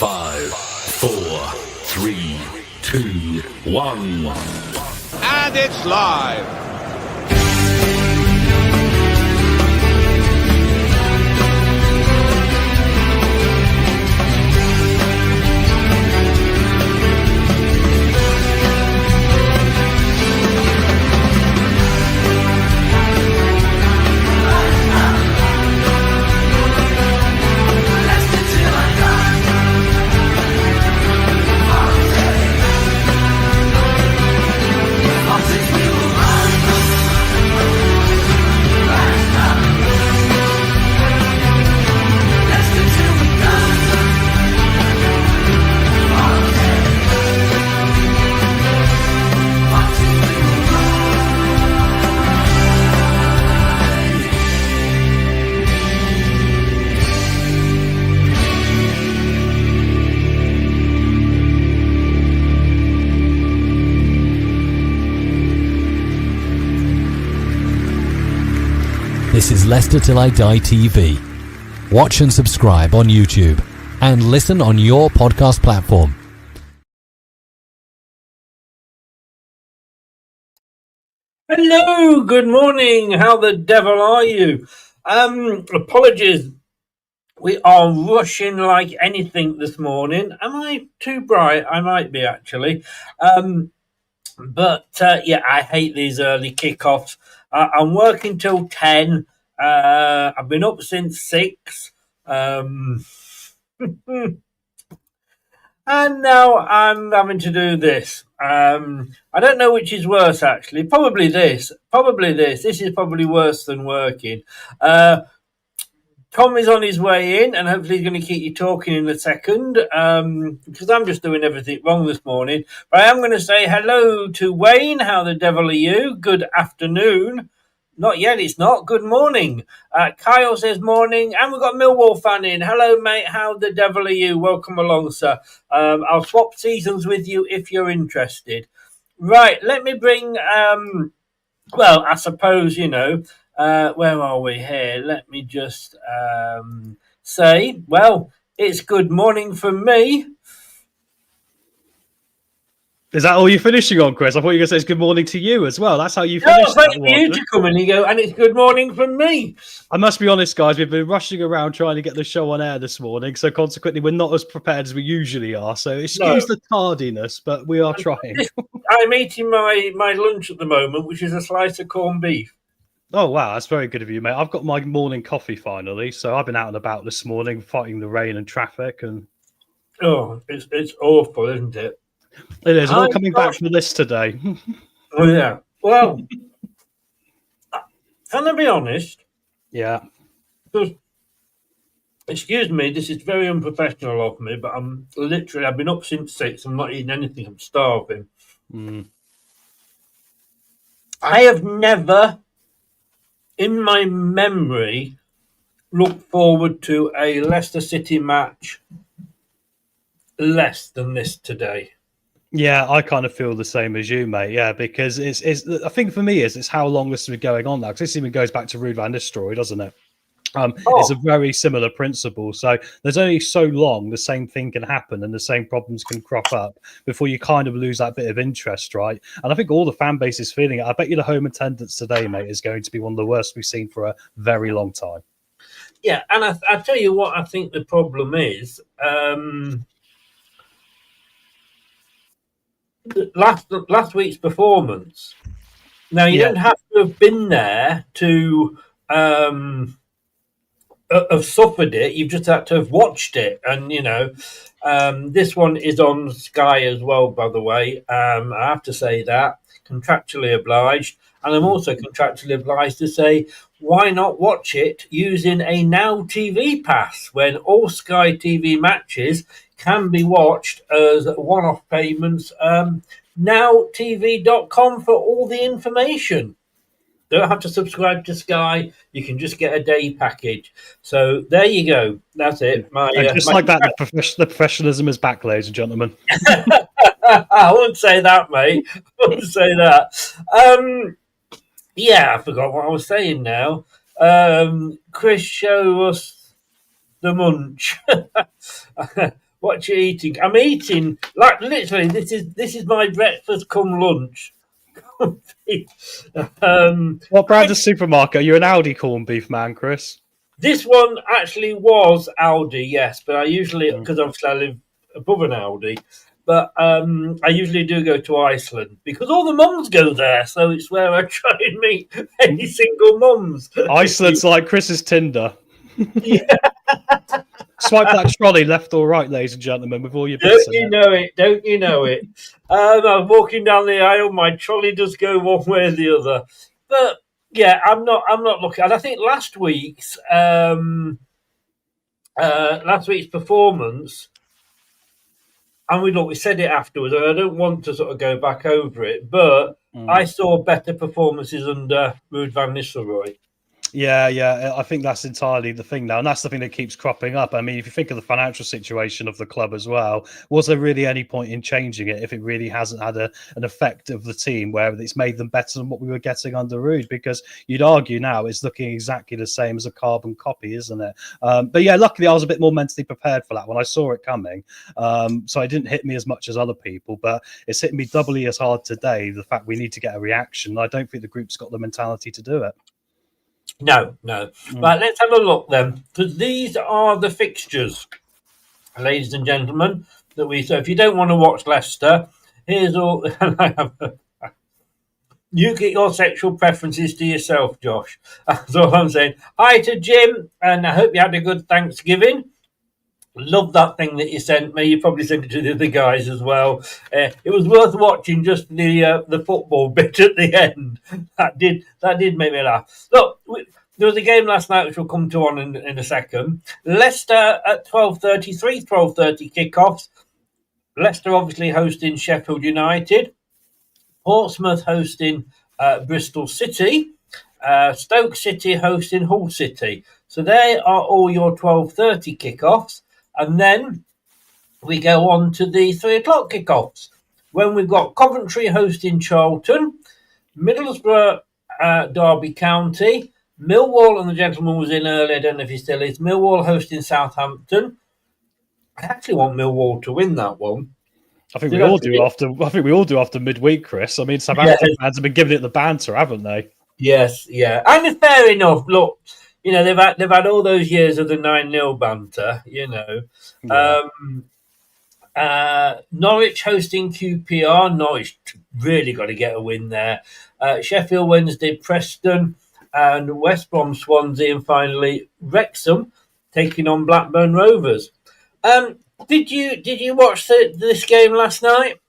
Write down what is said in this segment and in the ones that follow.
5, 4, 3, 2, 1. And it's live. This is Leicester Till I Die TV. Watch and subscribe on YouTube and listen on your podcast platform. Hello, good morning. How the devil are you? Apologies. We are rushing like anything this morning. Am I too bright? I might be actually. But I hate these early kickoffs. I'm working till 10. I've been up since 6. And now I'm having to do this. I don't know which is worse, actually. Probably this. This is probably worse than working. Tom is on his way in, and hopefully he's going to keep you talking in a second, because I'm just doing everything wrong this morning. But I am going to say hello to Wayne. How the devil are you? Good afternoon. Not yet, it's not. Good morning. Kyle says morning, and we've got Millwall fan in. Hello, mate. How the devil are you? Welcome along, sir. I'll swap seasons with you if you're interested. Right, let me bring, I suppose, where are we here? Let me just say, well, it's good morning from me. Is that all you're finishing on, Chris? I thought you were going to say it's good morning to you as well. That's how you finish. No, wait for you to come in and go, and it's good morning from me. I must be honest, guys, we've been rushing around trying to get the show on air this morning, so consequently we're not as prepared as we usually are. So excuse the tardiness, but we are trying. I'm eating my lunch at the moment, which is a slice of corned beef. Oh, wow, that's very good of you, mate. I've got my morning coffee finally, so I've been out and about this morning fighting the rain and traffic. And oh, it's awful, isn't it? It is. I'm not coming back from this today. Oh, yeah. Well, can I be honest? Yeah. Because, excuse me, this is very unprofessional of me, but I've been up since 6. I'm not eating anything. I'm starving. I have never, in my memory, looked forward to a Leicester City match less than this today. Yeah, I kind of feel the same as you, mate. Yeah, because it's I think for me it's how long this has been going on now. Because this even goes back to Ruud van Nistelrooy, doesn't it? It's a very similar principle. So there's only so long the same thing can happen and the same problems can crop up before you kind of lose that bit of interest, right? And I think all the fan base is feeling it. I bet you the home attendance today, mate, is going to be one of the worst we've seen for a very long time. Yeah, and I tell you what I think the problem is. Last week's performance. Now you don't have to have been there to have suffered it. You've just had to have watched it, and this one is on Sky as well. By the way, I have to say that contractually obliged, and I'm also contractually obliged to say why not watch it using a Now TV pass when all Sky TV matches can be watched as one-off payments. Nowtv.com for all the information. Don't have to subscribe to Sky. You can just get a day package. So there you go. That's it. Like that, the professionalism is back, ladies and gentlemen. I wouldn't say that, mate. I wouldn't say that. I forgot what I was saying now. Chris, show us the munch. What you eating? I'm eating like literally. This is my breakfast come lunch. What brand of supermarket? Are you an Aldi corned beef man, Chris? This one actually was Aldi, yes, but I usually, because obviously I live above an Aldi, but I usually do go to Iceland because all the mums go there, so it's where I try and meet any single mums. Iceland's like Chris's Tinder. Yeah. Swipe that trolley left or right, ladies and gentlemen, with all your bits Don't you in it. know it? Don't you know it? I'm walking down the aisle. My trolley does go one way or the other, but yeah, I'm not looking. And I think last week's performance, and we said it afterwards, and I don't want to sort of go back over it, but I saw better performances under Ruud van Nistelrooy. Yeah, I think that's entirely the thing now, and that's the thing that keeps cropping up. I mean, if you think of the financial situation of the club as well, was there really any point in changing it if it really hasn't had an effect of the team where it's made them better than what we were getting under Ruud? Because you'd argue now it's looking exactly the same as a carbon copy, isn't it? But yeah, luckily I was a bit more mentally prepared for that when I saw it coming, so it didn't hit me as much as other people, but it's hitting me doubly as hard today, the fact we need to get a reaction. I don't think the group's got the mentality to do it. No. Right, let's have a look then, because these are the fixtures, ladies and gentlemen. So if you don't want to watch Leicester, here's all. You get your sexual preferences to yourself, Josh. That's all I'm saying. Hi to Jim, and I hope you had a good Thanksgiving. Love that thing that you sent me. You probably sent it to the other guys as well. It was worth watching just the football bit at the end. That did make me laugh. Look, there was a game last night which we'll come to on in a second. Leicester at 12:30, 12:30 kickoffs. Leicester obviously hosting Sheffield United. Portsmouth hosting Bristol City. Stoke City hosting Hull City. So they are all your 12:30 kickoffs. And then we go on to the 3 o'clock kickoffs when we've got Coventry hosting Charlton, Middlesbrough, Derby County, Millwall, and the gentleman was in earlier, I don't know if he still is, Millwall hosting Southampton. I actually want Millwall to win that one. I think we all do after midweek, Chris. I mean, Southampton fans have been giving it the banter, haven't they? Yes, yeah. And fair enough. Look, you know, they've had all those years of the 9-0 banter, you know. Yeah. Norwich hosting QPR. Norwich really got to get a win there. Sheffield Wednesday, Preston, and West Brom, Swansea, and finally Wrexham taking on Blackburn Rovers. Did you watch this game last night?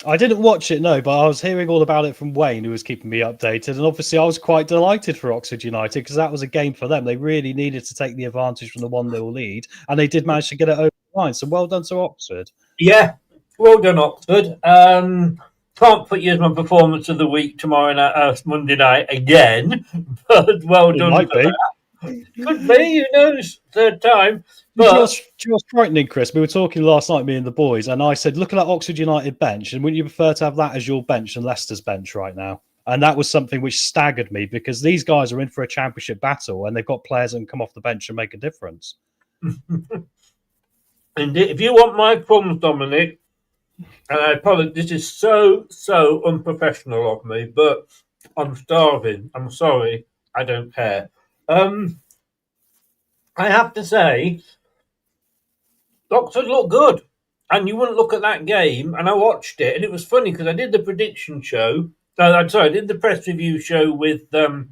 I didn't watch it, no, but I was hearing all about it from Wayne, who was keeping me updated. And obviously, I was quite delighted for Oxford United because that was a game for them. They really needed to take the advantage from the 1-0 lead, and they did manage to get it over the line. So well done to Oxford. Yeah, well done, Oxford. Can't put you as my performance of the week tomorrow night, Monday night again, but well done. It might be. Could be, who knows? Third time. But do you know what's frightening, Chris? We were talking last night, me and the boys, and I said, look at that Oxford United bench, and wouldn't you prefer to have that as your bench than Leicester's bench right now? And that was something which staggered me because these guys are in for a championship battle and they've got players that can come off the bench and make a difference. And if you want my crumbs, Dominic, and I apologize, this is so unprofessional of me, but I'm starving. I'm sorry. I don't care. I have to say, Oxford looked good. And you wouldn't look at that game, and I watched it, and it was funny because I did the prediction show. I did the press review show with Wayne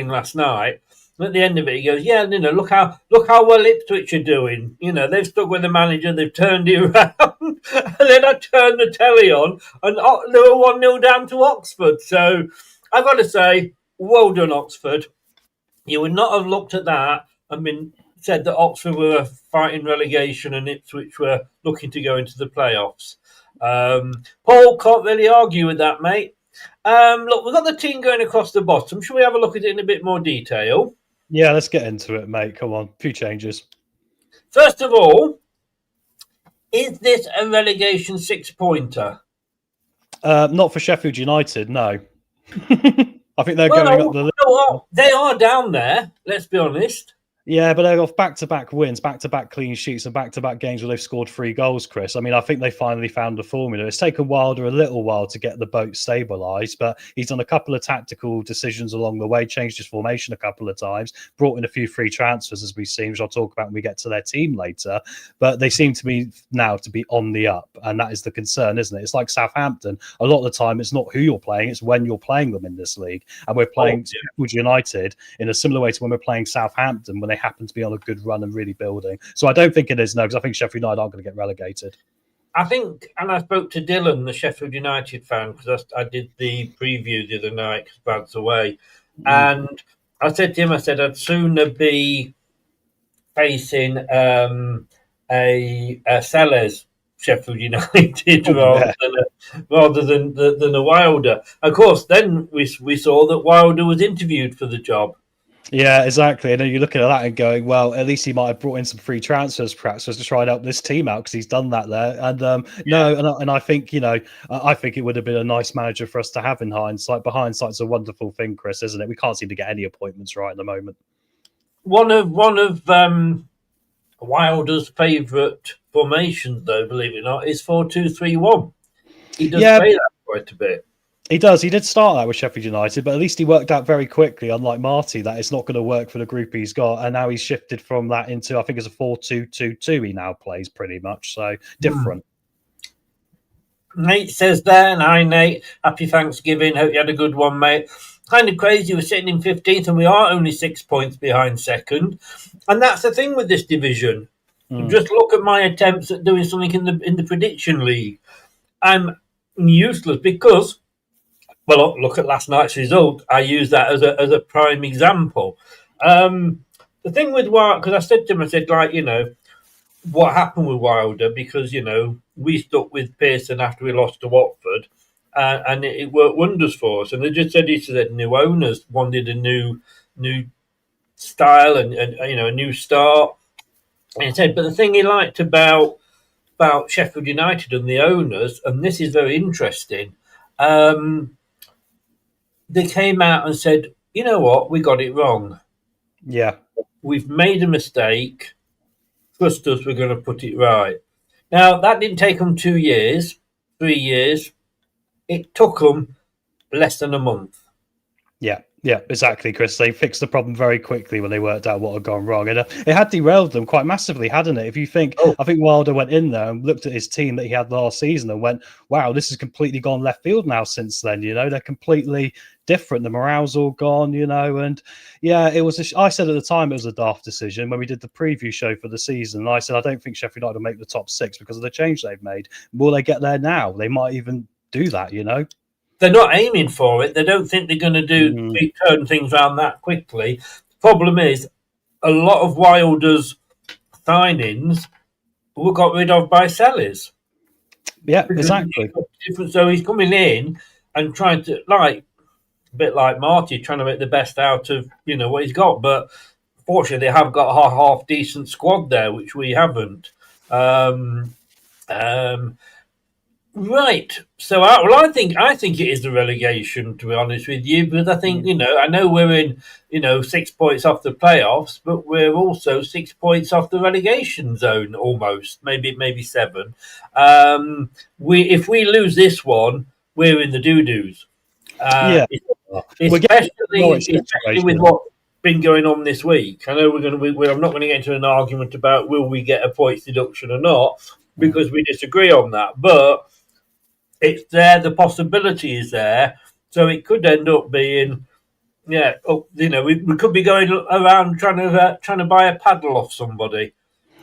last night. And at the end of it, he goes, "Yeah, you know, look how well Ipswich are doing. You know, they've stuck with the manager, they've turned it around." And then I turned the telly on, and they were 1-0 down to Oxford. So I've got to say, well done, Oxford. You would not have looked at that and said that Oxford were fighting relegation and Ipswich were looking to go into the playoffs. Paul, can't really argue with that, mate. Look, we've got the team going across the bottom. Shall we have a look at it in a bit more detail? Yeah, let's get into it, mate. Come on, a few changes. First of all, is this a relegation 6-pointer? Not for Sheffield United, no. I think they're going up the list. They are down there, let's be honest. Yeah, but they're off back-to-back wins, back-to-back clean sheets, and back-to-back games where they've scored 3 goals, Chris. I mean, I think they finally found the formula. It's taken Wilder a little while to get the boat stabilised, but he's done a couple of tactical decisions along the way, changed his formation a couple of times, brought in a few free transfers, as we've seen, which I'll talk about when we get to their team later. But they seem to be now to be on the up, and that is the concern, isn't it? It's like Southampton. A lot of the time, it's not who you're playing, it's when you're playing them in this league. And we're playing Sheffield United in a similar way to when we're playing Southampton, when they happen to be on a good run and really building. So I don't think it is, no, because I think Sheffield United aren't going to get relegated. I think, and I spoke to Dylan, the Sheffield United fan, because I did the preview the other night because Brad's away. And I said to him, I'd sooner be facing a Sellers Sheffield United rather than a Wilder. Of course, then we saw that Wilder was interviewed for the job. Yeah, exactly. And then you're looking at that and going, well, at least he might have brought in some free transfers, perhaps, just to try and help this team out because he's done that there. And I think, I think it would have been a nice manager for us to have in hindsight. But hindsight's a wonderful thing, Chris, isn't it? We can't seem to get any appointments right at the moment. One of Wilder's favourite formations, though, believe it or not, is 4-2-3-1. He does play that quite a bit. He does. He did start that with Sheffield United, but at least he worked out very quickly, unlike Marty, that it's not going to work for the group he's got. And now he's shifted from that into, I think it's a 4-2-2-2 he now plays pretty much. So different. Nate says there, and hi, Nate. Happy Thanksgiving. Hope you had a good one, mate. Kind of crazy. We're sitting in 15th and we are only 6 points behind second. And that's the thing with this division. Just look at my attempts at doing something in the prediction league. I'm useless because, well, look at last night's result. I use that as a prime example. The thing with Wilder, because I said to him, what happened with Wilder? Because, we stuck with Pearson after we lost to Watford, and it worked wonders for us. And they just said he said new owners wanted a new style and a new start. And he said, but the thing he liked about Sheffield United and the owners, and this is very interesting, they came out and said, you know what, we got it wrong. Yeah. We've made a mistake. Trust us, we're going to put it right. Now, that didn't take them 2 years, 3 years. It took them less than a month. Yeah, exactly, Chris. They fixed the problem very quickly when they worked out what had gone wrong. And it had derailed them quite massively, hadn't it? If you think, I think Wilder went in there and looked at his team that he had last season and went, wow, this has completely gone left field now since then. They're completely different. The morale's all gone, and it was, I said at the time it was a daft decision when we did the preview show for the season. And I said, I don't think Sheffield United will make the top 6 because of the change they've made. Will they get there now? They might even do that, They're not aiming for it. They don't think they're going to turn things around that quickly. The problem is, a lot of Wilder's signings were got rid of by sellers. Yeah, exactly. So he's coming in and trying to, a bit like Marty, trying to make the best out of what he's got. But fortunately, they have got a half decent squad there, which we haven't. Right. So, I think it is the relegation, to be honest with you, because I think, I know we're in, 6 points off the playoffs, but we're also 6 points off the relegation zone almost, maybe 7. If we lose this one, we're in the doo-doos. Especially with what's been going on this week. I know I'm not going to get into an argument about will we get a points deduction or not, because we disagree on that, but it's there. The possibility is there, so it could end up being, we could be going around trying to buy a paddle off somebody.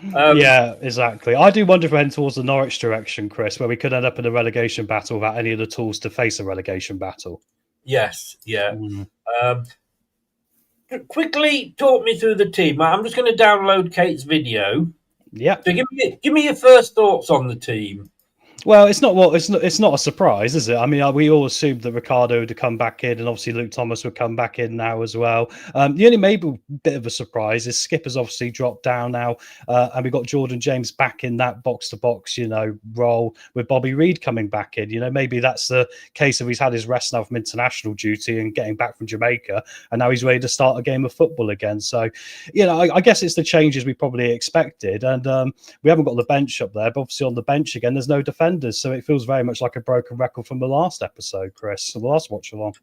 Yeah, exactly. I do wonder if we're heading towards the Norwich direction, Chris, where we could end up in a relegation battle without any of the tools to face a relegation battle. Yes, yeah. Quickly talk me through the team. I'm just going to download Kate's video. Yeah. So give me your first thoughts on the team. Well, it's not a surprise, is it? I mean, we all assumed that Ricardo would come back in, and obviously Luke Thomas would come back in now as well. The only maybe bit of a surprise is Skipper's obviously dropped down now, and we've got Jordan James back in that box to box, role with Bobby Reid coming back in. Maybe that's the case of he's had his rest now from international duty and getting back from Jamaica, and now he's ready to start a game of football again. So, I guess it's the changes we probably expected, and we haven't got the bench up there, but obviously on the bench again, there's no defenders. So it feels very much like a broken record from the last episode, Chris, the last watch-along.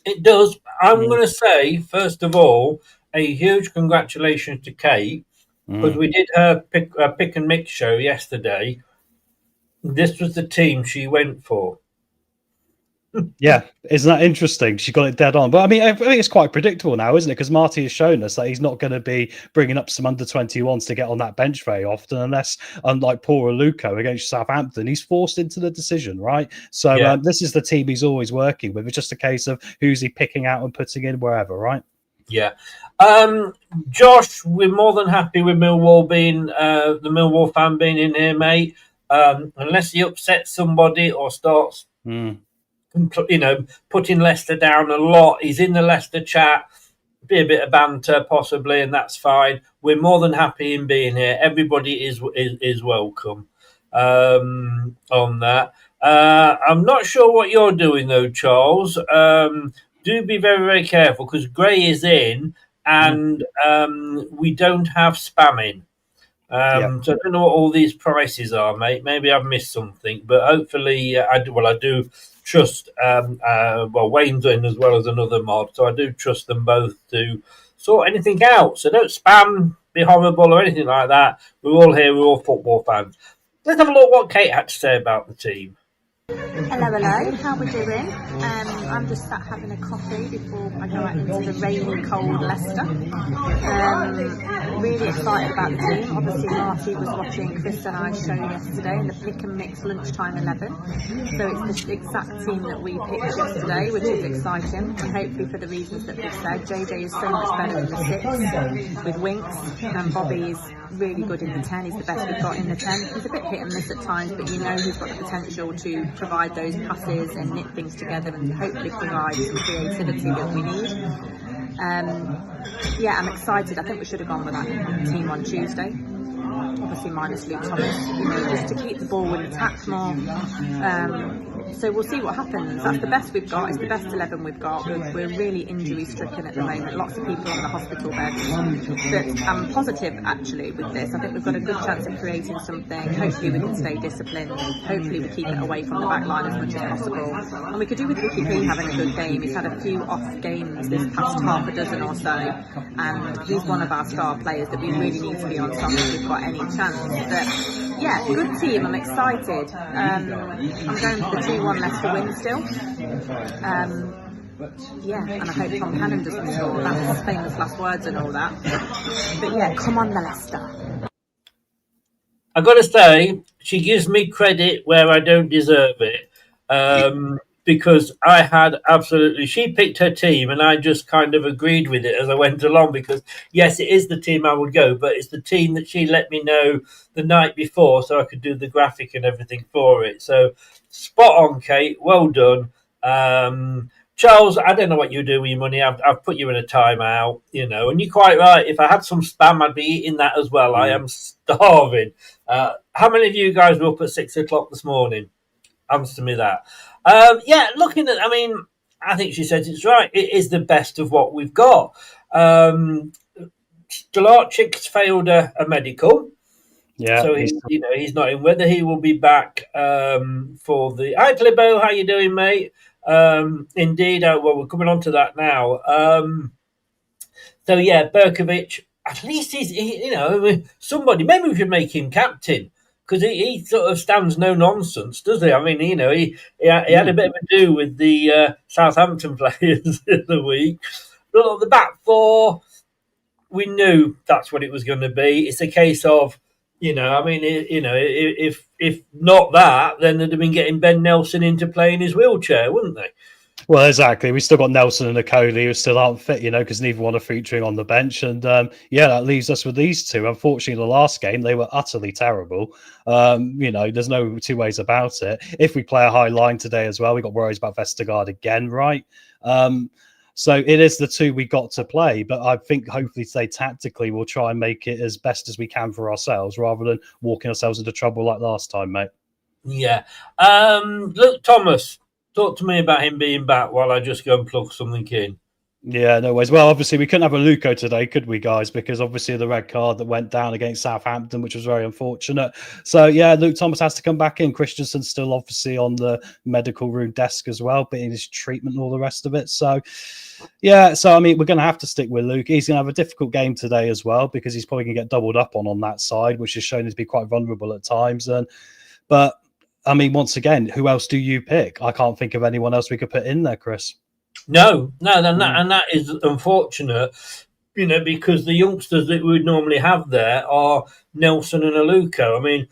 It does. I'm going to say, first of all, a huge congratulations to Kate, because we did her pick and mix show yesterday. This was the team she went for. Yeah, isn't that interesting? She got it dead on. But I mean, I think it's quite predictable now, isn't it? Because Marty has shown us that he's not going to be bringing up some under-21s to get on that bench very often, unless, unlike Paul Luco against Southampton, he's forced into the decision, right? So this is the team he's always working with. It's just a case of who's he picking out and putting in wherever, right? Yeah. Josh, we're more than happy with Millwall being the Millwall fan being in here, mate. Unless he upsets somebody or starts putting Leicester down a lot. He's in the Leicester chat, be a bit of banter possibly, and that's fine. We're more than happy in being here. Everybody is welcome on that. I'm not sure what you're doing though, Charles. Do be very, very careful because Gray is in and we don't have spamming. So I don't know what all these prices are, mate. Maybe I've missed something, but hopefully I do trust, Wayne's in as well as another mod, so I do trust them both to sort anything out. So don't spam, be horrible or anything like that. We're all here, we're all football fans. Let's have a look what Kate had to say about the team. Hello, how we doing? I'm just sat having a coffee before I go out into the rainy, cold Leicester. Really excited about the team. Obviously, Marty was watching Chris and I's show yesterday in the pick and mix lunchtime 11. So it's the exact team that we picked yesterday, which is exciting. And hopefully for the reasons that we've said, JJ is so much better in the 6 with Winks, and Bobby is really good in the 10. He's the best we've got in the 10. He's a bit hit and miss at times, but he's got the potential to provide those passes and knit things together and hopefully provide some creativity that we need. I'm excited. I think we should have gone with that team on Tuesday. Obviously minus Luke Thomas, just to keep the ball in attack more. So we'll see what happens. That's the best we've got. It's the best 11 we've got. We're really injury stricken at the moment. Lots of people on the hospital beds. But I'm positive actually with this. I think we've got a good chance of creating something. Hopefully we can stay disciplined. Hopefully we keep it away from the back line as much as possible. And we could do with Ricky P having a good game. He's had a few off games this past half a dozen or so. And he's one of our star players that we really need to be on top if we've got any chance. But yeah, good team. I'm excited. I'm going for the 2-1 Leicester win still. And I hope Tom Cannon doesn't score. That's his famous last words and all that. But yeah, come on the Leicester. I've got to say, she gives me credit where I don't deserve it. Because I had she picked her team and I just kind of agreed with it as I went along because, yes, it is the team I would go, but it's the team that she let me know the night before so I could do the graphic and everything for it. So spot on, Kate. Well done. Charles, I don't know what you do with your money. I've put you in a timeout, and you're quite right. If I had some spam, I'd be eating that as well. I am starving. How many of you guys were up at 6 o'clock this morning? Answer me that. I think she says it's right. It is the best of what we've got. Stolarchik's failed a medical. Yeah. So he's not in. Whether he will be back for the... Hi, Clibo. How you doing, mate? Indeed. We're coming on to that now. Berkovic, at least he's somebody. Maybe we should make him captain. Because he sort of stands no nonsense, does he? I mean, he had a bit of a do with the Southampton players in the week. But look, the back four, we knew that's what it was going to be. It's a case of, if not that, then they'd have been getting Ben Nelson into playing his wheelchair, wouldn't they? Well, exactly. We still got Nelson and Nicoli who still aren't fit, because neither one are featuring on the bench. And that leaves us with these two. Unfortunately, the last game, they were utterly terrible. There's no two ways about it. If we play a high line today as well, we got worries about Vestergaard again, right? So it is the two we got to play. But I think hopefully today, tactically, we'll try and make it as best as we can for ourselves rather than walking ourselves into trouble like last time, mate. Yeah. Look, Thomas, talk to me about him being back while I just go and plug something in. Yeah, no worries. Well, obviously, we couldn't have a Luco today, could we, guys? Because obviously the red card that went down against Southampton, which was very unfortunate. So, yeah, Luke Thomas has to come back in. Christensen's still obviously on the medical room desk as well, but in his treatment and all the rest of it. So, yeah, we're going to have to stick with Luke. He's going to have a difficult game today as well because he's probably going to get doubled up on that side, which has shown to be quite vulnerable at times. But, once again, who else do you pick? I can't think of anyone else we could put in there, Chris. No, and that is unfortunate, because the youngsters that we would normally have there are Nelson and Aluko.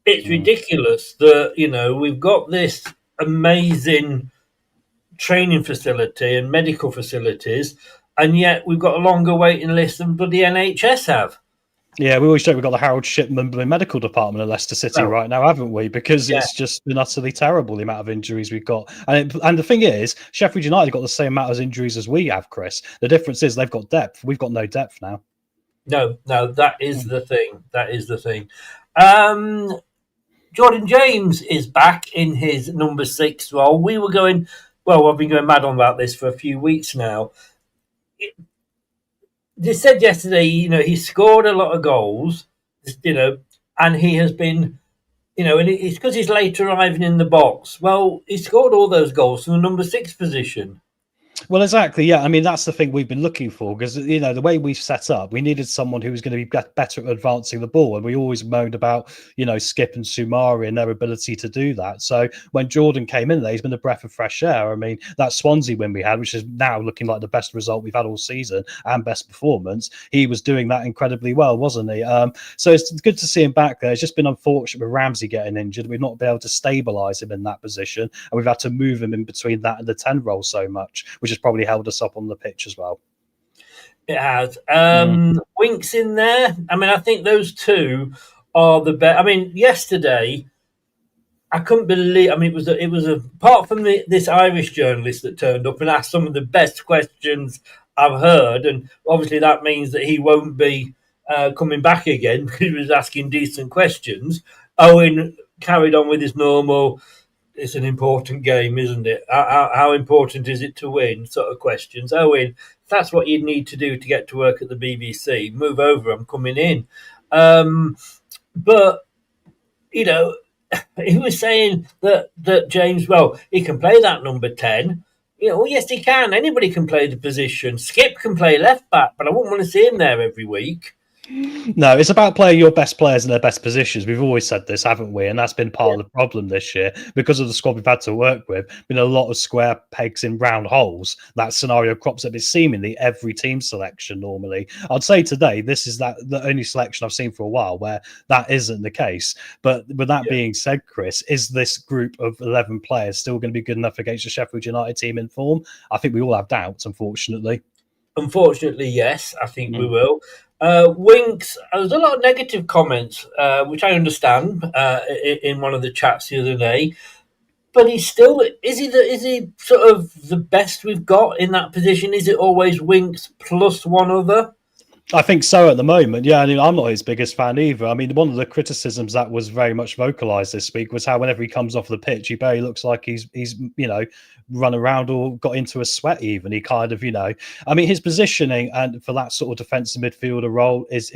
It's ridiculous that, we've got this amazing training facility and medical facilities, and yet we've got a longer waiting list than the NHS have. Yeah, we always joke we've got the Harold Shipman medical department at Leicester City right now, haven't we? Because it's just been utterly terrible, the amount of injuries we've got. And the thing is, Sheffield United got the same amount of injuries as we have, Chris. The difference is they've got depth. We've got no depth now. No, that is the thing. That is the thing. Jordan James is back in his number 6 role. I've been going mad on about this for a few weeks now. They said yesterday, he scored a lot of goals, and he has been, and it's because he's late arriving in the box. Well, he scored all those goals from the number 6 position. Well, exactly. Yeah. That's the thing we've been looking for because, the way we've set up, we needed someone who was going to be better at advancing the ball. And we always moaned about, Skip and Sumari and their ability to do that. So when Jordan came in there, he's been a breath of fresh air. That Swansea win we had, which is now looking like the best result we've had all season and best performance, he was doing that incredibly well, wasn't he? So it's good to see him back there. It's just been unfortunate with Ramsey getting injured. We've not been able to stabilise him in that position. And we've had to move him in between that and the 10 role so much, which has probably held us up on the pitch as well. It has. Winks in there. I think those two are the best. Yesterday, I couldn't believe. It was apart from this Irish journalist that turned up and asked some of the best questions I've heard, and obviously that means that he won't be coming back again because he was asking decent questions. Owen carried on with his normal. It's an important game, isn't it? How important is it to win? Sort of questions. Owen, if that's what you'd need to do to get to work at the BBC, move over. I'm coming in. But he was saying that James, he can play that number 10. Yes, he can. Anybody can play the position. Skip can play left back, but I wouldn't want to see him there every week. No, it's about playing your best players in their best positions. We've always said this, haven't we? And that's been part of the problem this year because of the squad we've had to work with. Been a lot of square pegs in round holes. That scenario crops up in seemingly every team selection normally. I'd say today this is the only selection I've seen for a while where that isn't the case. But with that being said, Chris, is this group of 11 players still going to be good enough against the Sheffield United team in form? I think we all have doubts, unfortunately. Unfortunately, yes, I think we will. Winks, there's a lot of negative comments, which I understand in one of the chats the other day. But is he sort of the best we've got in that position? Is it always Winks plus one other? I think so at the moment. Yeah, I'm not his biggest fan either. One of the criticisms that was very much vocalised this week was how whenever he comes off the pitch, he barely looks like he's run around or got into a sweat even. He kind of, his positioning and for that sort of defensive midfielder role is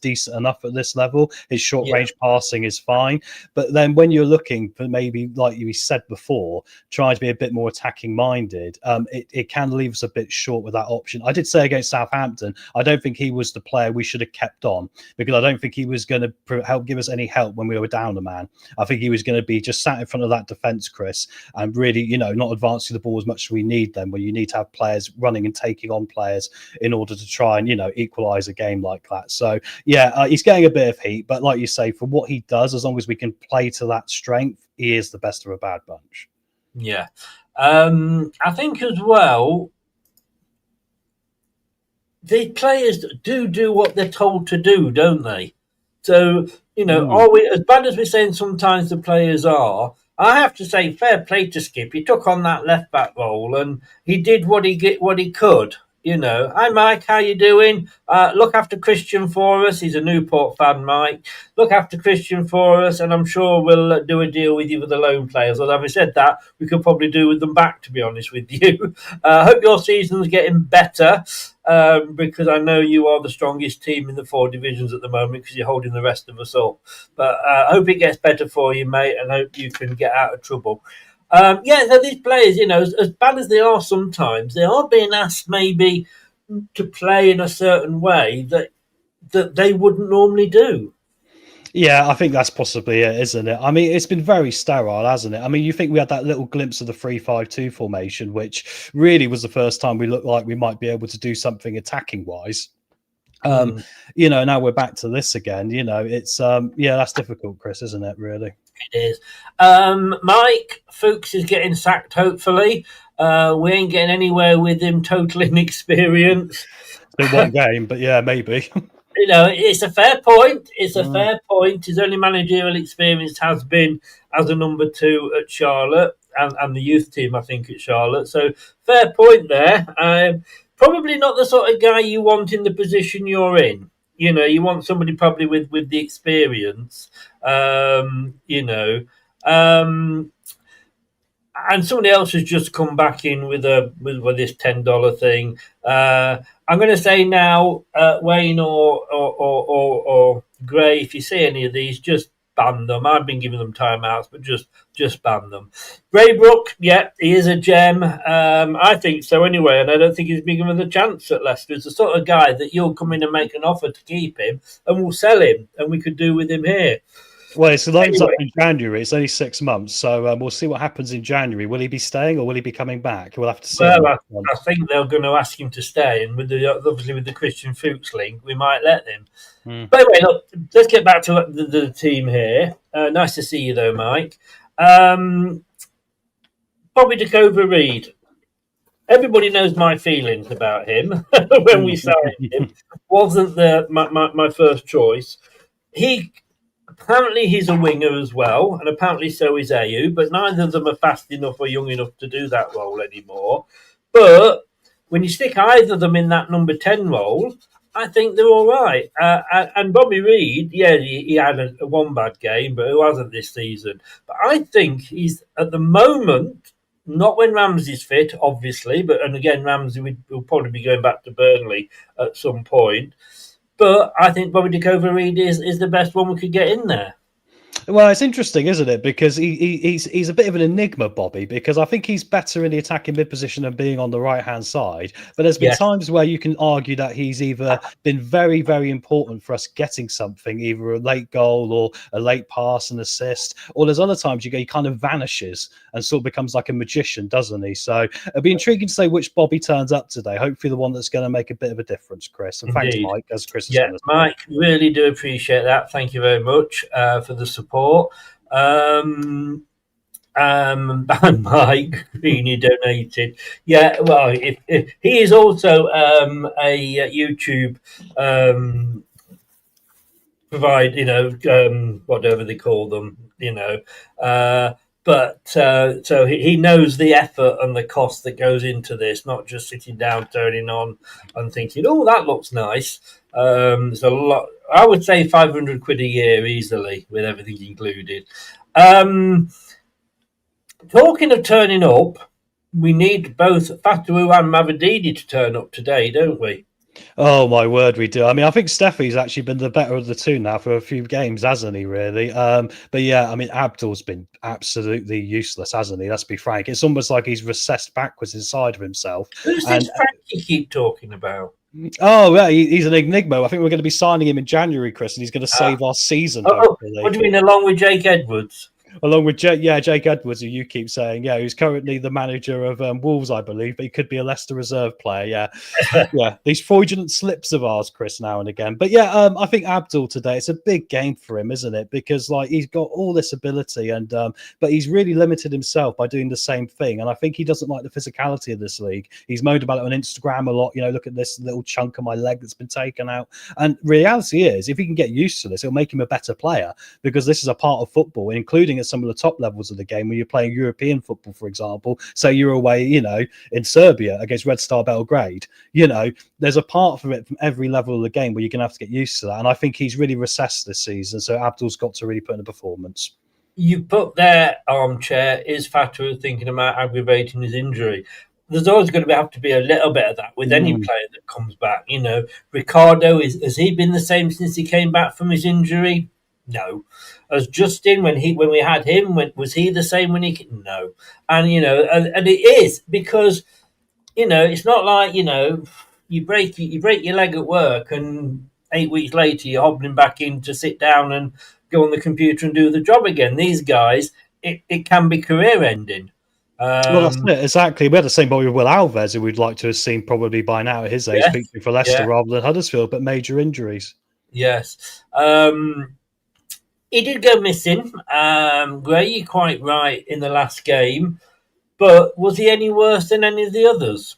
decent enough at this level. His short range passing is fine. But then when you're looking for maybe, like you said before, trying to be a bit more attacking minded, it can leave us a bit short with that option. I did say against Southampton, I don't think he was the player we should have kept on because I don't think he was going to give us any help when we were down a man. I think he was going to be just sat in front of that defence, Chris, and really, not advancing the ball as much as we need then when you need to have players running and taking on players in order to try and, equalise a game like that. So, he's getting a bit of heat, but like you say, for what he does, as long as we can play to that strength, he is the best of a bad bunch. Yeah. I think as well, the players do what they're told to do, don't they? So, are we, as bad as we're saying sometimes the players are, I have to say, fair play to Skip. He took on that left back role and he did what he could. Hi Mike, how you doing? Look after Christian for us. He's a Newport fan, Mike. Look after Christian for us, and I'm sure we'll do a deal with you with the loan players. Although having said that, we could probably do with them back, to be honest with you. I hope your season's getting better. Because I know you are the strongest team in the 4 divisions at the moment because you're holding the rest of us up. But I hope it gets better for you, mate, and hope you can get out of trouble. So these players, as bad as they are sometimes, they are being asked maybe to play in a certain way that they wouldn't normally do. Yeah, I think that's possibly it, isn't it? I mean, it's been very sterile, hasn't it? I mean, you think we had that little glimpse of the 3-5-2 formation, which really was the first time we looked like we might be able to do something attacking-wise. Now we're back to this again. It's that's difficult, Chris, isn't it? Really, it is. Mike Fuchs is getting sacked. Hopefully, we ain't getting anywhere with him. Total inexperience. It's been one game, but yeah, maybe. It's a fair point. It's a fair point. His only managerial experience has been as a number 2 at Charlotte and the youth team, I think, at Charlotte. So fair point there. Probably not the sort of guy you want in the position you're in. You want somebody probably with the experience. And somebody else has just come back in with this $10 thing. I'm going to say now, Wayne or Gray, if you see any of these, just ban them. I've been giving them timeouts, but just ban them. Braybrook, yeah, he is a gem. I think so anyway, and I don't think he's been given the chance at Leicester. He's the sort of guy that you'll come in and make an offer to keep him, and we'll sell him, and we could do with him here. Well, it's loans up in January. It's only 6 months, so we'll see what happens in January. Will he be staying or will he be coming back? We'll have to see. Well, I think they're going to ask him to stay, and obviously with the Christian Fuchs link, we might let him. But anyway, look, let's get back to the team here. Nice to see you, though, Mike. Bobby Dakova-Reid. Everybody knows my feelings about him when we signed him. Wasn't my first choice. Apparently he's a winger as well, and apparently so is Ayew, but neither of them are fast enough or young enough to do that role anymore. But when you stick either of them in that number 10 role, I think they're all right. And Bobby Reid, yeah, he had a one bad game, but who hasn't this season? But I think he's, at the moment, not when Ramsey's fit, obviously, and again, Ramsey will probably be going back to Burnley at some point. But I think Bobby Dakova-Reid is the best one we could get in there. Well, it's interesting, isn't it? Because he's a bit of an enigma, Bobby, because I think he's better in the attacking mid position than being on the right-hand side. But there's been times where you can argue that he's either been very, very important for us getting something, either a late goal or a late pass and assist, or there's other times he kind of vanishes and sort of becomes like a magician, doesn't he? So it'll be intriguing to say which Bobby turns up today. Hopefully the one that's going to make a bit of a difference, Chris. And thanks, Mike, as Chris has done. Mike, really do appreciate that. Thank you very much for the support. And Mike Greeny donated. Yeah, well, if he is also a YouTube provide, whatever they call them, but so he knows the effort and the cost that goes into this, not just sitting down, turning on and thinking, oh, that looks nice. There's a lot. I would say 500 quid a year easily with everything included. Talking of turning up, we need both Fatawu and Mavididi to turn up today, don't we? Oh, my word, we do. I mean, I think Steffi's actually been the better of the two now for a few games, hasn't he, really? But yeah, I mean, Abdul's been absolutely useless, hasn't he? Let's be frank. It's almost like he's recessed backwards inside of himself. Who's this Frank you keep talking about? Oh, yeah, he's an enigma. I think we're going to be signing him in January, Chris, and he's going to save our season. What do you mean, along with Jake Edwards? Along with Jake Edwards, who you keep saying, who's currently the manager of Wolves, I believe, but he could be a Leicester reserve player. Yeah, these fraudulent slips of ours, Chris, now and again. But I think Abdul today, it's a big game for him, isn't it? Because he's got all this ability, and but he's really limited himself by doing the same thing. And I think he doesn't like the physicality of this league. He's moaned about it on Instagram a lot. Look at this little chunk of my leg that's been taken out. And reality is, if he can get used to this, it'll make him a better player, because this is a part of football, including at some of the top levels of the game when you're playing European football, for example. Say you're away, in Serbia against Red Star Belgrade. There's a part of it from every level of the game where you're going to have to get used to that. And I think he's really recessed this season. So Abdul's got to really put in a performance. You put their armchair, is Fatu thinking about aggravating his injury? There's always going to have to be a little bit of that with any player that comes back. Ricardo, has he been the same since he came back from his injury? No. As Justin, when we had him, was he the same when he? No. And and it is because it's not like you break your leg at work and 8 weeks later you're hobbling back in to sit down and go on the computer and do the job again. These guys, it can be career ending. Well, that's it, exactly. We had the same boy with Will Alves, who we'd like to have seen probably by now at his age, featuring for Leicester rather than Huddersfield, but major injuries. Yes. He did go missing. Gray, you're quite right in the last game, but was he any worse than any of the others?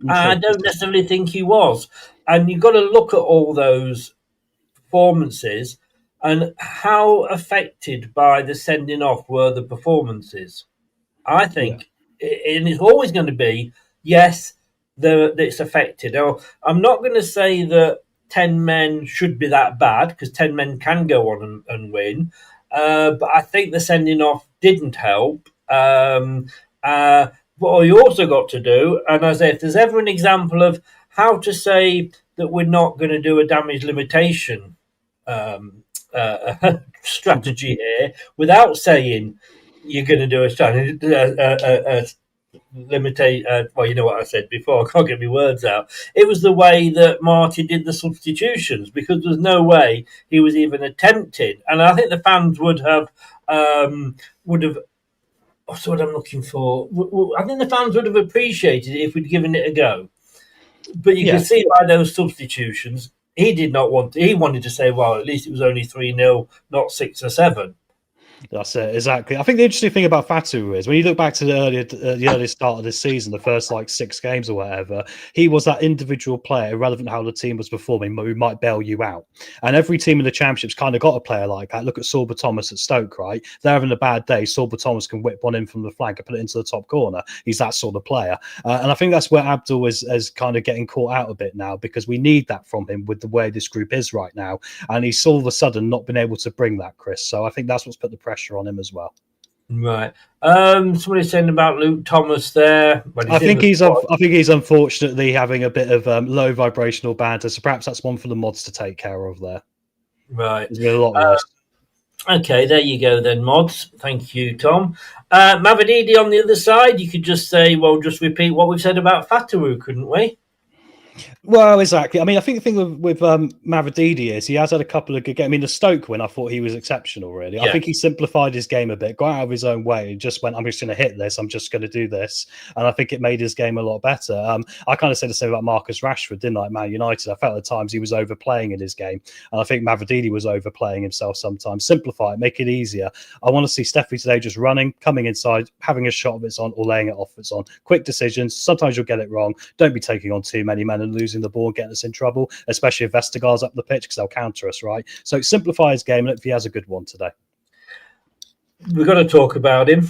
I don't necessarily think he was. And you've got to look at all those performances and how affected by the sending off were the performances. I think, and it's always going to be, yes, it's affected. Now, I'm not going to say that 10 men should be that bad, because 10 men can go on and win. But I think the sending off didn't help. What you also got to do, and I say, if there's ever an example of how to say that we're not going to do a damage limitation strategy here without saying you're going to do a limitate. Well, you know what I said before. I can't get my words out. It was the way that Marty did the substitutions, because there's no way he was even attempted, and I think the fans would have. What's what I'm looking for? I think the fans would have appreciated it if we'd given it a go. But you can see by those substitutions, he did not want to. He wanted to say, well, at least it was only 3-0, not 6 or 7. That's it, exactly. I think the interesting thing about Fatu is when you look back to the early start of this season, the first 6 games or whatever, he was that individual player, irrelevant how the team was performing, who might bail you out. And every team in the Championship's kind of got a player like that. Look at Sorba Thomas at Stoke, right? If they're having a bad day, Sorba Thomas can whip one in from the flank and put it into the top corner. He's that sort of player. And I think that's where Abdul is kind of getting caught out a bit now, because we need that from him with the way this group is right now. And he's all of a sudden not been able to bring that, Chris. So I think that's what's put the pressure on him as well. Right. Somebody's saying about Luke Thomas there. I think he's unfortunately having a bit of low vibrational banter, so perhaps that's one for the mods to take care of there. Right. There's been a lot worse. Okay, there you go then, mods. Thank you, Tom. Mavadidi on the other side, you could just say, well, just repeat what we've said about Fatawu, couldn't we? Well, exactly. I mean, I think the thing with Mavadidi is he has had a couple of good games. I mean, the Stoke win, I thought he was exceptional, really. Yeah. I think he simplified his game a bit, got out of his own way, and just went, I'm just going to hit this, I'm just going to do this. And I think it made his game a lot better. I kind of said the same about Marcus Rashford, didn't I, at Man United? I felt at times he was overplaying in his game. And I think Mavadidi was overplaying himself sometimes. Simplify it, make it easier. I want to see Steffi today just running, coming inside, having a shot if it's on, or laying it off if it's on. Quick decisions. Sometimes you'll get it wrong. Don't be taking on too many men and losing the ball and getting us in trouble, especially if Vestergaard's up the pitch, because they'll counter us, right? So simplify his game, and if he has a good one today. We've got to talk about him.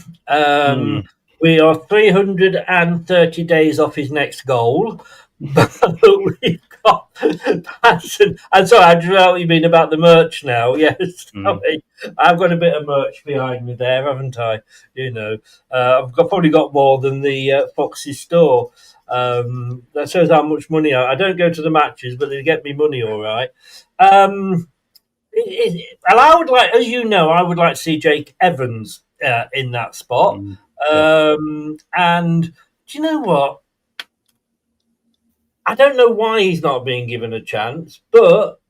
We are 330 days off his next goal. But we've got passion. I'm sorry, I know what you mean about the merch now. Yes, I've got a bit of merch behind me there, haven't I? I've probably got more than the Foxy store. That shows how much money I don't go to the matches, but they get me money all right. And I would like, as you know, I would like to see Jake Evans in that spot. And do you know what? I don't know why he's not being given a chance, but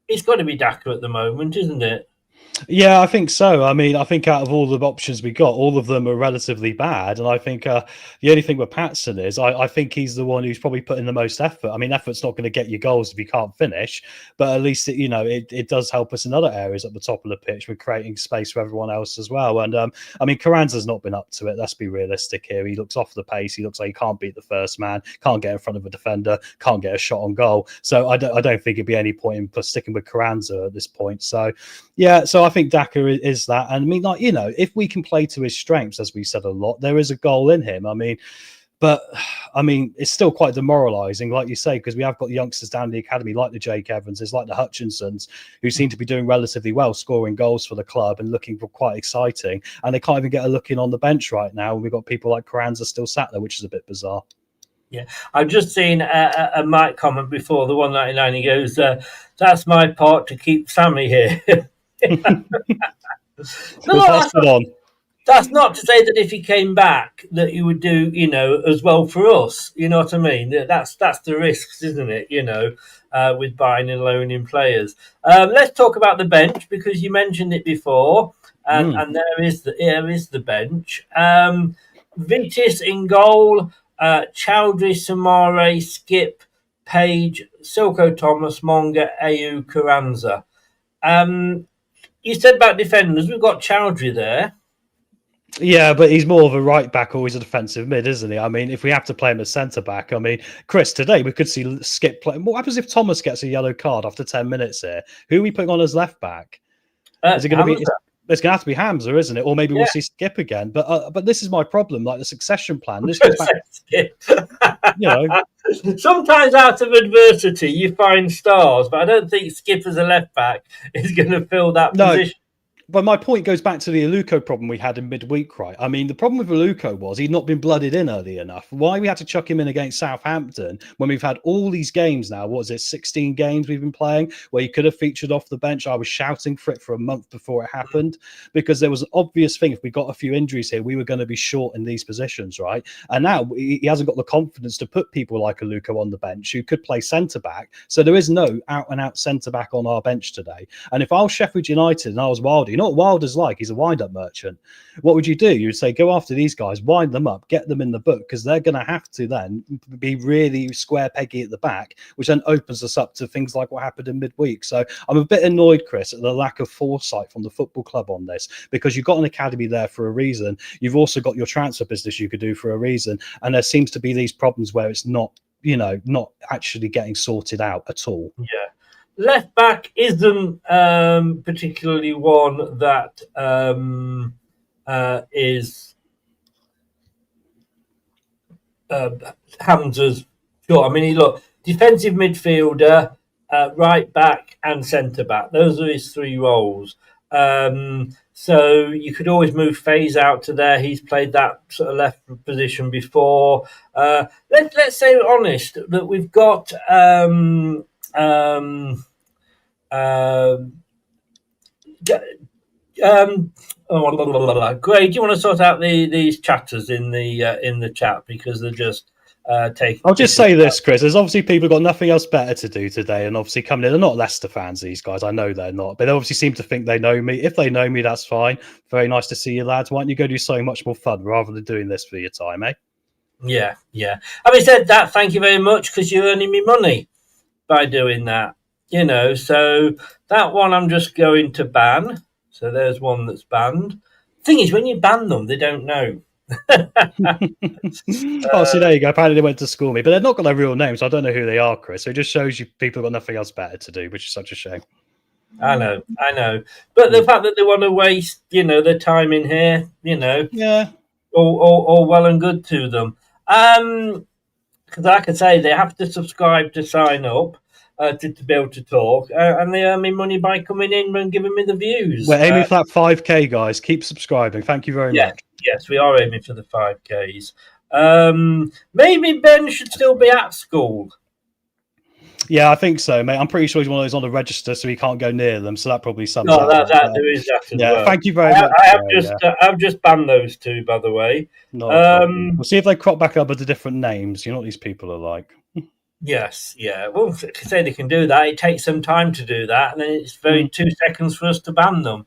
it's got to be Daka at the moment, isn't it? Yeah, I think so. I mean, I think out of all the options we got, all of them are relatively bad. And I think the only thing with Patson is I think he's the one who's probably putting the most effort. I mean, effort's not going to get you goals if you can't finish, but at least, it does help us in other areas at the top of the pitch with creating space for everyone else as well. And I mean, Carranza's not been up to it. Let's be realistic here. He looks off the pace. He looks like he can't beat the first man, can't get in front of a defender, can't get a shot on goal. So I don't think it'd be any point in sticking with Carranza at this point. So, yeah, so I think Daka is that. And I mean, if we can play to his strengths, as we said a lot, there is a goal in him. But it's still quite demoralising, like you say, because we have got youngsters down in the academy like the Jake Evanses, like the Hutchinsons, who seem to be doing relatively well, scoring goals for the club and looking for quite exciting. And they can't even get a look in on the bench right now. We've got people like Carranza still sat there, which is a bit bizarre. Yeah, I've just seen a Mike comment before the 199. He goes, "That's my part to keep Sammy here." That's not to say that if he came back that he would do, as well for us. You know what I mean? That's the risks, isn't it? With buying and loaning players. Let's talk about the bench because you mentioned it before, and there is the bench. Vitis in goal. Chowdhury, Samare, Skip, Page, Silko Thomas, Monga, Ayew, Carranza. You said about defenders, we've got Chowdhury there. Yeah, but he's more of a right back or he's a defensive mid, isn't he? I mean, if we have to play him as centre back, Chris, today we could see Skip play. What happens if Thomas gets a yellow card after 10 minutes here? Who are we putting on as left back? Is it going to be? It's going to have to be Hamza, isn't it? Or maybe we'll see Skip again. But this is my problem, like the succession plan. This goes back, Sometimes out of adversity you find stars, but I don't think Skip as a left back is going to fill that position. But my point goes back to the Aluko problem we had in midweek, right? I mean, the problem with Aluko was he'd not been blooded in early enough. Why we had to chuck him in against Southampton when we've had all these games now? What is it, 16 games we've been playing where he could have featured off the bench? I was shouting for it for a month before it happened because there was an obvious thing. If we got a few injuries here, we were going to be short in these positions, right? And now he hasn't got the confidence to put people like Aluko on the bench who could play centre-back. So there is no out-and-out centre-back on our bench today. And if I was Sheffield United and I was Wilder, you know what Wilder's like? He's a wind-up merchant. What would you do? You would say, go after these guys, wind them up, get them in the book, because they're going to have to then be really square peggy at the back, which then opens us up to things like what happened in midweek. So I'm a bit annoyed, Chris, at the lack of foresight from the football club on this, because you've got an academy there for a reason. You've also got your transfer business you could do for a reason. And there seems to be these problems where it's not actually getting sorted out at all. Yeah. Left back isn't particularly one that is Hamza's short. I mean, look, defensive midfielder, right back, and centre back. Those are his three roles. So you could always move Faze out to there. He's played that sort of left position before. Let's say honest that we've got. Gray, do you want to sort out these chatters in the chat because they're just taking? I'll just say this, Chris. There's obviously people who've got nothing else better to do today, and obviously coming in. They're not Leicester fans, these guys. I know they're not, but they obviously seem to think they know me. If they know me, that's fine. Very nice to see you, lads. Why don't you go do something much more fun rather than doing this for your time, eh? Yeah. Having said that, thank you very much because you're earning me money by doing that. So that one I'm just going to ban. So there's one that's banned. Thing is, when you ban them, they don't know. So there you go. Apparently they went to school me, but they've not got their real names. So I don't know who they are, Chris. So it just shows you people have got nothing else better to do, which is such a shame. I know. But the fact that they want to waste, their time in here, yeah, all well and good to them. Because like I say, they have to subscribe to sign up. To be able to talk, and they earn me money by coming in and giving me the views. We're aiming for that 5K, guys. Keep subscribing. Thank you very much. Yes, we are aiming for the 5Ks. Maybe Ben should still be at school. Yeah, I think so, mate. I'm pretty sure he's one of those on the register, so he can't go near them. So that probably sums up. There is that as well. Thank you very much. I've just banned those two, by the way. We'll see if they crop back up with the different names. You know what these people are like. Yes, yeah. Well, say they can do that. It takes some time to do that, and then it's very 2 seconds for us to ban them.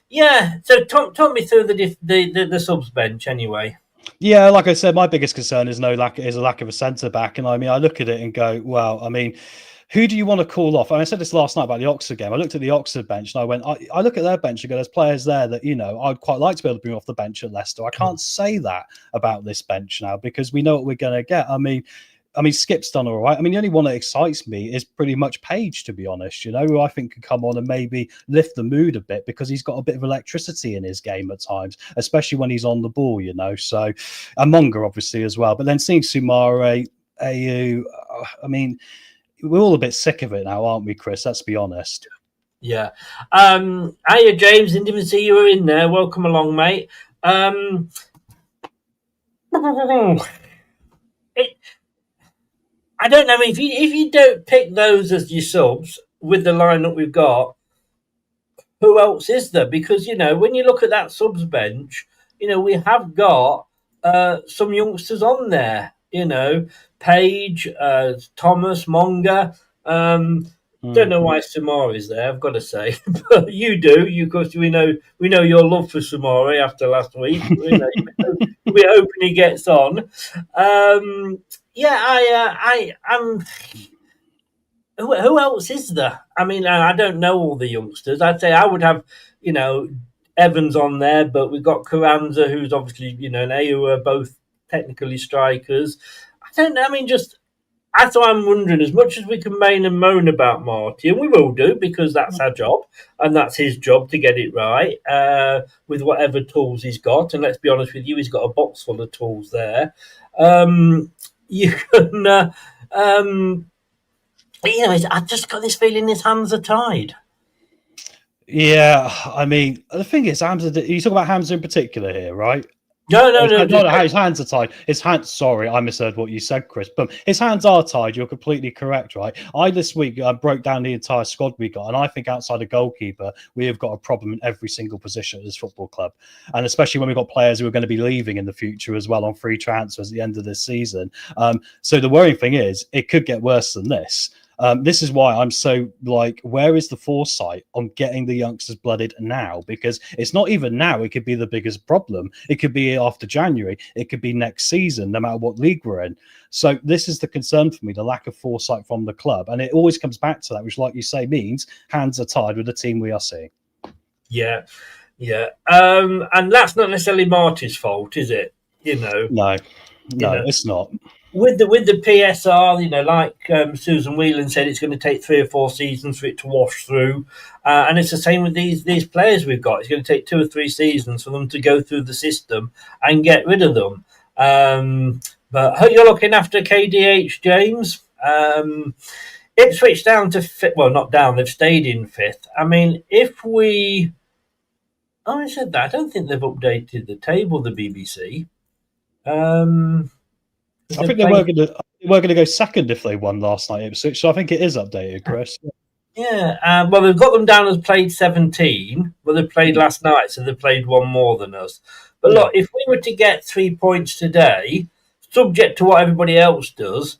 Yeah. So talk me through the subs bench anyway. Yeah, like I said, my biggest concern is a lack of a centre back, and I mean, I look at it and go, well, I mean, who do you want to call off? I said this last night about the Oxford game. I looked at the Oxford bench and I look at their bench and go, there's players there that, I'd quite like to be able to bring off the bench at Leicester. I can't say that about this bench now because we know what we're going to get. I mean, Skip's done all right. I mean, the only one that excites me is pretty much Page, to be honest, who I think could come on and maybe lift the mood a bit because he's got a bit of electricity in his game at times, especially when he's on the ball, So, and Munger, obviously, as well. But then seeing Sumare, AU, I mean, we're all a bit sick of it now, aren't we, Chris? Let's be honest. Yeah. Hiya, James. Didn't even see you were in there. Welcome along, mate. I don't know. If you don't pick those as your subs with the lineup we've got, who else is there? Because when you look at that subs bench, we have got some youngsters on there. Page, Thomas, Monga. Don't know why Samara is there. I've got to say, but you do. Because we know your love for Samara after last week. We're hoping he gets on. I'm. Who else is there? I mean, I don't know all the youngsters. I'd say I would have, Evans on there, but we've got Carranza, who's obviously, and AU are both technically strikers. I don't know. I mean, that's why I'm wondering, as much as we can moan and moan about Marty, and we will do because that's our job and that's his job to get it right with whatever tools he's got. And let's be honest with you, he's got a box full of tools there. You can, I've just got this feeling his hands are tied. Yeah, I mean, the thing is, Hamza, you talk about Hamza in particular here, right? No. His hands are tied. Sorry, I misheard what you said, Chris. But his hands are tied. You're completely correct, right? This week broke down the entire squad we got, and I think outside of goalkeeper, we have got a problem in every single position at this football club, and especially when we've got players who are going to be leaving in the future as well on free transfers at the end of this season. So the worrying thing is, it could get worse than this. This is why I'm so where is the foresight on getting the youngsters blooded now? Because it's not even now. It could be the biggest problem. It could be after January. It could be next season, no matter what league we're in. So this is the concern for me, the lack of foresight from the club. And it always comes back to that, which, like you say, means hands are tied with the team we are seeing. Yeah. And that's not necessarily Marty's fault, is it? No, it's not. With the PSR, like Susan Whelan said, it's going to take 3 or 4 seasons for it to wash through, and it's the same with these players we've got. It's going to take 2 or 3 seasons for them to go through the system and get rid of them. But I hope you're looking after KDH, James. Ipswich down to fifth. Well, not down. They've stayed in 5th. I mean, I said that. I don't think they've updated the table. The BBC. I think they were going to go second if they won last night, Ipswich. So I think it is updated, Chris. Yeah. Well, they've got them down as played 17. Well, they played last night, so they played one more than us. But look, if we were to get 3 points today, subject to what everybody else does,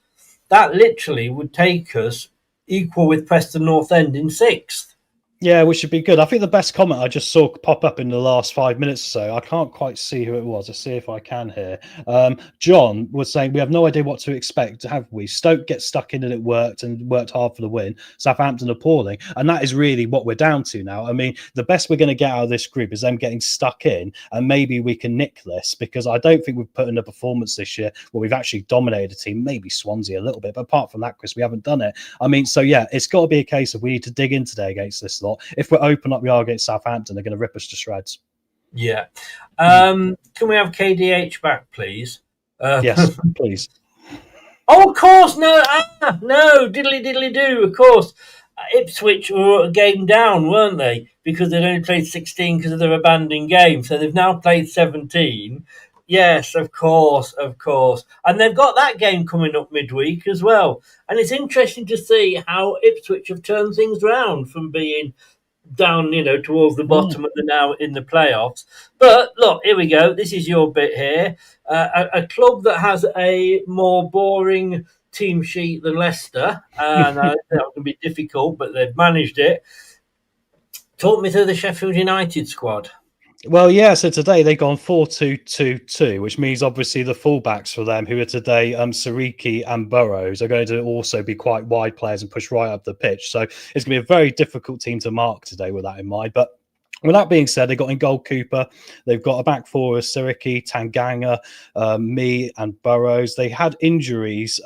that literally would take us equal with Preston North End in 6th. Yeah, which should be good. I think the best comment I just saw pop up in the last 5 minutes or so, I can't quite see who it was. I'll see if I can here. John was saying, we have no idea what to expect, have we? Stoke get stuck in and it worked hard for the win. Southampton appalling. And that is really what we're down to now. I mean, the best we're going to get out of this group is them getting stuck in, and maybe we can nick this, because I don't think we've put in a performance this year where we've actually dominated a team, maybe Swansea a little bit. But apart from that, Chris, we haven't done it. I mean, so yeah, it's got to be a case of we need to dig in today against this lot. If we're open up, we are against Southampton, they're going to rip us to shreds. Yeah. Can we have KDH back, please? Yes, please. Oh, of course. No, diddly do, of course. Ipswich were a game down, weren't they? Because they'd only played 16 because of their abandoned game. So they've now played 17. Yes, of course. And they've got that game coming up midweek as well. And it's interesting to see how Ipswich have turned things round from being down, towards the bottom, and they're now in the playoffs. But look, here we go. This is your bit here. A club that has a more boring team sheet than Leicester, and I think that would be difficult, but they've managed it. Talk me through the Sheffield United squad. Well, yeah, so today they've gone 4-2-2-2, which means obviously the fullbacks for them, who are today Sariki and Burrows, are going to also be quite wide players and push right up the pitch. So it's going to be a very difficult team to mark today with that in mind. But with that being said, they've got in goal Cooper. They've got a back four of Sariki, Tanganga, me and Burrows. They had injuries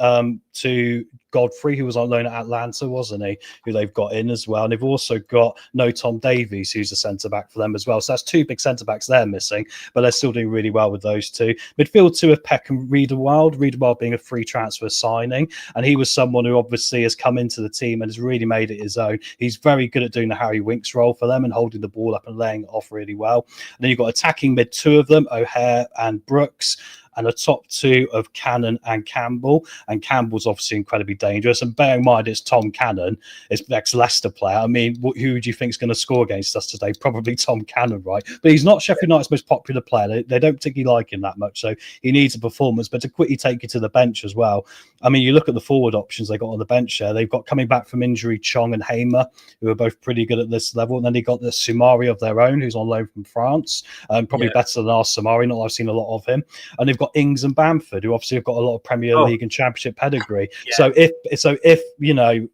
to Godfrey, who was on loan at Atlanta, wasn't he? Who they've got in as well. And they've also got no Tom Davies, who's a centre-back for them as well. So that's two big centre-backs they're missing, but they're still doing really well with those two. Midfield, two of Peck and Riederwald. Riederwald being a free transfer signing. And he was someone who obviously has come into the team and has really made it his own. He's very good at doing the Harry Winks role for them and holding the ball up and laying it off really well. And then you've got attacking mid, two of them, O'Hare and Brooks, and a top two of Cannon and Campbell. And Campbell's obviously incredibly dangerous. And bear in mind, it's Tom Cannon, it's ex-Leicester player. I mean, who do you think is going to score against us today? Probably Tom Cannon, right? But he's not Sheffield United's most popular player. They don't particularly like him that much, so he needs a performance. But to quickly take you to the bench as well, I mean, you look at the forward options they got on the bench there. They've got coming back from injury Chong and Hamer, who are both pretty good at this level. And then they got the Sumari of their own, who's on loan from France, probably better than our Sumari. Not that I've seen a lot of him. And they've got Ings and Bamford, who obviously have got a lot of Premier League and Championship pedigree. So if you know,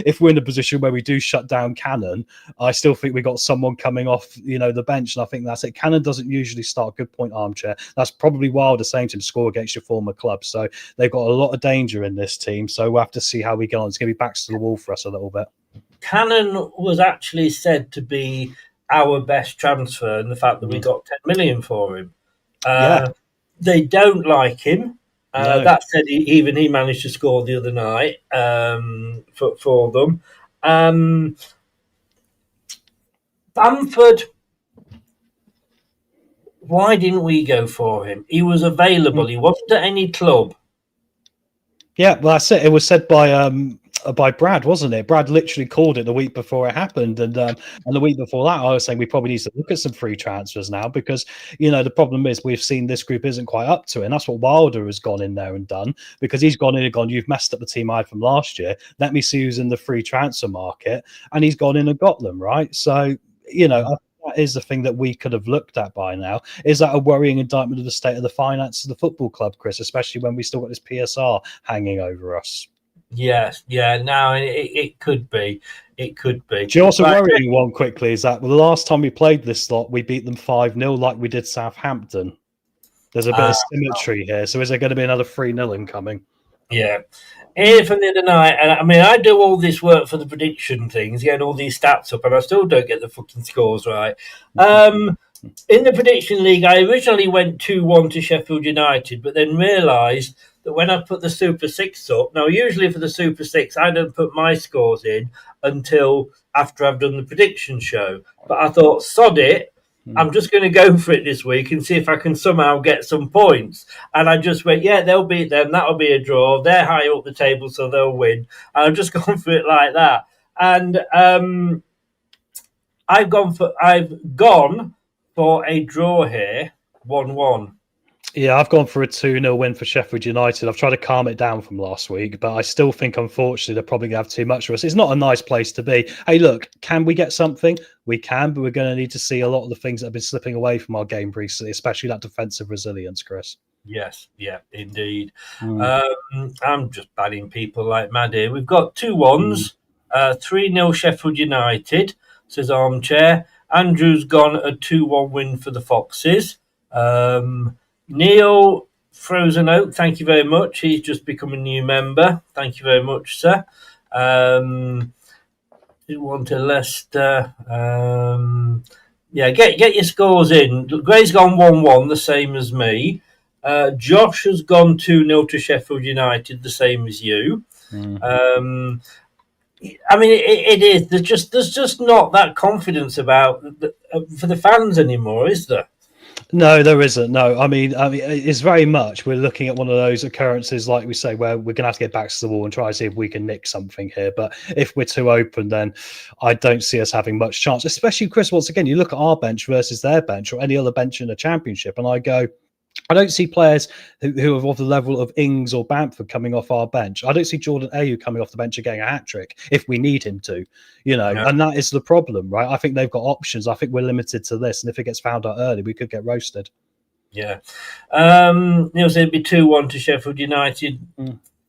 if we're in a position where we do shut down Cannon, I still think we got someone coming off, you know, the bench, and I think that's it. Cannon doesn't usually start. Good point, Armchair. That's probably Wilder saying to him, score against your former club. So they've got a lot of danger in this team. So we'll have to see how we get on. It's going to be backs to the wall for us a little bit. Cannon was actually said to be our best transfer, and the fact that we got 10 million for him. They don't like him. No. That said, even he managed to score the other night for them. Bamford, why didn't we go for him? He was available. He wasn't at any club. Yeah, well, that's it. It was said by Brad, wasn't it? Brad literally called it the week before it happened, and the week before that, I was saying we probably need to look at some free transfers now, because you know the problem is we've seen this group isn't quite up to it, and that's what Wilder has gone in there and done, because he's gone in and gone, you've messed up the team I had from last year. Let me see who's in the free transfer market, and he's gone in and got them, right? So you know. That is the thing that we could have looked at by now. Is that a worrying indictment of the state of the finances of the football club, Chris, especially when we still got this PSR hanging over us? Yes, no, it could be. It could be. Do you also worrying one quickly is that the last time we played this lot, we beat them 5-0 like we did Southampton. There's a bit of symmetry here. So is there going to be another 3-0 incoming? Yeah. Here from the other night, and I mean, I do all this work for the prediction things, getting all these stats up, and I still don't get the fucking scores right. In the prediction league, I originally went 2-1 to Sheffield United, but then realised that when I put the Super 6 up, now usually for the Super 6, I don't put my scores in until after I've done the prediction show. But I thought, sod it, I'm just going to go for it this week and see if I can somehow get some points. And I just went, yeah, they'll beat them. That'll be a draw. They're higher up the table, so they'll win. And I've just gone for it like that. And I've gone for a draw here, 1-1. Yeah, I've gone for a 2-0 win for Sheffield United. I've tried to calm it down from last week, but I still think, unfortunately, they're probably going to have too much for us. It's not a nice place to be. Hey, look, can we get something? We can, but we're going to need to see a lot of the things that have been slipping away from our game recently, especially that defensive resilience, Chris. Yes, yeah, indeed. I'm just batting people like mad here. We've got 2-1s, 3-0 Sheffield United, says Armchair. Andrew's gone a 2-1 win for the Foxes. Neil Frozen Oak, thank you very much. He's just become a new member. Thank you very much, sir. You want to Leicester. Get your scores in. Gray's gone 1-1, the same as me. Josh has gone 2-0 to Sheffield United, the same as you. I mean, it is. There's just not that confidence about for the fans anymore, is there? No, there isn't. No, I mean, it's very much we're looking at one of those occurrences, like we say, where we're going to have to get back to the wall and try to see if we can nick something here. But if we're too open, then I don't see us having much chance. Especially, Chris, once again, you look at our bench versus their bench or any other bench in the Championship, and I go, I don't see players who are of the level of Ings or Bamford coming off our bench. I don't see Jordan Ayew coming off the bench and getting a hat-trick if we need him to, and that is the problem, right? I think they've got options. I think we're limited to this, and if it gets found out early, we could get roasted. Yeah. Neil said it'd be 2-1 to Sheffield United.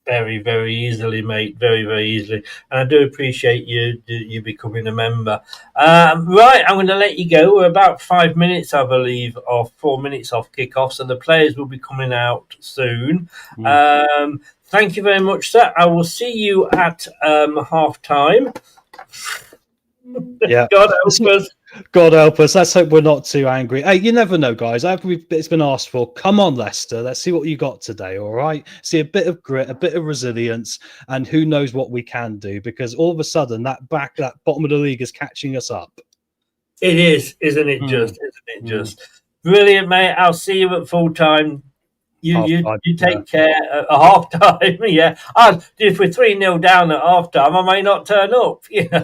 Very, very easily, mate. Very, very easily. And I do appreciate you becoming a member. Right, I'm going to let you go. We're about 5 minutes, I believe, or 4 minutes off kickoff, so the players will be coming out soon. Thank you very much, sir. I will see you at half-time. Yeah. God help us. God help us. Let's hope we're not too angry. Hey, you never know, guys. It's been asked for. Come on, Leicester. Let's see what you got today, all right? See a bit of grit, a bit of resilience, and who knows what we can do, because all of a sudden that bottom of the league is catching us up. It is, isn't it just? Brilliant, mate. I'll see you at full time. You take care at half time. Yeah. If we're 3-0 down at half time, I may not turn up.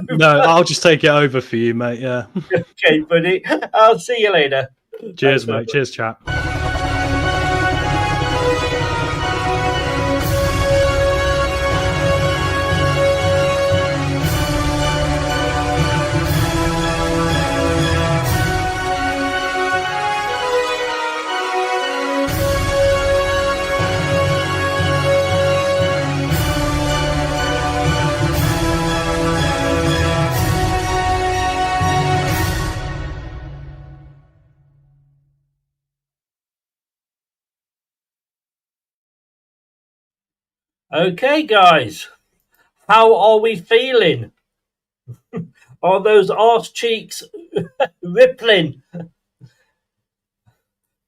No, I'll just take it over for you, mate. Yeah. Okay, buddy. I'll see you later. Cheers, mate. Cheers, chap. Okay, guys. How are we feeling? Are those arse cheeks rippling?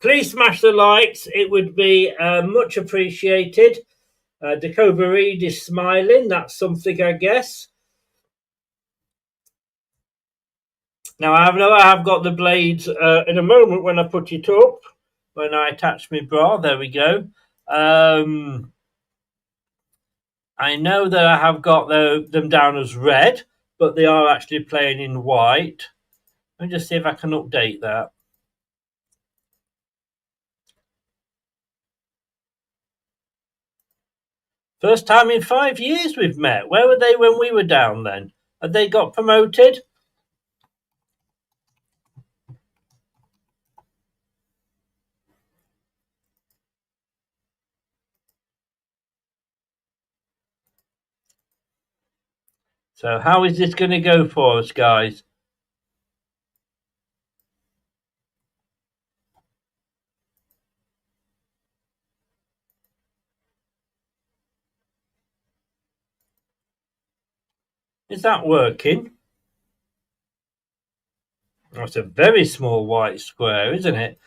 Please smash the likes. It would be much appreciated. Dakova Reed is smiling. That's something, I guess. Now, I know I have got the blades in a moment when I put it up. When I attach my bra. There we go. I know that I have got them down as red, but they are actually playing in white. Let me just see if I can update that. First time in 5 years we've met. Where were they when we were down then? Had they got promoted? So how is this going to go for us, guys? Is that working? Oh, it's a very small white square, isn't it?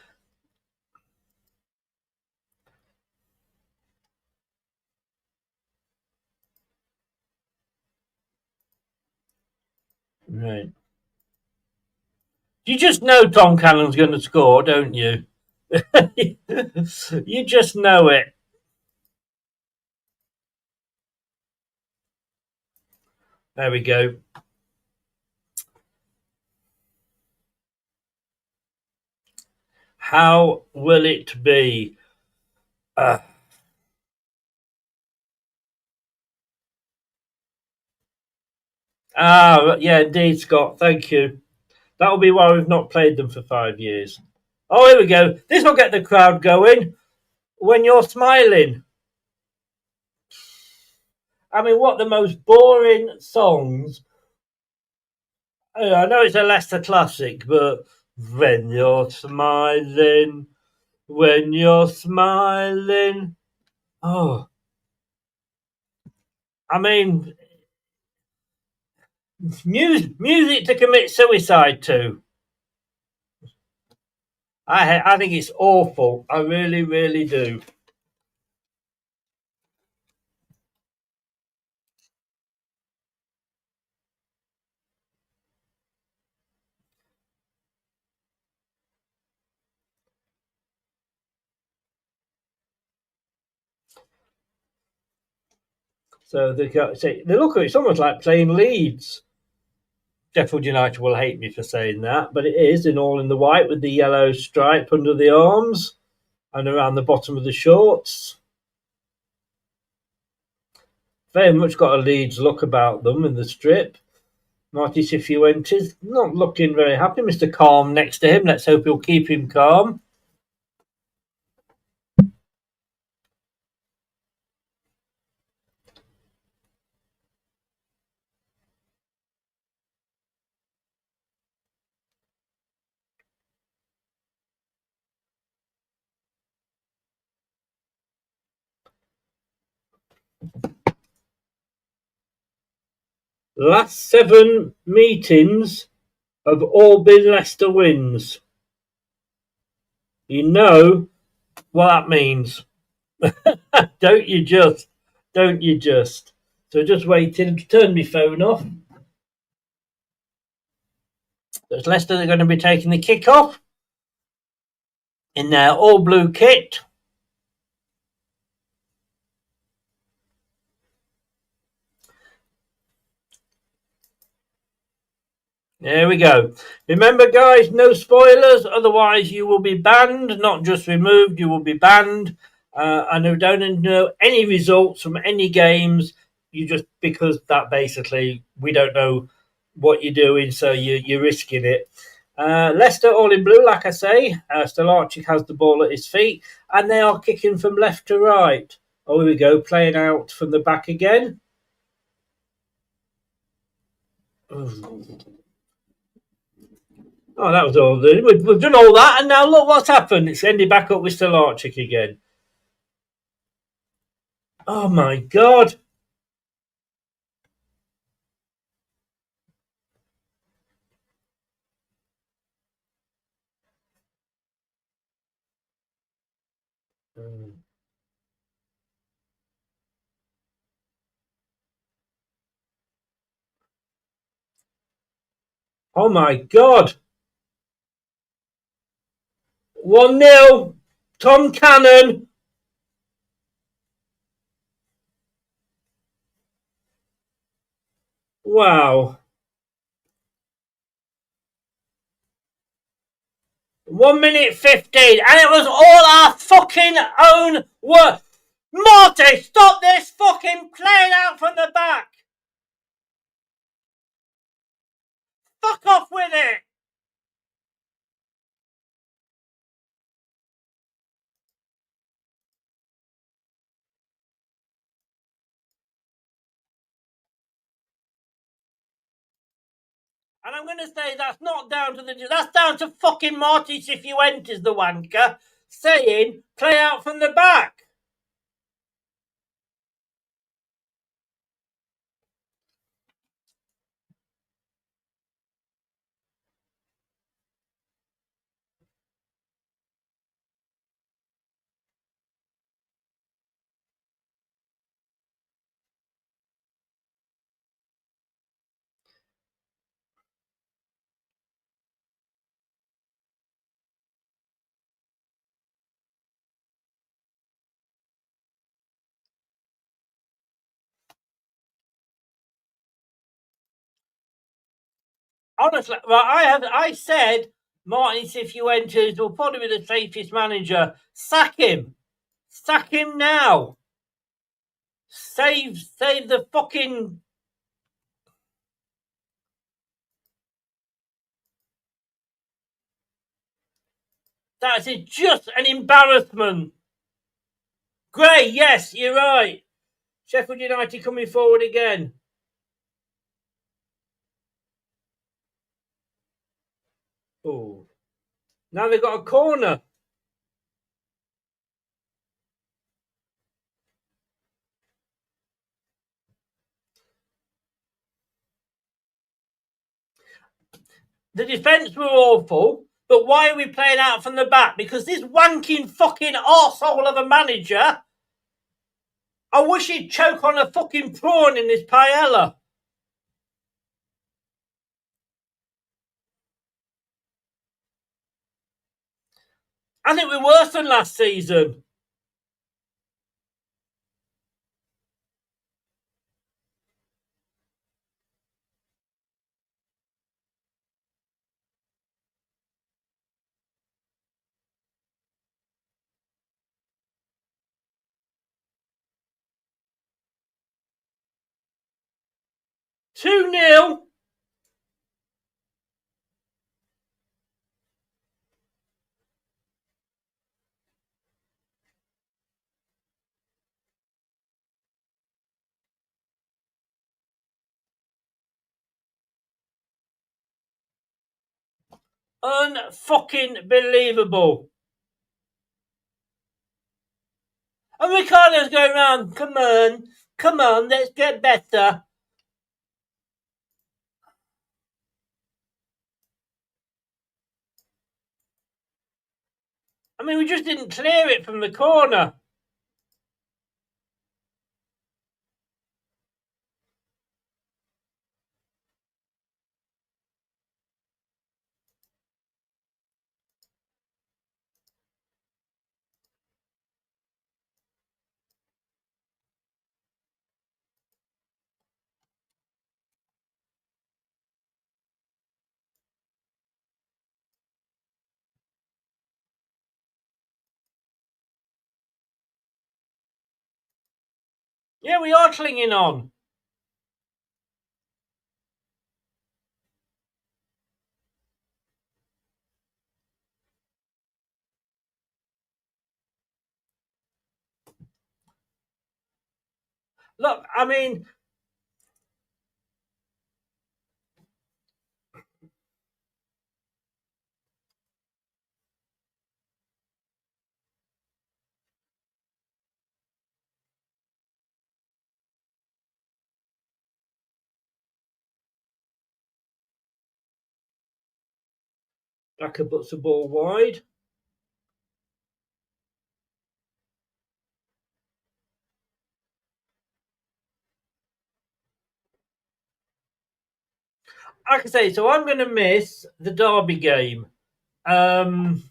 Right. You just know Tom Cannon's going to score, don't you? You just know it. There we go. How will it be? Yeah, indeed, Scott. Thank you. That'll be why we've not played them for 5 years. Oh, here we go. This will get the crowd going. When you're smiling. I mean, what the most boring songs. I know it's a Leicester classic, but when you're smiling, when you're smiling. Oh. I mean, music to commit suicide to. I think it's awful. I really, really do. So they look at it, it's almost like playing Leeds. Sheffield United will hate me for saying that, but it is all in the white with the yellow stripe under the arms. and around the bottom of the shorts. Very much got a Leeds look about them in the strip. Marty Cifuentes not looking very happy. Mr. Calm next to him. Let's hope he'll keep him calm. Last 7 meetings have all been Leicester wins. You know what that means. Don't you just? Don't you just? So just waiting to turn my phone off. There's Leicester, they're going to be taking the kick-off in their all-blue kit. There we go. Remember, guys, no spoilers, otherwise you will be banned, not just removed, you will be banned. And you don't know any results from any games, you just, because that basically, we don't know what you're doing, so you're risking it. Leicester all in blue, like I say. Stolarczyk has the ball at his feet, and they are kicking from left to right. Oh, here we go, playing out from the back again. Oh, that was all. We've done all that, and now look what's happened. It's ended back up with Stolarczyk again. Oh, my God. Oh, my God. 1-0. Tom Cannon. Wow. 1 minute 15, and it was all our fucking own work. Marty, stop this fucking playing out from the back. Fuck off with it. And I'm going to say that's not down to that's down to fucking Marty Cifuentes, the wanker, saying play out from the back. Honestly, well, I said Martin Cifuentes will probably be the safest manager. Sack him. Sack him now. Save the fucking... That is just an embarrassment. Gray, yes, you're right. Sheffield United coming forward again. Oh, now they've got a corner. The defence were awful, but why are we playing out from the back? Because this wanking fucking arsehole of a manager, I wish he'd choke on a fucking prawn in this paella. I think we're worse than last season. 2-0. Unfucking believable. And Ricardo's going around, come on, let's get better. I mean, we just didn't clear it from the corner. Yeah, we are clinging on. Look, I mean, Daka puts the ball wide. Like I say, so I'm going to miss the Derby game. I'm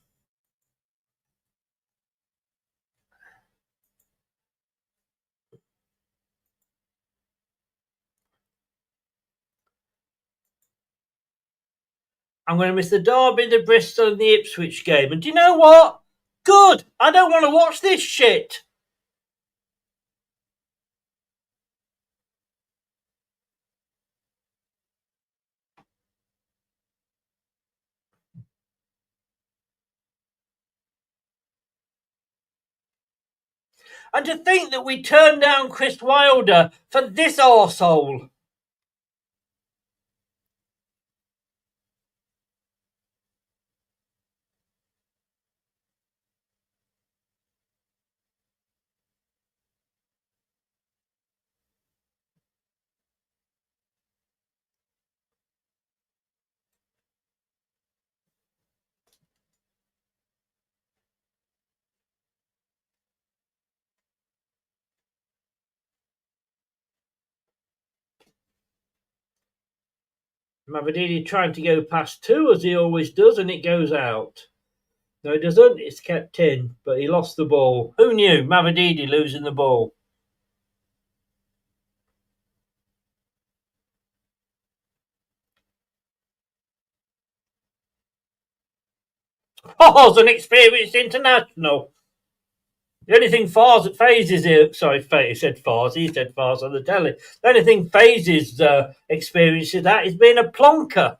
going to miss the Derby, the Bristol, and the Ipswich game. And do you know what? Good. I don't want to watch this shit. And to think that we turned down Chris Wilder for this arsehole. Mavididi trying to go past two, as he always does, and it goes out. No, it doesn't. It's kept in, but he lost the ball. Who knew? Mavididi losing the ball. Oh, it's an experienced international. The only thing phases here, sorry, he said Fars on the telly. The only thing phases experience of that is being a plonker.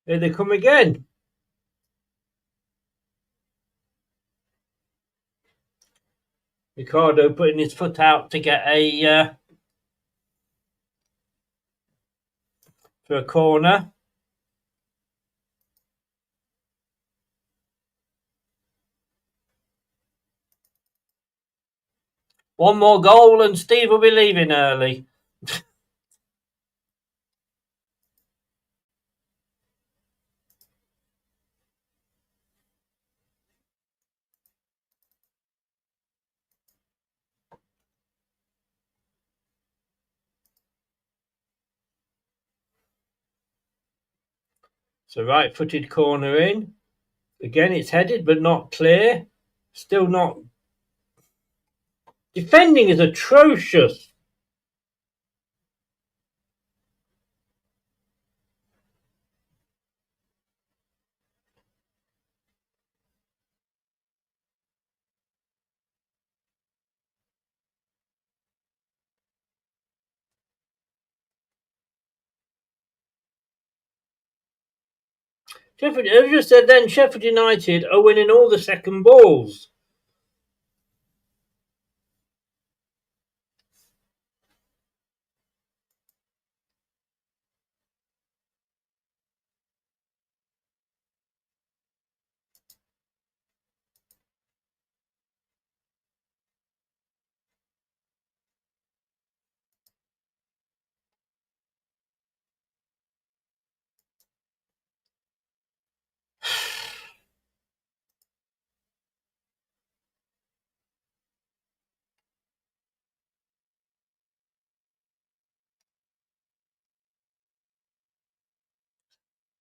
Here they come again. Ricardo putting his foot out to get for a corner. One more goal and Steve will be leaving early. So right-footed corner in. Again, it's headed, but not clear. Still not. Defending is atrocious. Sheffield, as you said then, Sheffield United are winning all the second balls.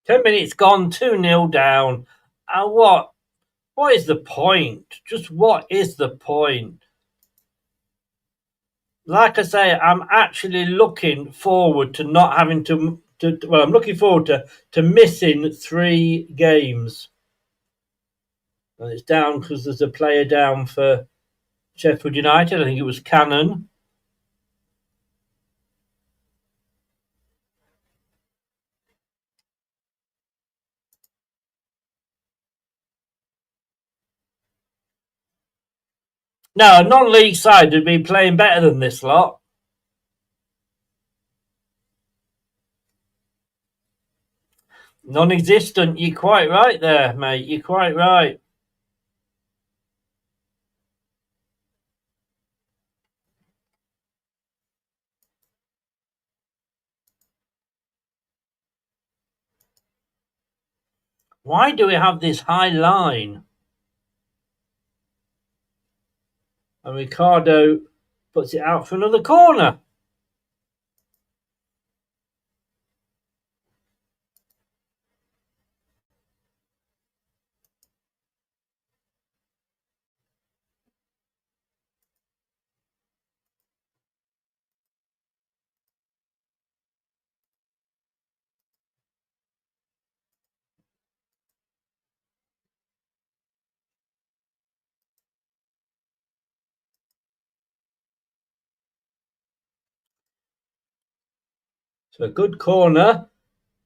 Ten minutes gone, 2-0 down. And what? What is the point? Just what is the point? Like I say, I'm actually looking forward to not having to well, I'm looking forward to missing 3 games. And it's down because there's a player down for Sheffield United. I think it was Cannon. No, a non-league side would be playing better than this lot. Non-existent. You're quite right there, mate. You're quite right. Why do we have this high line? And Ricardo puts it out for another corner. So a good corner.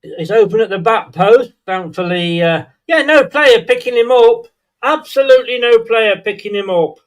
It's open at the back post. Thankfully, no player picking him up. Absolutely no player picking him up.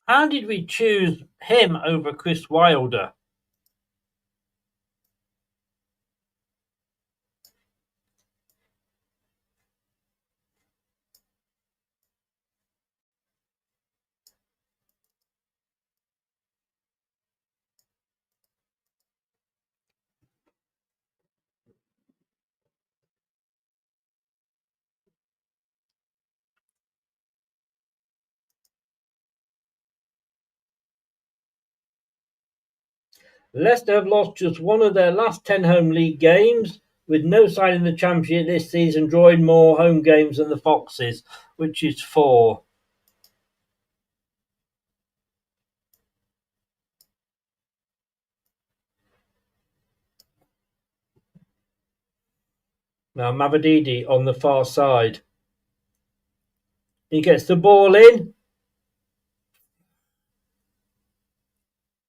How did we choose him over Chris Wilder? Leicester have lost just one of their last 10 home league games, with no side in the Championship this season drawing more home games than the Foxes, which is 4. Now Mavadidi on the far side. He gets the ball in.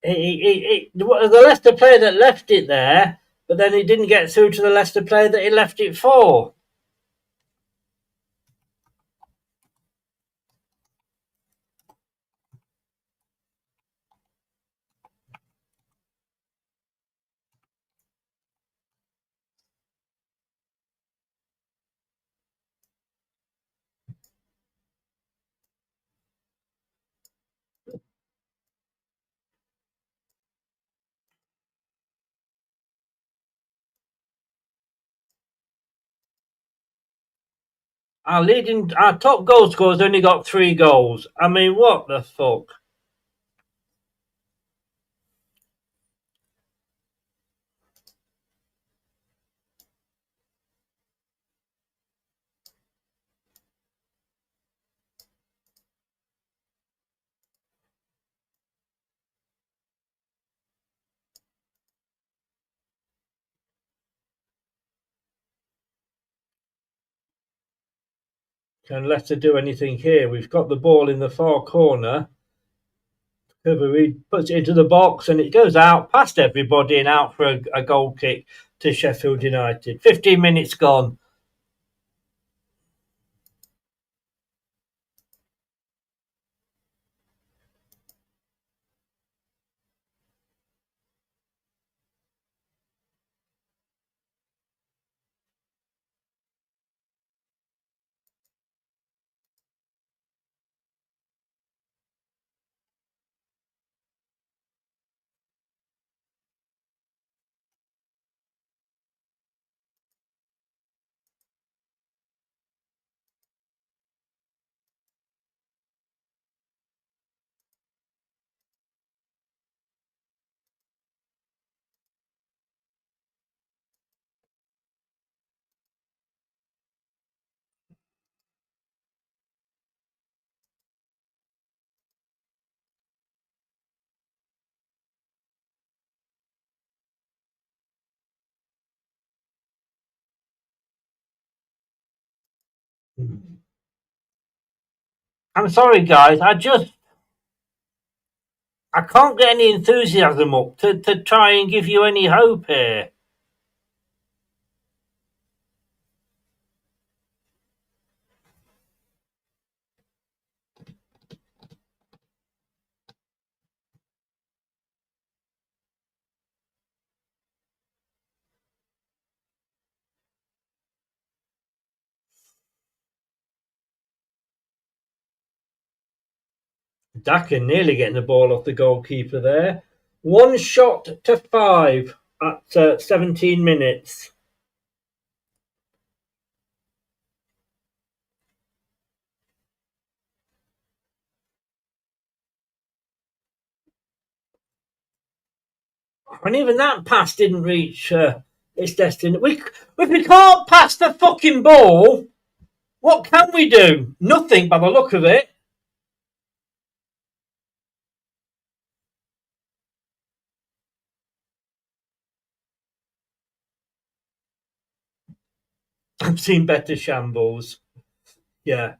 The Leicester player that left it there, but then it didn't get through to the Leicester player that he left it for. Our top goal scorer's only got 3 goals. I mean, what the fuck? Can Leicester do anything here? We've got the ball in the far corner. He puts it into the box and it goes out past everybody and out for a goal kick to Sheffield United. 15 minutes gone. I'm sorry, guys. I can't get any enthusiasm up to try and give you any hope here. Daka nearly getting the ball off the goalkeeper there. 1 shot to 5 at 17 minutes. And even that pass didn't reach its destiny. If we can't pass the fucking ball, what can we do? Nothing by the look of it. I've seen better shambles. Yeah.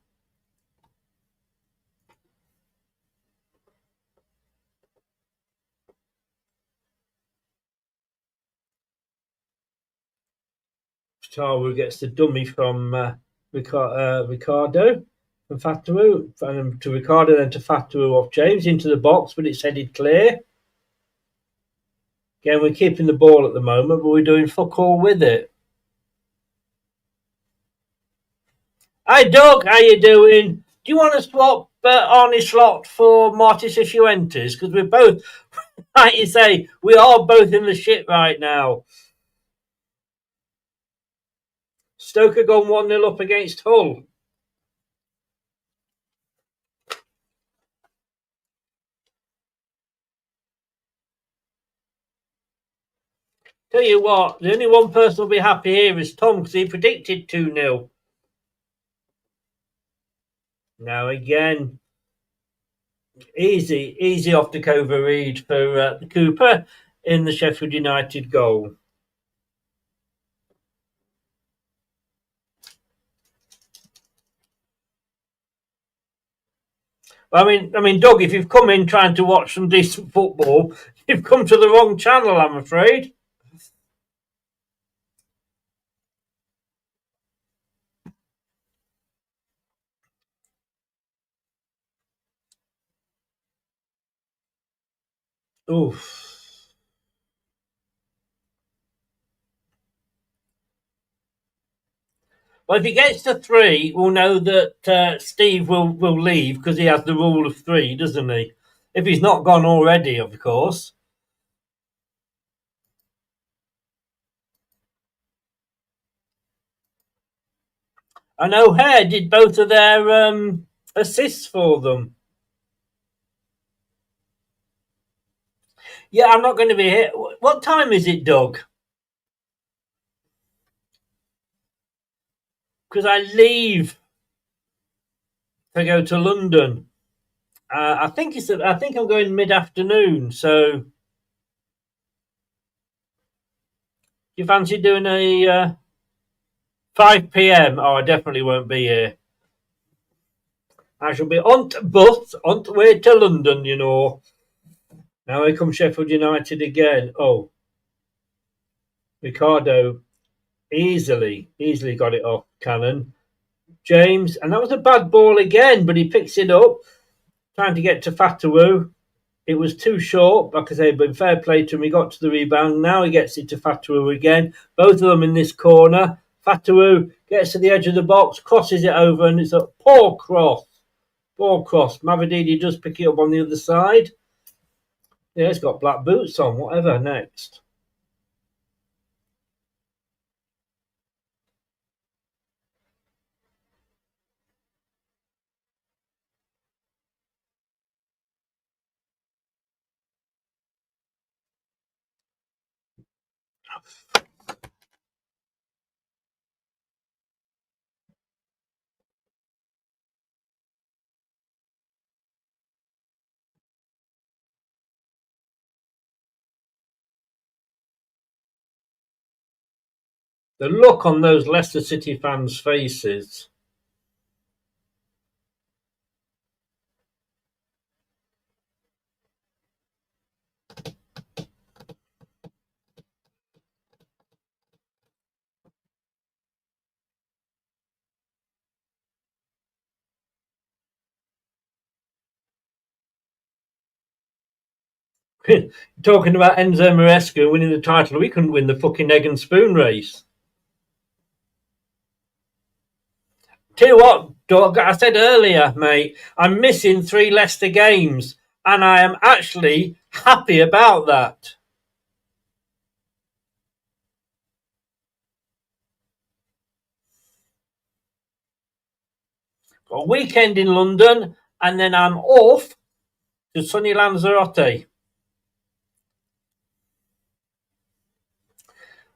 Taru gets the dummy from Ricardo, from Fatawu, to Ricardo, then to Fatawu off James into the box, but it's headed clear. Again, we're keeping the ball at the moment, but we're doing fuck all with it. Hi, Doug. How you doing? Do you want to swap Arnie Slot for Marty Cifuentes? Because we're both, like you say, we are both in the shit right now. Stoke have gone 1-0 up against Hull. Tell you what, the only one person will be happy here is Tom because he predicted 2-0. Now again, easy off the cover read for Cooper in the Sheffield United goal. I mean, Doug, if you've come in trying to watch some decent football, you've come to the wrong channel, I'm afraid. Oof. Well, if he gets to 3, we'll know that Steve will leave because he has the rule of 3, doesn't he? If he's not gone already, of course. And O'Hare did both of their assists for them. Yeah, I'm not going to be here. What time is it, Doug? Because I leave to go to London. I think I'm going mid-afternoon. So, do you fancy doing a 5 p.m? Oh, I definitely won't be here. I shall be on the way to London. You know. Now here comes Sheffield United again. Oh, Ricardo easily got it off Cannon. James, and that was a bad ball again, but he picks it up, trying to get to Fatawu. It was too short, like I say, but fair play to him. He got to the rebound. Now he gets it to Fatawu again. Both of them in this corner. Fatawu gets to the edge of the box, crosses it over, and it's a poor cross. Poor cross. Mavididi does pick it up on the other side. Yeah, it's got black boots on. Whatever next. The look on those Leicester City fans' faces. Talking about Enzo Maresca winning the title, we couldn't win the fucking egg and spoon race. Tell you what, Doug, I said earlier, mate, I'm missing 3 Leicester games, and I am actually happy about that. Got a weekend in London, and then I'm off to sunny Lanzarote.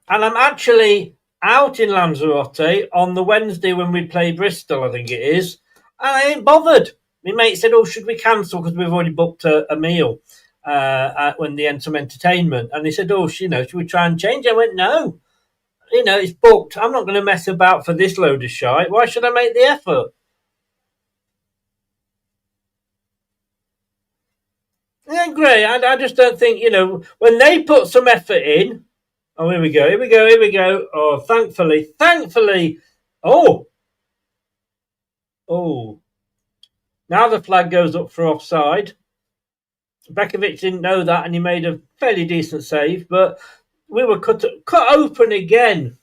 And I'm actually out in Lanzarote on the Wednesday when we play Bristol, I think it is. And I ain't bothered. My mate said, oh, should we cancel because we've already booked a meal when they end some entertainment. And they said, oh, should we try and change? I went, no. It's booked. I'm not going to mess about for this load of shite. Why should I make the effort? Yeah, great. I just don't think, when they put some effort in. Oh, here we go. Oh, thankfully. Oh. Now the flag goes up for offside. Bekovic didn't know that, and he made a fairly decent save, but we were cut open again.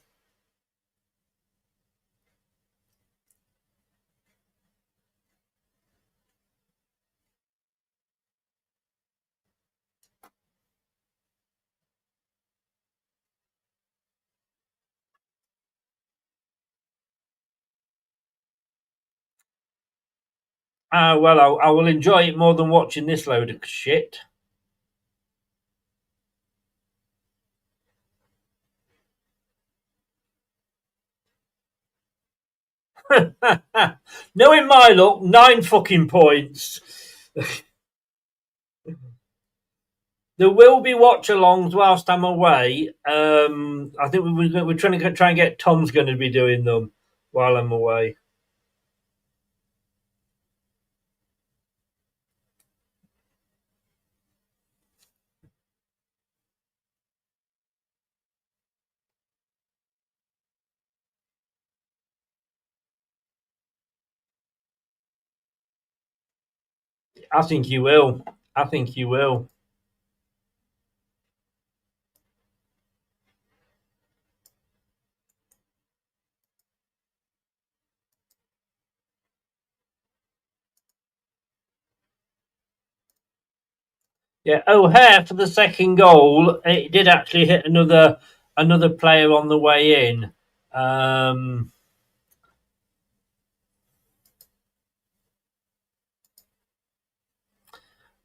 Well, I will enjoy it more than watching this load of shit. Knowing my luck, 9 fucking points. There will be watch-alongs whilst I'm away. I think we're trying to try and get Tom's going to be doing them while I'm away. I think you will. Yeah, O'Hare for the second goal. It did actually hit another player on the way in.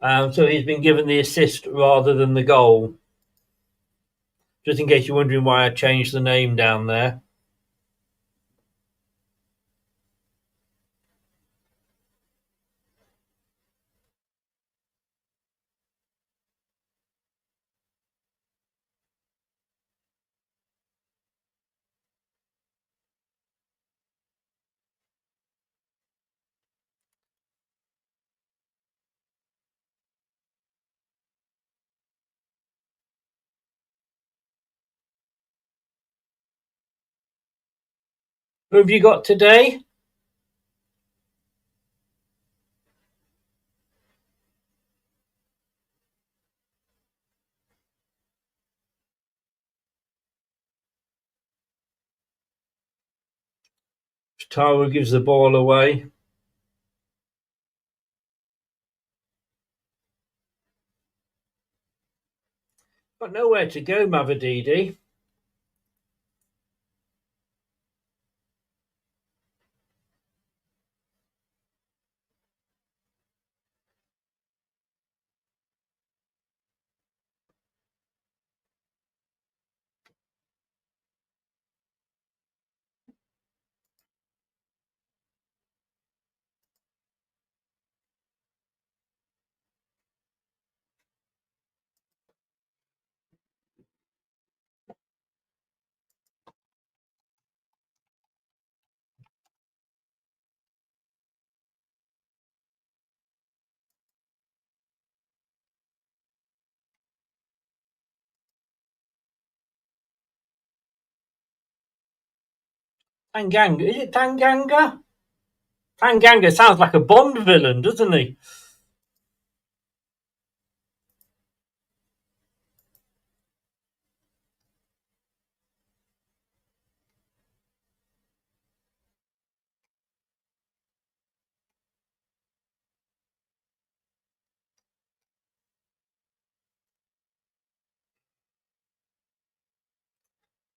So he's been given the assist rather than the goal. Just in case you're wondering why I changed the name down there. Who have you got today? Tara gives the ball away. Got nowhere to go, Mavadidi. Tanganga. Is it Tanganga? Tanganga sounds like a Bond villain, doesn't he?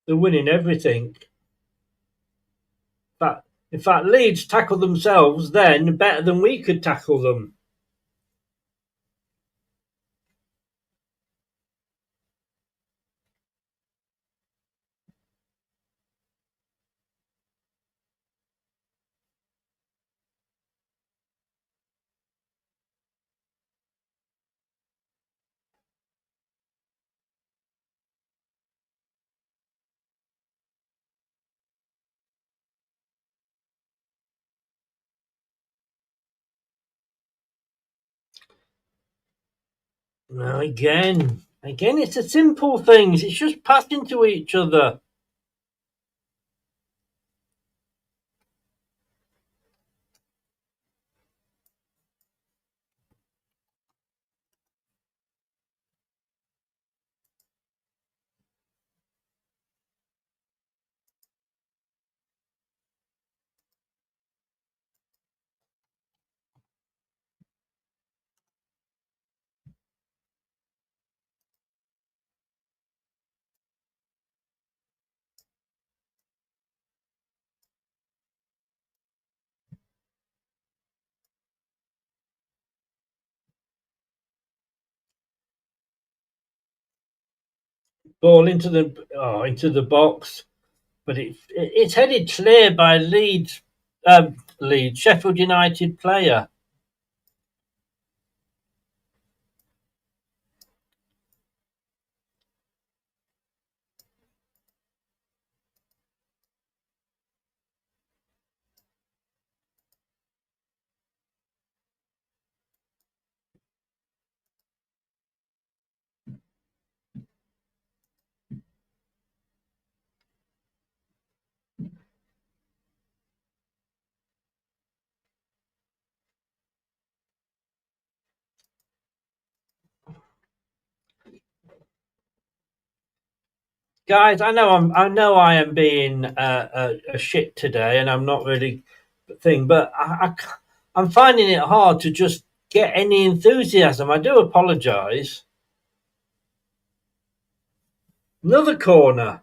They're winning everything. In fact, Leeds tackled themselves then better than we could tackle them. Now again, it's the simple things. It's just passing to each other. Ball into the box, but it's headed clear by Leeds Sheffield United player. Guys, I know I am being a shit today, and I'm not really thing, but I'm finding it hard to just get any enthusiasm. I do apologise. Another corner.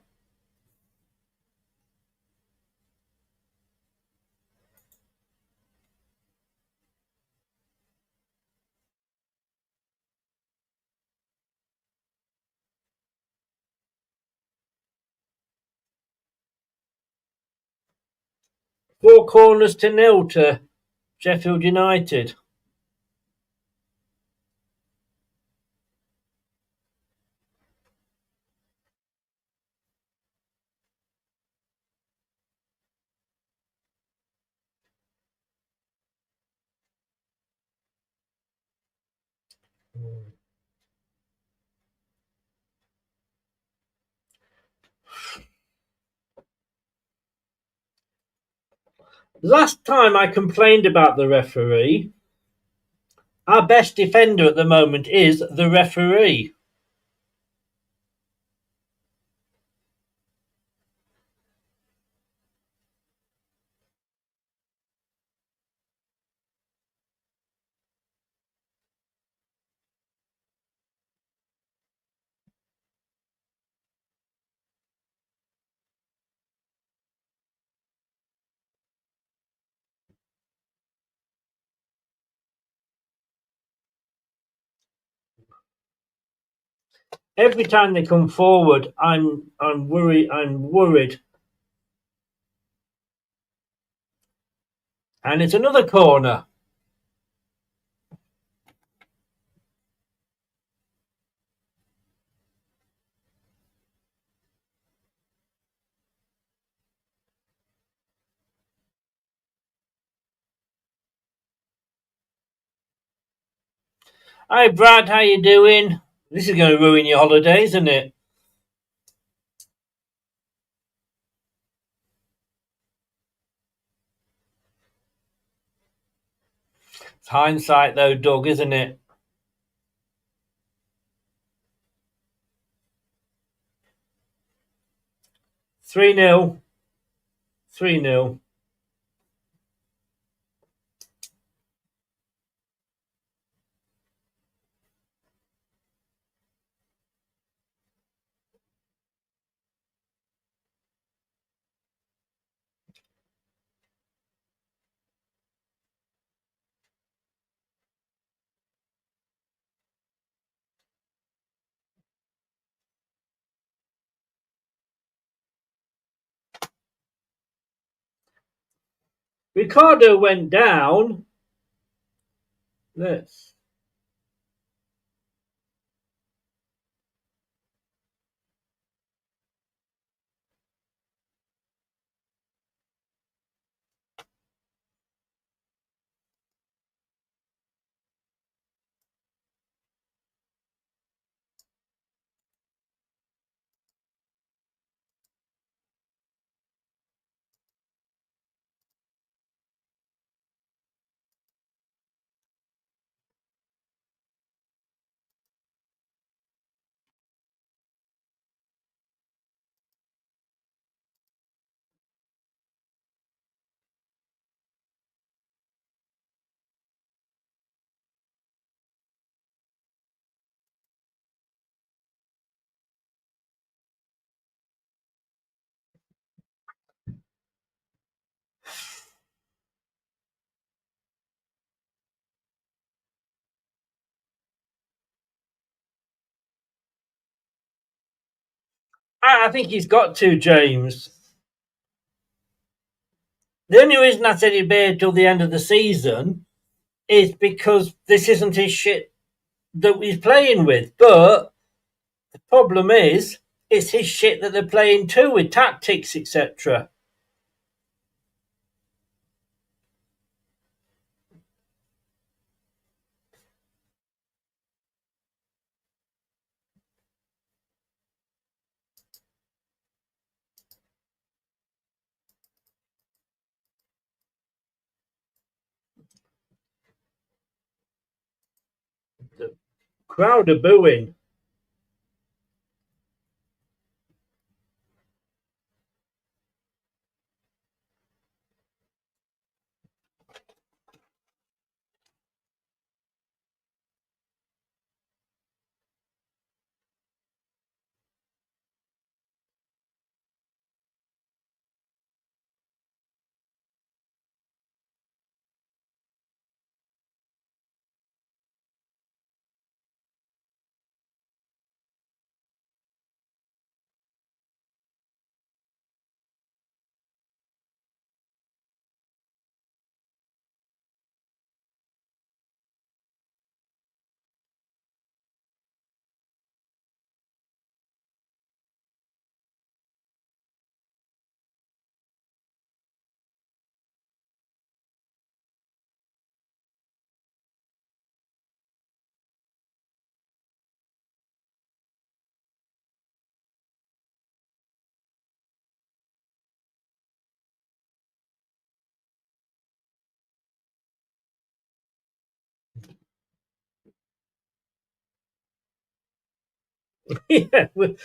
4 corners to 0 to Sheffield United. Last time I complained about the referee, our best defender at the moment is the referee. Every time they come forward, I'm worried. And it's another corner. Hi Brad, how you doing? This is going to ruin your holiday, isn't it? It's hindsight though, Doug, isn't it? Three 0 3-0. Ricardo went down. Let's. I think he's got to, James. The only reason I said he'd be here till the end of the season is because this isn't his shit that he's playing with. But the problem is, it's his shit that they're playing too with tactics, etc. The crowd are booing. Yeah, we're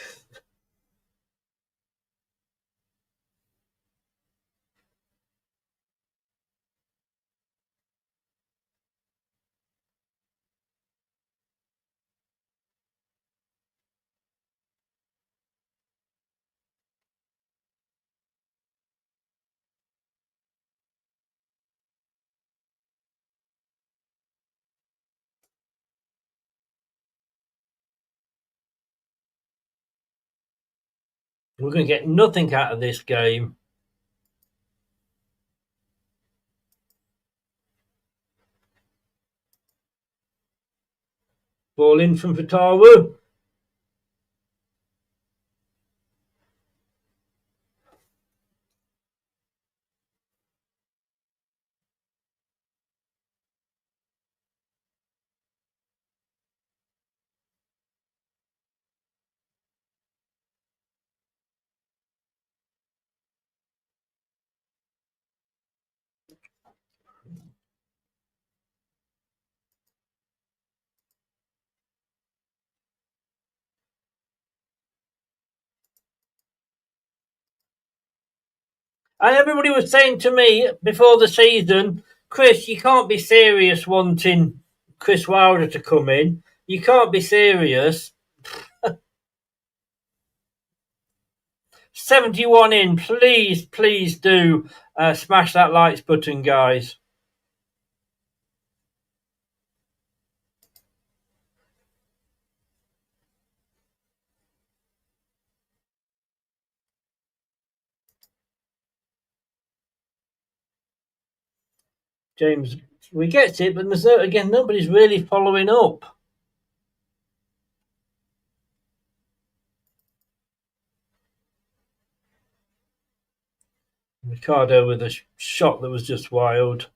going to get nothing out of this game. Ball in from Fatawu. And everybody was saying to me before the season, Chris, you can't be serious wanting Chris Wilder to come in. You can't be serious. 71 in. Please do smash that likes button, guys. James, we get it, but again, nobody's really following up. Ricardo with a shot that was just wild.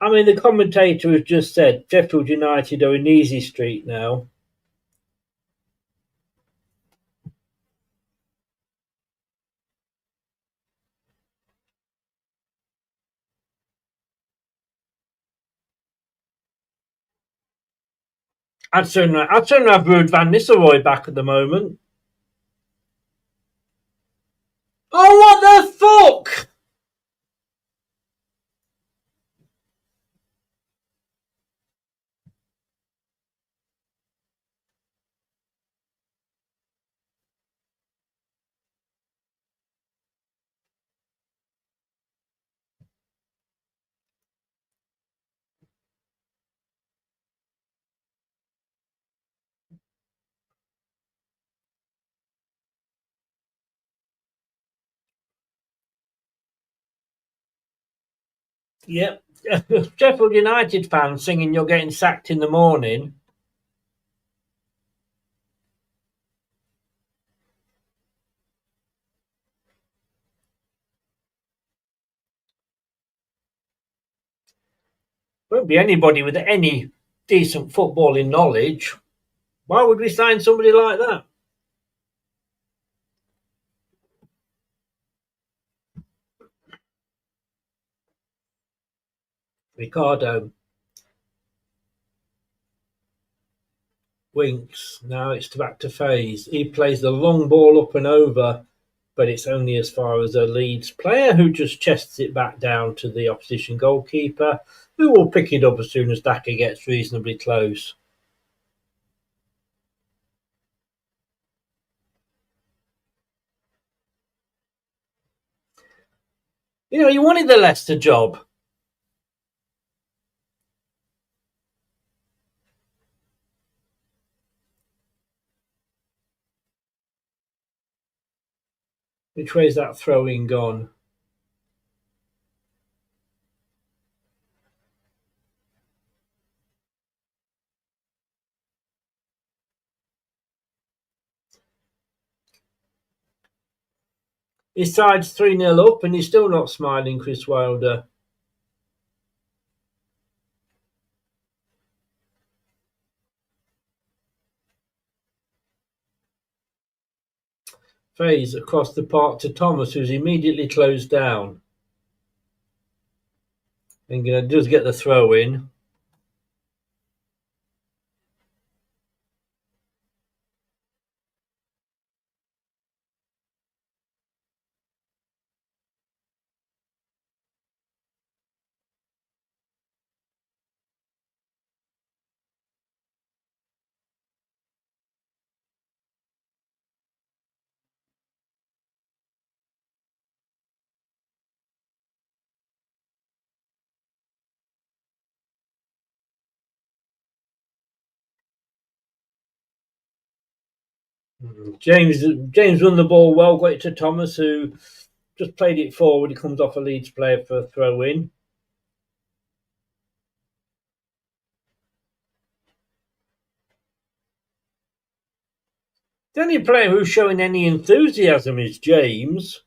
I mean, the commentator has just said Sheffield United are in easy street now. I'd sooner have Ruud van Nistelrooy back at the moment. Oh, what the fuck! Yep. Sheffield United fans singing "You're getting sacked in the morning." Won't be anybody with any decent footballing knowledge. Why would we sign somebody like that? Ricardo. Winks. Now it's back to Faze. He plays the long ball up and over, but it's only as far as a Leeds player who just chests it back down to the opposition goalkeeper, who will pick it up as soon as Daka gets reasonably close. You know, he wanted the Leicester job. Which way is that throwing gone? His side's 3-0 up and he's still not smiling, Chris Wilder. Phase across the park to Thomas, who's immediately closed down. And does get the throw in. James won the ball well, got it to Thomas, who just played it forward. He comes off a Leeds player for a throw in. The only player who's showing any enthusiasm is James.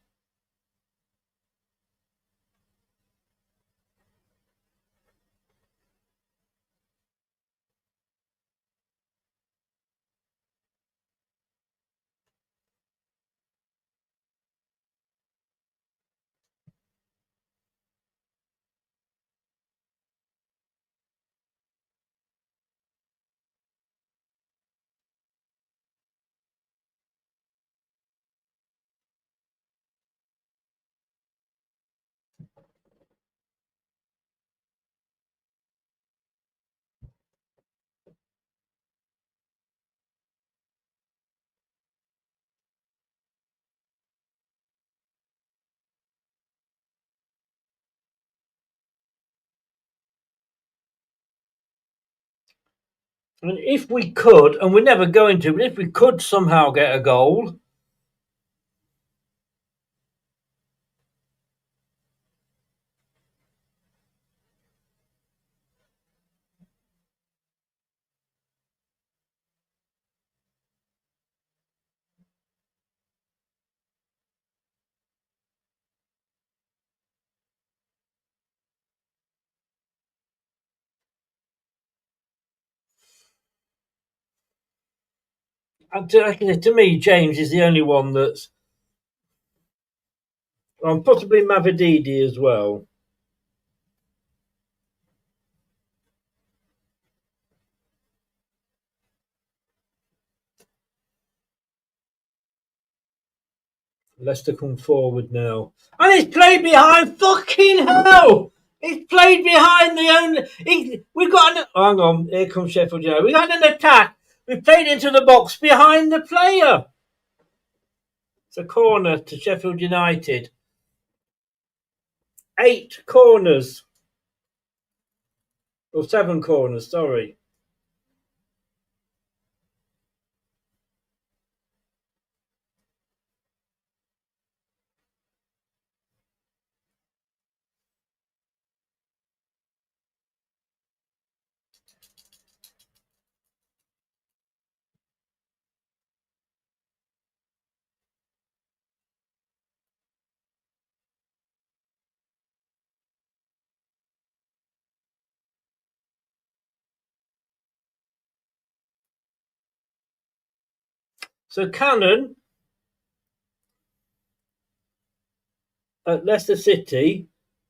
And if we could, and we're never going to, but if we could somehow get a goal, to me, James is the only one that's, possibly Mavididi as well. Leicester come forward now. And it's played behind, fucking hell! It's played behind the only... We've got an... Hang on, here comes Sheffield United. We've had an attack. We played into the box behind the player. It's a corner to Sheffield United. 8 corners. Or 7 corners, sorry. So Cannon at Leicester City,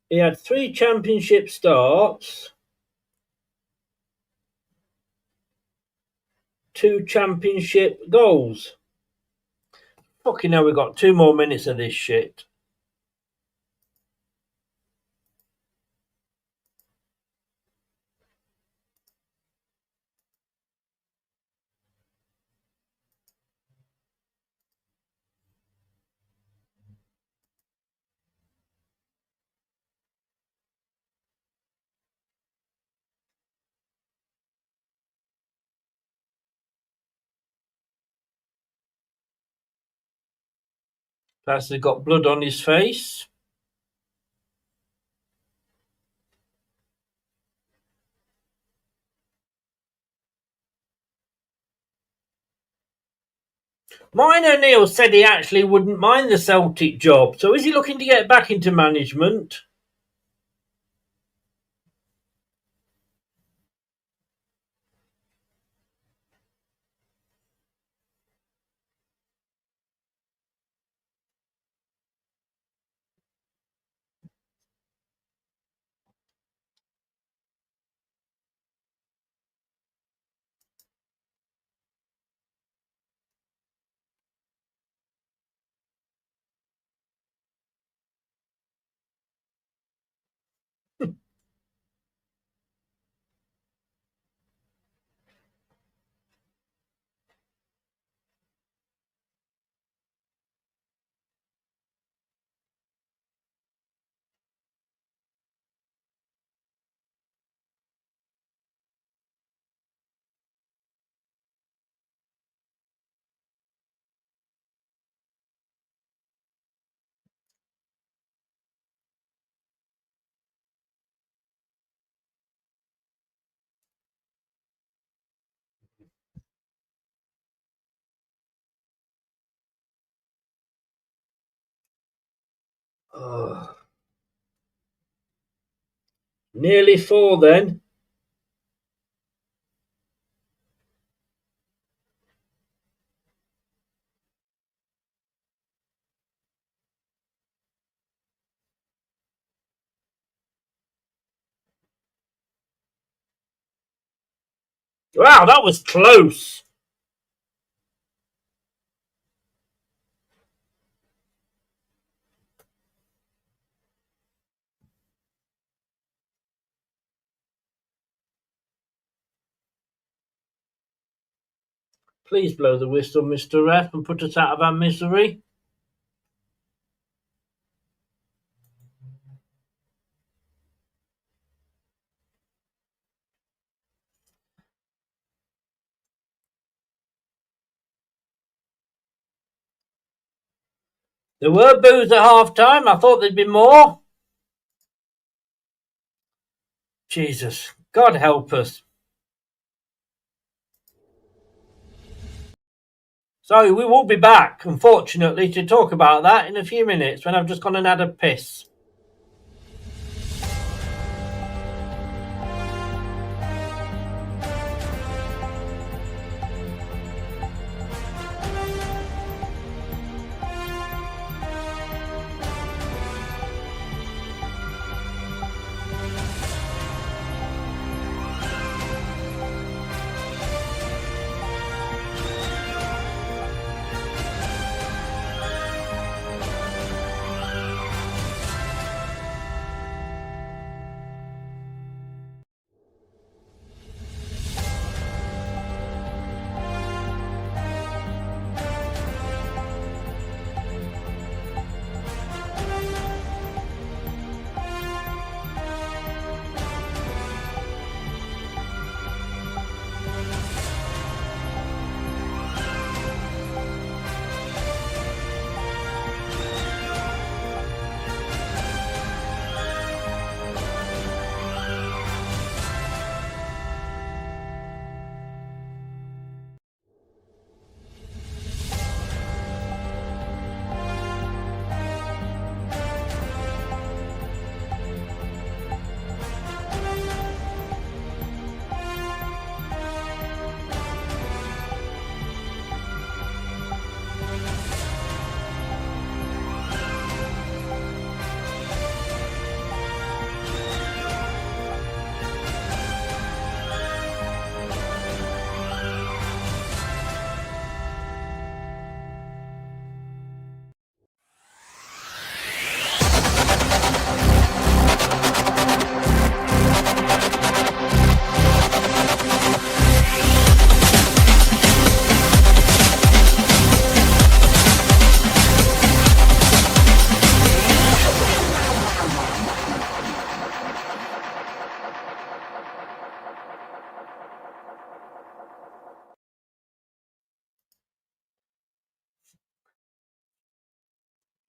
he had 3 championship starts, 2 championship goals. Fucking hell, we've got 2 more minutes of this shit. Perhaps he's got blood on his face. Mine O'Neill said he actually wouldn't mind the Celtic job. So is he looking to get back into management? Oh. Nearly 4 then. Wow, that was close. Please blow the whistle, Mr. Ref, and put us out of our misery. There were boos at half-time. I thought there'd be more. Jesus, God help us. So we will be back, unfortunately, to talk about that in a few minutes when I've just gone and had a piss.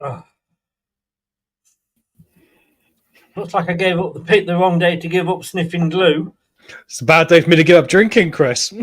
Oh. Looks like I picked the wrong day to give up sniffing glue. It's a bad day for me to give up drinking, Chris.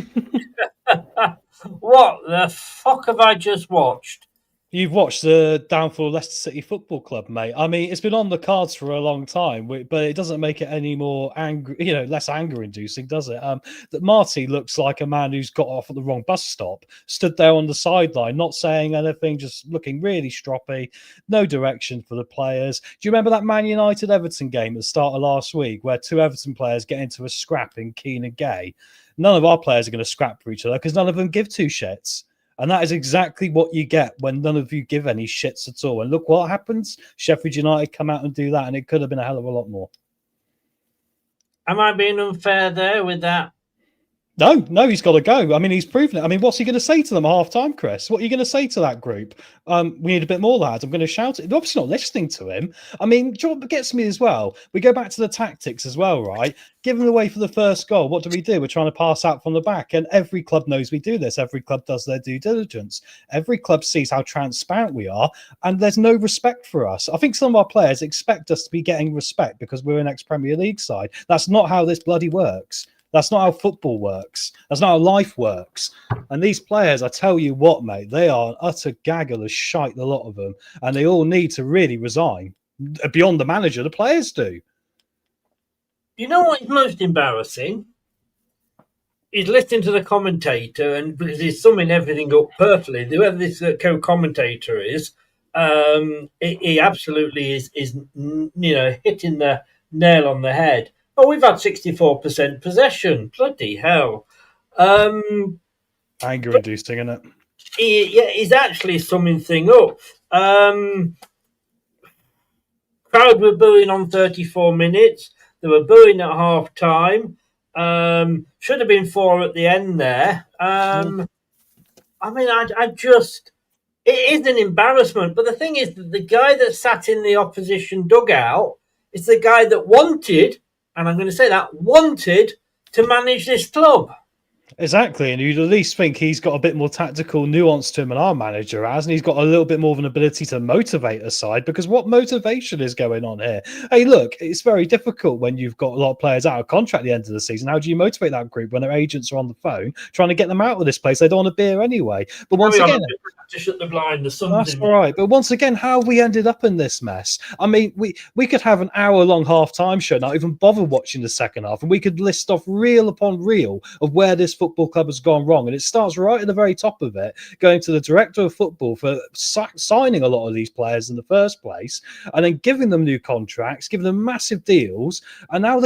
What the fuck have I just watched? You've watched the downfall of Leicester City Football Club, mate. I mean, it's been on the cards for a long time, but it doesn't make it any more angry, less anger-inducing, does it? That Marty looks like a man who's got off at the wrong bus stop, stood there on the sideline, not saying anything, just looking really stroppy, no direction for the players. Do you remember that Man United Everton game at the start of last week, where two Everton players get into a scrap in Keane and Gay? None of our players are going to scrap for each other because none of them give two shits. And that is exactly what you get when none of you give any shits at all. And look what happens. Sheffield United come out and do that, and it could have been a hell of a lot more. Am I being unfair there with that? No, he's got to go. I mean, he's proven it. I mean, what's he going to say to them at half-time, Chris? What are you going to say to that group? We need a bit more, lads. I'm going to shout it. They're obviously not listening to him. I mean, do you know what gets me as well? We go back to the tactics as well, right? Giving away for the first goal, what do? We're trying to pass out from the back. And every club knows we do this. Every club does their due diligence. Every club sees how transparent we are. And there's no respect for us. I think some of our players expect us to be getting respect because we're an ex-Premier League side. That's not how this bloody works. That's not how football works. That's not how life works. And these players, I tell you what, mate, they are an utter gaggle of shite, a lot of them. And they all need to really resign. Beyond the manager, the players do. You know what is most embarrassing? He's listening to the commentator, and because he's summing everything up perfectly, whoever this co-commentator is, he absolutely is hitting the nail on the head. Oh, we've had 64% possession. Bloody hell. Anger-inducing, isn't it? He's actually summing thing up. Crowd were booing on 34 minutes. They were booing at half-time. Should have been 4 at the end there. I mean, it is an embarrassment. But the thing is, that the guy that sat in the opposition dugout is the guy that wanted, and I'm going to say that, wanted to manage this club. Exactly, and you'd at least think he's got a bit more tactical nuance to him than our manager has, and he's got a little bit more of an ability to motivate a side, because what motivation is going on here? Hey, look, it's very difficult when you've got a lot of players out of contract at the end of the season. How do you motivate that group when their agents are on the phone trying to get them out of this place? They don't want a beer anyway. But once again... to shut the blind. That's all right. But once again, how have we ended up in this mess? I mean, we could have an hour-long half-time show, not even bother watching the second half, and we could list off reel upon reel of where this football club has gone wrong. And it starts right at the very top of it, going to the director of football for signing a lot of these players in the first place, and then giving them new contracts, giving them massive deals. And now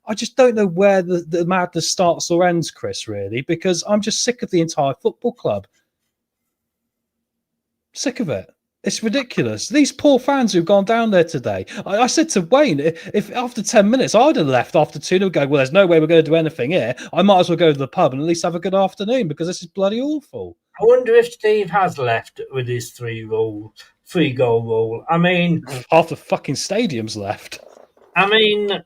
I just don't know where the madness starts or ends, Chris, really, because I'm just sick of the entire football club. Sick of it. It's ridiculous. These poor fans who've gone down there today. I said to Wayne, if after 10 minutes I'd have left after 2, they'd go, well, there's no way we're going to do anything here. I might as well go to the pub and at least have a good afternoon because this is bloody awful. I wonder if Steve has left with his 3-goal rule. I mean... half the fucking stadium's left. I mean,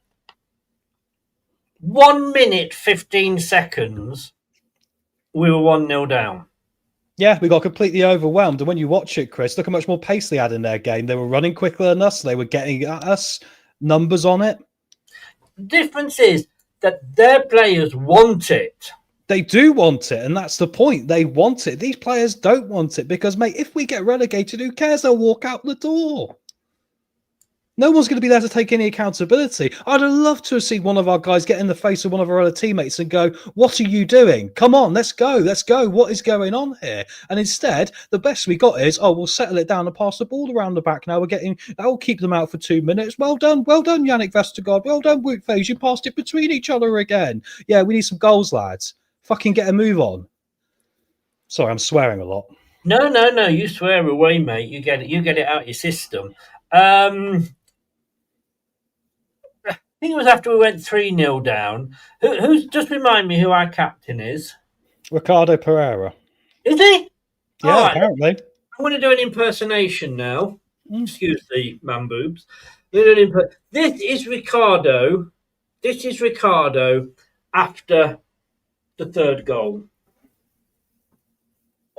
1 minute, 15 seconds, we were 1-0 down. Yeah, we got completely overwhelmed. And when you watch it, Chris, look how much more pace they had in their game. They were running quicker than us. They were getting at us. Numbers on it. The difference is that their players want it. They do want it, and that's the point. They want it. These players don't want it because, mate, if we get relegated, who cares? They'll walk out the door. No one's going to be there to take any accountability. I'd have loved to have seen one of our guys get in the face of one of our other teammates and go, what are you doing? Come on, let's go. What is going on here? And instead, the best we got is, we'll settle it down and pass the ball around the back. Now that'll keep them out for 2 minutes. Well done, Yannick Vestergaard. Well done, Wout Faes. You passed it between each other again. Yeah, we need some goals, lads. Fucking get a move on. Sorry, I'm swearing a lot. No. You swear away, mate. You get it out your system. I think it was after we went 3-0 down. Who's just remind me who our captain is? Ricardo Pereira. Is he? Yeah, right. Apparently. I'm going to do an impersonation now. Excuse the man boobs. This is Ricardo. This is Ricardo after the third goal.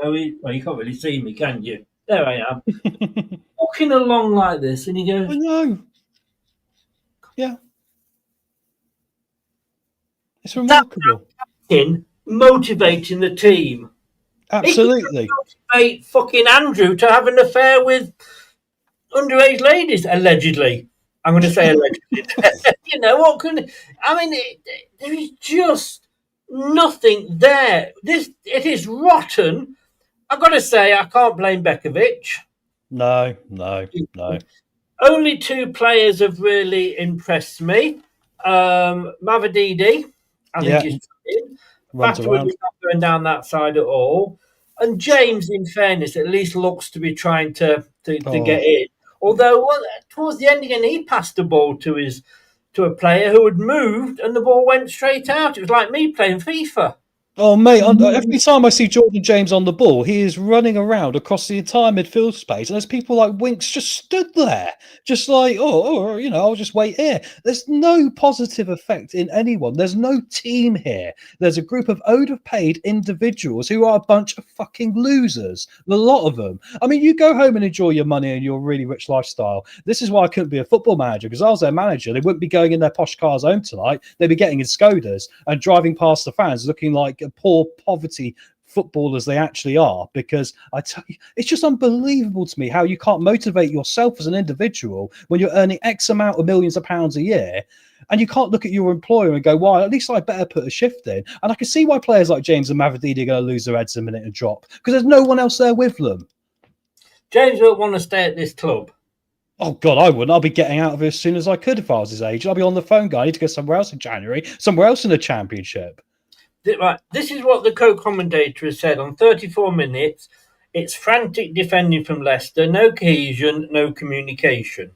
You can't really see me, can you? There I am. Walking along like this, and he goes, I know. Yeah. It's remarkable. in motivating the team. Absolutely. He could motivate fucking Andrew to have an affair with underage ladies, allegedly. I'm going to say allegedly. You know what? There is just nothing there. It is rotten. I've got to say, I can't blame Bekovic. No. Only two players have really impressed me. Mavadidi, I think he's in. Runs Fatwood around. is not going down that side at all. And James, in fairness, at least looks to be trying to get in. Although towards the end again, he passed the ball to a player who had moved, and the ball went straight out. It was like me playing FIFA. Oh, mate, every time I see Jordan James on the ball, he is running around across the entire midfield space. And there's people like Winks just stood there, just like, I'll just wait here. There's no positive effect in anyone. There's no team here. There's a group of overpaid individuals who are a bunch of fucking losers. A lot of them. I mean, you go home and enjoy your money and your really rich lifestyle. This is why I couldn't be a football manager, because I was their manager. They wouldn't be going in their posh cars home tonight. They'd be getting in Skodas and driving past the fans looking like poor poverty footballers they actually are, because I tell you, it's just unbelievable to me how you can't motivate yourself as an individual when you're earning X amount of millions of pounds a year, and you can't look at your employer and go, well, at least I better put a shift in. And I can see why players like James and Mavadidi are going to lose their heads in a minute and drop, because there's no one else there with them. James will want to stay at this club. Oh, God, I wouldn't. I'll be getting out of it as soon as I could if I was his age. I'll be on the phone, guy. I need to go somewhere else in January, somewhere else in the Championship. Right, this is what the co-commentator has said on 34 minutes. It's frantic defending from Leicester, no cohesion, no communication.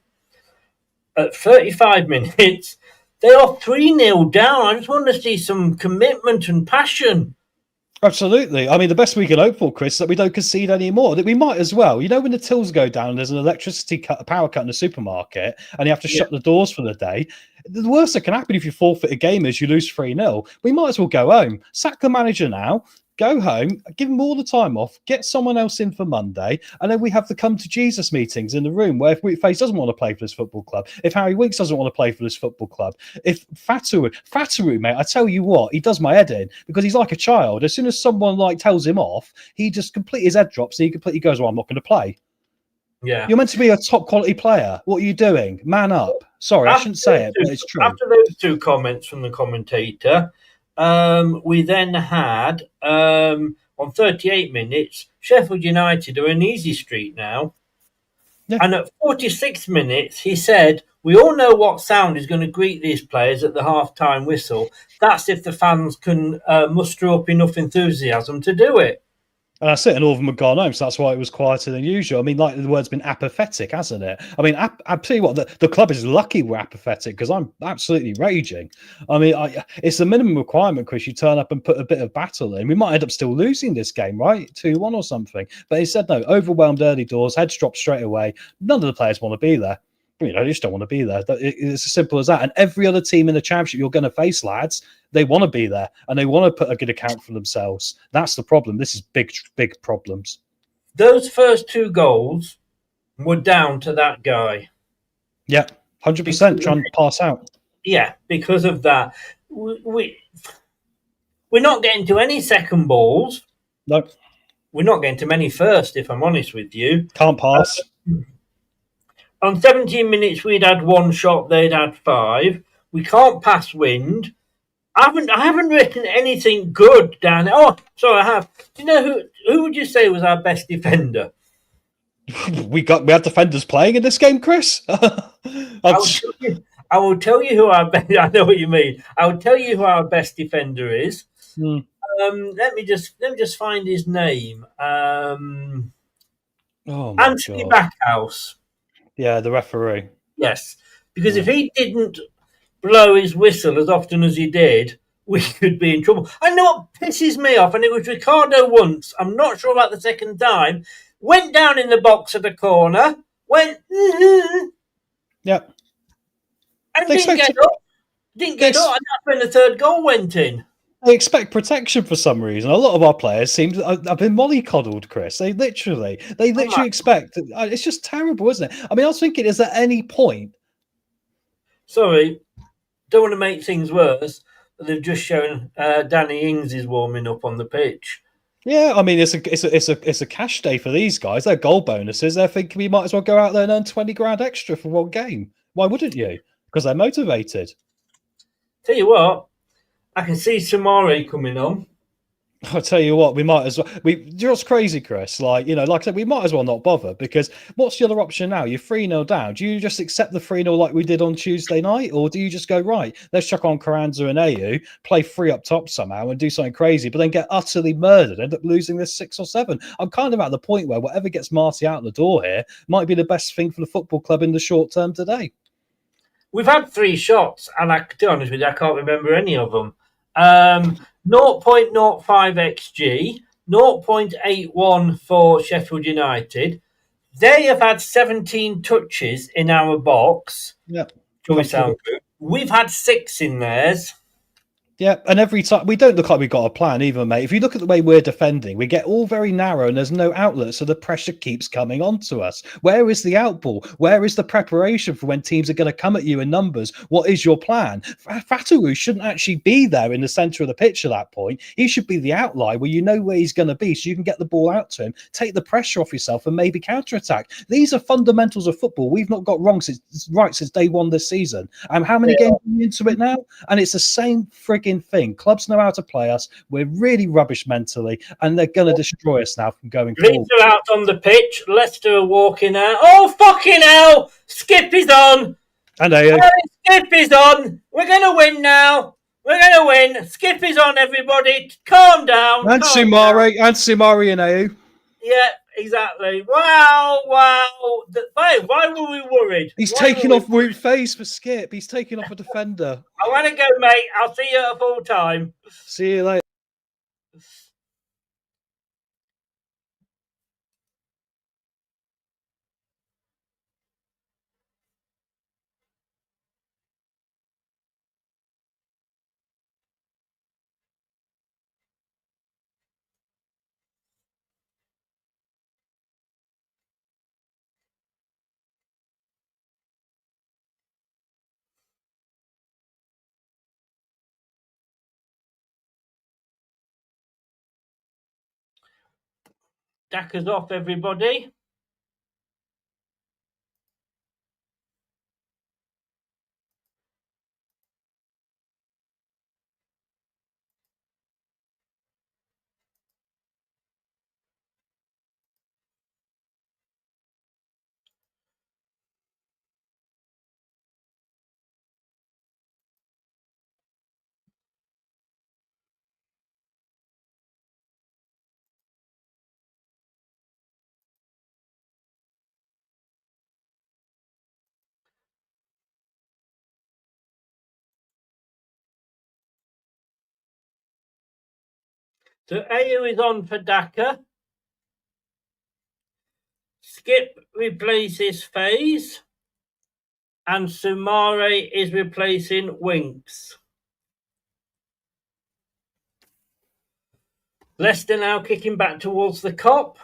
At 35 minutes, they are 3-0 down. I just want to see some commitment and passion. Absolutely. I mean, the best we can hope for, Chris, is that we don't concede anymore. That we might as well. You know, when the tills go down and there's an electricity cut, a power cut in the supermarket, and you have to shut the doors for the day, the worst that can happen if you forfeit a game is you lose 3-0. We might as well go home. Sack the manager now. Go home, give him all the time off, get someone else in for Monday, and then we have the come to Jesus meetings in the room where if Face doesn't want to play for this football club, if Harry Winks doesn't want to play for this football club, if Fataru, mate, I tell you what, he does my head in, because he's like a child. As soon as someone tells him off, he just completely, his head drops and he completely goes, well, I'm not going to play. Yeah. You're meant to be a top quality player. What are you doing? Man up. Sorry, I shouldn't say it, but it's true. After those two comments from the commentator, we then had, on 38 minutes, Sheffield United are an easy street now. Yeah. And at 46 minutes, he said, we all know what sound is going to greet these players at the half-time whistle. That's if the fans can muster up enough enthusiasm to do it. And that's it, and all of them have gone home, so that's why it was quieter than usual. I mean, the word's been apathetic, hasn't it? I mean, I tell you what, the club is lucky we're apathetic, because I'm absolutely raging. I mean, it's the minimum requirement, Chris. You turn up and put a bit of battle in. We might end up still losing this game, right? 2-1 or something. But instead, no, overwhelmed early doors, heads dropped straight away. None of the players want to be there. You know, they just don't want to be there. It's as simple as that. And every other team in the championship you're going to face, lads, they want to be there and they want to put a good account for themselves. That's the problem. This is big, big problems. Those first two goals were down to that guy. Yeah, 100% trying to pass out. Yeah, because of that. We're not getting to any second balls. No. We're not getting to many first, if I'm honest with you. Can't pass. On 17 minutes, we'd had one shot, they'd had 5. We can't pass wind. I haven't written anything good down there. Oh, sorry, I have. Do you know who would you say was our best defender? We had defenders playing in this game, Chris. I will tell you who our best. I know what you mean. I will tell you who our best defender is. Let me just find his name. Anthony Backhouse. Yeah, the referee. Yes, because if he didn't blow his whistle as often as he did, we could be in trouble. I know what pisses me off, and it was Ricardo once. I'm not sure about the second time. Went down in the box at the corner. Yeah. And didn't get up. And that's when the third goal went in. They expect protection for some reason. A lot of our players seem to have been mollycoddled, Chris. They literally expect. It's just terrible, isn't it? I mean, I was thinking, is there any point? Sorry, don't want to make things worse, but they've just shown Danny Ings is warming up on the pitch. Yeah, I mean, it's a cash day for these guys. They're goal bonuses. They're thinking we might as well go out there and earn 20 grand extra for one game. Why wouldn't you? Because they're motivated. Tell you what, I can see Samari coming on. I'll tell you what, we might as well. You know what's crazy, Chris? Like I said, we might as well not bother because what's the other option now? You're 3-0 down. Do you just accept the 3-0 like we did on Tuesday night? Or do you just go, right, let's chuck on Carranza and AU, play 3 up top somehow and do something crazy, but then get utterly murdered, end up losing this 6 or 7? I'm kind of at the point where whatever gets Marty out the door here might be the best thing for the football club in the short term today. We've had 3 shots, and to be honest with you, I can't remember any of them. 0.05 XG, 0.81 for Sheffield United. They have had 17 touches in our box. Yeah. We sound good. We've had 6 in theirs. Yeah, and every time we don't look like we've got a plan either, mate. If you look at the way we're defending, we get all very narrow and there's no outlet, so the pressure keeps coming onto us. Where is the outball? Where is the preparation for when teams are going to come at you in numbers? What is your plan? Fatawu shouldn't actually be there in the centre of the pitch at that point. He should be the outlier where you know where he's going to be, so you can get the ball out to him, take the pressure off yourself, and maybe counter-attack. These are fundamentals of football we've not got wrong since day one this season. How many games are we into it now? And it's the same frigging thing. Clubs know how to play us. We're really rubbish mentally, and they're going to destroy us now from going forward. Leeds are out on the pitch. Leicester are walking out. Oh, fucking hell! Skip is on. And Skip is on. We're going to win now. We're going to win. Skip is on, everybody. Calm down. And Sumari and AU. Yeah, exactly. Wow. Why were we worried? He's taking off Woot Face for Skip. He's taking off a defender. I want to go, mate. I'll see you at full time. See you later. Dacker's off, everybody. So AU is on for Dacker. Skip replaces FaZe. And Sumare is replacing Winks. Leicester now kicking back towards the Kop.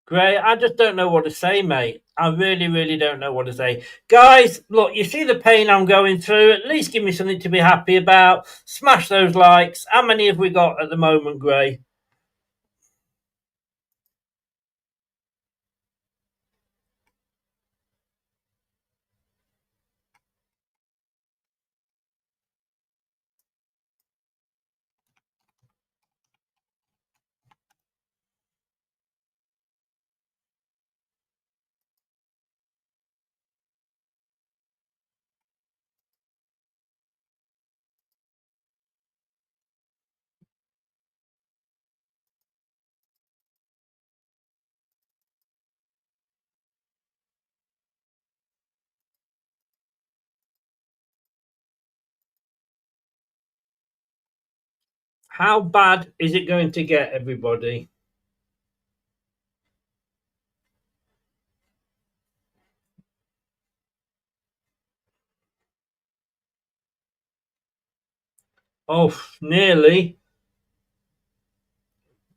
Great. I just don't know what to say, mate. I really, really don't know what to say. Guys, look, you see the pain I'm going through. At least give me something to be happy about. Smash those likes. How many have we got at the moment, Gray? How bad is it going to get, everybody? Oh, nearly.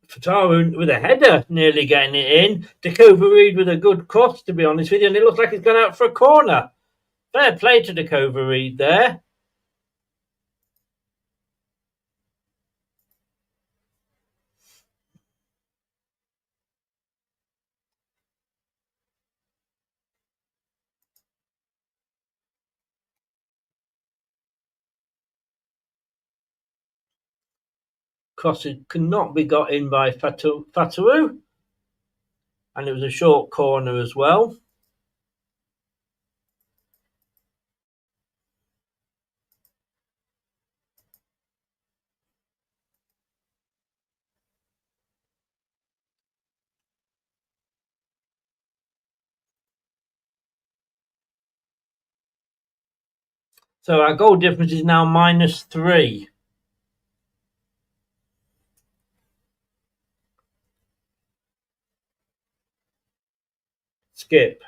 Fataru with a header, nearly getting it in. Decover-Reid with a good cross, to be honest with you, and it looks like it's gone out for a corner. Fair play to Decover-Reid there. Cross could not be got in by Fataru. And it was a short corner as well. So our goal difference is now -3. Skip.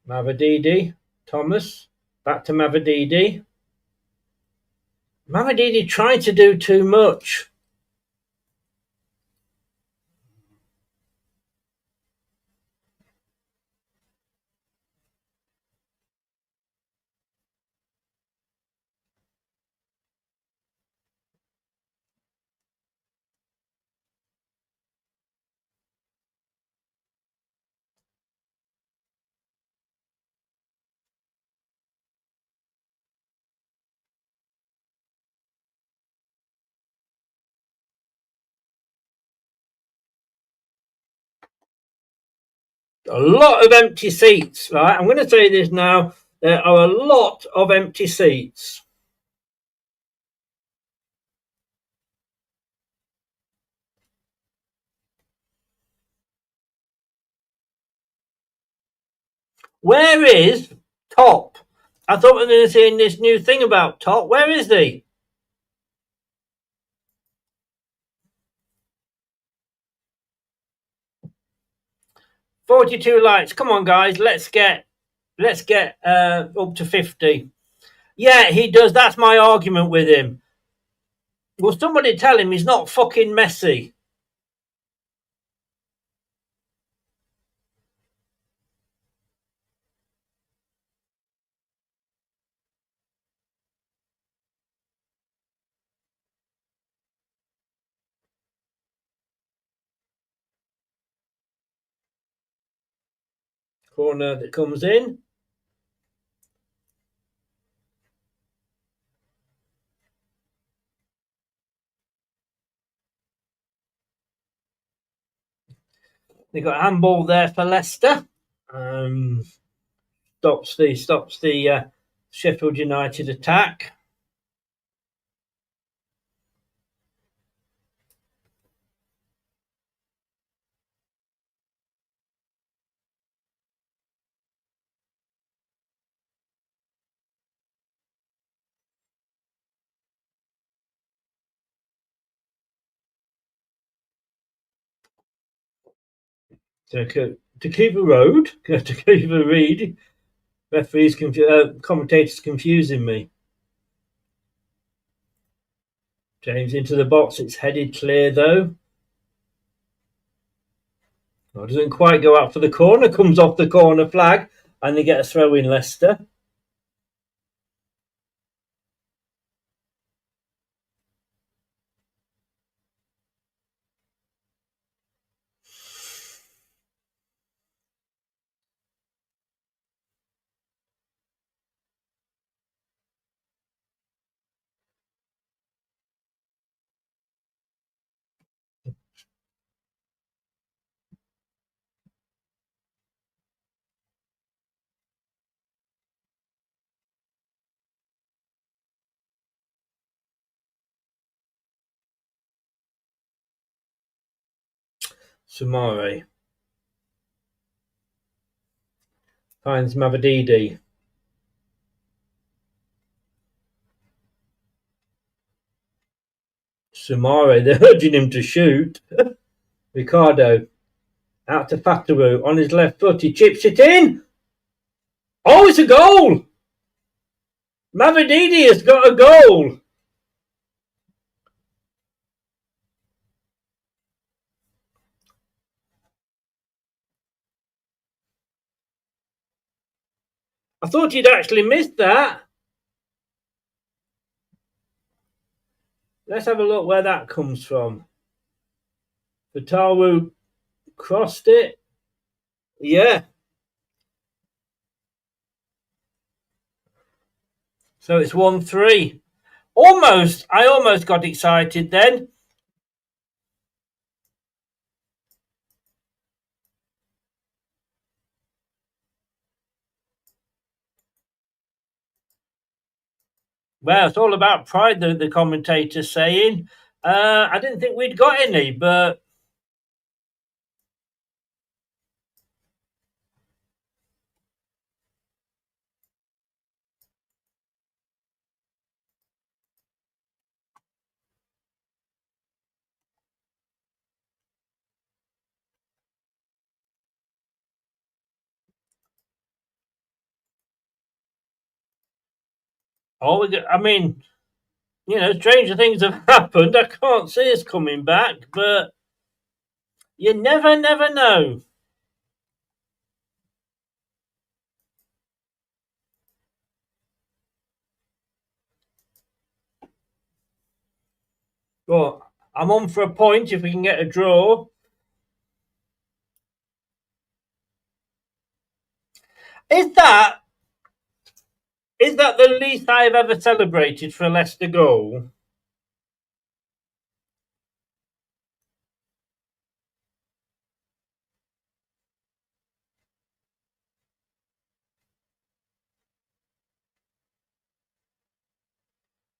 Mavididi. Thomas. Back to Mavididi. Mavididi trying to do too much. A lot of empty seats, right? I'm going to say this now. There are a lot of empty seats. Where is Top? I thought we were going to see this new thing about Top. Where is he? "42 likes. Come on, guys. Let's get up to 50. Yeah, he does. That's my argument with him. Will somebody tell him he's not fucking Messi? Corner that comes in. They got a handball there for Leicester. Stops the Sheffield United attack. To keep a road, to keep a read. Referees, commentators confusing me. James into the box. It's headed clear though. Oh, doesn't quite go out for the corner. Comes off the corner flag, and they get a throw in Leicester. Sumare finds Mavididi. Sumare, they're urging him to shoot. Ricardo out to Fataru on his left foot. He chips it in. Oh, it's a goal! Mavididi has got a goal. I thought he'd actually missed that. Let's have a look where that comes from. Fataru crossed it. Yeah. So it's 1-3. I almost got excited then. Well, it's all about pride, the commentator's saying. I didn't think we'd got any, but... stranger things have happened. I can't see us coming back, but you never know. Well, I'm on for a point if we can get a draw. Is that the least I've ever celebrated for a Leicester goal?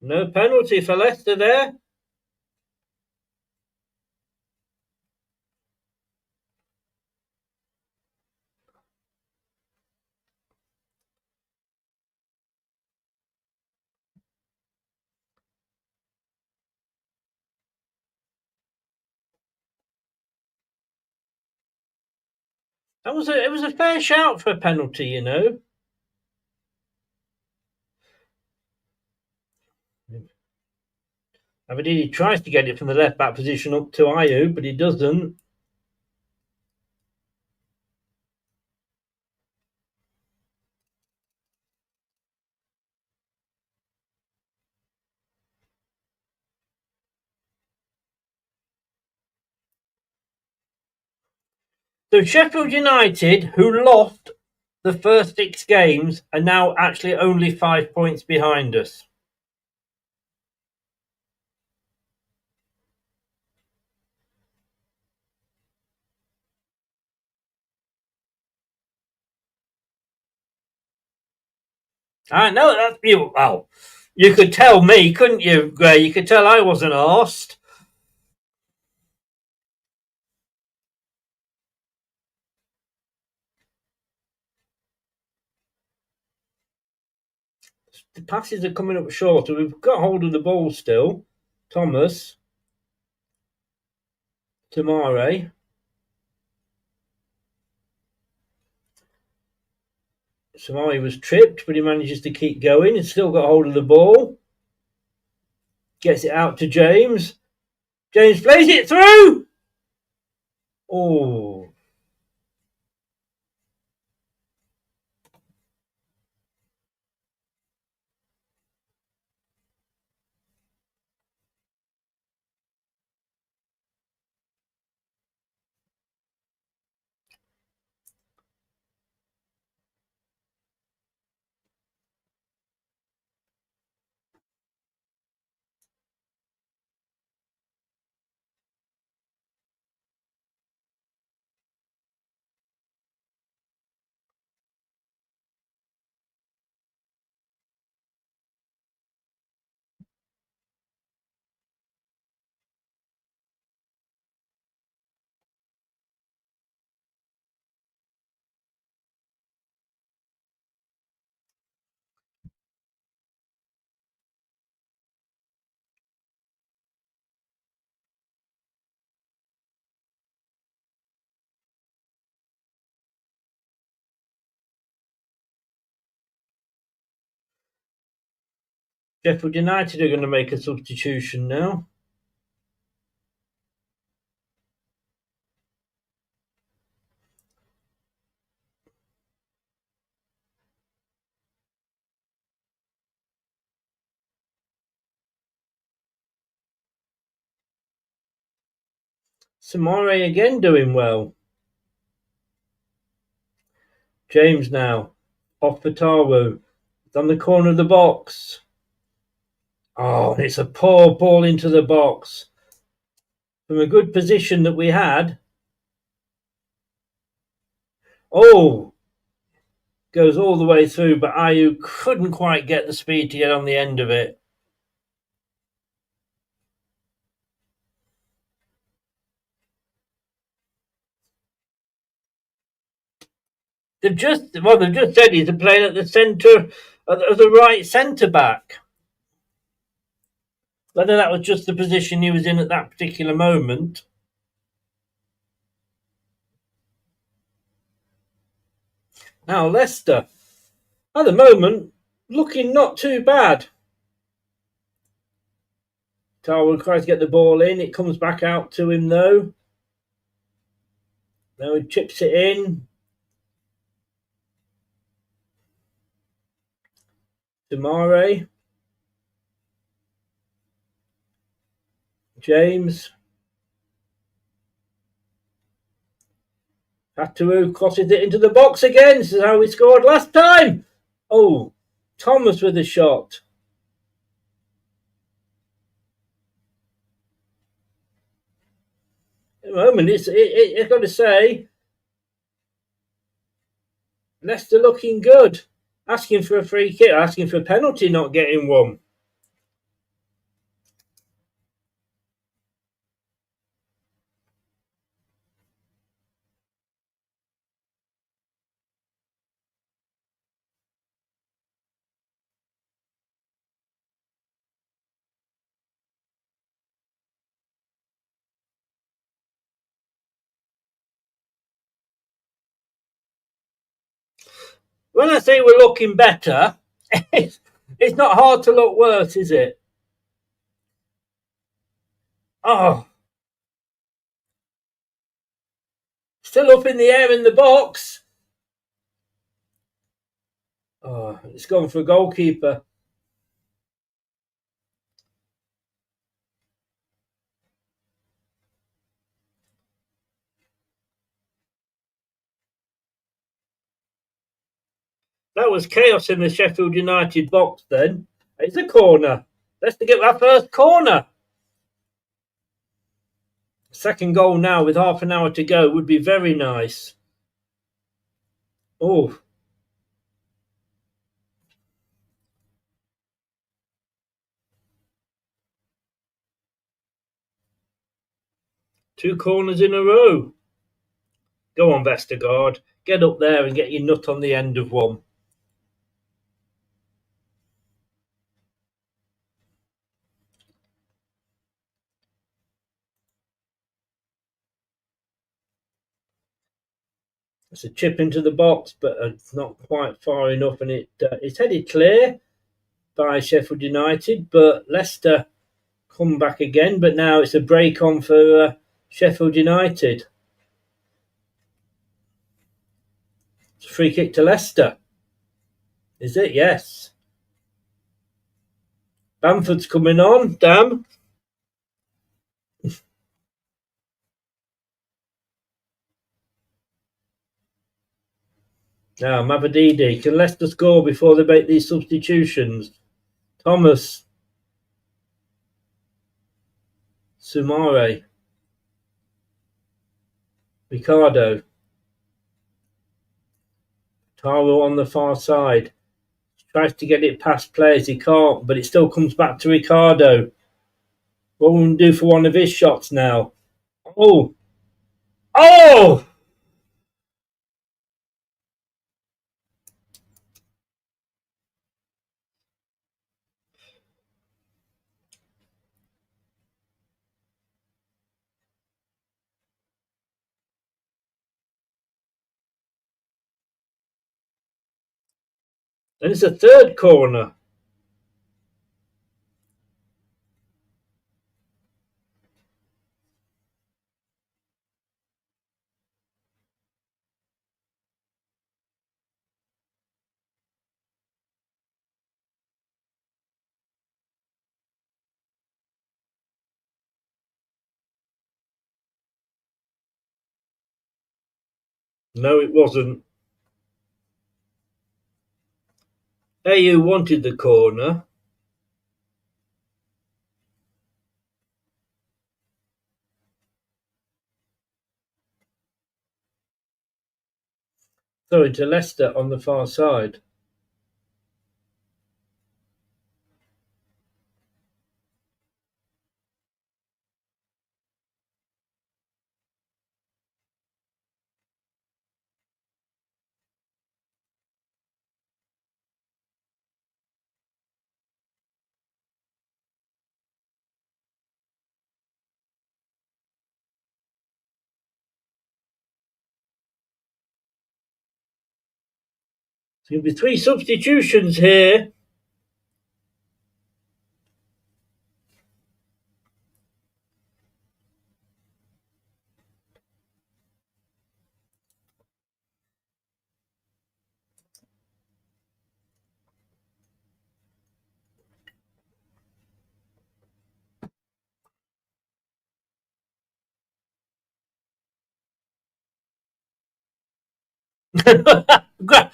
No penalty for Leicester there. It was a fair shout for a penalty, you know. Avididi tries to get it from the left back position up to Ayew, but he doesn't. So Sheffield United, who lost the first 6 games, are now actually only 5 points behind us. I know that's you. Well, you could tell me, couldn't you, Gray? You could tell I wasn't arsed. The passes are coming up short, and we've got hold of the ball still. Thomas, Tamare. Samari was tripped, but he manages to keep going. He's still got hold of the ball. Gets it out to James. James plays it through. Oh. Sheffield United are going to make a substitution now. Samare again doing well. James now. Off for Taru. It's on the corner of the box. Oh, it's a poor ball into the box. From a good position that we had. Oh! Goes all the way through, but Ayu couldn't quite get the speed to get on the end of it. They've just said he's playing at the centre of the right centre back. Whether that was just the position he was in at that particular moment. Now Leicester, at the moment, looking not too bad. Tarwell tries to get the ball in. It comes back out to him though. Now he chips it in. Damare. James. Ataru crosses it into the box again. This is how we scored last time. Oh, Thomas with a shot. At the moment, I've got to say, Leicester looking good. Asking for a free kick, asking for a penalty, not getting one. When I say we're looking better, it's not hard to look worse, is it? Oh. Still up in the air in the box. Oh, it's gone for a goalkeeper. That was chaos in the Sheffield United box then. It's a corner. Let's get our first corner. Second goal now with half an hour to go would be very nice. Oh. Two corners in a row. Go on, Vestergaard. Get up there and get your nut on the end of one. It's a chip into the box, but it's not quite far enough, and it's headed clear by Sheffield United, but Leicester come back again. But now it's a break on for Sheffield United. It's a free kick to Leicester. Is it? Yes. Bamford's coming on. Damn. Now, Mavadidi. Can Leicester score before they make these substitutions? Thomas. Sumare. Ricardo. Taro on the far side. Tries to get it past players. He can't, but it still comes back to Ricardo. What will we do for one of his shots now? Oh! Oh! Then it's a third corner. No, it wasn't. AU wanted the corner. Throw into Leicester on the far side. There's going to be 3 substitutions here.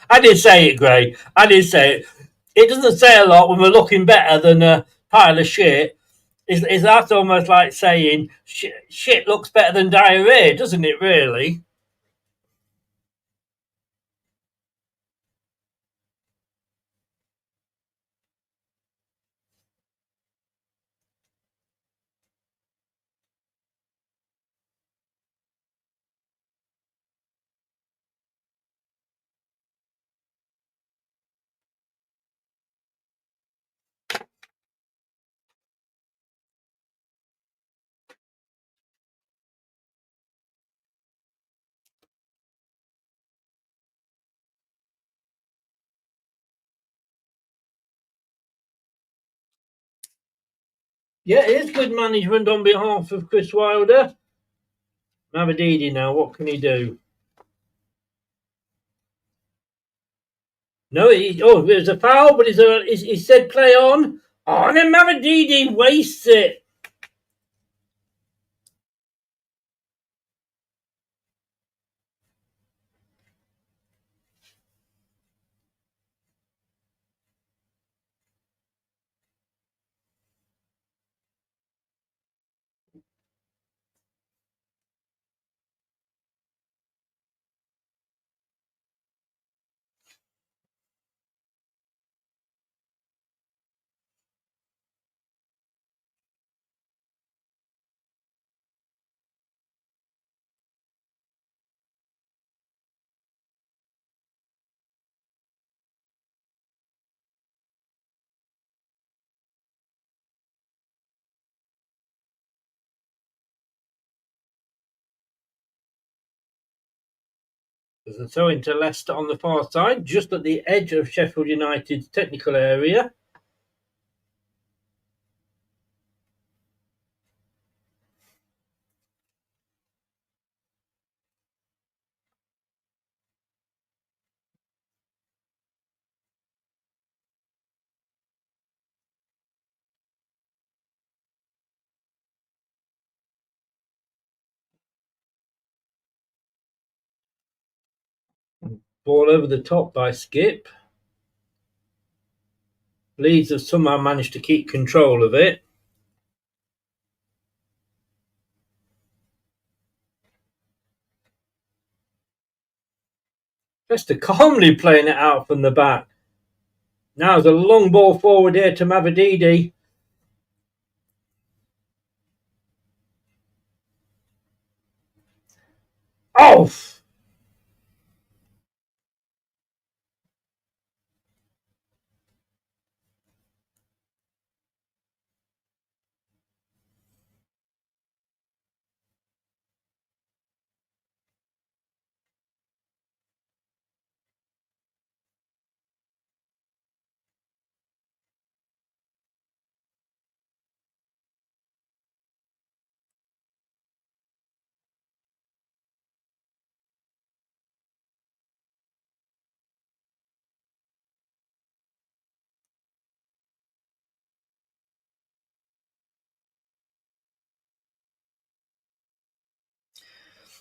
I did say it, Gray. I did say it. It doesn't say a lot when we're looking better than a pile of shit. Is that almost like saying shit looks better than diarrhea, doesn't it, really? Yeah, it is good management on behalf of Chris Wilder. Mavididi now, what can he do? No, it was a foul, but he said play on. Oh, and then Mavididi wastes it. There's a throw into Leicester on the far side, just at the edge of Sheffield United's technical area. Ball over the top by Skip. Leeds have somehow managed to keep control of it. Leicester calmly playing it out from the back. Now there's a long ball forward here to Mavididi. Oh!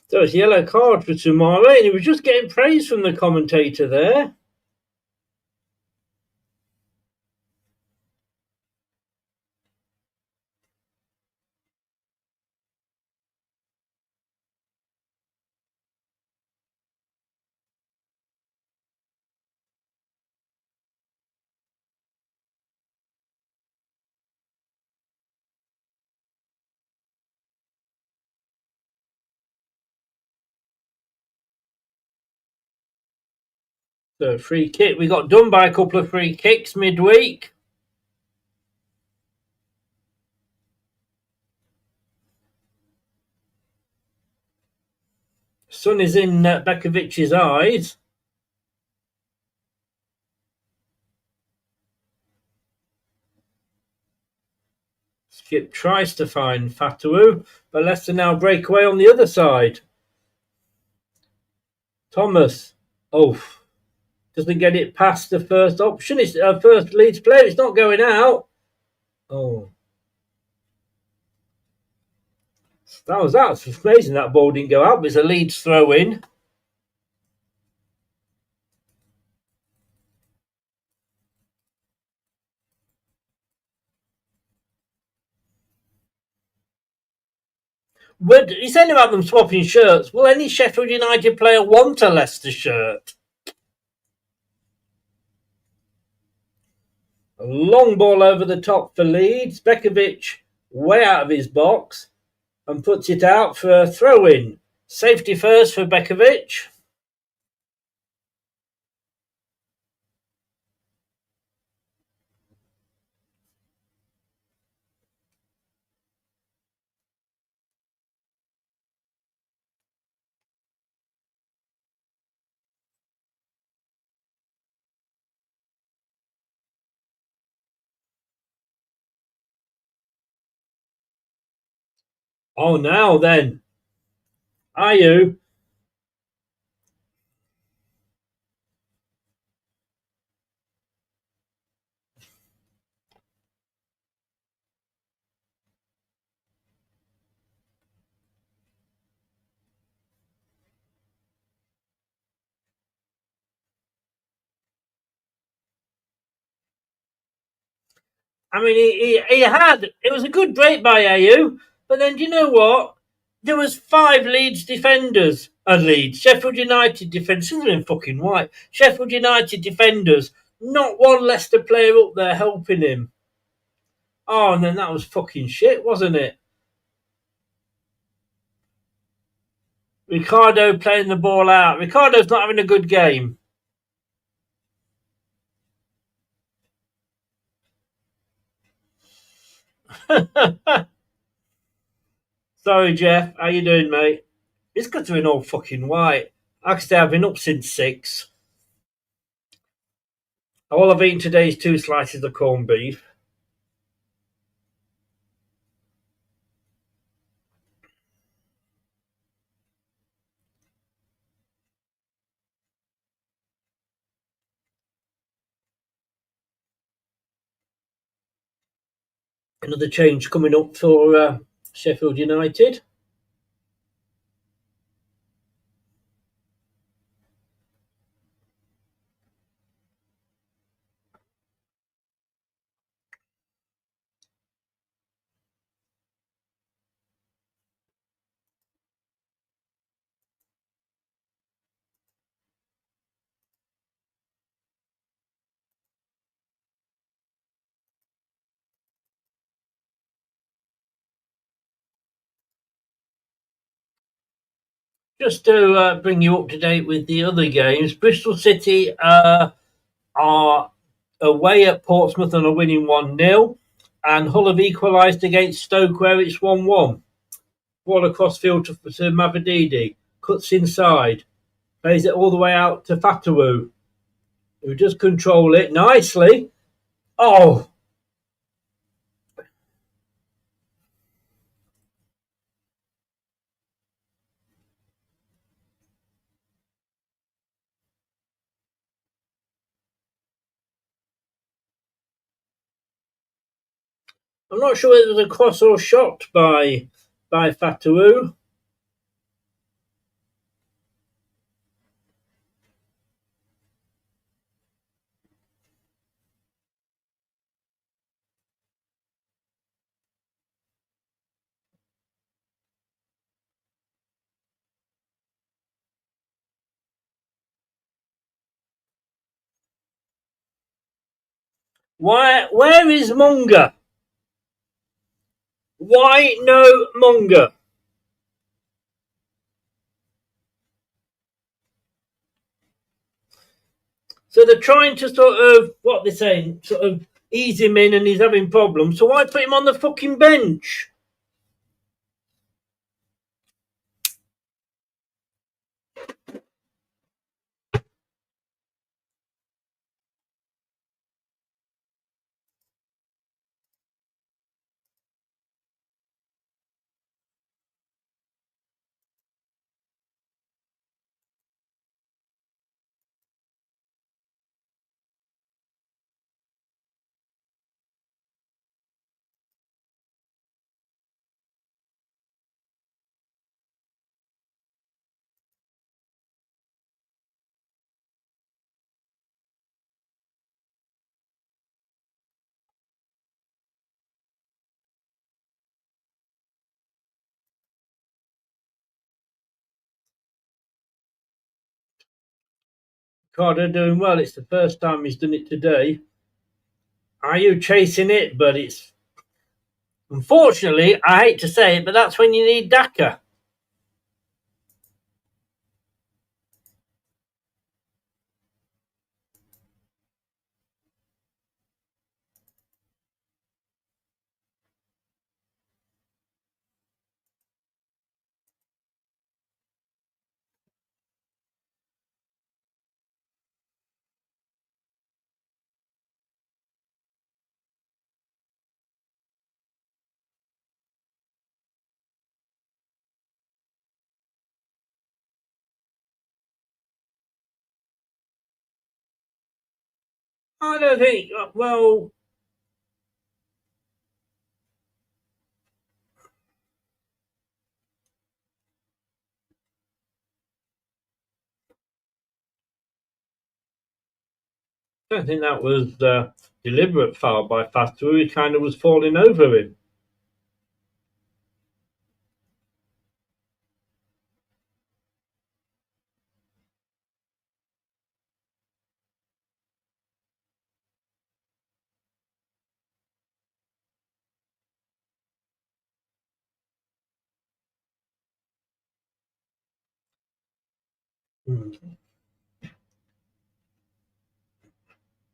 So it's a yellow card for Sumare, and he was just getting praise from the commentator there. So free kick. We got done by a couple of free kicks midweek. Sun is in Bekovic's eyes. Skip tries to find Fatawu, but Leicester now break away on the other side. Thomas. Oh, doesn't get it past the first option. It's first Leeds player. It's not going out. Oh. That's amazing that ball didn't go out, but it's a Leeds throw in. But he's saying about them swapping shirts. Will any Sheffield United player want a Leicester shirt? A long ball over the top for Leeds. Bekovic way out of his box and puts it out for a throw-in. Safety first for Bekovic. Oh, now then. Are you? I mean, it was a good break by AU, but then do you know what? There was 5 Leeds defenders. Sheffield United defenders. This in fucking white. Sheffield United defenders. Not one Leicester player up there helping him. Oh, and then that was fucking shit, wasn't it? Ricardo playing the ball out. Ricardo's not having a good game. Sorry, Jeff. How you doing, mate? It's got to be an all fucking white. Like I say, I've been up since 6. All I've eaten today is 2 slices of corned beef. Another change coming up for Sheffield United. Just to bring you up to date with the other games, Bristol City are away at Portsmouth and are winning 1-0, and Hull have equalised against Stoke where it's 1-1. Ball across field to Mavididi, cuts inside, plays it all the way out to Fatawu, who does control it nicely. Oh! I'm not sure whether it was a cross or shot by Fatawu. Why? Where is Munger? Why no Munger? So they're trying to sort of, what they're saying, sort of ease him in and he's having problems. So why put him on the fucking bench? Carter doing well. It's the first time he's done it today. Are you chasing it? But it's, unfortunately, I hate to say it, but that's when you need Daka. I don't think, well, I don't think that was deliberate foul by Fatou. He kind of was falling over him.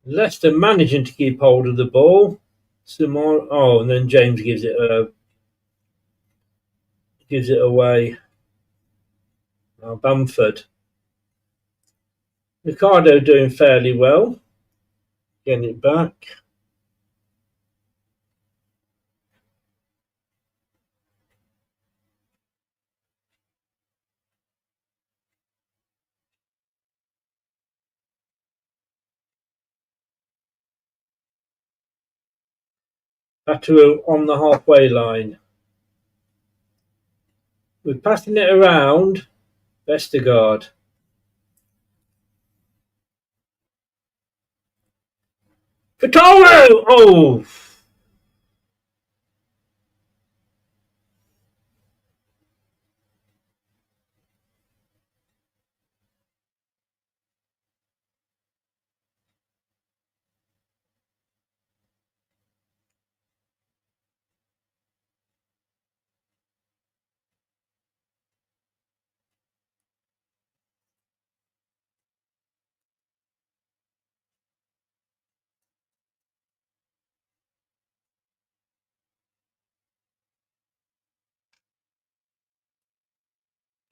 Leicester managing to keep hold of the ball. Simon, and then James gives it away. Bamford. Ricardo doing fairly well. Getting it back. Fatou on the halfway line. We're passing it around. Vestergaard. Fatou! Oh!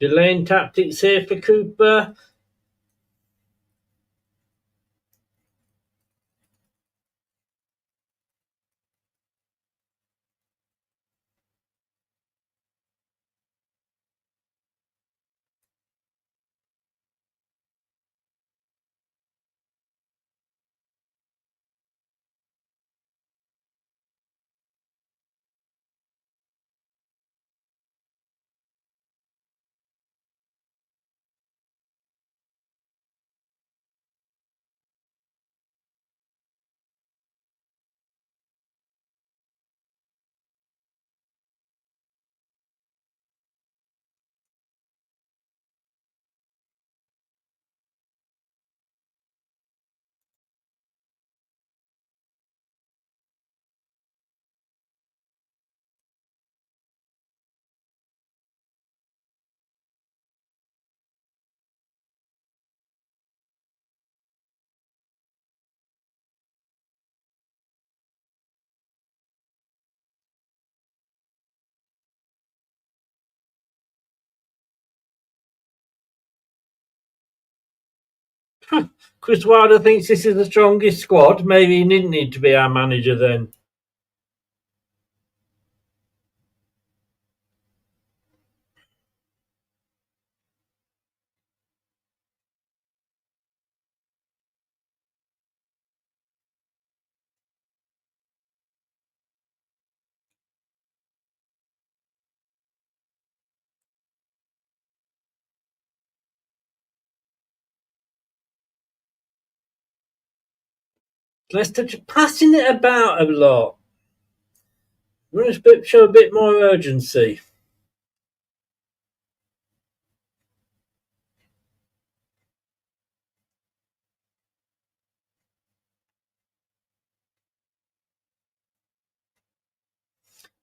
Delaying tactics here for Cooper. Chris Wilder thinks this is the strongest squad. Maybe he didn't need to be our manager then. Leicester passing it about a lot. We want to show a bit more urgency.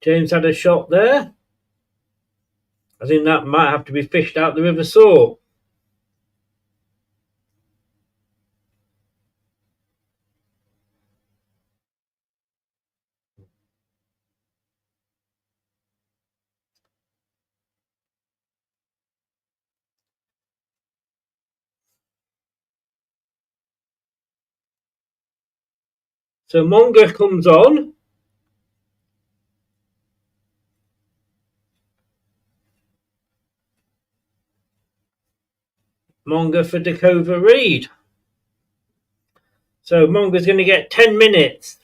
James had a shot there. I think that might have to be fished out the River Soar. So Monga comes on. Monga for Dakova Reed. So Monga's going to get 10 minutes.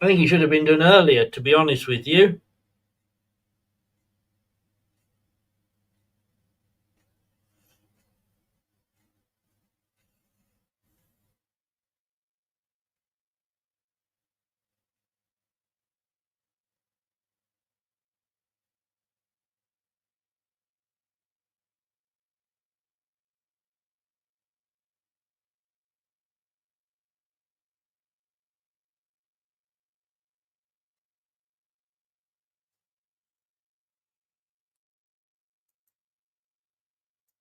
I think he should have been done earlier, to be honest with you.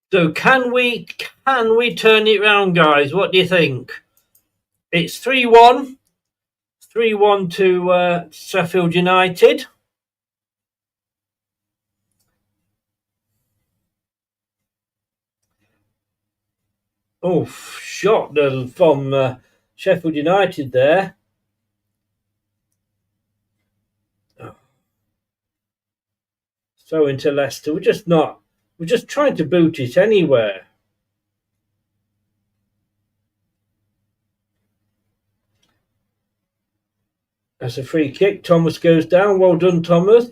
So can we turn it round, guys? What do you think? It's 3-1. 3-1 to Sheffield United. Oh, shot from Sheffield United there. Oh. So into Leicester. We're just trying to boot it anywhere. That's a free kick. Thomas goes down. Well done, Thomas.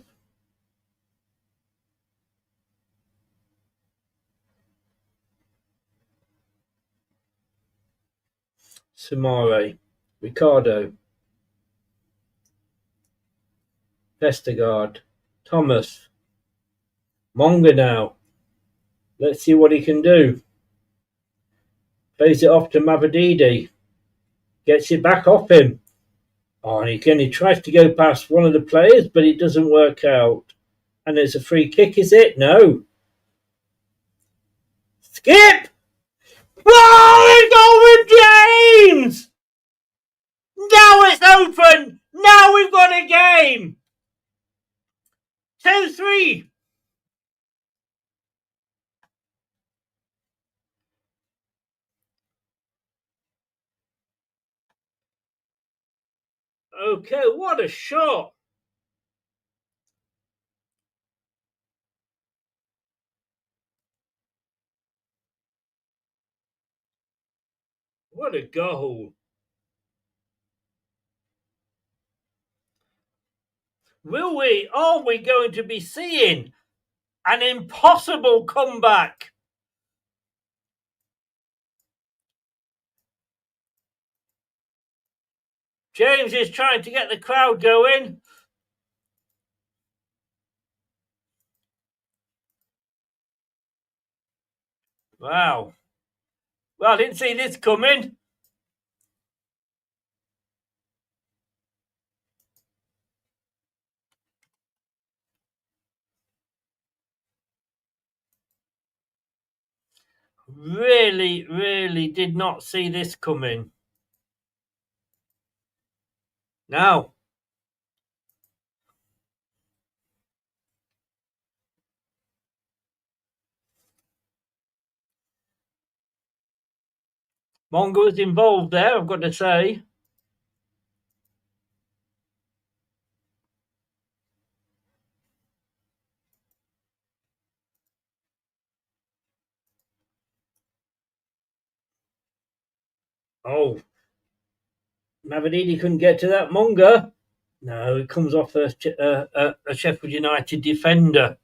Samare. Ricardo. Vestergaard. Thomas. Monga now. Let's see what he can do. Plays it off to Mavadidi. Gets it back off him. Oh, and again, he tries to go past one of the players, but it doesn't work out. And it's a free kick, is it? No. Skip! Oh, it's over James! Now it's open! Now we've got a game! 2-3. Okay, what a shot! What a goal! Are we going to be seeing an impossible comeback? James is trying to get the crowd going. Wow. Well, I didn't see this coming. Really did not see this coming. Now, Mongo was involved there, I've got to say. Oh, Mavididi couldn't get to that. Mongo. No, it comes off a Sheffield United defender.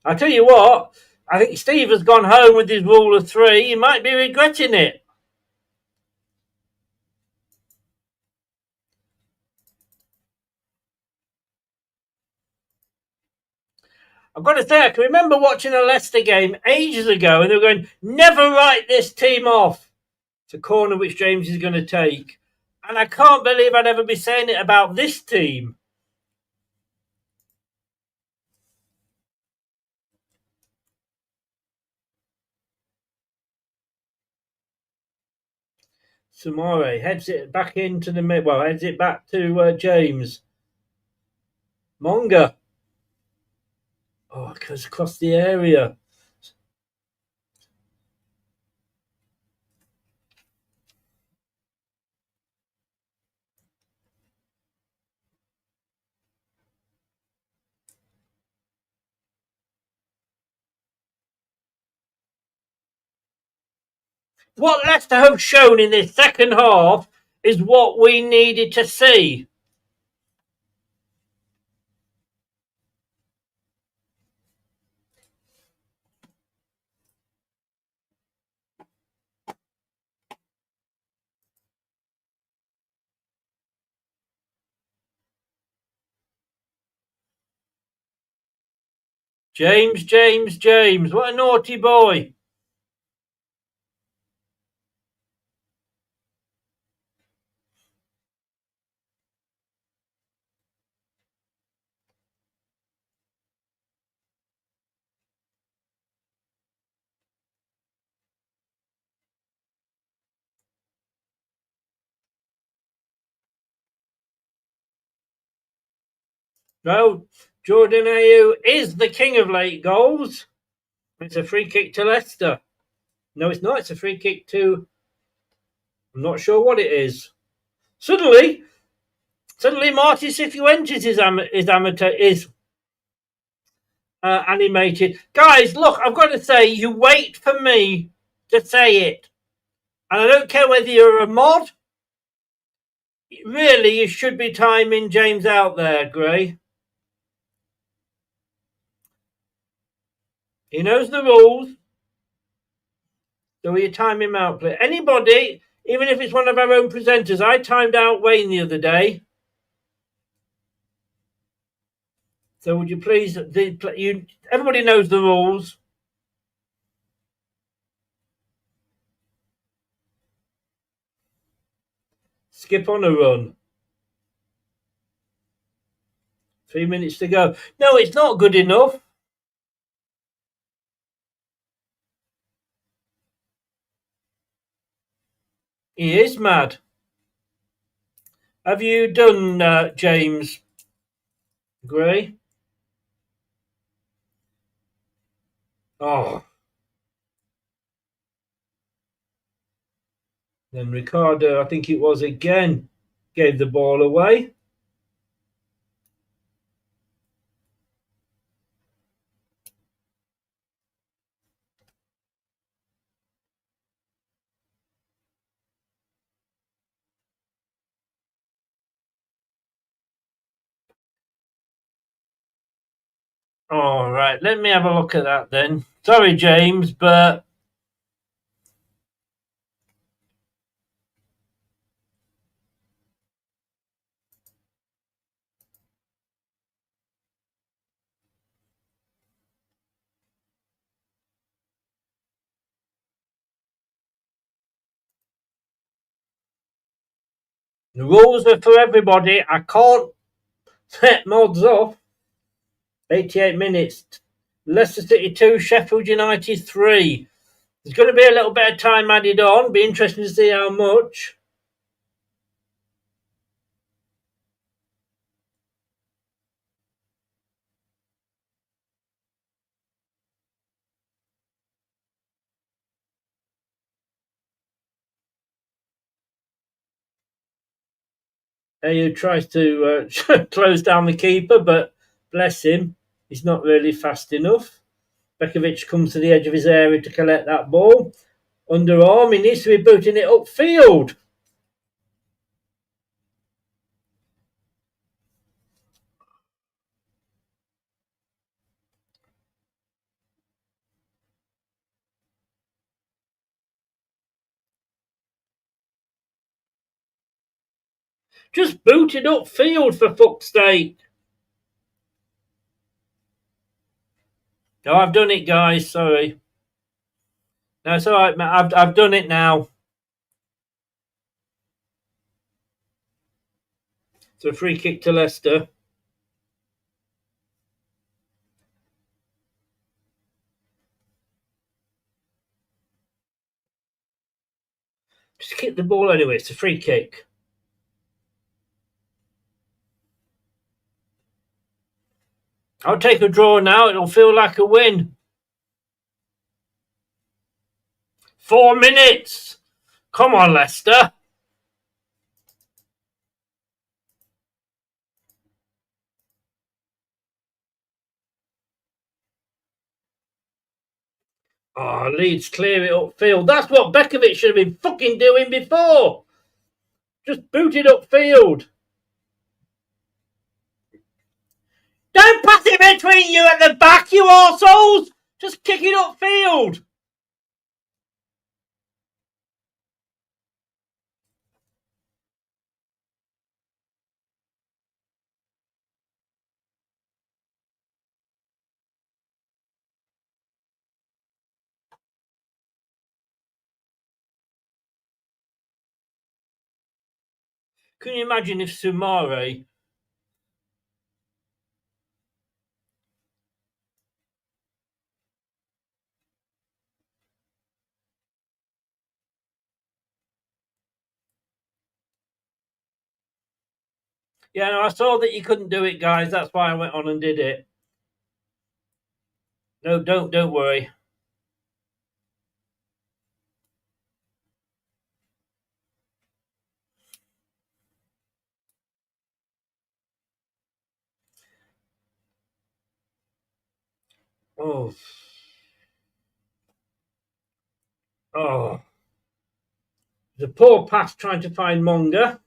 I'll tell you what, I think Steve has gone home with his rule of 3. He might be regretting it. I've got to say, I can remember watching a Leicester game ages ago and they were going, never write this team off. It's a corner which James is going to take. And I can't believe I'd ever be saying it about this team. Samore heads it back into the mid. Well, heads it back to James. Monga. Oh, it goes across the area. What Leicester have shown in this second half is what we needed to see. James. What a naughty boy. No, Jordan Ayew is the king of late goals. It's a free kick to Leicester. No, it's not. It's a free kick to... I'm not sure what it is. Suddenly Marty Cifuentes is animated. Guys, look, I've got to say, you wait for me to say it. And I don't care whether you're a mod. Really, you should be timing James out there, Gray. He knows the rules. So will you time him out, please? Anybody, even if it's one of our own presenters, I timed out Wayne the other day. So would you please, everybody knows the rules. Skip on a run. 3 minutes to go. No, it's not good enough. He is mad. Have you done James Gray? Oh. Then Ricardo, I think it was again, gave the ball away. All right, let me have a look at that then. Sorry, James, but the rules are for everybody. I can't set mods off. 88 minutes. Leicester City 2, Sheffield United 3. There's going to be a little bit of time added on. Be interesting to see how much. Ayew tries to close down the keeper, but bless him, he's not really fast enough. Bekovic comes to the edge of his area to collect that ball. Underarm, he needs to be booting it upfield. Just boot it upfield, for fuck's sake. No, I've done it, guys. Sorry. No, it's all right, mate. I've done it now. It's a free kick to Leicester. Just kick the ball anyway. It's a free kick. I'll take a draw now. It'll feel like a win. 4 minutes. Come on, Leicester. Oh, Leeds clear it upfield. That's what Bekovic should have been fucking doing before. Just boot it upfield. Don't pass it between you at the back, you arseholes. Just kick it upfield. Can you imagine if Sumare Yeah, no, I saw that you couldn't do it, guys. That's why I went on and did it. No, don't worry. Oh. Oh. The poor pass trying to find Monga.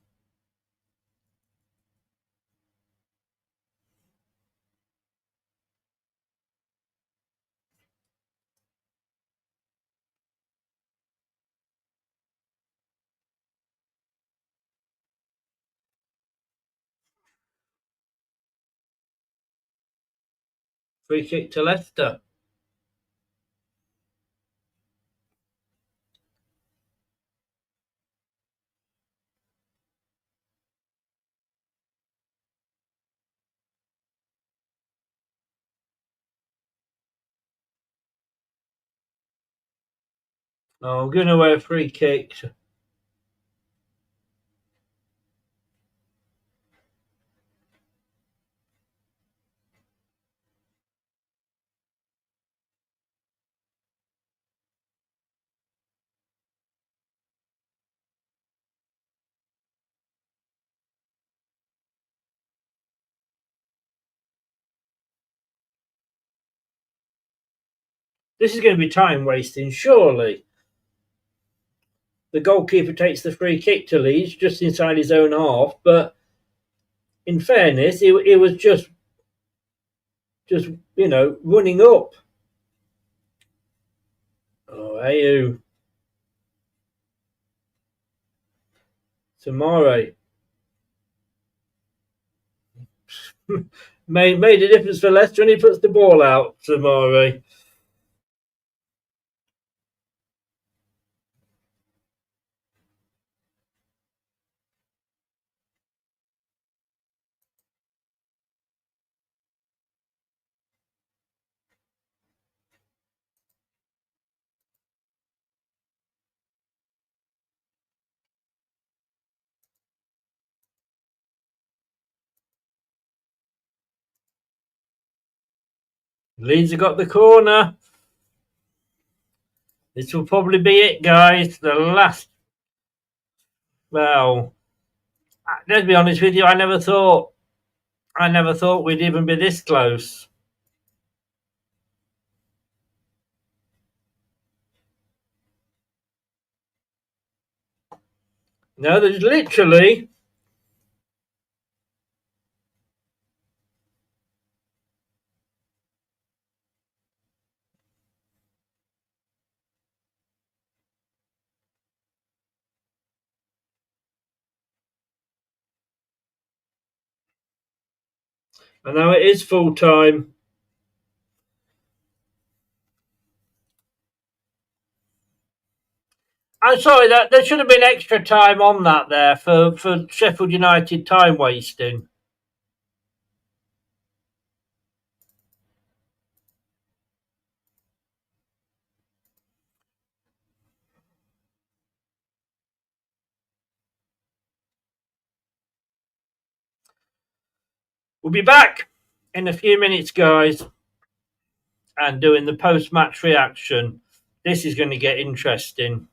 Free kick to Leicester. Oh, I'm going away a free kick. This is going to be time wasting, surely. The goalkeeper takes the free kick to Leeds just inside his own half, but in fairness, it was just running up. Oh, Ayew. Sumare. made a difference for Leicester and he puts the ball out, Sumare. Leeds have got the corner. This will probably be it, guys. The last. Well, Let's be honest with you, I never thought we'd even be this close. No, there's literally I know it is full time. I'm sorry that there should have been extra time on that there for Sheffield United time wasting. We'll be back in a few minutes, guys, and doing the post-match reaction. This is going to get interesting.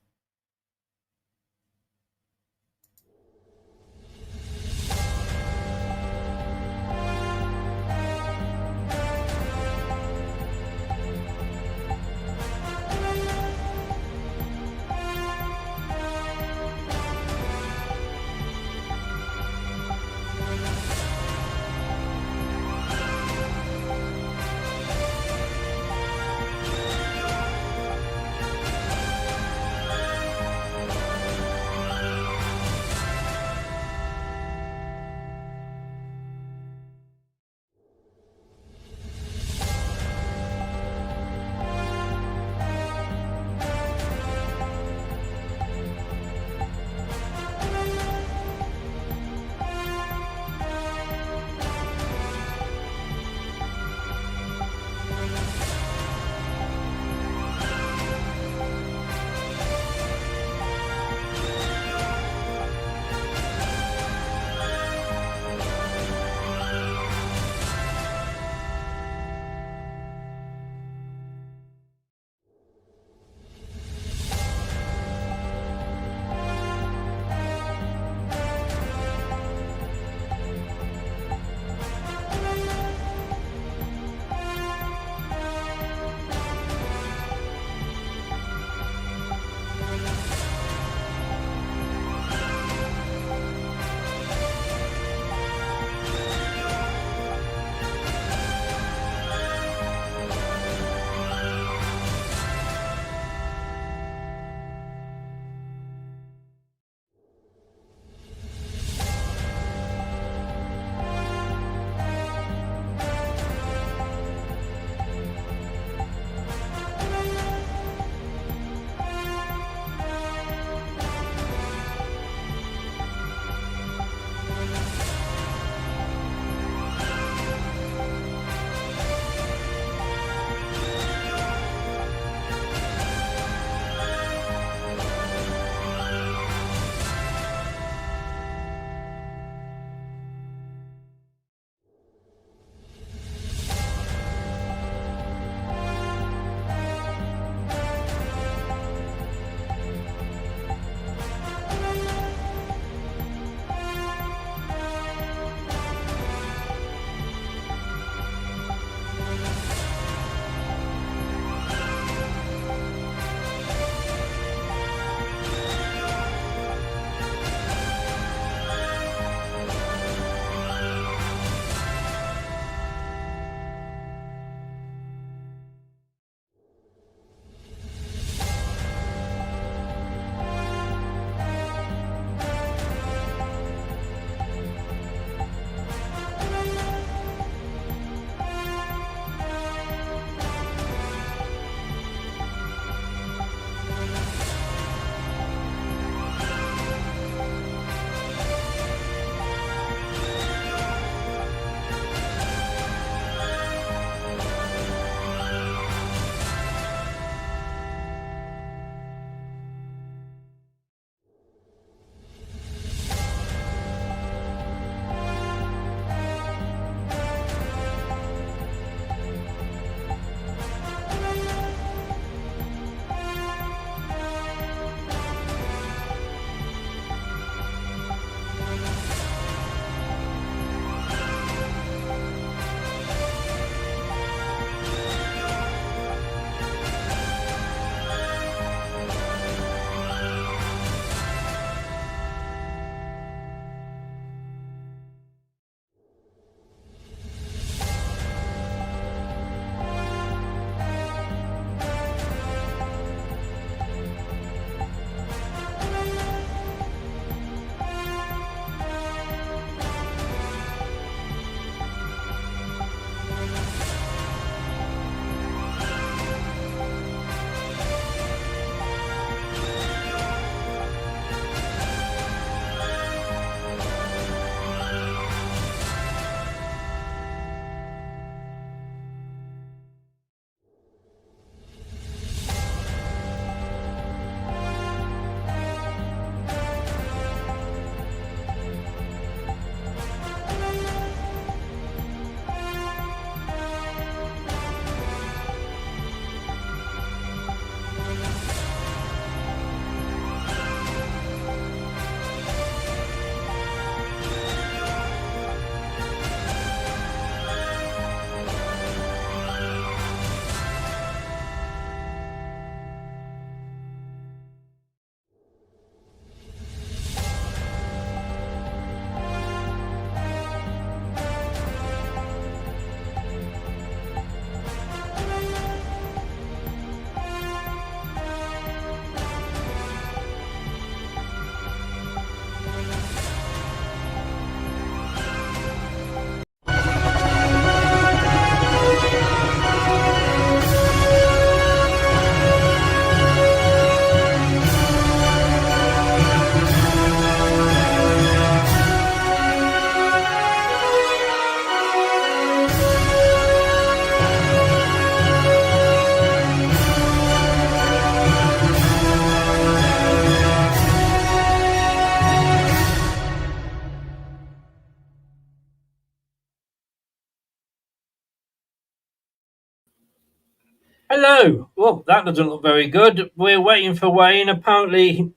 Hello. Well, that doesn't look very good. We're waiting for Wayne. Apparently,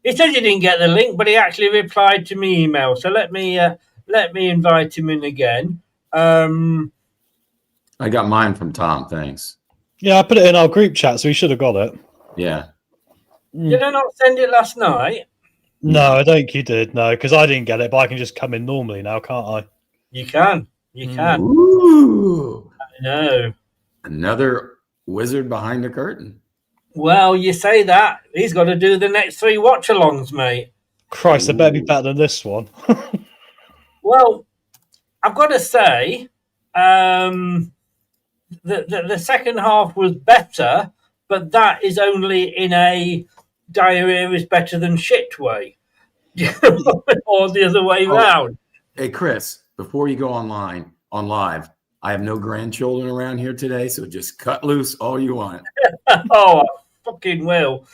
he said he didn't get the link, but he actually replied to me email. So let me invite him in again. I got mine from Tom. Thanks. Yeah, I put it in our group chat, so he should have got it. Yeah. Did I not send it last night? No, I don't think you did. No, because I didn't get it, but I can just come in normally now, can't I? You can. Ooh. I know. Another wizard behind the curtain. Well, you say that. He's got to do the next 3 watch-alongs, mate. Christ, I better be better than this one. Well, I've got to say, the second half was better, but that is only in a diarrhea is better than shit way. Or the other way round. Hey, Chris, before you go on live, I have no grandchildren around here today, so just cut loose all you want. Oh, I fucking will.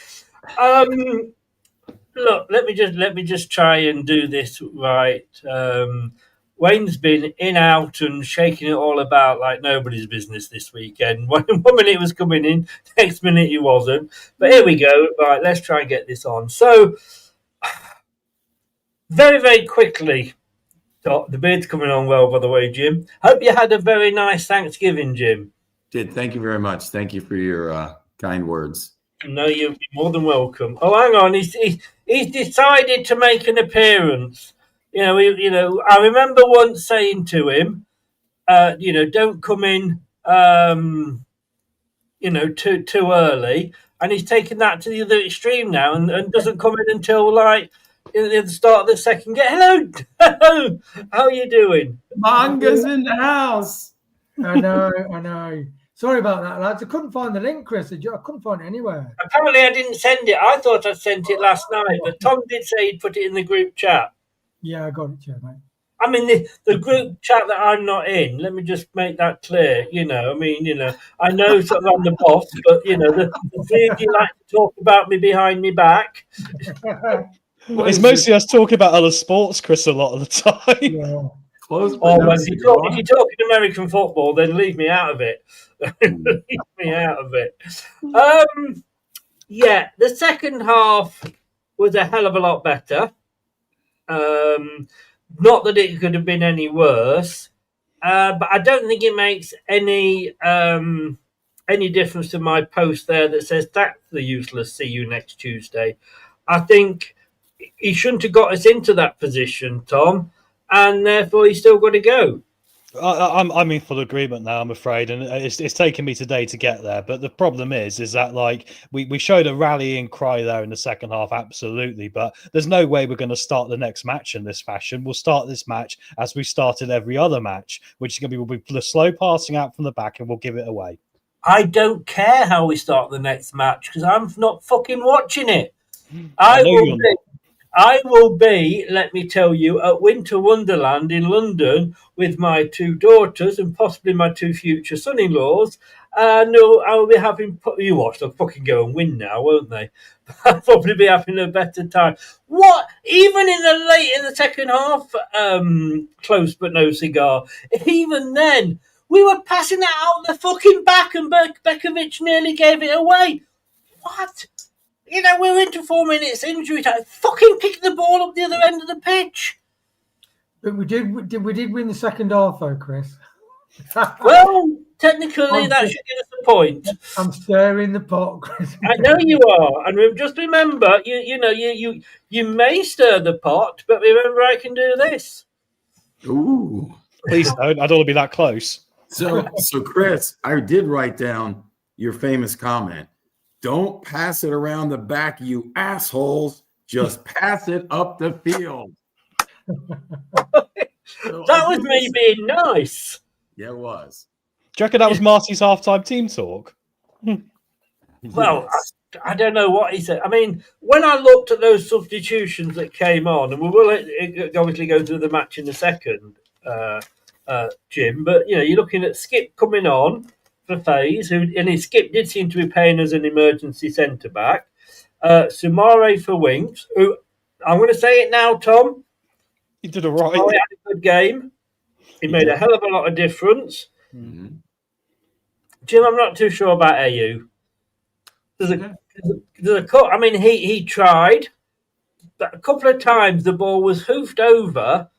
Look, let me just try and do this right. Wayne's been in, out, and shaking it all about like nobody's business this weekend. One minute he was coming in, next minute he wasn't. But here we go. Right, let's try and get this on. So, very, very quickly, the beard's coming on well, by the way, Jim. Hope you had a very nice Thanksgiving, Jim. Did. Thank you very much. Thank you for your kind words. No, you're more than welcome. Oh, hang on. He's decided to make an appearance. I remember once saying to him, don't come in, too early. And he's taken that to the other extreme now and doesn't come in until like at the start of the second game. Hello, how are you doing? Manga's in the house. I know. Sorry about that, lads. I couldn't find the link, Chris. I couldn't find it anywhere. Apparently, I didn't send it. I thought I'd sent it last night, but Tom did say he'd put it in the group chat. Yeah, I got it, yeah, mate. I mean, the group chat that I'm not in, let me just make that clear. I know sort of I'm the boss, but, the three of you like to talk about me behind me back. It's mostly us talking about other sports, Chris, a lot of the time. Yeah. If you're talking American football, then leave me out of it. Leave me out of it. The second half was a hell of a lot better. Not that it could have been any worse, but I don't think it makes any difference to my post there that says that's the useless. See you next Tuesday. I think he shouldn't have got us into that position, Tom, and therefore he's still got to go. I'm in full agreement now, I'm afraid, and it's taken me today to get there. But the problem is that like we showed a rallying cry there in the second half, absolutely. But there's no way we're going to start the next match in this fashion. We'll start this match as we started every other match, which is going to be we'll be slow passing out from the back, and we'll give it away. I don't care how we start the next match because I'm not fucking watching it. I will be, let me tell you, at Winter Wonderland in London with my 2 daughters and possibly my 2 future son-in-laws. No, I'll be having... You watch, they'll fucking go and win now, won't they? I'll probably be having a better time. What? Even in the second half, close but no cigar, even then, we were passing it out the fucking back and Bekovic nearly gave it away. What? We're into 4 minutes injury time. Fucking pick the ball up the other end of the pitch. But we did win the second half, though, Chris. Well, technically, that should give us a point. I'm stirring the pot, Chris. I know you are, and just remember, you may stir the pot, but remember, I can do this. Ooh! Please don't. I don't want to be that close. So, Chris, I did write down your famous comment. Don't pass it around the back, you assholes. Just pass it up the field. That was me being nice. Yeah, it was. Do you reckon that was Marty's halftime team talk? Well, I don't know what he said. I mean, when I looked at those substitutions that came on, and we will obviously go through the match in a second, Jim, but, you're looking at Skip coming on for FaZe, Skip did seem to be playing as an emergency centre-back. Sumare for Winks, who, I'm going to say it now, Tom. He did all right. Sumare had a good game. He made a hell of a lot of difference. Mm-hmm. Jim, I'm not too sure about AU. There's a I mean, he tried, but a couple of times the ball was hoofed over,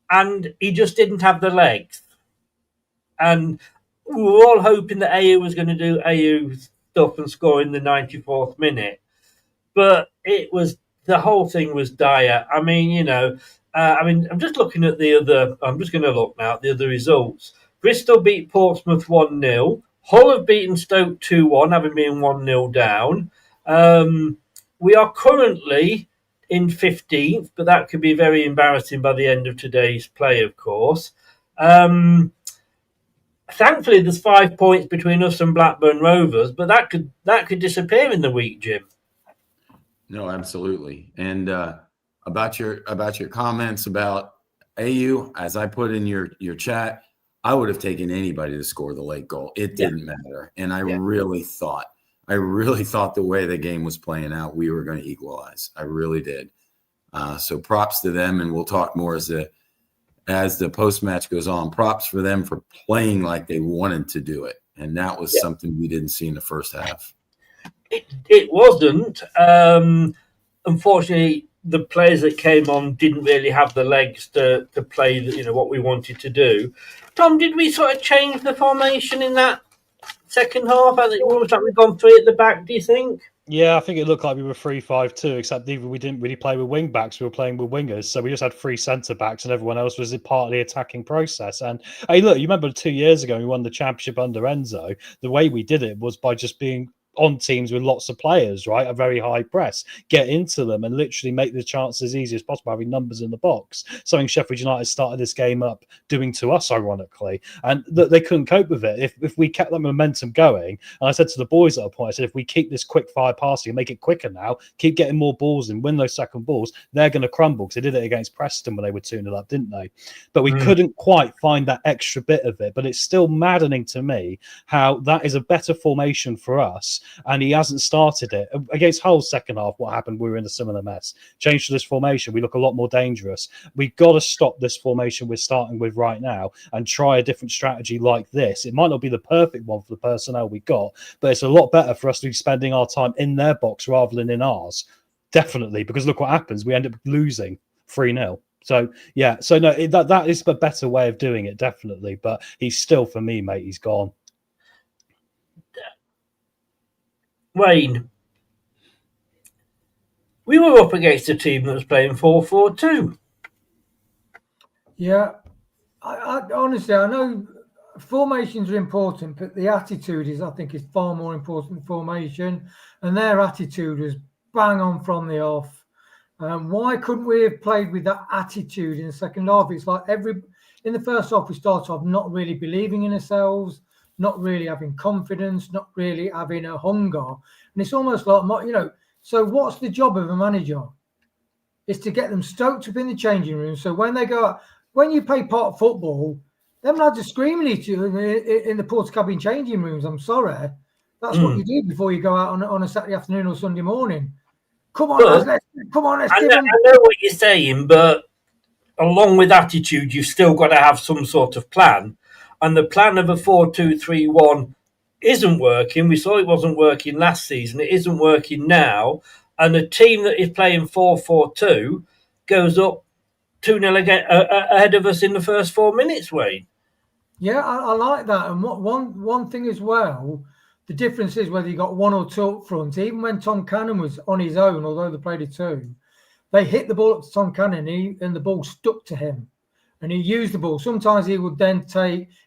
and he just didn't have the legs. And we were all hoping that AU was going to do AU stuff and score in the 94th minute, but the whole thing was dire. I mean, I'm just looking at I'm just going to look now at the other results. Bristol beat Portsmouth 1-0. Hull have beaten Stoke 2-1, having been 1-0 down. We are currently in 15th, but that could be very embarrassing by the end of today's play, of course. Thankfully, there's 5 points between us and Blackburn Rovers, but that could disappear in the week, Jim. No, absolutely. And about your comments about AU, as I put in your chat, I would have taken anybody to score the late goal. It didn't matter. And I really thought the way the game was playing out, we were going to equalize. I really did. So props to them, and we'll talk more as the post-match goes on. Props for them for playing like they wanted to do it. And that was something we didn't see in the first half. It wasn't. Unfortunately, the players that came on didn't really have the legs to play what we wanted to do. Tom, did we sort of change the formation in that second half? I think it was like we've gone 3 at the back, do you think? Yeah, I think it looked like we were 3-5-2, except even we didn't really play with wing backs. We were playing with wingers, so we just had 3 centre backs, and everyone else was a part of the attacking process. And hey, look, you remember 2 years ago we won the championship under Enzo? The way we did it was by just being on teams with lots of players, right? A very high press, get into them and literally make the chances as easy as possible, having numbers in the box. Something Sheffield United started this game up doing to us, ironically, and they couldn't cope with it. If we kept that momentum going, and I said to the boys at a point, I said, if we keep this quick fire passing and make it quicker now, keep getting more balls and win those second balls, they're going to crumble, because they did it against Preston when they were 2-0 up, didn't they? But we couldn't quite find that extra bit of it. But it's still maddening to me how that is a better formation for us, and he hasn't started it. Against Hull's second half, what happened? We were in a similar mess. Change to this formation, we look a lot more dangerous. We've got to stop this formation we're starting with right now and try a different strategy like this. It might not be the perfect one for the personnel we got, but it's a lot better for us to be spending our time in their box rather than in ours. Definitely, because look what happens. We end up losing 3-0. So, yeah. So, no, that is a better way of doing it, definitely. But he's still, for me, mate, he's gone. Wayne, we were up against a team that was playing 4-4-2. Yeah, I honestly, I know formations are important, but the attitude I think is far more important than formation, and their attitude was bang on from the off. Why couldn't we have played with that attitude in the second half? It's like in the first half we start off not really believing in ourselves, not really having confidence, not really having a hunger. And it's almost like, so what's the job of a manager? It's to get them stoked up in the changing room. So when they go out, when you play part football, them lads are screaming at you in the porter cabin changing rooms. I'm sorry. That's what you do before you go out on a Saturday afternoon or Sunday morning. Come on, let's give them. I know what you're saying, but along with attitude, you've still got to have some sort of plan. And the plan of a 4-2-3-1 isn't working. We saw it wasn't working last season. It isn't working now. And a team that is playing 4-4-2 goes up 2-0 again, ahead of us in the first 4 minutes, Wayne. Yeah, I like that. And one thing as well, the difference is whether you got 1 or 2 up front. Even when Tom Cannon was on his own, although they played a 2, they hit the ball up to Tom Cannon and the ball stuck to him. And he used the ball. Sometimes he would then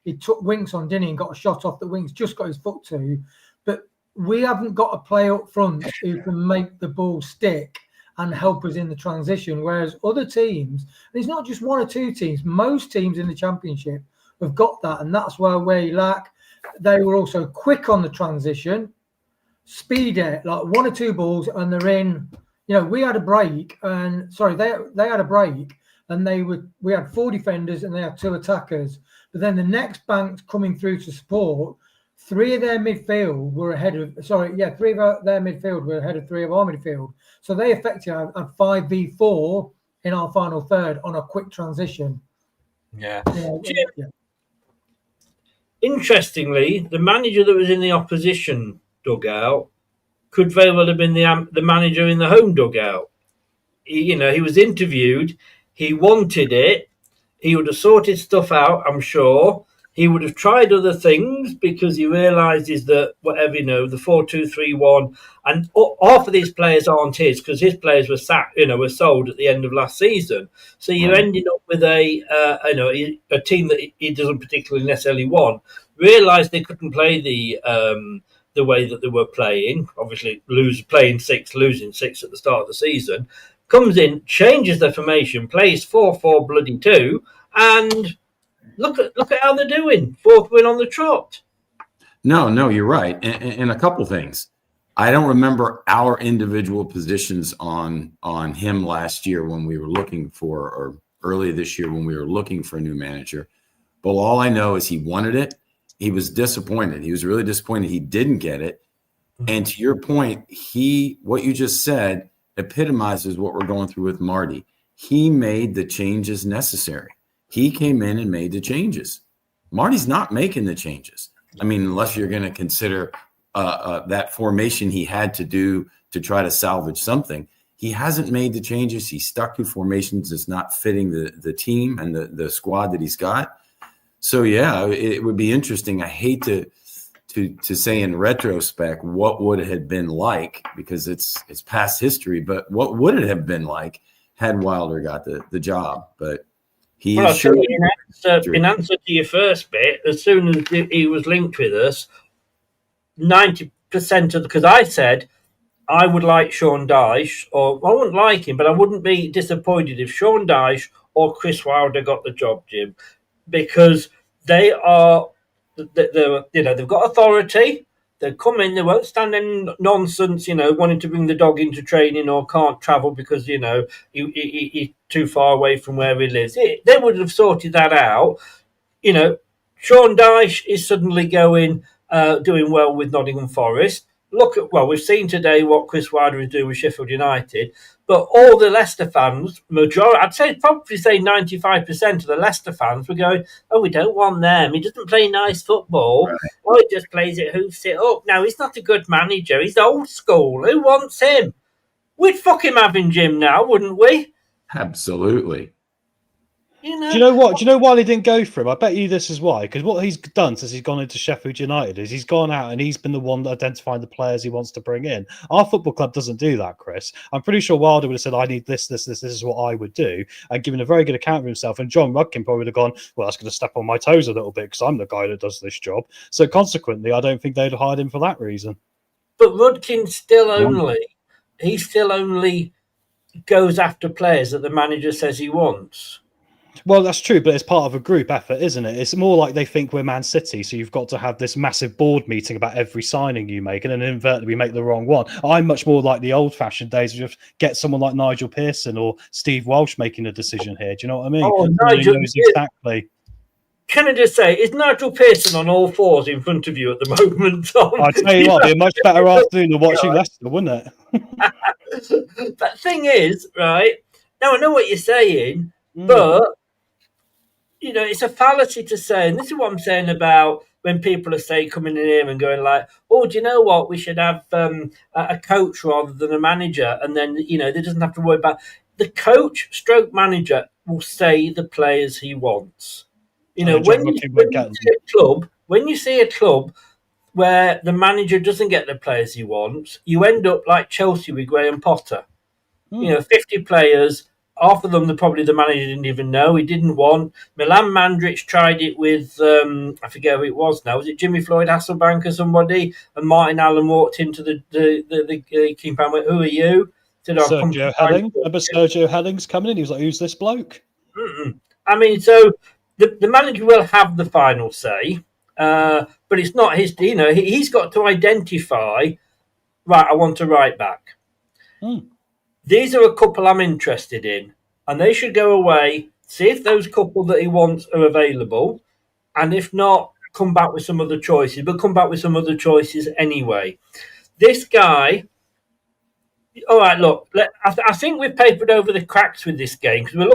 he took Winks on, didn't he, and got a shot off that Winks just got his foot to. But we haven't got a player up front who can make the ball stick and help us in the transition. Whereas other teams, and it's not just 1 or 2 teams, most teams in the Championship have got that. And that's where we lack. They were also quick on the transition, speed it, like 1 or 2 balls, and they're in. We had a break, and they had a break. And we had 4 defenders and they had 2 attackers. But then the next bank coming through to support, 3 of their midfield were ahead of. 3 of their midfield were ahead of 3 of our midfield. So they effectively had 5v4 in our final third on a quick transition. Yeah. Interestingly, the manager that was in the opposition dugout could very well have been the manager in the home dugout. He was interviewed. He wanted it. He would have sorted stuff out, I'm sure. He would have tried other things because he realises that whatever, the 4-2-3-1, and half of these players aren't his because his players were sold at the end of last season. So you're ending up with a team that he doesn't particularly necessarily want. Realised they couldn't play the way that they were playing. Obviously, losing six at the start of the season. Comes in, changes the formation, plays 4-4-2, and look at how they're doing. 4th win on the trot. No, you're right. And a couple things. I don't remember our individual positions on him last year when we were looking for, or early this year when we were looking for a new manager. But all I know is he wanted it. He was disappointed. He was really disappointed he didn't get it. And to your point, what you just said epitomizes what we're going through with Marty. He made the changes necessary. He came in and made the changes. Marty's not making the changes. I mean, unless you're going to consider that formation he had to do to try to salvage something. He hasn't made the changes. He's stuck to formations that's not fitting the team and the squad that he's got. So, yeah, it would be interesting. I hate to say in retrospect what would it have been like, because it's past history, but what would it have been like had Wilder got the job? But he in answer to your first bit, as soon as he was linked with us, 90% of because I said I would like Sean Dyche, or I wouldn't like him, but I wouldn't be disappointed if Sean Dyche or Chris Wilder got the job, Jim, because they've got authority. They come in, they won't stand any nonsense, wanting to bring the dog into training or can't travel because, he's too far away from where he lives. They would have sorted that out. Sean Dyche is suddenly doing well with Nottingham Forest. We've seen today what Chris Wilder is doing with Sheffield United, but all the Leicester fans, probably say 95% of the Leicester fans were going, oh, we don't want them. He doesn't play nice football. Right. Oh, he just plays it, hoofs it up. No, he's not a good manager. He's old school. Who wants him? We'd fuck him having Jim now, wouldn't we? Absolutely. Do you know what? Do you know why they didn't go for him? I bet you this is why. Because what he's done since he's gone into Sheffield United is he's gone out and he's been the one identifying the players he wants to bring in. Our football club doesn't do that, Chris. I'm pretty sure Wilder would have said, I need this. This is what I would do. And given a very good account of himself. And John Rudkin probably would have gone, well, that's going to step on my toes a little bit because I'm the guy that does this job. So consequently, I don't think they'd have hired him for that reason. But Rudkin still only goes after players that the manager says he wants. Well, that's true, but it's part of a group effort, isn't it? It's more like they think we're Man City, so you've got to have this massive board meeting about every signing you make, and then inadvertently we make the wrong one. I'm much more like the old-fashioned days of just get someone like Nigel Pearson or Steve Walsh making a decision here. Do you know what I mean? Oh, Nigel, exactly. Can I just say, is Nigel Pearson on all fours in front of you at the moment, Tom? I'd tell you what, it'd be a much better afternoon than watching Leicester, wouldn't it? But thing is, right, now I know what you're saying, but it's a fallacy to say, and this is what I'm saying about when people are coming in here and going like, oh, do you know what? We should have a coach rather than a manager. And then, they doesn't have to worry about the coach stroke manager will say the players he wants. When you see a club where the manager doesn't get the players he wants, you end up like Chelsea with Graham Potter. 50 players. Half of them, the manager didn't even know. He didn't want. Milan Mandrić tried it with, I forget who it was now. Was it Jimmy Floyd Hasselbank or somebody? And Martin Allen walked into the keeper and went, who are you? Said, Sergio Helling. Remember Sergio Helling's coming in? He was like, who's this bloke? I mean, so the manager will have the final say, but it's not his, he's got to identify, right, I want a right back. These are a couple I'm interested in, and they should go away, see if those couple that he wants are available, and if not, come back with some other choices, but come back with some other choices anyway. This guy, all right, look, I think we've papered over the cracks with this game, because I'm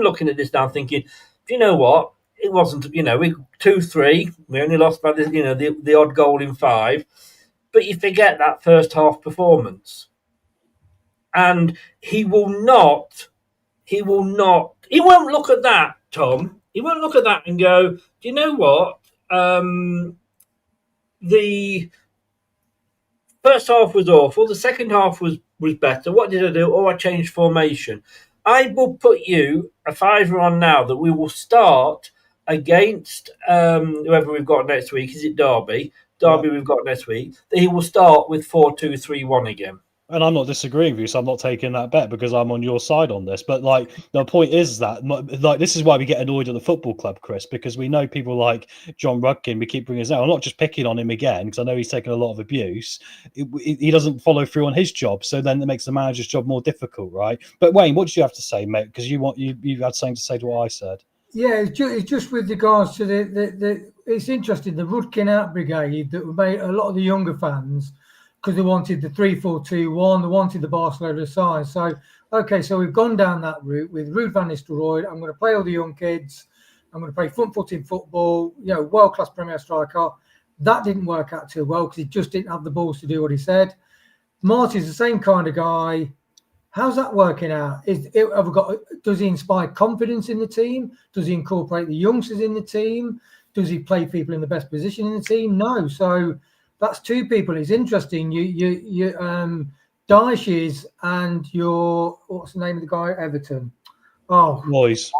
looking at this now thinking, do you know what? it wasn't, we 2-3. We only lost by the odd goal in 5. But you forget that first half performance. And he won't look at that, Tom. He won't look at that and go, do you know what? The first half was awful. The second half was better. What did I do? Oh, I changed formation. I will put you a fiver on now that we will start against whoever we've got next week. Is it Derby? We've got next week. He will start with 4-2-3-1 again. And I'm not disagreeing with you, so I'm not taking that bet because I'm on your side on this. But the point is that this is why we get annoyed at the football club, Chris, because we know people like John Rudkin. We keep bringing his out. I'm not just picking on him again because I know he's taken a lot of abuse. He doesn't follow through on his job, so then it makes the manager's job more difficult, right? But Wayne, what did you have to say, mate? Because you had something to say to what I said. Yeah, it's just with regards to the it's interesting, the Rudkin out brigade that made a lot of the younger fans, because they wanted the 3-4-2-1, they wanted the Barcelona side. So, so we've gone down that route with Ruud van Nistelrooy. I'm going to play all the young kids. I'm going to play front-footing football, world-class Premier striker. That didn't work out too well because he just didn't have the balls to do what he said. Marty's the same kind of guy. How's that working out? Does he inspire confidence in the team? Does he incorporate the youngsters in the team? Does he play people in the best position in the team? No. So that's two people. It's interesting. You Dyches and your, what's the name of the guy at Everton? Oh, Moyes.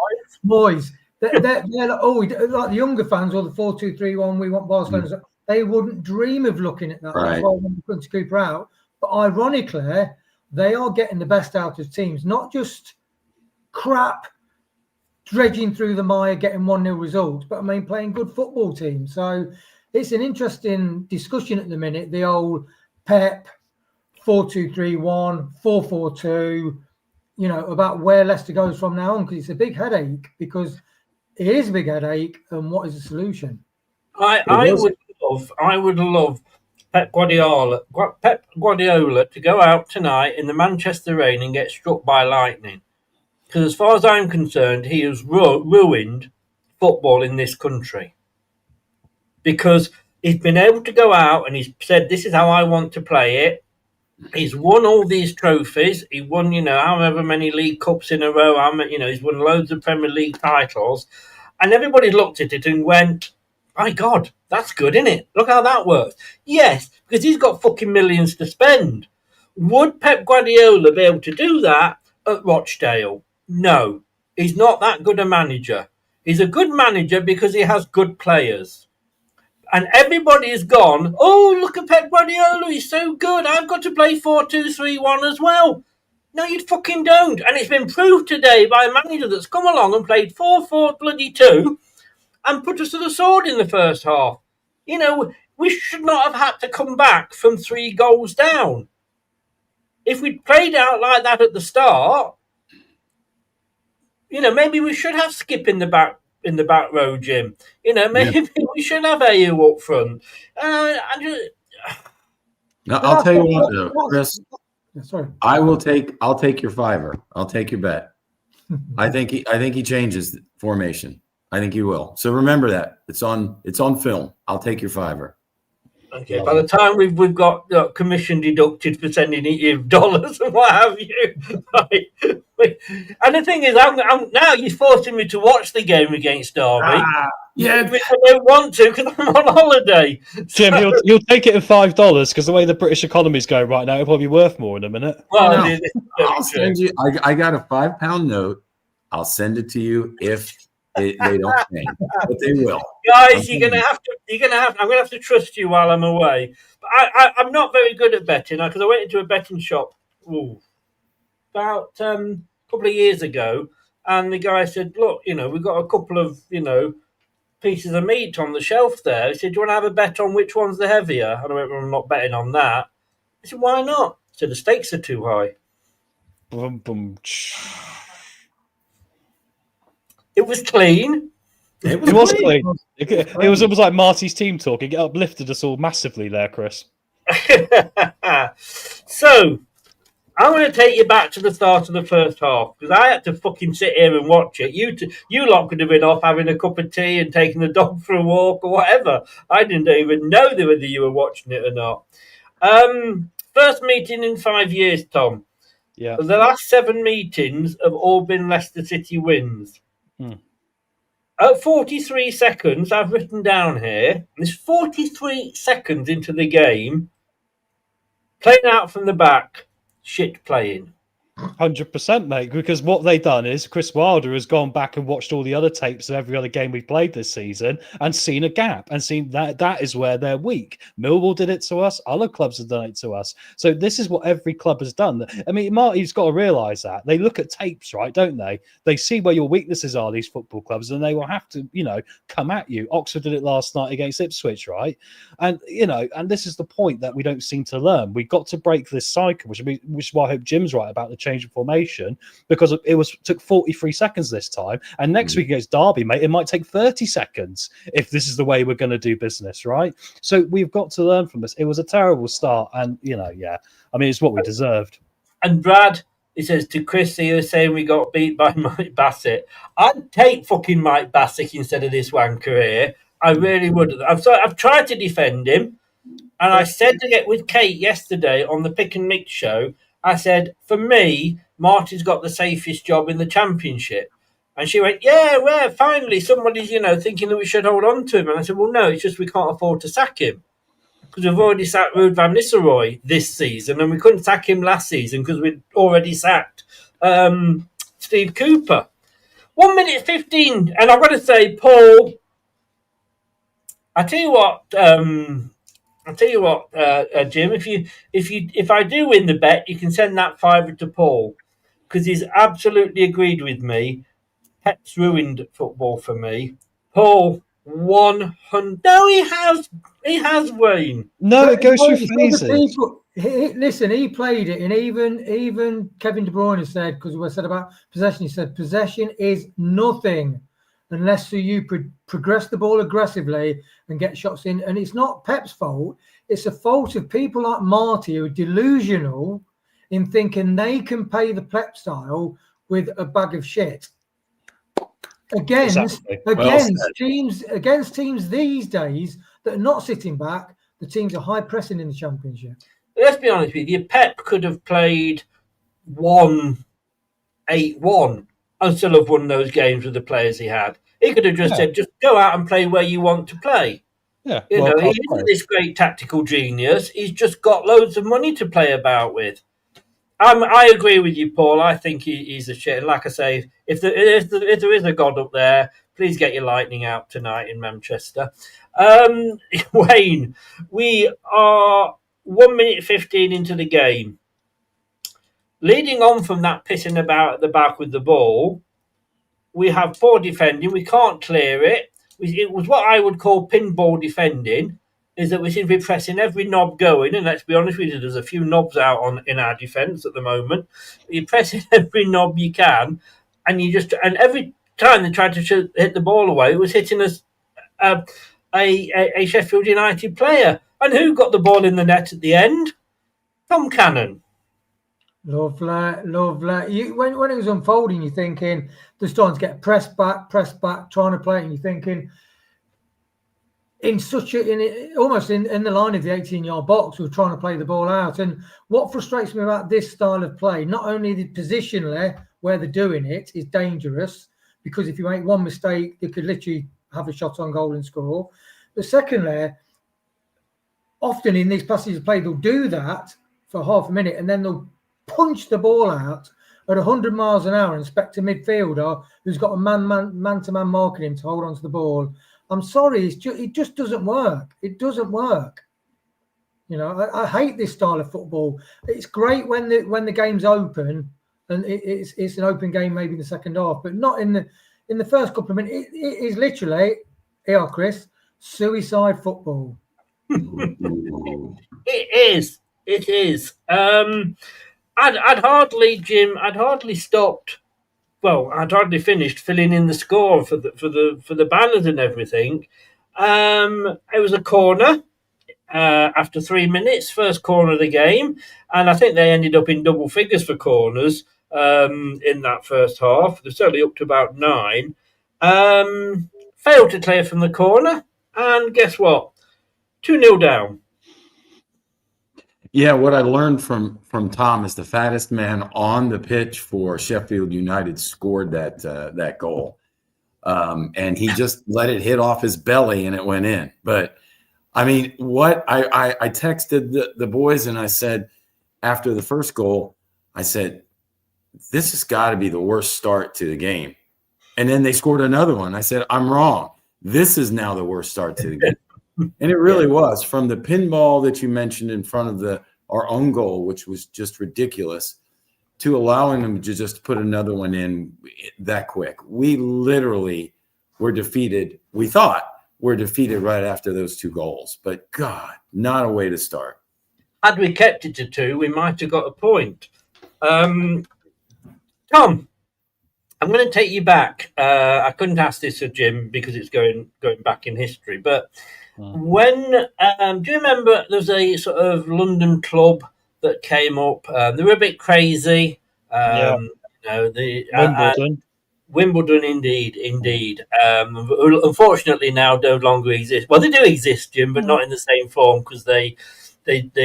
They're like, like the younger fans or the 4-2-3-1. We want Barcelona. They wouldn't dream of looking at that. Right. That's why I want Quincy Cooper out. But ironically, they are getting the best out of teams, not just crap, dredging through the mire, getting 1-0 results, but playing good football teams. So it's an interesting discussion at the minute. The old Pep 4-2-3-1, 4-4-2, about where Leicester goes from now on, because it's a big headache. Because it is a big headache, and what is the solution? I would love Pep Guardiola to go out tonight in the Manchester rain and get struck by lightning. Because as far as I'm concerned, he has ruined football in this country. Because he's been able to go out and he's said, this is how I want to play it. He's won all these trophies. He won, however many League Cups in a row. He's won loads of Premier League titles. And everybody looked at it and went, my God, that's good, isn't it? Look how that works. Yes, because he's got fucking millions to spend. Would Pep Guardiola be able to do that at Rochdale? No, he's not that good a manager. He's a good manager because he has good players. And everybody has gone, oh, look at Pep Guardiola, he's so good. I've got to play 4-2-3-1 as well. No, you fucking don't. And it's been proved today by a manager that's come along and played 4-4-2 and put us to the sword in the first half. We should not have had to come back from 3 goals down. If we'd played out like that at the start, maybe we should have Skip in the back row, Jim. Maybe we should have AU up front. I'll tell you what, though, Chris. Sorry. I'll take your fiver. I'll take your bet. I think he changes formation. I think he will. So remember that it's on film. I'll take your fiver. Okay. By the time we've got commission deducted for sending you dollars and what have you, right? And the thing is, I'm now you're forcing me to watch the game against Derby. Yeah, which I don't want to because I'm on holiday. Jim, he'll take it at $5 because the way the British economy is going right now, it'll probably be worth more in a minute. Well, no, I'll send you. I got a £5 note. I'll send it to you if they don't change, but they will. Guys, you're gonna have to. I'm gonna have to trust you while I'm away. But I'm not very good at betting because I went into a betting shop about a couple of years ago, and the guy said, "Look, we've got a couple of pieces of meat on the shelf there." He said, "Do you want to have a bet on which one's the heavier?" And I went, "Well, I'm not betting on that." I said, "Why not?" I said, "The stakes are too high." Boom, boom. It was clean. It was clean. It was almost like Marty's team talk. It uplifted us all massively there, Chris. So, I'm going to take you back to the start of the first half because I had to fucking sit here and watch it. You lot could have been off having a cup of tea and taking the dog for a walk or whatever. I didn't even know whether you were watching it or not. First meeting in 5 years, Tom. Yeah. The last 7 meetings have all been Leicester City wins. At 43 seconds, I've written down here, there's 43 seconds into the game, playing out from the back, shit playing. 100%, mate, because what they've done is Chris Wilder has gone back and watched all the other tapes of every other game we've played this season and seen a gap and seen that is where they're weak. Millwall did it to us. Other clubs have done it to us. So this is what every club has done. I mean, Marty's got to realise that. They look at tapes, right, don't they? They see where your weaknesses are, these football clubs, and they will have to, come at you. Oxford did it last night against Ipswich, right? And, and this is the point that we don't seem to learn. We've got to break this cycle, which is why I hope Jim's right about the change of formation, because it took 43 seconds this time, and next week against Derby, mate, it might take 30 seconds if this is the way we're going to do business, right? So we've got to learn from this. It was a terrible start, and it's what we deserved. And Brad, he says to Chris, he was saying we got beat by Mike Bassett. I'd take fucking Mike Bassett instead of this wanker here. I really would. I've tried to defend him, and I said to get with Kate yesterday on the Pick and Mix show, I said, for me, Marty's got the safest job in the Championship. And she went, yeah, well, finally, somebody's, thinking that we should hold on to him. And I said, well, no, it's just we can't afford to sack him. Because we've already sacked Ruud van Nistelrooy this season, and we couldn't sack him last season because we'd already sacked Steve Cooper. 1 minute 15. And I've got to say, Paul, I tell you what, Jim. If I do win the bet, you can send that £5 to Paul because he's absolutely agreed with me. Pep's ruined football for me. Paul, 100. No, he has Wayne. No, it goes through phases. Listen, he played it, and even Kevin De Bruyne said, because we said about possession, he said possession is nothing unless you progress the ball aggressively and get shots in. And it's not Pep's fault. It's a fault of people like Marty who are delusional in thinking they can pay the Pep style with a bag of shit. Against teams these days that are not sitting back, the teams are high pressing in the Championship. Let's be honest with you, Pep could have played 1-8-1 and still have won those games with the players he had. He could have just said, just go out and play where you want to play. Yeah, he isn't this great tactical genius. He's just got loads of money to play about with. I agree with you, Paul. I think he's a shit. And like I say, if there is a God up there, please get your lightning out tonight in Manchester. Wayne, we are 1 minute 15 into the game. Leading on from that pissing about at the back with the ball, we have poor defending. We can't clear it. It was what I would call pinball defending, is that we seem to be pressing every knob going. And let's be honest with you, there's a few knobs out in our defence at the moment. You're pressing every knob you can, and every time they tried to hit the ball away, it was hitting us a Sheffield United player. And who got the ball in the net at the end? Tom Cannon. Lovely. When it was unfolding, you're thinking they're starting to get pressed back, trying to play it, and you're thinking almost in the line of the 18-yard box, we're trying to play the ball out. And what frustrates me about this style of play, not only the positionally where they're doing it is dangerous, because if you make one mistake, you could literally have a shot on goal and score. But secondly, often in these passages of play, they'll do that for half a minute and then they'll punch the ball out at 100 miles an hour and expect a midfielder who's got a man-to-man marking him to hold on to the ball. I'm sorry, it just doesn't work. It doesn't work. I hate this style of football. It's great when the game's open and it's an open game maybe in the second half, but not in the first couple of minutes. It is literally, here, Chris, suicide football. It is. I'd hardly stopped. Well, I'd hardly finished filling in the score for the banners and everything. It was a corner. after 3 minutes, first corner of the game. And I think they ended up in double figures for corners in that first half. They're certainly up to about 9. Failed to clear from the corner. And guess what? 2-0 down. Yeah, what I learned from Tom is the fattest man on the pitch for Sheffield United scored that goal, and he just let it hit off his belly and it went in. But I mean, what I texted the boys and I said after the first goal, I said, "This has got to be the worst start to the game." And then they scored another one. I said, "I'm wrong. This is now the worst start to the game." And it really was, from the pinball that you mentioned in front of our own goal, which was just ridiculous, to allowing them to just put another one in that quick. We literally were defeated. We thought we're defeated right after those 2 goals. But God, not a way to start. Had we kept it to 2, we might have got a point. Tom, I'm going to take you back. I couldn't ask this of Jim because it's going back in history, but when do you remember there was a sort of London club that came up? They were a bit crazy. Wimbledon. Wimbledon, indeed. Unfortunately, now no longer exist. Well, they do exist, Jim, but not in the same form because they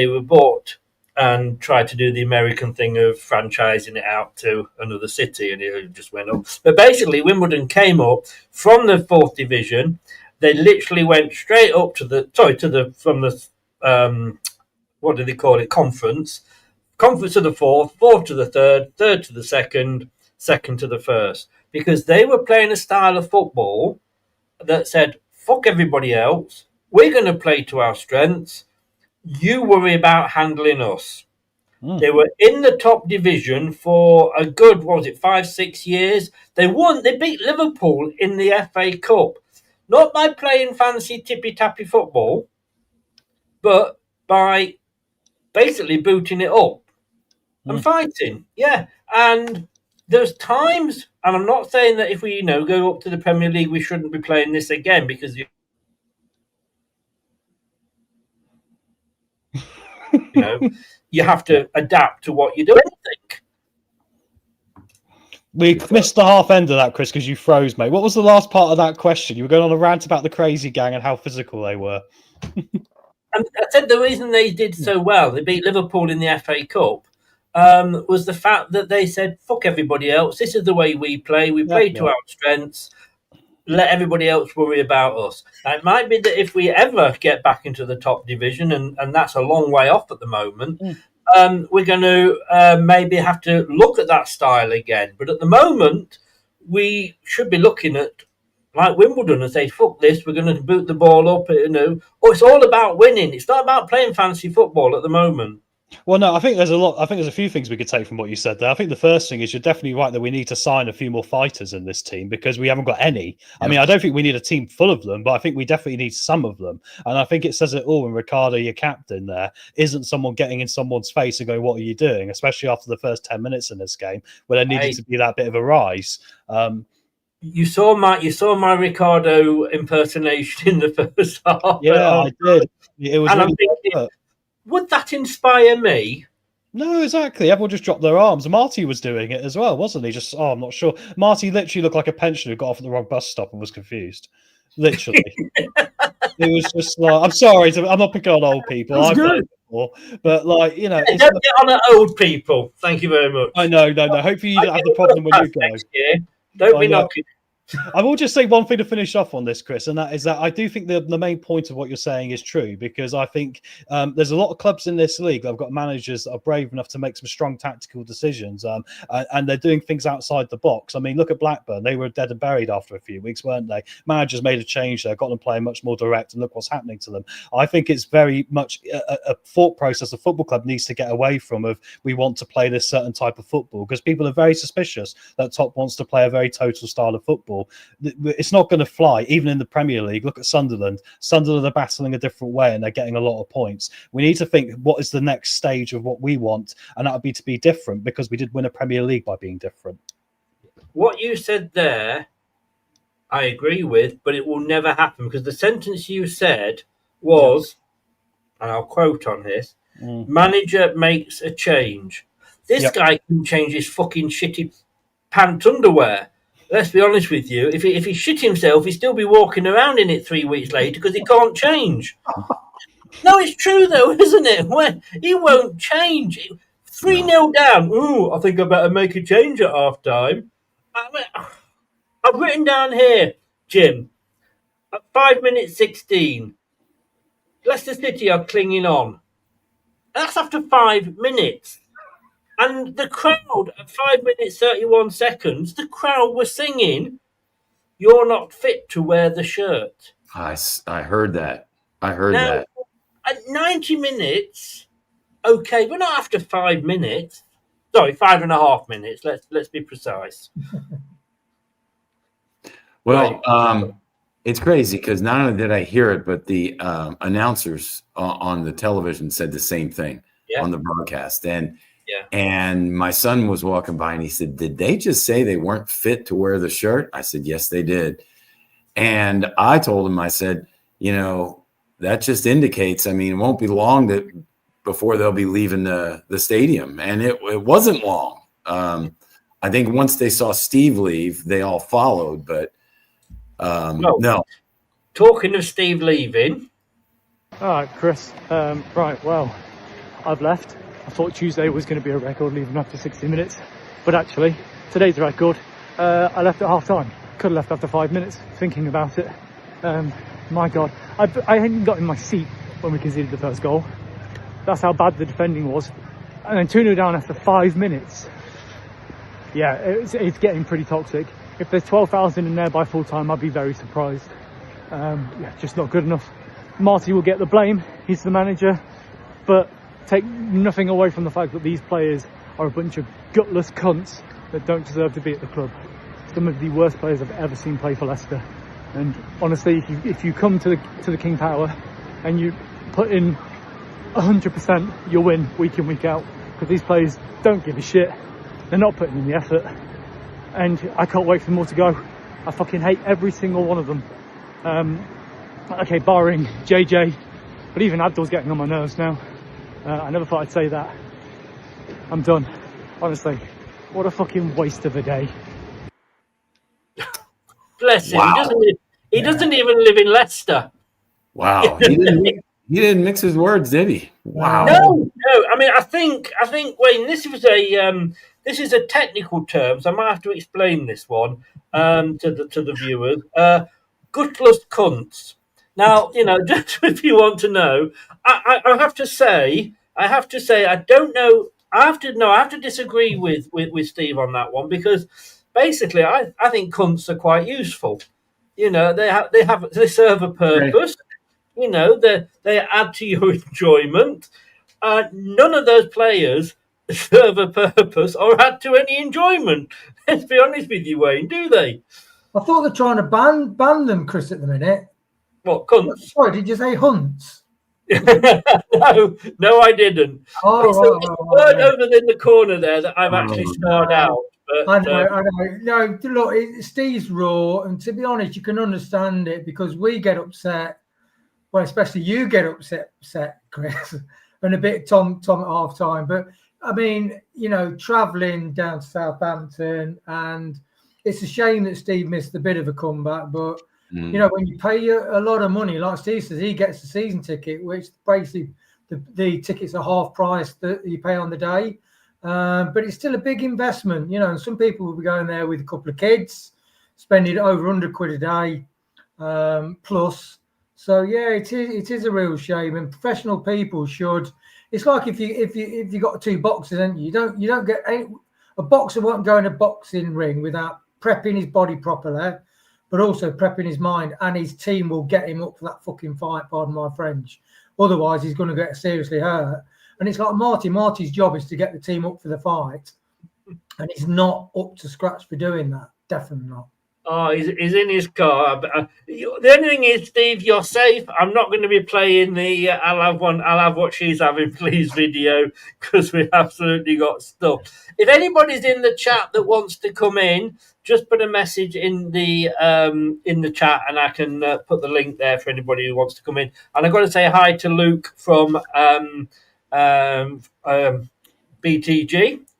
were bought and tried to do the American thing of franchising it out to another city, and it just went up. But basically, Wimbledon came up from the 4th division. They literally went straight up from the what do they call it? Conference to the 4th, 4th to the 3rd, 3rd to the 2nd, 2nd to the 1st, because they were playing a style of football that said, "Fuck everybody else. We're going to play to our strengths. You worry about handling us." They were in the top division for a good, 5-6 years. They beat Liverpool in the FA Cup. Not by playing fancy tippy-tappy football, but by basically booting it up and fighting. Yeah. And there's times, and I'm not saying that if we, go up to the Premier League, we shouldn't be playing this again because, you have to adapt to what you're doing, I think. We missed the half end of that, Chris, because you froze, mate. What was the last part of that question? You were going on a rant about the crazy gang and how physical they were. I said the reason they did so well, they beat Liverpool in the FA Cup, was the fact that they said, "Fuck everybody else. This is the way we play. We play to our strengths. Let everybody else worry about us." Now, it might be that if we ever get back into the top division, and that's a long way off at the moment, we're going to maybe have to look at that style again. But at the moment, we should be looking at, like Wimbledon, and say, "Fuck this, we're going to boot the ball up." It's all about winning. It's not about playing fancy football at the moment. Well, no, I think there's a few things we could take from what you said there. I think the first thing is you're definitely right that we need to sign a few more fighters in this team because we haven't got any. Yeah. I mean, I don't think we need a team full of them, but I think we definitely need some of them. And I think it says it all when Ricardo, your captain there, isn't someone getting in someone's face and going, "What are you doing?" Especially after the first 10 minutes in this game where there needed to be that bit of a rise. You saw my Ricardo impersonation in the first half. Yeah, I did. It was really thinking, would that inspire me? No, exactly. Everyone just dropped their arms. Marty was doing it as well, wasn't he? I'm not sure. Marty literally looked like a pensioner who got off at the wrong bus stop and was confused. Literally. It was just like, I'm sorry, I'm not picking on old people. I've done it before, but don't get on at old people. Thank you very much. I know. Hopefully you don't have the problem when you go. Don't be knocking. I will just say one thing to finish off on this, Chris, and that is that I do think the main point of what you're saying is true because I think there's a lot of clubs in this league that have got managers that are brave enough to make some strong tactical decisions and they're doing things outside the box. I mean, look at Blackburn. They were dead and buried after a few weeks, weren't they? Managers made a change there, got them playing much more direct, and look what's happening to them. I think it's very much a thought process a football club needs to get away from of we want to play this certain type of football because people are very suspicious that Top wants to play a very total style of football. It's not going to fly, even in the Premier League. Look at Sunderland. Sunderland are battling a different way and they're getting a lot of points. We need to think what is the next stage of what we want, and that would be to be different because we did win a Premier League by being different. What you said there, I agree with, but it will never happen because the sentence you said was and I'll quote on this, manager makes a change. This guy can change his fucking shitty pant underwear. Let's be honest with you. If he shit himself, he'd still be walking around in it 3 weeks later because he can't change. No, it's true though, isn't it? When he won't change. 3-0 down. Ooh, I think I better make a change at half time. I've written down here, Jim, at 5 minutes 16, Leicester City are clinging on. That's after 5 minutes. And the crowd, at 5 minutes 31 seconds, the crowd were singing, "You're not fit to wear the shirt." I heard that. I heard that. At 90 minutes, okay, but not after 5 minutes. Sorry, 5.5 minutes. Let's be precise. Well, it's crazy because not only did I hear it, but the announcers on the television said the same thing on the broadcast. And my son was walking by and he said, "Did they just say they weren't fit to wear the shirt?" I said, "Yes, they did." And I told him, I said, that just indicates, it won't be long before they'll be leaving the stadium. And it wasn't long. I think once they saw Steve leave, they all followed. But no. Talking of Steve leaving. All right, Chris. Right, well, I've left. I thought Tuesday was going to be a record leaving after 60 minutes. But actually, today's a record. I left at half time. Could have left after 5 minutes thinking about it. My God. I hadn't got in my seat when we conceded the first goal. That's how bad the defending was. And then 2-0 down after 5 minutes. Yeah, it's getting pretty toxic. If there's 12,000 in there by full time, I'd be very surprised. Just not good enough. Marty will get the blame. He's the manager. But take nothing away from the fact that these players are a bunch of gutless cunts that don't deserve to be at the club. Some of the worst players I've ever seen play for Leicester. And honestly, if you come to the King Power and you put in 100%, you'll win week in, week out. Because these players don't give a shit. They're not putting in the effort. And I can't wait for them all to go. I fucking hate every single one of them. Okay, barring JJ. But even Abdul's getting on my nerves now. I never thought I'd say that. I'm done. Honestly, what a fucking waste of a day. Bless him. Wow. He doesn't even live in Leicester. Wow. He didn't mix his words, did he? Wow. No. I think Wayne, this is a technical term, so I might have to explain this one to the viewers. Gutless cunts. Now, just if you want to know, I have to say, I don't know. I have to disagree with Steve on that one because basically, I think cunts are quite useful. They serve a purpose. They add to your enjoyment. None of those players serve a purpose or add to any enjoyment. Let's be honest with you, Wayne. Do they? I thought they're trying to ban them, Chris, at the minute. What, cunts? Sorry, did you say hunts? No, I didn't. It's a word over in the corner there that I've actually starred out. But, I know. No, look, Steve's raw, and to be honest, you can understand it because we get upset. Well, especially you get upset, Chris, and a bit Tom at half time. But travelling down to Southampton, and it's a shame that Steve missed a bit of a comeback, but. When you pay a lot of money, like Steve says, he gets the season ticket, which basically the tickets are half price that you pay on the day. But it's still a big investment, and some people will be going there with a couple of kids, spending over £100 a day plus. So yeah, it is a real shame, and professional people should. It's like if you got two boxers, and you don't get a boxer won't go in a boxing ring without prepping his body properly. But also prepping his mind, and his team will get him up for that fucking fight, pardon my French. Otherwise, he's going to get seriously hurt. And it's like Marty. Marty's job is to get the team up for the fight, and he's not up to scratch for doing that. Definitely not. Oh, he's in his car. The only thing is, Steve, you're safe. I'm not going to be playing the I'll have what she's having, please video, because we absolutely got stuck. If anybody's in the chat that wants to come in, just put a message in the chat, and I can put the link there for anybody who wants to come in. And I've got to say hi to Luke from BTG.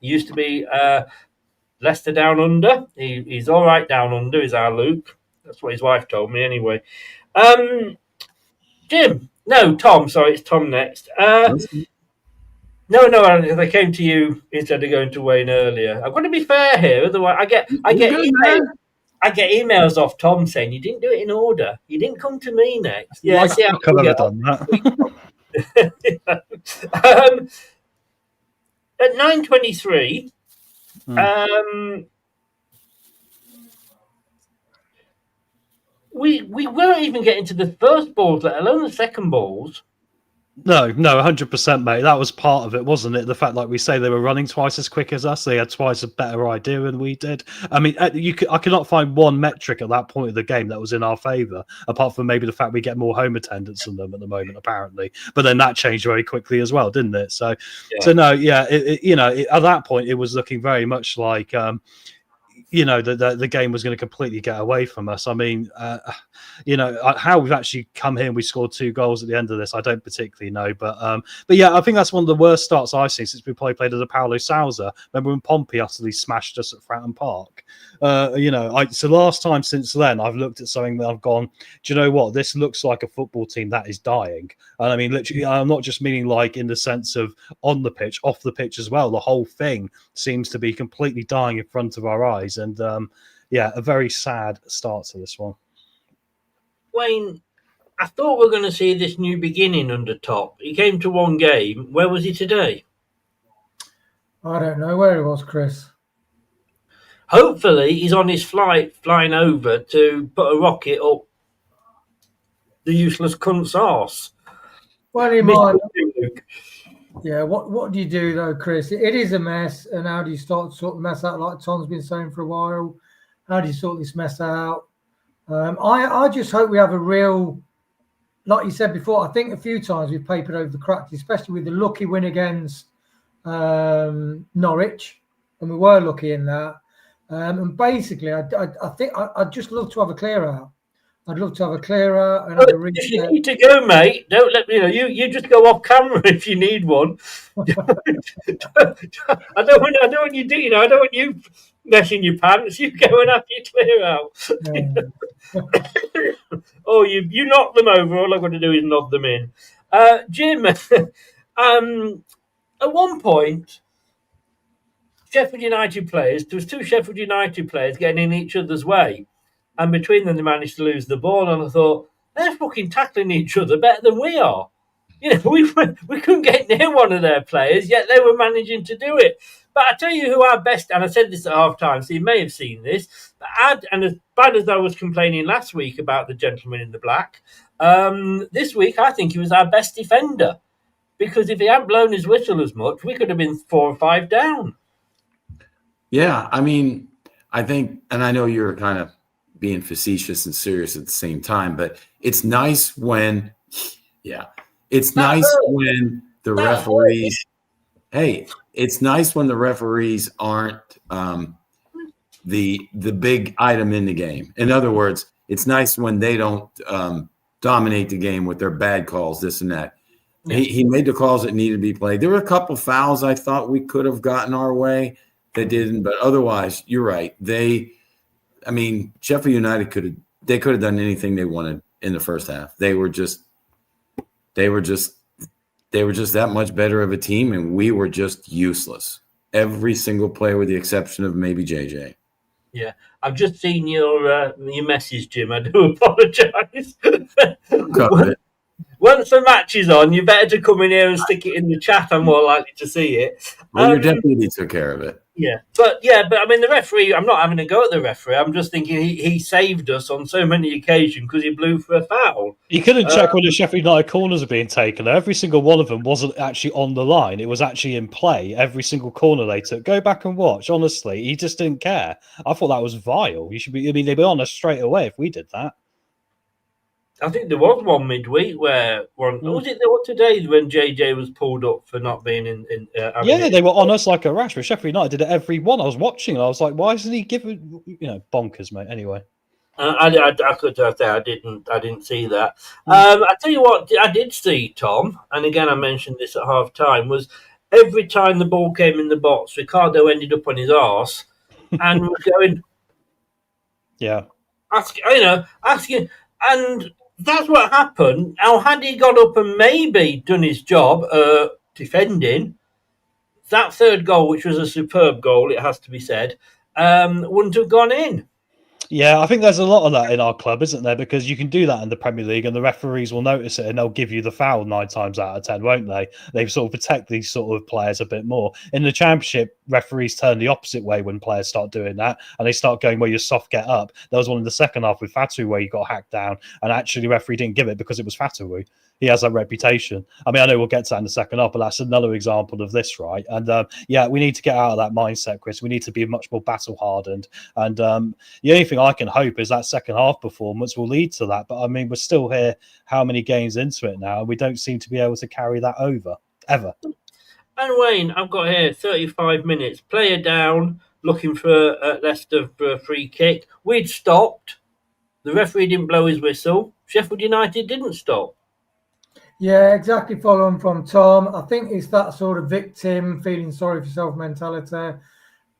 He used to be Leicester Down Under. He's all right down under, is our Luke. That's what his wife told me anyway. Jim. No, Tom. Sorry, it's Tom next. No, they came to you instead of going to Wayne earlier. I've got to be fair here, otherwise I get emails off Tom saying you didn't do it in order. You didn't come to me next. Yeah, I could have done that. At 9:23. We weren't even getting to the first balls, let alone the second balls. No, 100%, mate. That was part of it, wasn't it? The fact, like we say, they were running twice as quick as us. They had twice a better idea than we did. I mean, I cannot find one metric at that point of the game that was in our favour, apart from maybe the fact we get more home attendance than them at the moment, apparently. But then that changed very quickly as well, didn't it? So no, yeah, at that point, it was looking very much like. The game was going to completely get away from us. I mean, how we've actually come here and we scored 2 goals at the end of this, I don't particularly know. But yeah, I think that's one of the worst starts I've seen since we played at the Paulo Sousa. Remember when Pompey utterly smashed us at Fratton Park? So last time since then, I've looked at something that I've gone, do you know what? This looks like a football team that is dying. And I mean, literally, I'm not just meaning like in the sense of on the pitch, off the pitch as well. The whole thing seems to be completely dying in front of our eyes. And a very sad start to this one. Wayne, I thought we were going to see this new beginning under Top. He came to one game. Where was he today? I don't know where he was, Chris. Hopefully, he's on his flight flying over to put a rocket up the useless cunt's arse. Well, he might. Yeah, what do you do though, Chris? It is a mess, and how do you start to sort the mess out? Like Tom's been saying for a while, how do you sort this mess out? I just hope we have a real, like you said before. I think a few times we've papered over the cracks, especially with the lucky win against Norwich, and we were lucky in that. And basically, I think I'd just love to have a clear out. I'd love to have a clear out and have a reset. You need to go, mate. Don't let me know. You just go off camera if you need one. I don't want you do. I don't want you messing your pants. You go and have your clear out. Oh, you knock them over. All I've got to do is nod them in. Jim, at one point, Sheffield United players. There was 2 Sheffield United players getting in each other's way. And between them, they managed to lose the ball. And I thought, they're fucking tackling each other better than we are. We couldn't get near one of their players, yet they were managing to do it. But I tell you who our best, and I said this at half time, so you may have seen this. And as bad as I was complaining last week about the gentleman in the black, this week I think he was our best defender. Because if he hadn't blown his whistle as much, we could have been 4 or 5 down. Yeah, I mean, I think, and I know you're kind of being facetious and serious at the same time, but it's nice when, when the referees, it's nice when the referees aren't the big item in the game. In other words, it's nice when they don't dominate the game with their bad calls, this and that. He made the calls that needed to be played. There were a couple fouls I thought we could have gotten our way that didn't, but otherwise, you're right. Sheffield United could have done anything they wanted in the first half. They were just that much better of a team, and we were just useless. Every single player, with the exception of maybe JJ. Yeah, I've just seen your message, Jim. I do apologise. Once the match is on, you better to come in here and stick it in the chat. I'm more likely to see it. Well, your deputy took care of it. But I mean, the referee. I'm not having a go at the referee. I'm just thinking he saved us on so many occasions because he blew for a foul. You couldn't check when the Sheffield United corners are being taken. Every single one of them wasn't actually on the line. It was actually in play. Every single corner they took. Go back and watch. Honestly, he just didn't care. I thought that was vile. You should be. I mean, they'd be on us straight away if we did that. I think there was one midweek where was it there today when JJ was pulled up for not being in they were on us like a rash. But Sheffield United did it every one. I was watching and I was like, why isn't he giving bonkers, mate? Anyway. I could say I didn't see that. I tell you what, I did see, Tom, and again I mentioned this at half time, was every time the ball came in the box, Ricardo ended up on his arse and was going, asking, and that's what happened. Now, had he got up and maybe done his job defending, that third goal, which was a superb goal, it has to be said, wouldn't have gone in. Yeah, I think there's a lot of that in our club, isn't there? Because you can do that in the Premier League and the referees will notice it and they'll give you the foul 9 times out of 10, won't they? They sort of protect these sort of players a bit more. In the Championship, referees turn the opposite way when players start doing that and they start going, well, you're soft, get up. There was one in the second half with Fatu where he got hacked down and actually the referee didn't give it because it was Fatu. He has that reputation. I mean, I know we'll get to that in the second half, but that's another example of this, right? And we need to get out of that mindset, Chris. We need to be much more battle-hardened. And the only thing I can hope is that second half performance will lead to that. But I mean, we're still here how many games into it now, and we don't seem to be able to carry that over, ever. And Wayne, I've got here 35 minutes. Player down, looking for Leicester for a free kick. We'd stopped. The referee didn't blow his whistle. Sheffield United didn't stop. Yeah, exactly. Following from Tom, I think it's that sort of victim feeling sorry for yourself mentality. And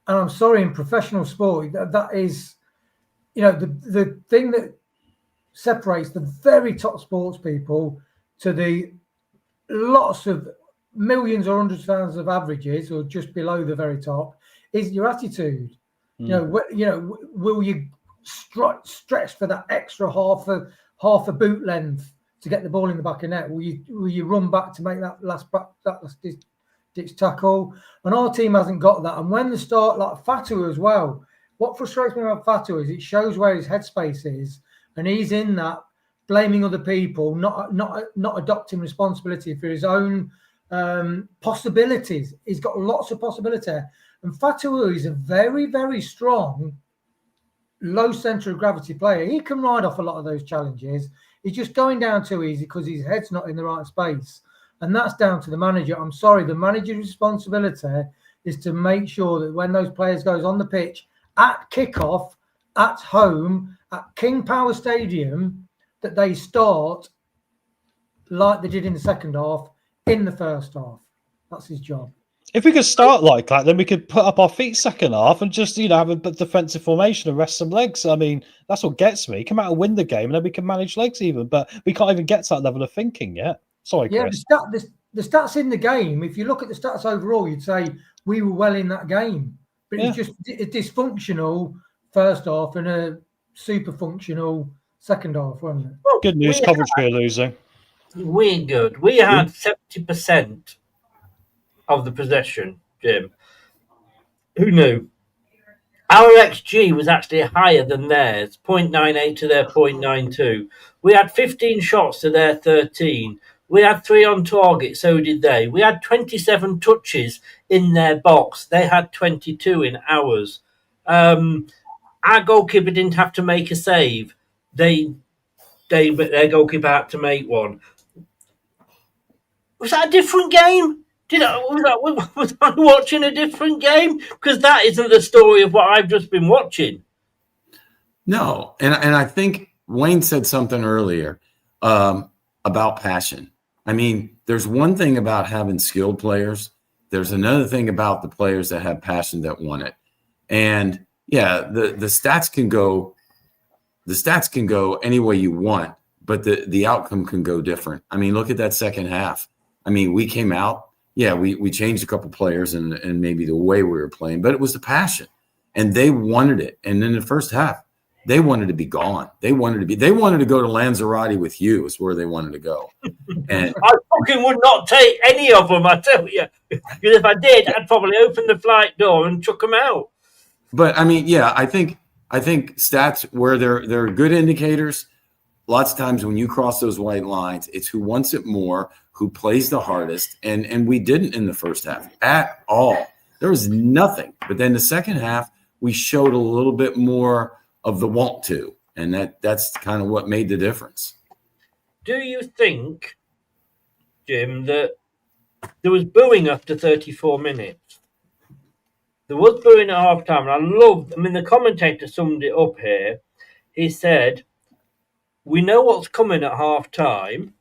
I'm sorry, in professional sport, that is, the thing that separates the very top sports people to the lots of millions or hundreds of thousands of averages or just below the very top is your attitude. Will you stretch for that extra half a boot length to get the ball in the back of net? Will you run back to make that last ditch tackle? And our team hasn't got that. And when they start, like Fatu as well, what frustrates me about Fatu is it shows where his headspace is, and he's in that blaming other people, not adopting responsibility for his own possibilities. He's got lots of possibility, and Fatu is a very, very strong low centre of gravity player. He can ride off a lot of those challenges. He's just going down too easy because his head's not in the right space. And that's down to the manager. I'm sorry, the manager's responsibility is to make sure that when those players goes on the pitch at kickoff, at home, at King Power Stadium, that they start like they did in the second half, in the first half. That's his job. If we could start like that, then we could put up our feet second half and just, have a defensive formation and rest some legs. I mean, that's what gets me. Come out and win the game and then we can manage legs even. But we can't even get to that level of thinking yet. Sorry, Chris. Yeah, the stats in the game, if you look at the stats overall, you'd say we were well in that game. But it was just a dysfunctional first half and a super functional second half, wasn't it? Well, good news, Coventry are losing. We're good. We had 70% of the possession, Jim. Who knew? Our XG was actually higher than theirs, 0.98 to their 0.92. We had 15 shots to their 13. We had 3 on target, so did they. We had 27 touches in their box. They had 22 in ours. Our goalkeeper didn't have to make a save. Their goalkeeper had to make one. Was that a different game? Was I watching a different game? Because that isn't the story of what I've just been watching. No, and I think Wayne said something earlier about passion. I mean, there's one thing about having skilled players. There's another thing about the players that have passion that want it. And the stats can go. The stats can go any way you want, but the outcome can go different. I mean, look at that second half. I mean, we came out. Yeah, we changed a couple players and maybe the way we were playing, but it was the passion, and they wanted it. And in the first half, They wanted to be gone. They wanted to go to Lanzarote with you is where they wanted to go. And I fucking would not take any of them, I tell you. Because if I did, I'd probably open the flight door and chuck them out. But I mean, yeah, I think stats where they're good indicators. Lots of times when you cross those white lines, it's who wants it more, who plays the hardest, and we didn't in the first half at all. There was nothing. But then the second half, we showed a little bit more of the want to, and that's kind of what made the difference. Do you think, Jim, that there was booing after 34 minutes? There was booing at half time, and the commentator summed it up here. He said, "We know what's coming at half time,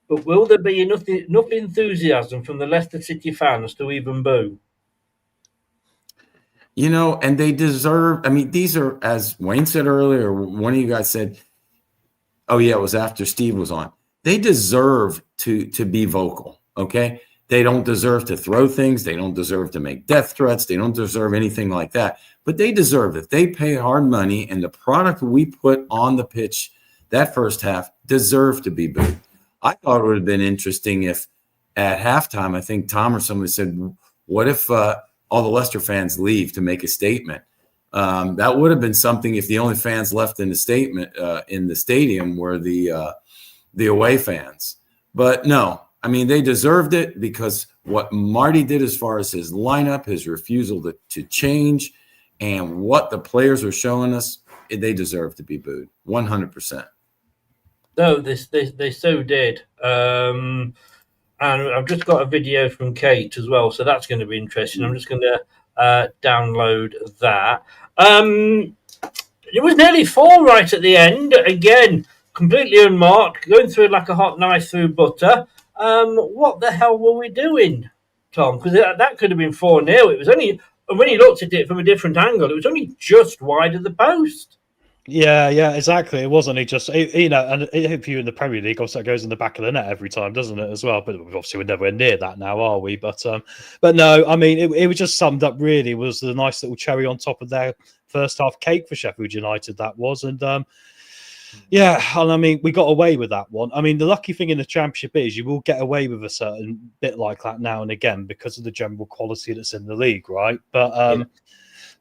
but will there be enough enthusiasm from the Leicester City fans to even boo?" You know, and they deserve, I mean, these are, as Wayne said earlier, one of you guys said, oh yeah, it was after Steve was on. They deserve to be vocal, okay? They don't deserve to throw things. They don't deserve to make death threats. They don't deserve anything like that. But they deserve it. They pay hard money, and the product we put on the pitch that first half deserved to be booed. I thought it would have been interesting if at halftime, I think Tom or somebody said, what if all the Leicester fans leave to make a statement? That would have been something if the only fans left in the stadium were the away fans. But no, I mean, they deserved it because what Marty did as far as his lineup, his refusal to change, and what the players are showing us, they deserve to be booed 100%. No, they so did. And I've just got a video from Kate as well, so that's going to be interesting. I'm just going to download that. It was nearly 4 right at the end. Again, completely unmarked, going through like a hot knife through butter. What the hell were we doing, Tom? Because that could have been 4-0. It was only, and when he looked at it from a different angle, it was only just wide of the post. Yeah, exactly. It wasn't. He just, you know, and if you're in the Premier League, obviously that goes in the back of the net every time, doesn't it, as well? But obviously we're nowhere near that now, are we? But no, I mean, it was just summed up really. It was the nice little cherry on top of their first half cake for Sheffield United, that was. And yeah, and I mean, we got away with that one. I mean, the lucky thing in the Championship is you will get away with a certain bit like that now and again because of the general quality that's in the league, right?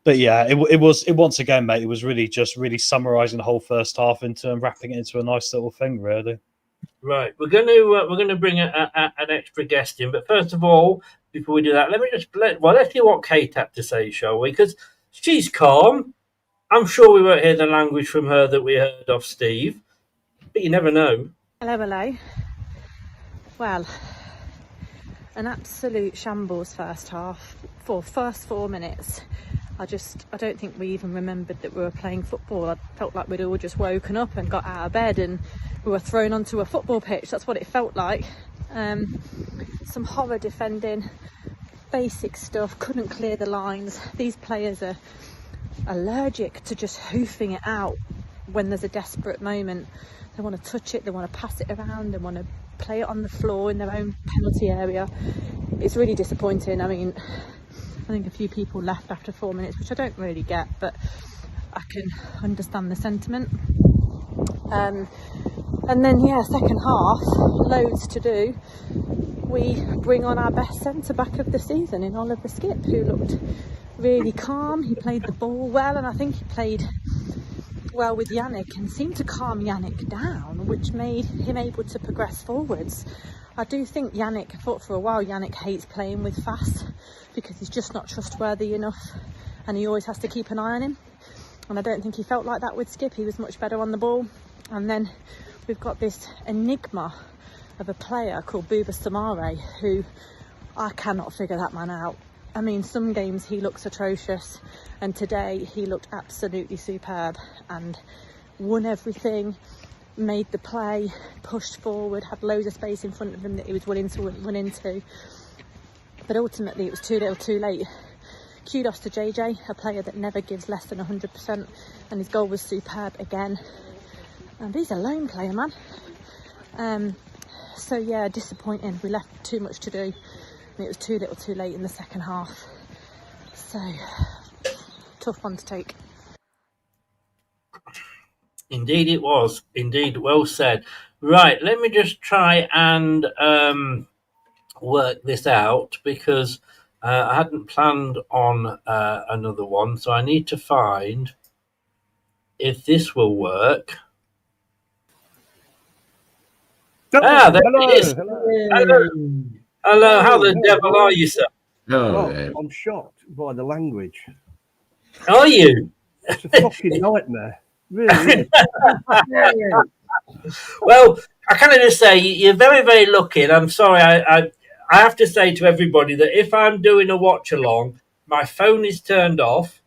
But yeah, it was once again, mate. It was really summarising the whole first half into wrapping it into a nice little thing, really. Right, we're going to bring an extra guest in, but first of all, before we do that, let's hear what Kate had to say, shall we? Because she's calm. I'm sure we won't hear the language from her that we heard of Steve, but you never know. Hello. Well, an absolute shambles first half. For first 4 minutes. I don't think we even remembered that we were playing football. I felt like we'd all just woken up and got out of bed and we were thrown onto a football pitch. That's what it felt like. Some horror defending, basic stuff, couldn't clear the lines. These players are allergic to just hoofing it out when there's a desperate moment. They want to touch it, they want to pass it around, they want to play it on the floor in their own penalty area. It's really disappointing. I mean, I think a few people left after 4 minutes, which I don't really get, but I can understand the sentiment. And then, second half, loads to do. We bring on our best centre-back of the season in Oliver Skipp, who looked really calm. He played the ball well, and I think he played well with Yannick and seemed to calm Yannick down, which made him able to progress forwards. I do think I thought for a while Yannick hates playing with Fast because he's just not trustworthy enough and he always has to keep an eye on him. And I don't think he felt like that with Skipp. He was much better on the ball. And then we've got this enigma of a player called Bouba Samare, who I cannot figure that man out. I mean, some games he looks atrocious, and today he looked absolutely superb and won everything, made the play, pushed forward, had loads of space in front of him that he was willing to run into. But ultimately it was too little too late. Kudos to JJ, a player that never gives less than 100%, and his goal was superb again. And he's a lone player, man. So yeah, disappointing. We left too much to do, and it was too little too late in the second half. So, tough one to take. Indeed, it was. Indeed, well said. Right, let me just try and work this out because I hadn't planned on another one, so I need to find if this will work. There it is. Hello. How the devil are you, sir? I'm shocked by the language. Are you? It's a fucking nightmare. Really. Well, I kind of just say you're very, very lucky. And I'm sorry, I have to say to everybody that if I'm doing a watch along, my phone is turned off.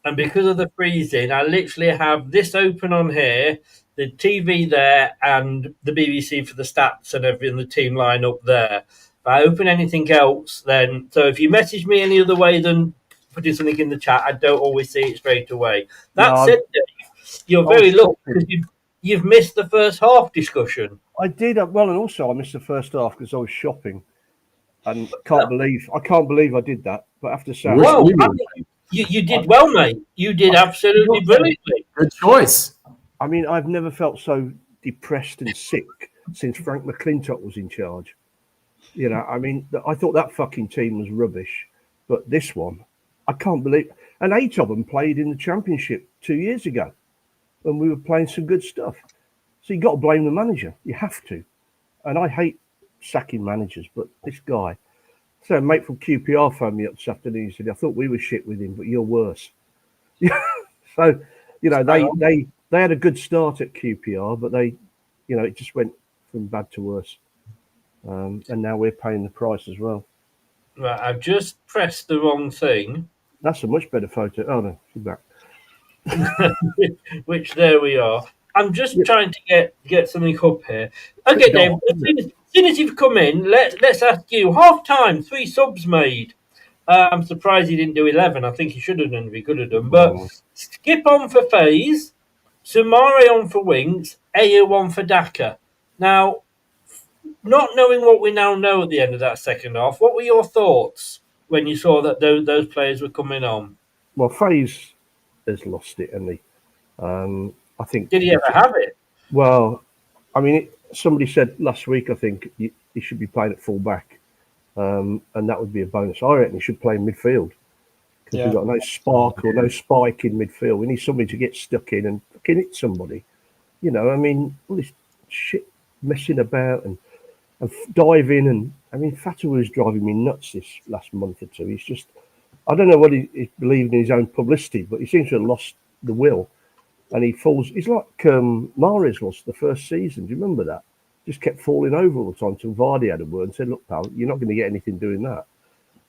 And because of the freezing, I literally have this open on here, the TV there, and the BBC for the stats and everything, the team line up there. If I open anything else, then... So if you message me any other way than putting something in the chat, I don't always see it straight away. That said, Dave, you're very lucky because you've missed the first half discussion. I did. Well, and also I missed the first half because I was shopping. And I can't believe I did that. But I have to say... Well, you did well, mate. You did absolutely brilliantly. Good choice. I mean, I've never felt so depressed and sick since Frank McClintock was in charge. You know, I mean, I thought that fucking team was rubbish. But this one, I can't believe... And 8 of them played in the Championship 2 years ago when we were playing some good stuff. So you've got to blame the manager. You have to. And I hate sacking managers, but this guy... So a mate from QPR phoned me up this afternoon. He said, I thought we were shit with him, but you're worse. So, you know, they had a good start at QPR, but they, you know, it just went from bad to worse. And now we're paying the price as well. Right, I've just pressed the wrong thing. That's a much better photo. Oh, no, she's back. Which, there we are. I'm just trying to get something up here. Okay, Dave, as soon as you've come in, let's ask you. Half time, 3 subs made. I'm surprised he didn't do 11. I think he should have done if he could have done. But Skip on for Faze, Sumari on for Winks, Ayu on for Daka. Now, not knowing what we now know at the end of that second half, what were your thoughts when you saw that those players were coming on? Well, Faze has lost it, hasn't he? I think. Did he ever have it? Well, I mean, somebody said last week, I think, he should be playing at full back. And that would be a bonus. I reckon he should play in midfield because we've got no spark or no spike in midfield. We need somebody to get stuck in and fucking hit somebody. You know, I mean, all this shit messing about and diving. And I mean, Fatu was driving me nuts this last month or two. He's just, I don't know what he's believing in his own publicity, but he seems to have lost the will. And he falls, he's like Mahrez was the first season. Do you remember that? Just kept falling over all the time until Vardy had a word and said, look, pal, you're not going to get anything doing that.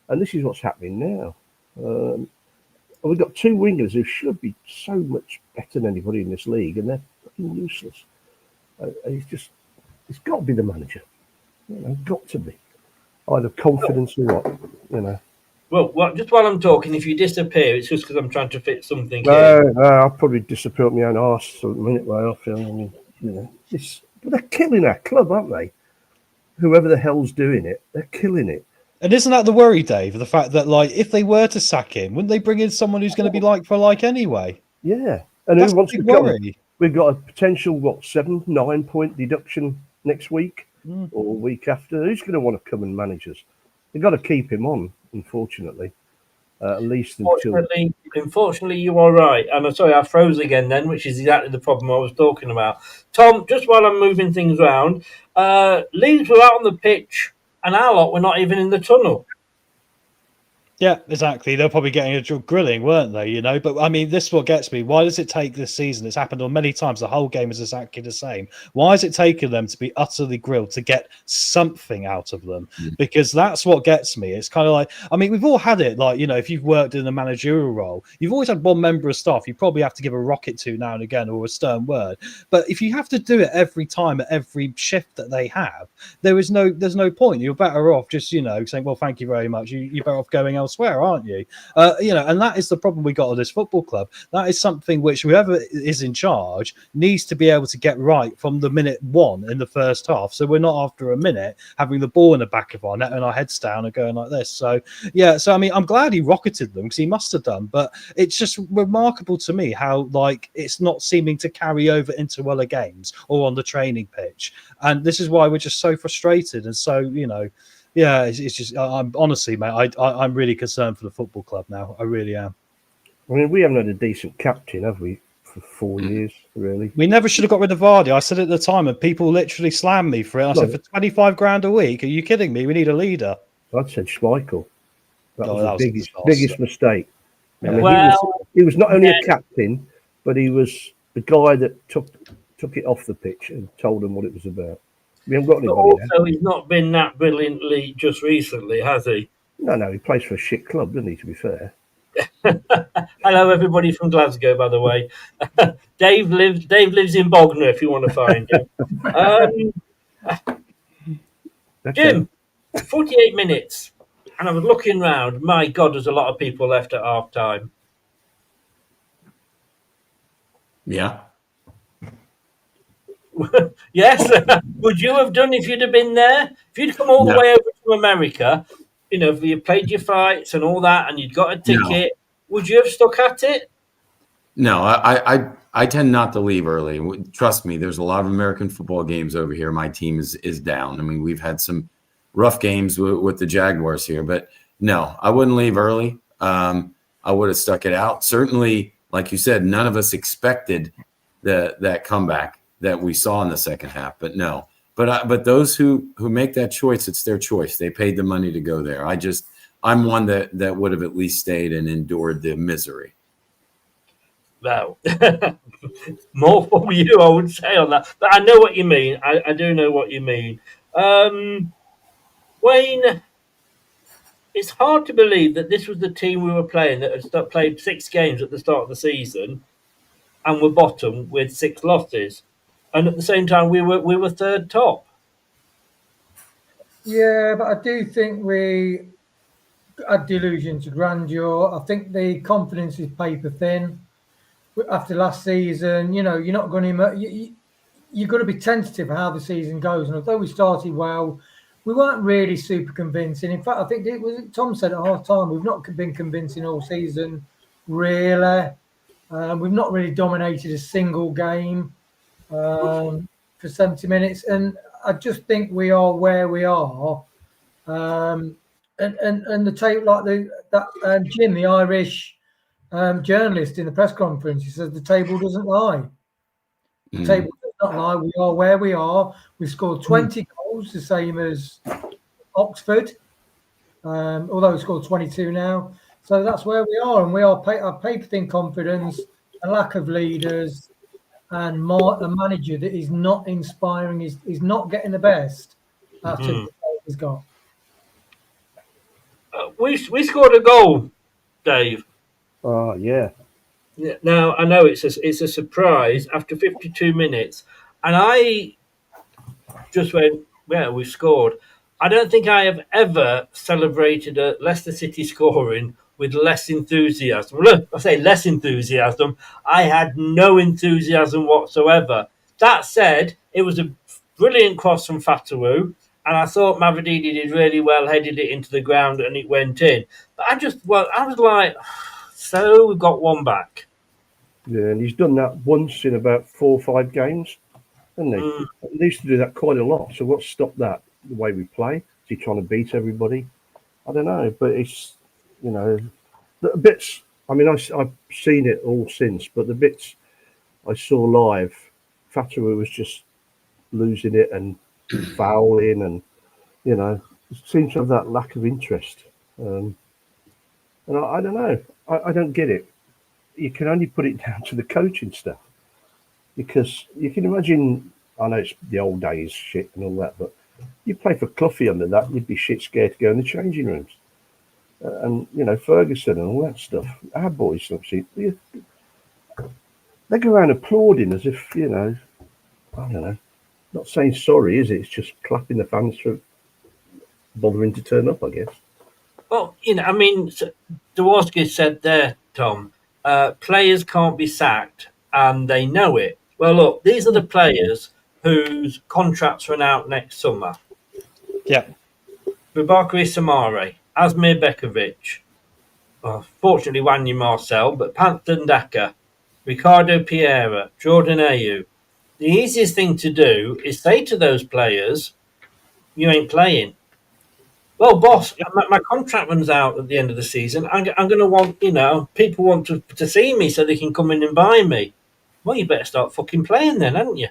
And this is what's happening now. We've got 2 wingers who should be so much better than anybody in this league, and they're fucking useless. It's got to be the manager. You know, got to be. Either confidence or what, you know. Well, just while I'm talking, if you disappear, it's just because I'm trying to fit something in. No, I'll probably disappear up my own arse a minute way off. I mean, you know, but they're killing our club, aren't they? Whoever the hell's doing it, they're killing it. And isn't that the worry, Dave? The fact that, like, if they were to sack him, wouldn't they bring in someone who's going to be like for like anyway? Yeah. And that's who wants to worry. We've got a potential, 7-9 point deduction next week or week after. Who's going to want to come and manage us? They've got to keep him on, unfortunately. At least unfortunately, you are right. I'm sorry, I froze again then, which is exactly the problem I was talking about. Tom, just while I'm moving things around, Leeds were out on the pitch and our lot were not even in the tunnel. Yeah, exactly. They're probably getting a grilling, weren't they? You know, but I mean, this is what gets me. Why does it take this season? It's happened on many times. The whole game is exactly the same. Why is it taking them to be utterly grilled to get something out of them? Because that's what gets me. It's kind of like, I mean, we've all had it. Like, you know, if you've worked in a managerial role, you've always had one member of staff you probably have to give a rocket to now and again or a stern word. But if you have to do it every time at every shift that they have, there's no point. You're better off just, you know, saying, well, thank you very much. You're better off going elsewhere. elsewhere, aren't you? And that is the problem we got at this football club. That is something which whoever is in charge needs to be able to get right from the minute one in the first half. So we're not after a minute having the ball in the back of our net and our heads down and going like this. So I mean, I'm glad he rocketed them because he must have done, but it's just remarkable to me how it's not seeming to carry over into other games or on the training pitch. And this is why we're just so frustrated and so, it's just, I'm honestly, mate, I'm really concerned for the football club now. I really am. I mean, we haven't had a decent captain, have we, for 4 years, really? We never should have got rid of Vardy. I said it at the time, and people literally slammed me for it. I said, for 25 grand a week, are you kidding me? We need a leader. I'd said Schmeichel. That was the a biggest mistake. Yeah. I mean, he was not only a captain, but he was the guy that took it off the pitch and told them what it was about. We haven't got anybody. But also, he's not been that brilliantly just recently, has he? No, he plays for a shit club, doesn't he, to be fair? Hello, everybody from Glasgow, by the way. Dave lives in Bognor, if you want to find him. Jim, 48 minutes. And I was looking round. My God, there's a lot of people left at half time. Yeah. Yes. Would you have done if you'd have been there? If you'd come all the way over to America, if you played your fights and all that and you'd got a ticket, would you have stuck at it? No, I tend not to leave early. Trust me, there's a lot of American football games over here. My team is down. I mean, we've had some rough games with the Jaguars here, but no, I wouldn't leave early. I would have stuck it out. Certainly, like you said, none of us expected that comeback that we saw in the second half, but no. But those who make that choice, it's their choice. They paid the money to go there. I'm one that would have at least stayed and endured the misery. No, more for you, I would say on that. But I know what you mean. I do know what you mean. Wayne, it's hard to believe that this was the team we were playing that had played 6 games at the start of the season and were bottom with 6 losses. And at the same time, we were third top. Yeah, but I do think we had delusions of grandeur. I think the confidence is paper thin. After last season, you're not going to... You've got to be tentative how the season goes. And although we started well, we weren't really super convincing. In fact, I think Tom said at half time, we've not been convincing all season, really. We've not really dominated a single game for 70 minutes. And I just think we are where we are. And the tape, like that Jim, the Irish journalist in the press conference, he says the table doesn't lie. The table does not lie. We are where we are. We scored 20 goals, the same as Oxford, although we scored 22 now. So that's where we are, and we are paper thin confidence, a lack of leaders, and a manager that is not inspiring. Is not getting the best out of the he's got. We scored a goal, Dave. Oh, yeah. Now, I know it's a surprise after 52 minutes, and I just went, well, we scored. I don't think I have ever celebrated a Leicester City scoring with less enthusiasm. Well, I say less enthusiasm. I had no enthusiasm whatsoever. That said, it was a brilliant cross from Fatawu, and I thought Mavididi did really well, headed it into the ground, and it went in. But I was like, so we've got one back. Yeah, and he's done that once in about 4 or 5 games, hasn't he? He used to do that quite a lot. So what's stopped that? The way we play? Is he trying to beat everybody? I don't know, but it's, the bits. I mean, I've seen it all since, but the bits I saw live, Fatawu was just losing it and fouling, and seems to have that lack of interest. And I don't know. I don't get it. You can only put it down to the coaching stuff, because you can imagine. I know it's the old days shit and all that, but you play for Cloughie under that, you'd be shit scared to go in the changing rooms. And Ferguson and all that stuff. Our boys, obviously, they go around applauding as if I don't know. Not saying sorry, is it? It's just clapping the fans for bothering to turn up, I guess. Well, I mean, Dworski said there, Tom, players can't be sacked and they know it. Well, look, these are the players whose contracts run out next summer. Yeah. Babakary Samare, Asmir Bekovic, fortunately Wanya Marcel, but Panton Daka, Ricardo Piera, Jordan Ayew. The easiest thing to do is say to those players, you ain't playing. Well, boss, my contract runs out at the end of the season. I'm going to want, people want to see me so they can come in and buy me. Well, you better start fucking playing then, haven't you?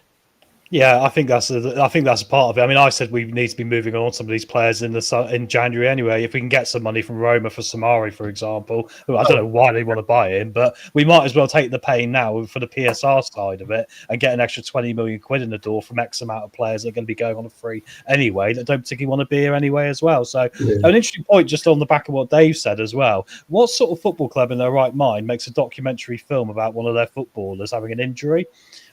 Yeah, I think that's a part of it. I mean, I said we need to be moving on some of these players in January anyway. If we can get some money from Roma for Samari, for example, who I don't know why they want to buy him, but we might as well take the pain now for the PSR side of it and get an extra 20 million quid in the door from X amount of players that are going to be going on a free anyway that don't particularly want to be here anyway as well. So an interesting point just on the back of what Dave said as well. What sort of football club in their right mind makes a documentary film about one of their footballers having an injury?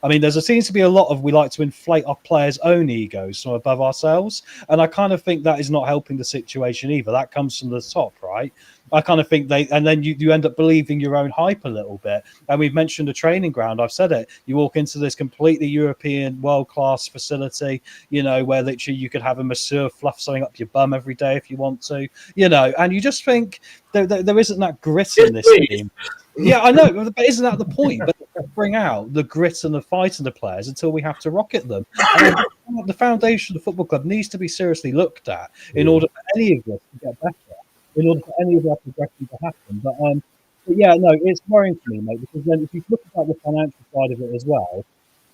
I mean, there seems to be a lot of we like to inflate our players' own egos from above ourselves. And I kind of think that is not helping the situation either. That comes from the top, right? I kind of think then you end up believing your own hype a little bit. And we've mentioned a training ground. I've said it. You walk into this completely European world-class facility, where literally you could have a masseur fluff something up your bum every day if you want to, and you just think there isn't that grit in this team. Yeah, I know, but isn't that the point? But bring out the grit and the fight in the players until we have to rocket them. And the foundation of the football club needs to be seriously looked at in order for any of this to get better, in order for any of our progression to happen. But yeah, no, it's worrying for me, mate, because then if you look at the financial side of it as well,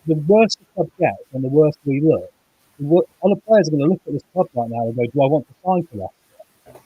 the worse the club gets and the worse we look, other players are going to look at this club right now and go, do I want to sign for that?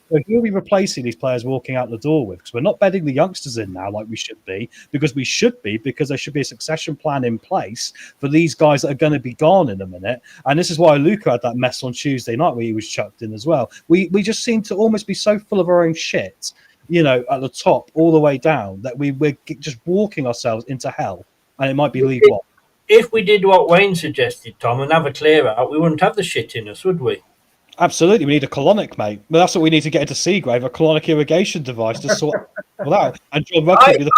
So who are we replacing these players walking out the door with? Because we're not bedding the youngsters in now like we should be, because there should be a succession plan in place for these guys that are going to be gone in a minute. And this is why Luca had that mess on Tuesday night where he was chucked in as well. We just seem to almost be so full of our own shit, at the top all the way down, that we're just walking ourselves into hell. And it might be League One. If we did what Wayne suggested, Tom, and have a clear out, we wouldn't have the shit in us, would we? Absolutely, we need a colonic, mate. But that's what we need to get into Seagrave, a colonic irrigation device to sort it out. And John Rugby,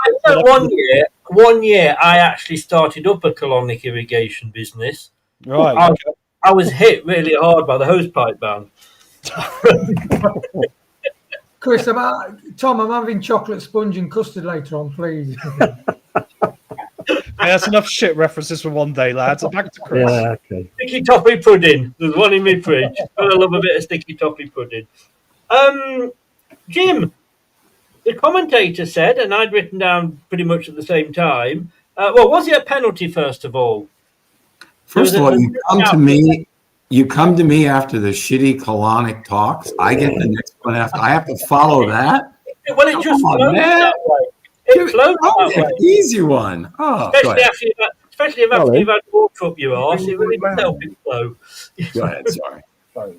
one year, I actually started up a colonic irrigation business. Right. I was hit really hard by the hosepipe ban. Chris, Tom, I'm having chocolate sponge and custard later on, please. Hey, that's enough shit references for one day, lads. Back to Chris. Yeah, okay. Sticky toffee pudding. There's one in my fridge. I love a bit of sticky toffee pudding. Jim, the commentator said, and I'd written down pretty much at the same time, was it a penalty, first of all? First of all, you come to me after the shitty colonic talks. I get the next one after. I have to follow that? Well, it just flows that way. It flows that way. Easy one. Oh, especially if after you've had water up your arse, it really does help it flow. Go ahead, sorry.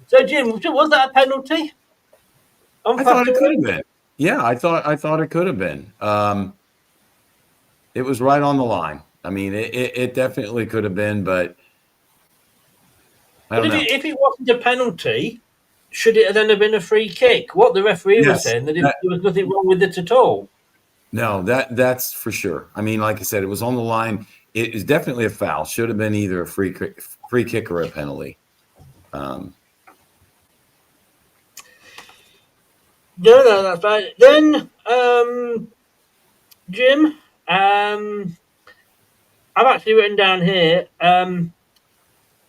So, Jim, was that a penalty? I thought it could have been. Yeah, I thought it could have been. It was right on the line. I mean, it definitely could have been, but I don't know. If it wasn't a penalty, should it then have been a free kick? What the referee was saying, that there was nothing wrong with it at all. No, that's for sure. I mean, like I said, it was on the line. It is definitely a foul. Should have been either a free kick or a penalty. No, that's right. Then, Jim, I've actually written down here,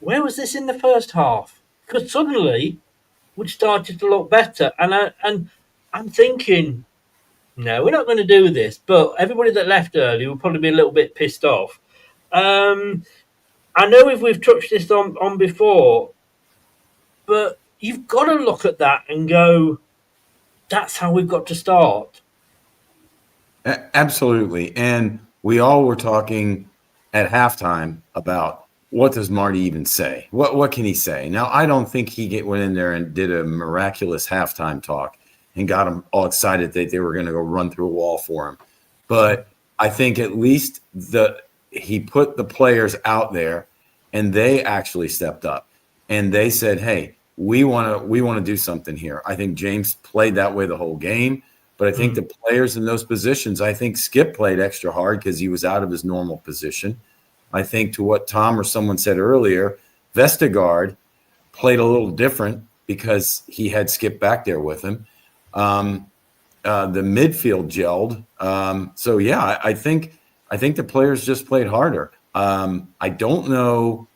where was this in the first half? Because suddenly we started to look better. And I'm thinking, no, we're not going to do this. But everybody that left early will probably be a little bit pissed off. I know we've touched this on before, but you've got to look at that and go, that's how we've got to start. Absolutely. And we all were talking at halftime about what does Marty even say? What can he say? Now, I don't think he went in there and did a miraculous halftime talk and got them all excited that they were going to go run through a wall for him. But I think at least he put the players out there and they actually stepped up and they said, hey, we want to do something here. I think James played that way the whole game, but I think the players in those positions, I think Skip played extra hard because he was out of his normal position. I think, to what Tom or someone said earlier, Vestergaard played a little different because he had Skip back there with him. The midfield gelled. So yeah, I think the players just played harder. I don't know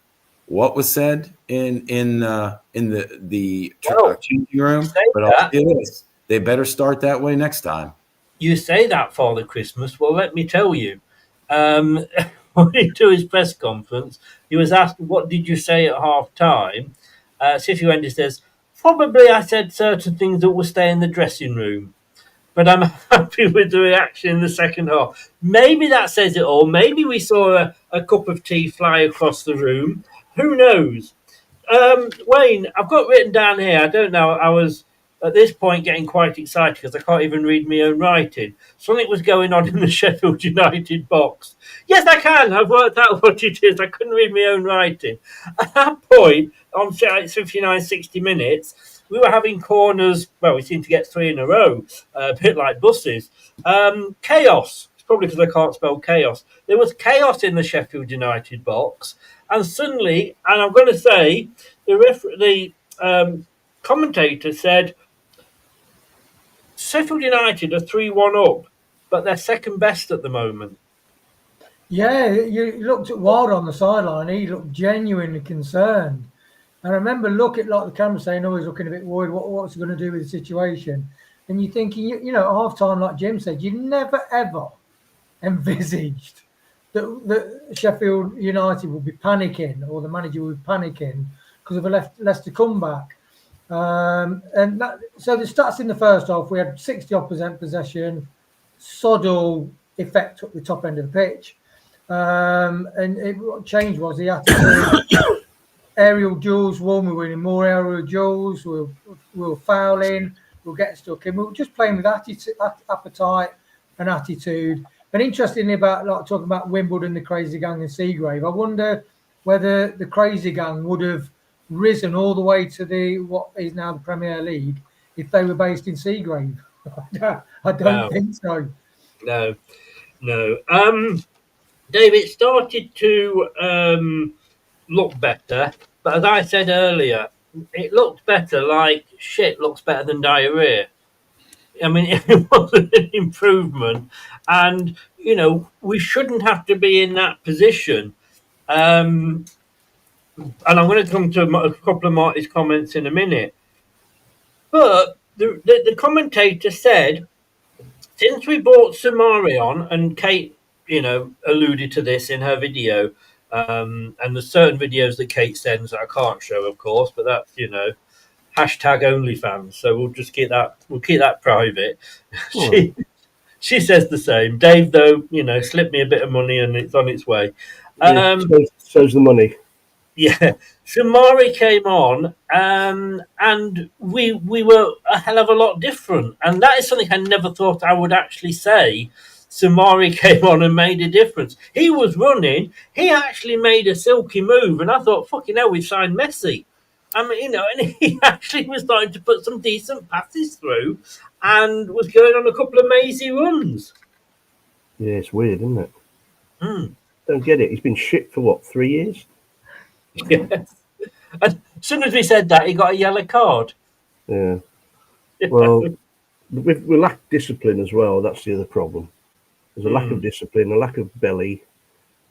what was said in the changing room, but I'll say this: they better start that way next time. You say that, Father Christmas. Well, let me tell you. When he to his press conference, he was asked, "What did you say at half time?" City Wendy says, "Probably I said certain things that will stay in the dressing room, but I'm happy with the reaction in the second half." Maybe that says it all. Maybe we saw a cup of tea fly across the room. Who knows? Wayne, I've got written down here, I don't know, I was at this point getting quite excited because I can't even read my own writing. Something was going on in the Sheffield United box. Yes, I can. I've worked out what it is. I couldn't read my own writing. At that point, on 59, 60 minutes, we were having corners. Well, we seemed to get 3 in a row, a bit like buses. Chaos. It's probably because I can't spell chaos. There was chaos in the Sheffield United box. And suddenly, and I'm going to say, the commentator said, Sheffield United are 3-1 up, but they're second best at the moment. Yeah, you looked at Wilder on the sideline. He looked genuinely concerned. And I remember looking like the camera saying, "Oh, he's looking a bit worried. What's he going to do with the situation?" And you're thinking, you know, at half time, like Jim said, you never ever envisaged that Sheffield United would be panicking, or the manager would be panicking because of a Leicester comeback. So the stats in the first half, we had 60% possession, Soddle effect at the top end of the pitch. What changed was the attitude. Aerial duels won, we were winning more aerial duels, we were fouling, we were getting stuck in. We were just playing with appetite and attitude. And interestingly, talking about Wimbledon, the Crazy Gang and Seagrave, I wonder whether the Crazy Gang would have risen all the way to what is now the Premier League if they were based in Seagrave. I don't think so. No. David started to look better, but as I said earlier, it looked better like shit looks better than diarrhea. I mean, it wasn't an improvement, and you know we shouldn't have to be in that position. And I'm going to come to a couple of Marty's comments in a minute, but the commentator said, since we brought Samari on, and Kate, you know, alluded to this in her video, and there's certain videos that Kate sends that I can't show, of course, but that's, you know, #OnlyFans. So we'll just keep that private. She says the same. Dave, though, you know, slipped me a bit of money and it's on its way. So's the money. Yeah, Samari came on, and we were a hell of a lot different, and that is something I never thought I would actually say. Samari came on and made a difference. He was running. He actually made a silky move, and I thought, fucking hell, we've signed Messi. I mean, you know, and he actually was starting to put some decent passes through, and was going on a couple of mazy runs. Yeah, it's weird, isn't it? Don't get it. He's been shit for what, 3 years? Yes. And as soon as we said that, he got a yellow card. Yeah. Well, we lack discipline as well. That's the other problem. There's a lack of discipline, a lack of belly,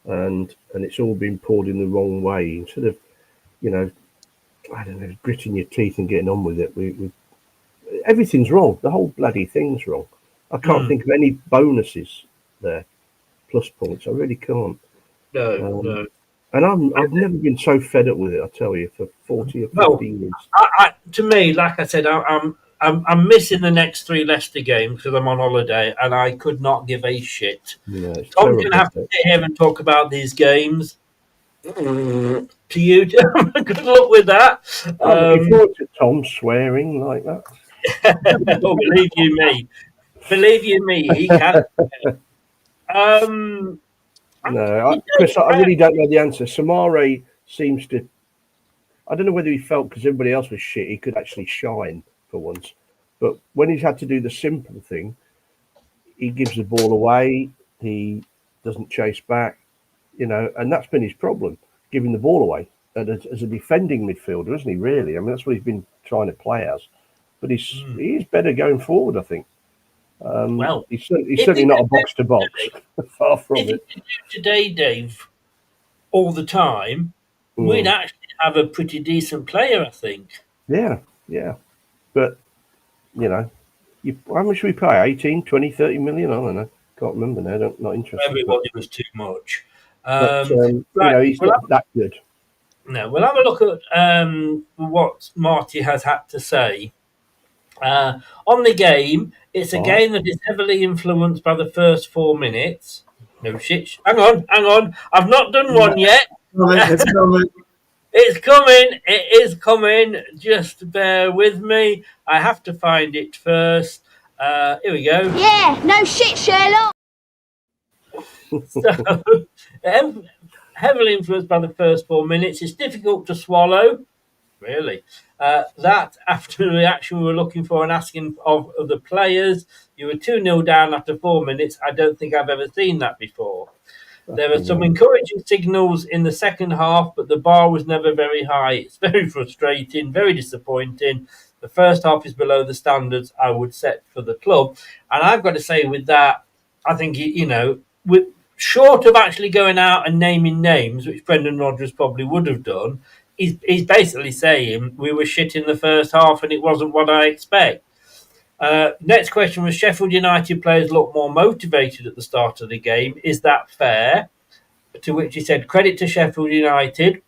and it's all been poured in the wrong way. Instead of, you know, I don't know, gritting your teeth and getting on with it, we everything's wrong. The whole bloody thing's wrong. I can't think of any bonuses there, plus points. I really can't. No. And I've never been so fed up with it, I tell you, for 40 or 50 years. To me, like I said, I'm missing the next 3 Leicester games because I'm on holiday, and I could not give a shit. Yeah, Tom's going to have to sit here and talk about these games. To you, good luck with that. I'm looking forward to Tom swearing like that. Oh, believe you me, he can. No, Chris, I really don't know the answer. Samari seems to. I don't know whether he felt because everybody else was shit, he could actually shine for once. But when he's had to do the simple thing, he gives the ball away. He doesn't chase back, and that's been his problem, giving the ball away. And as a defending midfielder, isn't he? Really, I mean, that's what he's been trying to play as. But he is better going forward, I think. Well, he's certainly not a box to box. Far from if it. he could do today, Dave, all the time, we'd actually have a pretty decent player, I think. Yeah. But, how much we pay? 18, 20, 30 million? I don't know. Can't remember now. Not interested. Everybody was too much. But, right, he's not that good. No, we'll have a look at what Marty has had to say. On the game, it's a game that is heavily influenced by the first 4 minutes. No shit. Hang on. I've not done one yet. It's coming. It's coming. It is coming. Just bear with me. I have to find it first. Here we go. Yeah, no shit, Sherlock. So, heavily influenced by the first 4 minutes. It's difficult to swallow. Really? That after the reaction we were looking for and asking of the players, you were 2-0 down after 4 minutes. I don't think I've ever seen that before. There were some encouraging signals in the second half, but the bar was never very high. It's very frustrating, very disappointing. The first half is below the standards I would set for the club. And I've got to say with that, I think, with short of actually going out and naming names, which Brendan Rodgers probably would have done, he's basically saying we were shit in the first half and it wasn't what I expect. Next question was Sheffield United players look more motivated at the start of the game. Is that fair? To which he said, credit to Sheffield United.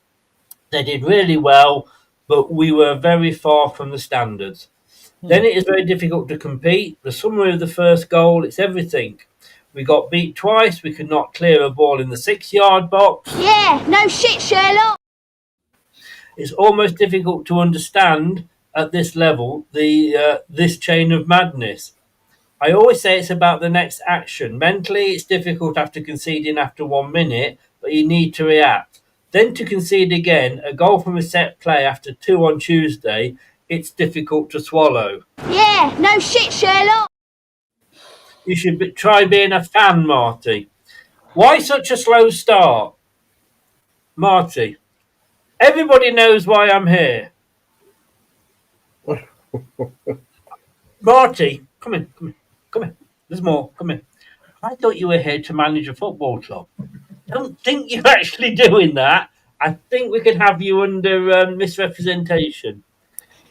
They did really well, but we were very far from the standards. Then it is very difficult to compete. The summary of the first goal, it's everything. We got beat twice. We could not clear a ball in the 6-yard box. Yeah, no shit, Sherlock. It's almost difficult to understand at this level this chain of madness. I always say it's about the next action. Mentally, it's difficult after conceding after 1 minute, but you need to react. Then to concede again, a goal from a set play after 2 on Tuesday, it's difficult to swallow. Yeah, no shit, Sherlock. You should try being a fan, Marty. Why such a slow start? Marty, everybody knows why I'm here. Marty, come in. There's more. Come in. I thought you were here to manage a football club. Don't think you're actually doing that. I think we could have you under misrepresentation.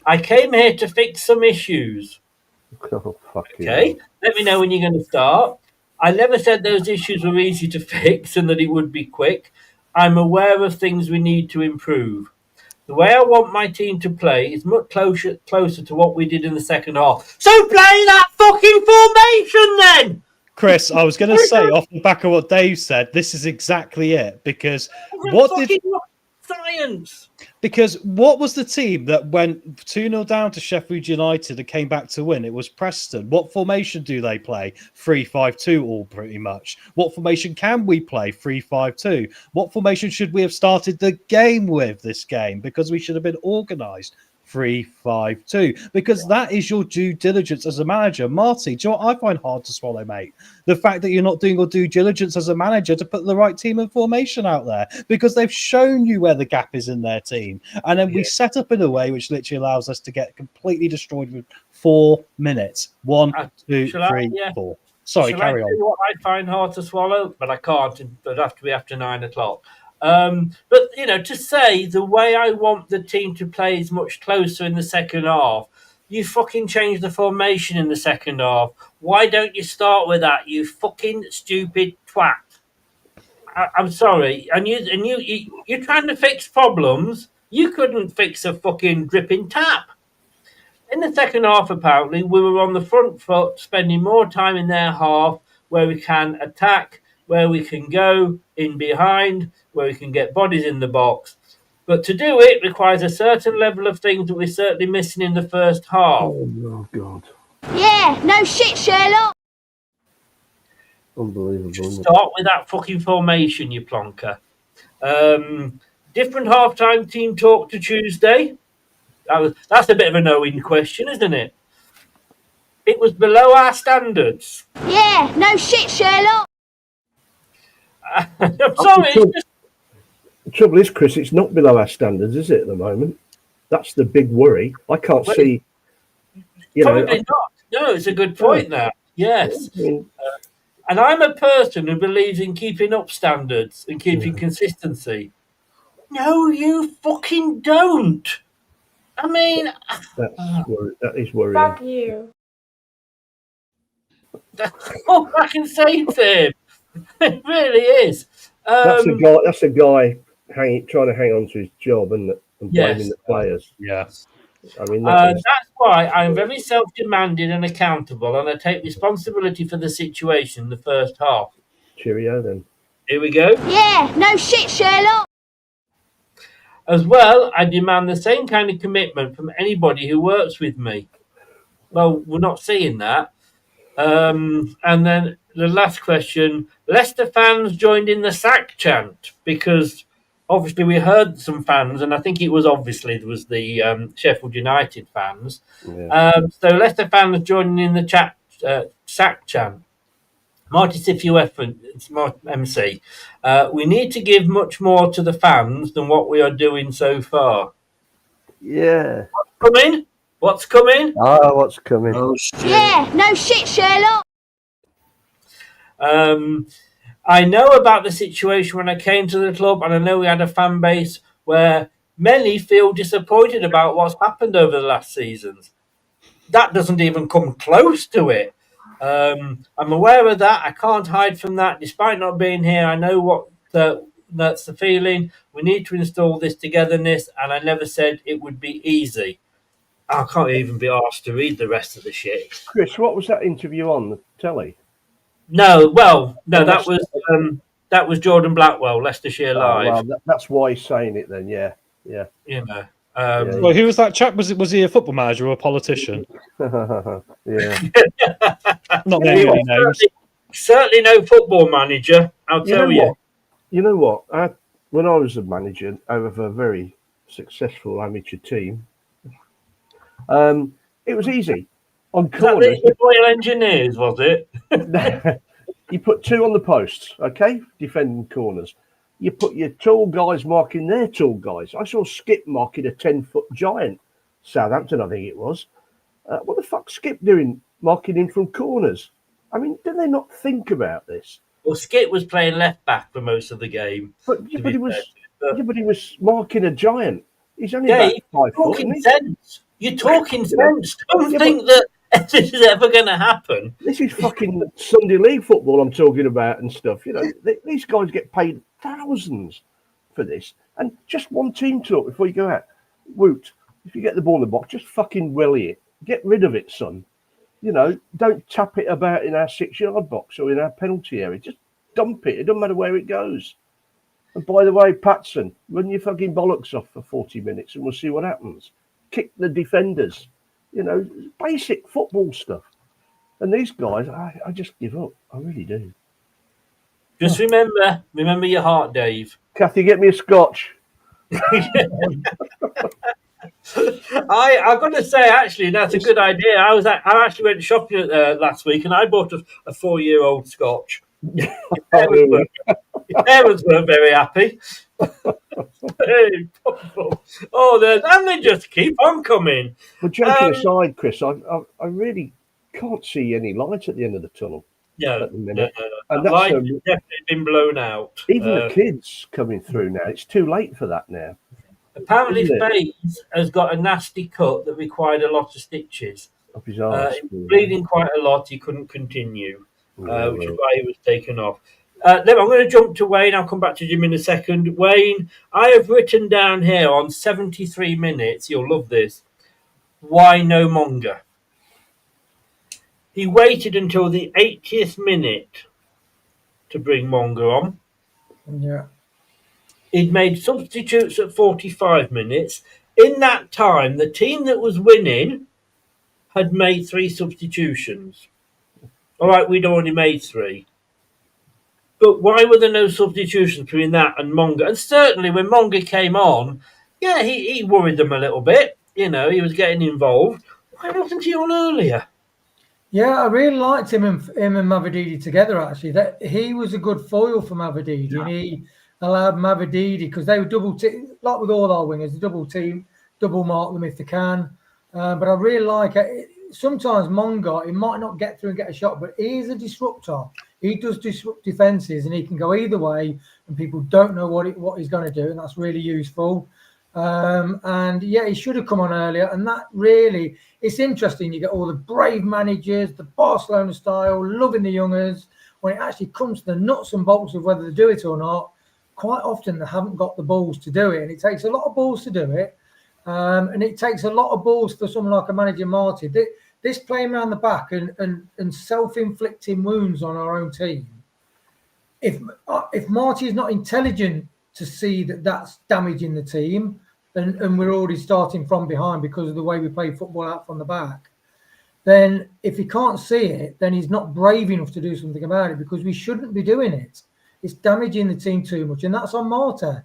I came here to fix some issues. Oh, fuck okay, let me know when you're going to start. I never said those issues were easy to fix and that it would be quick. I'm aware of things we need to improve. The way I want my team to play is much closer to what we did in the second half. So play that fucking formation then! Chris, I was going to say, off the back of what Dave said, this is exactly it. Because what was the team that went 2-0 down to Sheffield United and came back to win? It was Preston. What formation do they play? 3-5-2 all pretty much. What formation can we play? 3-5-2. What formation should we have started the game with this game? Because we should have been organised. 3-5-2, because that is your due diligence as a manager. Marty, do you know what I find hard to swallow, mate? The fact that you're not doing your due diligence as a manager to put the right team and formation out there, because they've shown you where the gap is in their team. And then we set up in a way which literally allows us to get completely destroyed with 4 minutes. 1, 2, 3, 4. Sorry, carry on. What I find hard to swallow, but I can't. It'd have to be after 9 o'clock. But, to say the way I want the team to play is much closer in the second half, you fucking changed the formation in the second half. Why don't you start with that, you fucking stupid twat? I'm sorry. And you're trying to fix problems. You couldn't fix a fucking dripping tap. In the second half, apparently, we were on the front foot, spending more time in their half where we can attack, where we can go in behind, where we can get bodies in the box. But to do it requires a certain level of things that we're certainly missing in the first half. Oh, God. Yeah, no shit, Sherlock. Unbelievable. Start with that fucking formation, you plonker. Different half-time team talk to Tuesday. That's a bit of a knowing question, isn't it? It was below our standards. Yeah, no shit, Sherlock. I'm sorry. The trouble is, Chris, it's not below our standards, is it, at the moment? That's the big worry. I can't see. Probably not. No, it's a good point there. Yes. And I'm a person who believes in keeping up standards and keeping consistency. No, you fucking don't. I mean, that is worrying. Fuck you. That's all I can say to him. It really is. That's a guy trying to hang on to his job and blaming the players. Yeah. I mean, that's why I'm very self-demanding and accountable, and I take responsibility for the situation in the first half. Cheerio, then. Here we go. Yeah, no shit, Sherlock. As well, I demand the same kind of commitment from anybody who works with me. Well, we're not seeing that. And then the last question, Leicester fans joined in the sack chant because obviously we heard some fans, and I think it was the Sheffield United fans. Yeah. So Leicester fans joining in the sack chant. Marty Sifuef, it's my MC. We need to give much more to the fans than what we are doing so far. Yeah. What's coming? Ah, what's coming? Oh, shit. Yeah, no shit, Sherlock. I know about the situation when I came to the club, and I know we had a fan base where many feel disappointed about what's happened over the last seasons. That doesn't even come close to it. I'm aware of that. I can't hide from that. Despite not being here, I know that's the feeling. We need to install this togetherness, and I never said it would be easy. I can't even be asked to read the rest of the shit. Chris, what was that interview on the telly? No, that was Jordan Blackwell, Leicestershire Live. Well, that's why he's saying it then. Yeah. You know. Well, who was that chap? Was he a football manager or a politician? Yeah. Not naming any names. Certainly no football manager, I'll tell you. You know what? When I was a manager of a very successful amateur team, it was easy. On corners, the Royal Engineers, was it? You put two on the posts, okay? Defending corners. You put your tall guys marking their tall guys. I saw Skip marking a 10-foot giant. Southampton, I think it was. What the fuck's Skip doing marking in from corners? I mean, do they not think about this? Well, Skip was playing left back for most of the game. But he was marking a giant. He's only about 5 foot. You're talking sense. Don't think that this is ever going to happen. This is fucking Sunday League football I'm talking about and stuff. You know, these guys get paid thousands for this. And just one team talk before you go out. Woot, if you get the ball in the box, just fucking willy it. Get rid of it, son. You know, don't tap it about in our 6-yard box or in our penalty area. Just dump it. It doesn't matter where it goes. And by the way, Patson, run your fucking bollocks off for 40 minutes and we'll see what happens. Kick the defenders. You know, basic football stuff. And these guys, I just give up. I really do. Just remember your heart, Dave. Kathy, get me a scotch. I've got to say, actually, that's a good idea. I actually went shopping last week and I bought a 4-year-old scotch. Your parents weren't very happy. And they just keep on coming. But joking aside, Chris, I really can't see any light at the end of the tunnel. No, at the minute. No. And that light has definitely been blown out. Even the kids coming through now, it's too late for that now. Apparently, Faze has got a nasty cut that required a lot of stitches. Up his arse. He was bleeding quite a lot. He couldn't continue, which is why he was taken off. Then I'm going to jump to Wayne. I'll come back to Jim in a second. Wayne, I have written down here on 73 minutes, you'll love this, why no Monger? He waited until the 80th minute to bring Monger on. Yeah. He'd made substitutes at 45 minutes. In that time, the team that was winning had made 3 substitutions. All right, we'd already made 3. But why were there no substitutions between that and Monga? And certainly when Monga came on, yeah, he worried them a little bit. He was getting involved. Why wasn't he on earlier? Yeah, I really liked him and Mavididi together, actually. That he was a good foil for Mavididi, and he allowed Mavididi, because they were double team, like with all our wingers, double mark them if they can. But I really like it. Sometimes Monga, he might not get through and get a shot, but he is a disruptor. He does disrupt defences, and he can go either way, and people don't know what he's going to do, and that's really useful. And yeah, he should have come on earlier, and that really, it's interesting. You get all the brave managers, the Barcelona style, loving the youngers. When it actually comes to the nuts and bolts of whether they do it or not, quite often they haven't got the balls to do it, and it takes a lot of balls to do it. And it takes a lot of balls for someone like a manager Marty. This playing around the back and self-inflicting wounds on our own team. If Marty is not intelligent to see that that's damaging the team, and we're already starting from behind because of the way we play football out from the back, then if he can't see it, then he's not brave enough to do something about it, because we shouldn't be doing it. It's damaging the team too much, and that's on Marty.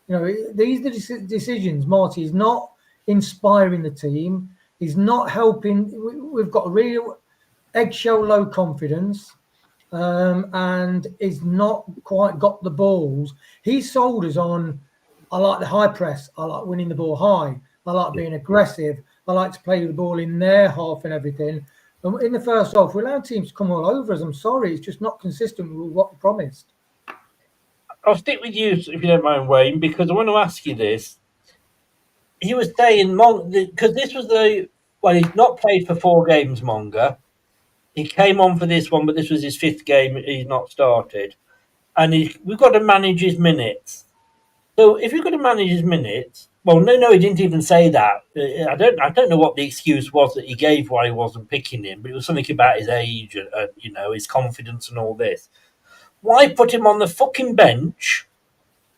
These are the decisions. Marty is not inspiring the team. He's not helping. We've got a real eggshell low confidence, and he's not quite got the balls. He sold us on, I like the high press. I like winning the ball high. I like being aggressive. I like to play the ball in their half and everything. And in the first half, we allowed teams to come all over us. I'm sorry. It's just not consistent with what we promised. I'll stick with you, if you don't mind, Wayne, because I want to ask you this. He was saying, because this was he's not played for 4 games, Monga. He came on for this one, but this was his 5th game. He's not started. And we've got to manage his minutes. So if you've got to manage his minutes, well, no, he didn't even say that. I don't know what the excuse was that he gave why he wasn't picking him, but it was something about his age and his confidence and all this. Why put him on the fucking bench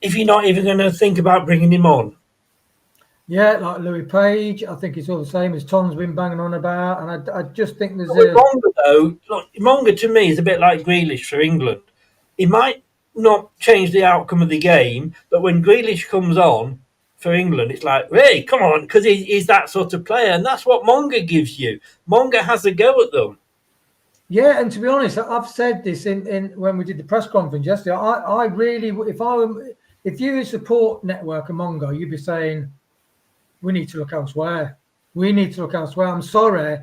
if you're not even going to think about bringing him on? Yeah, like Louis Page, I think it's all the same as Tom's been banging on about, and I just think there's Monga, though, Monga to me is a bit like Grealish for England. He might not change the outcome of the game, but when Grealish comes on for England, it's like, hey, come on, because he's that sort of player, and that's what Monga gives you. Monga has a go at them. Yeah, and to be honest, I've said this in when we did the press conference yesterday. I really, if you support Network and Mongo, you'd be saying, we need to look elsewhere. We need to look elsewhere. I'm sorry.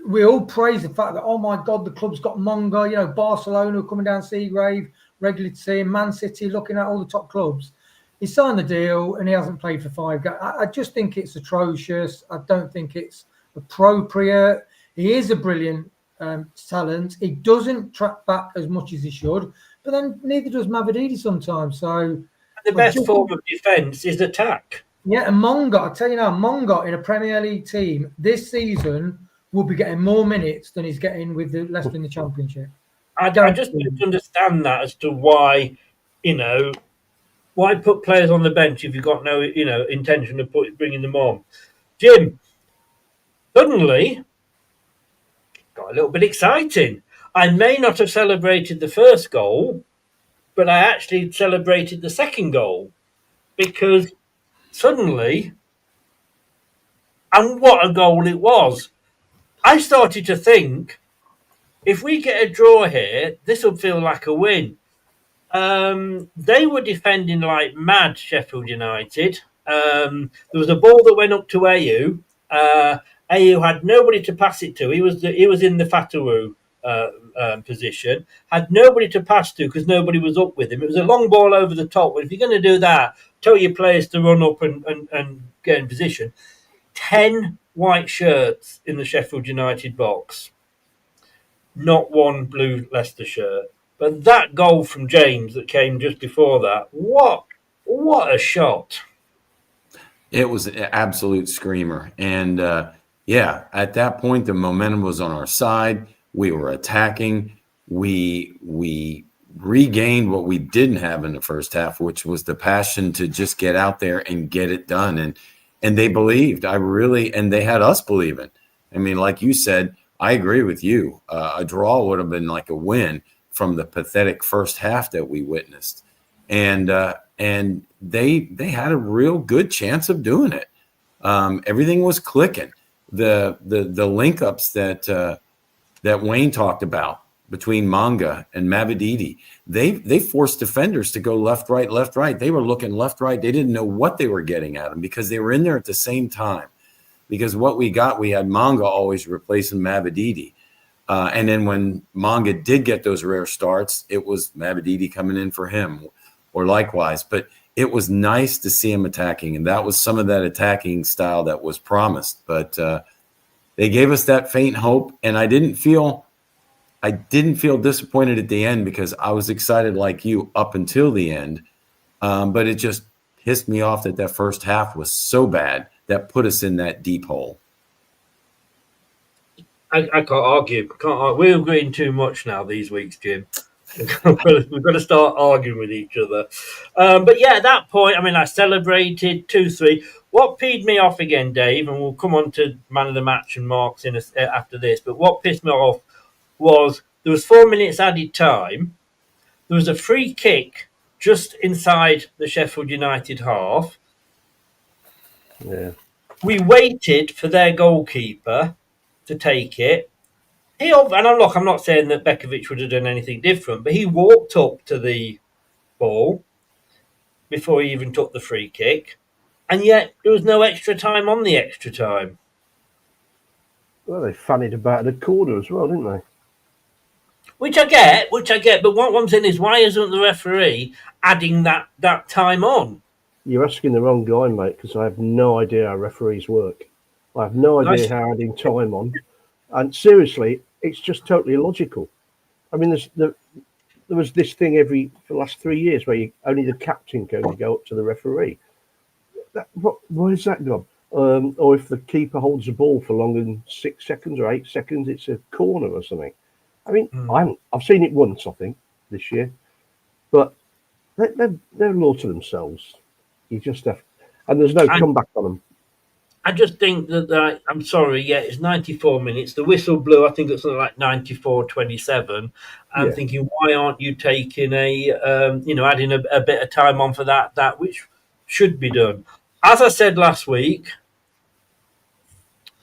We all praise the fact that, oh my God, the club's got Mongo. Barcelona coming down Seagrave, regularly to see him, Man City, looking at all the top clubs. He signed the deal and he hasn't played for 5 games. I just think it's atrocious. I don't think it's appropriate. He is a brilliant talent. He doesn't track back as much as he should, but then neither does Mavididi sometimes. So the best form of defence is attack. Yeah, and Monga, I tell you now, Monga in a Premier League team this season will be getting more minutes than he's getting with the Leicester in the Championship. I just don't understand that as to why, why put players on the bench if you've got no, intention of bringing them on. Jim, suddenly got a little bit exciting. I may not have celebrated the first goal, but I actually celebrated the second goal because suddenly, and what a goal it was. I started to think, if we get a draw here, this will feel like a win. They were defending like mad, Sheffield United. There was a ball that went up to Ayew. Ayew had nobody to pass it to. He was in the Fatawu position. Had nobody to pass to because nobody was up with him. It was a long ball over the top. Well, if you're going to do that, tell your players to run up and get in position. 10 white shirts in the Sheffield United box. Not one blue Leicester shirt. But that goal from James that came just before that, what a shot. It was an absolute screamer. And, at that point, the momentum was on our side. We were attacking. We regained what we didn't have in the first half, which was the passion to just get out there and get it done. And they believed. And they had us believing. I mean, like you said, I agree with you. A draw would have been like a win. from the pathetic first half that we witnessed. And they had a real good chance of doing it. Everything was clicking. The link ups that Wayne talked about between Manga and Mavididi, they forced defenders to go left, right. They were looking left, right. They didn't know what they were getting at them because they were in there at the same time. Because what we had Manga always replacing Mavididi. And then when Manga did get those rare starts, it was Mavididi coming in for him or likewise. But it was nice to see him attacking. And that was some of that attacking style that was promised. But they gave us that faint hope. And I didn't feel disappointed at the end because I was excited like you up until the end. But it just pissed me off that first half was so bad that put us in that deep hole. I can't argue. We're agreeing too much now these weeks, Jim. We've got to start arguing with each other. But yeah, at that point, I mean, I celebrated 2-3. What peed me off again, Dave, and we'll come on to man of the match and marks after this, but what pissed me off was there was 4 minutes added time. There was a free kick just inside the Sheffield United half. Yeah. We waited for their goalkeeper to take it. I'm not saying that Bekovic would have done anything different, but he walked up to the ball before he even took the free kick, and yet there was no extra time on the extra time. Well, they fannied about the corner as well, didn't they? Which I get, but what I'm saying is, why isn't the referee adding that time on? You're asking the wrong guy, mate, because I have no idea how referees work. I have no idea how adding time on. And seriously, it's just totally illogical. I mean, there was this thing for the last 3 years where only the captain can go up to the referee. Why is that gone? Or if the keeper holds the ball for longer than 6 seconds or 8 seconds, it's a corner or something. I mean, I've seen it once, I think, this year. But they're law to themselves. You just have, and there's no comeback on them. I just think that I'm sorry, yeah, it's 94 minutes. The whistle blew, I think it's something like 94:27. I'm thinking, why aren't you taking adding a bit of time on for that which should be done? As I said last week,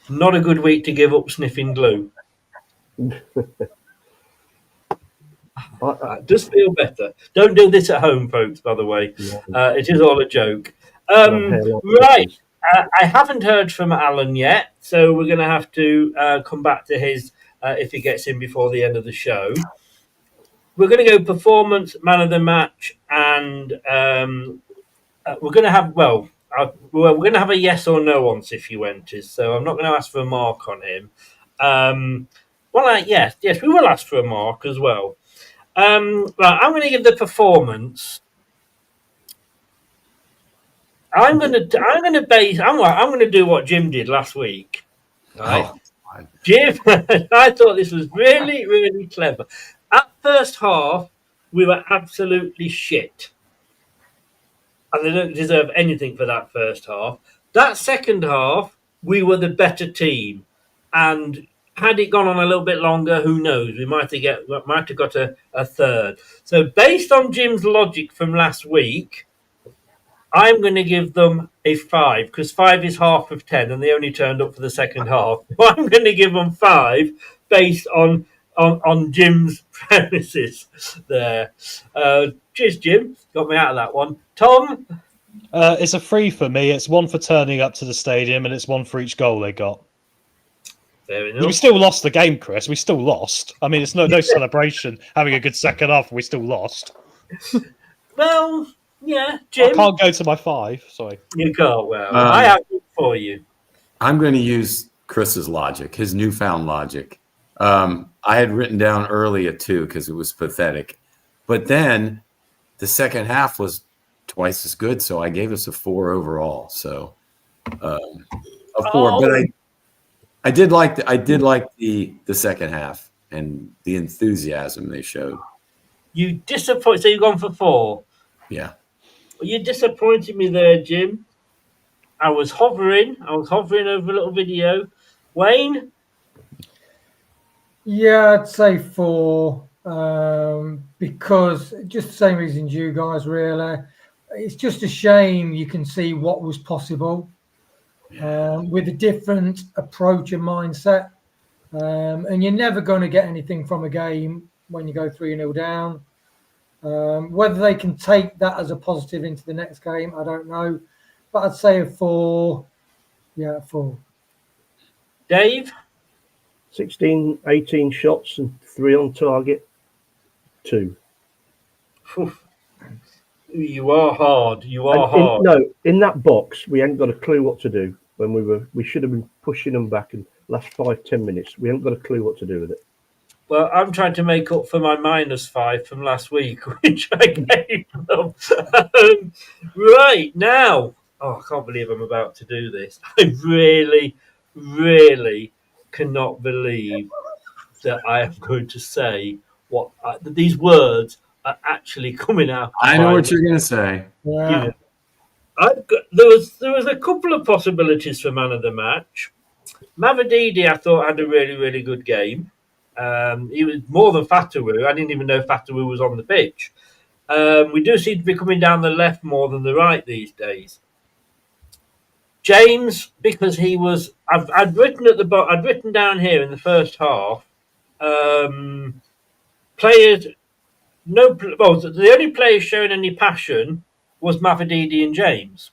not a good week to give up sniffing glue. Just feel better. Don't do this at home, folks, by the way. It is all a joke. Right. I haven't heard from Alan yet, so we're going to have to come back to his if he gets in before the end of the show. We're going to go performance, man of the match, and we're going to have we're going to have a yes or no on Cifuentes. So I'm not going to ask for a mark on him. Yes, we will ask for a mark as well. I'm going to give the performance. I'm going to do what Jim did last week. Right? Oh, Jim, I thought this was really, really clever. At first half, we were absolutely shit. And they don't deserve anything for that first half. That second half, we were the better team. And had it gone on a little bit longer, who knows? We might have got a third. So based on Jim's logic from last week, I'm going to give them a 5 because 5 is half of 10 and they only turned up for the second half. I'm going to give them 5 based on Jim's premises there. Cheers, Jim. Got me out of that one. Tom? It's a 3 for me. It's 1 for turning up to the stadium and it's 1 for each goal they got. Fair enough. We still lost the game, Chris. We still lost. I mean, it's no celebration having a good second half. We still lost. Well... Yeah, Jim. I can't go to my 5. Sorry. You can't. Well, I have it for you. I'm going to use Chris's logic, his newfound logic. I had written down early a 2 because it was pathetic. But then the second half was twice as good, so I gave us a 4 overall. So a 4. But I did like the second half and the enthusiasm they showed. You disappointed. So you've gone for 4. Yeah. Well, you disappointed me there, Jim. I was hovering over a little video. Wayne? Yeah, I'd say 4. because just the same reasons you guys really. It's just a shame you can see what was possible with a different approach and mindset. And you're never going to get anything from a game when you go 3-0 down. Whether they can take that as a positive into the next game, I don't know. But I'd say a 4. Yeah, a 4. Dave? 16, 18 shots and 3 on target. 2. You are hard. You are hard. In that box, we ain't got a clue what to do. When we should have been pushing them back in the last 5-10 minutes. We haven't got a clue what to do with it. Well, I'm trying to make up for my -5 from last week, which I gave them. Right, now. Oh, I can't believe I'm about to do this. I really, really cannot believe that I am going to say what these words are actually coming out. I know what you're going to say. Yeah. There was a couple of possibilities for man of the match. Mavididi, I thought, had a really, really good game. He was more than Fatawu. I didn't even know Fatawu was on the pitch. We do seem to be coming down the left more than the right these days. James, because he was, I'd written down here in the first half. Players, the only players showing any passion was Mavididi and James.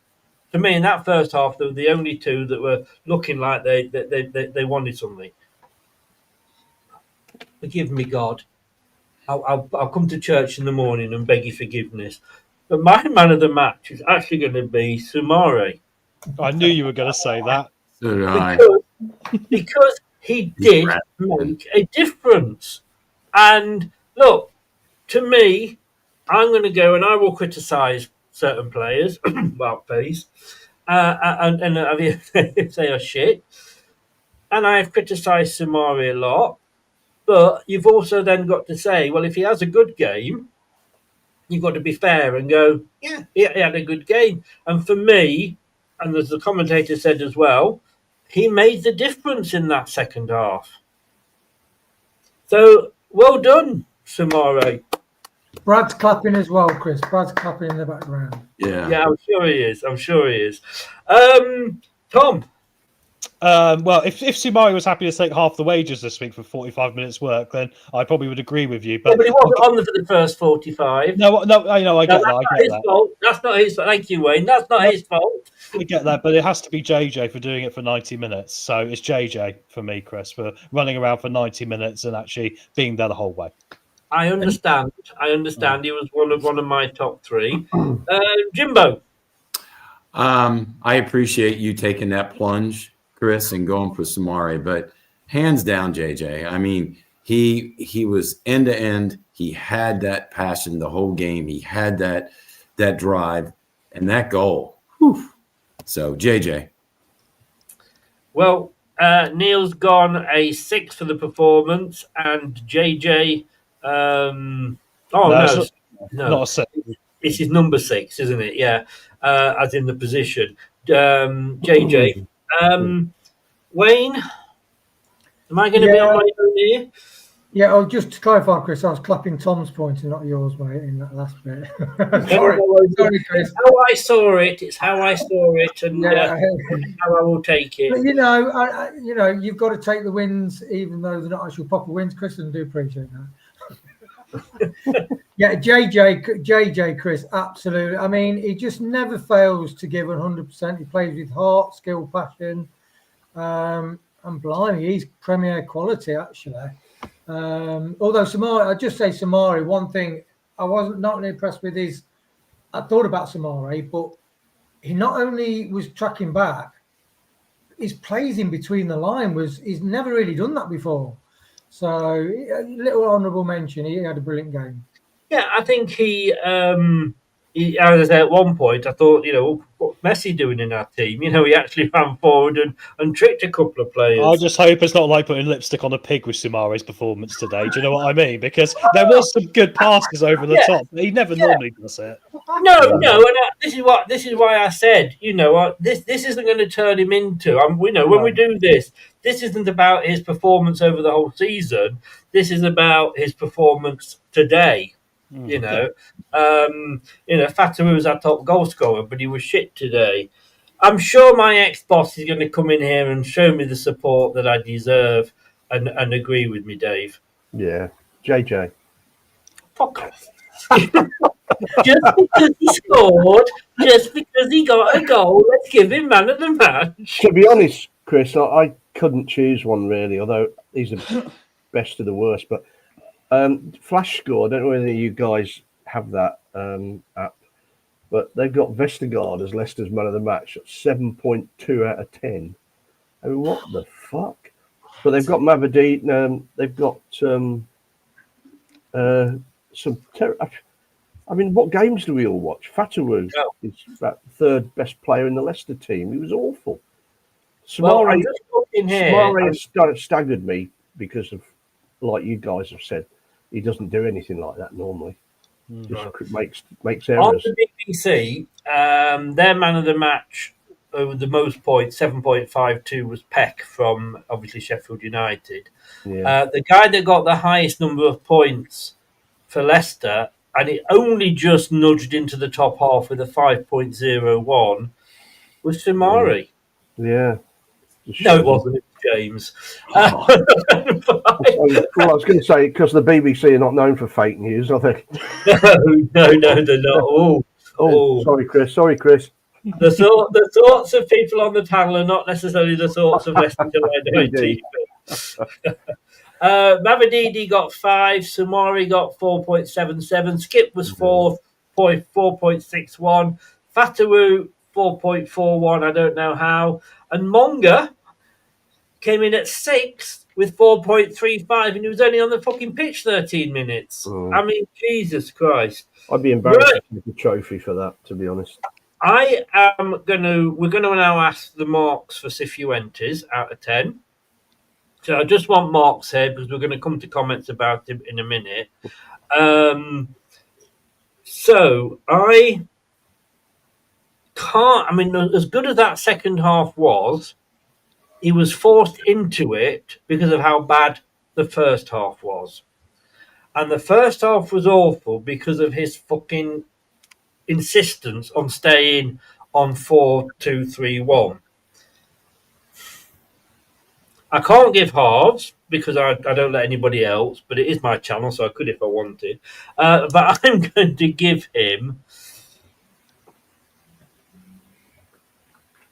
To me, in that first half, they were the only two that were looking like they wanted something. Forgive me, God. I'll come to church in the morning and beg your forgiveness. But my man of the match is actually going to be Soumaré. I knew you were going to say that. So did I. Because he did make a difference. And look, to me, I'm going to go and I will criticise certain players, well, please, and say are shit. And I have criticised Soumaré a lot. But you've also then got to say, well, if he has a good game, you've got to be fair and go, yeah, he had a good game. And for me, and as the commentator said as well, he made the difference in that second half. So, well done, Soumaré. Brad's clapping as well, Chris. Brad's clapping in the background. Yeah, I'm sure he is. Tom? Well, if Soumaré was happy to take half the wages this week for 45 minutes work, then I probably would agree with you. But he wasn't on for the first 45. No, I know, I get that. Fault. That's not his fault. Thank you, Wayne. That's not his fault. I get that, but it has to be JJ for doing it for 90 minutes. So it's JJ for me, Chris, for running around for 90 minutes and actually being there the whole way. I understand. He was one of my top 3. Jimbo? I appreciate you taking that plunge, Chris, and going for Soumaré, but hands down, JJ. I mean, he was end to end. He had that passion the whole game. He had that drive and that goal. Whew. So, JJ. Well, Neil's gone a 6 for the performance, and JJ. No, not a 6. This is number 6, isn't it? Yeah, as in the position. JJ. Wayne, am I going to be on my own here? Yeah, just to clarify, Chris, I was clapping Tom's point and not yours, mate, in that last bit. Sorry, Chris. How I saw it, it's how I saw it, and how I will take it. But, you've got to take the wins, even though they're not actual proper wins. Chris, and do appreciate that. Yeah, JJ, Chris, absolutely. I mean, he just never fails to give 100%. He plays with heart, skill, passion, and blimey, he's premier quality, actually. Although Soumaré, I'd just say Soumaré, one thing I wasn't not impressed with is, I thought about Soumaré, but he not only was tracking back, his plays in between the line he's never really done that before. So a little honourable mention. He had a brilliant game. Yeah, I think he as I say, at one point, I thought, what's Messi doing in our team? He actually ran forward and tricked a couple of players. I just hope it's not like putting lipstick on a pig with Soumare's performance today. Do you know what I mean? Because there was some good passes over the top, but he never normally does it. No, and this is why I said, this isn't going to turn him into. When we do this isn't about his performance over the whole season. This is about his performance today. Fatawu was our top goal scorer, but he was shit today. I'm sure my ex-boss is going to come in here and show me the support that I deserve and agree with me, Dave. Yeah, JJ. Fuck off. Just because he scored, just because he got a goal, let's give him man of the match. To be honest, Chris, I couldn't choose one really, although these are best of the worst. But Flash Score, I don't know whether you guys have that app, but they've got Vestergaard as Leicester's man of the match at 7.2 out of 10. I mean, what the fuck? But they've got Mavadi, they've got some. I mean, what games do we all watch? Fatawu is that third best player in the Leicester team. He was awful. Soumaré staggered me because of, like you guys have said, he doesn't do anything like that normally. Just makes errors. On the BBC, their man of the match with the most points, 7.52, was Peck from obviously Sheffield United. Yeah. The guy that got the highest number of points for Leicester, and it only just nudged into the top half with a 5.01, was Soumaré. Yeah. No, it wasn't. It was James. Well, I was going to say, because the BBC are not known for fake news, I think. No, they're not. Oh, sorry, Chris. The thoughts of people on the panel are not necessarily the thoughts of Leicester United. Mavadidi got 5, Soumaré got 4.77, Skip was 4.61, Fatawu 4.41, I don't know how, and Monga came in at 6 with 4.35, and he was only on the fucking pitch 13 minutes. I mean, Jesus Christ. I'd be embarrassed to take a trophy for that, to be honest. We're going to now ask the marks for Cifuentes out of 10. So I just want marks here because we're going to come to comments about him in a minute. So I can't, as good as that second half was, he was forced into it because of how bad the first half was. And the first half was awful because of his fucking insistence on staying on 4-2-3-1. I can't give halves because I don't let anybody else, but it is my channel, so I could if I wanted. But I'm going to give him.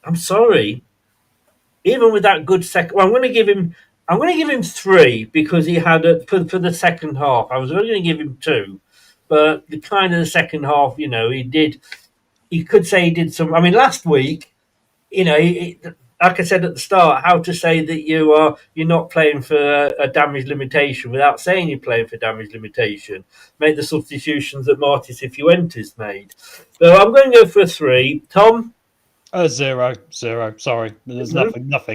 I'm sorry. Even with that good second, I'm going to give him 3 because he had for the second half. I was only going to give him 2, but the kind of the second half, he did. You could say he did some. Last week, like I said at the start, how to say that you're not playing for a damage limitation without saying you're playing for damage limitation. Make the substitutions that Marty Cifuentes made. So I'm going to go for a 3. Tom? 0. Sorry, there's nothing. Not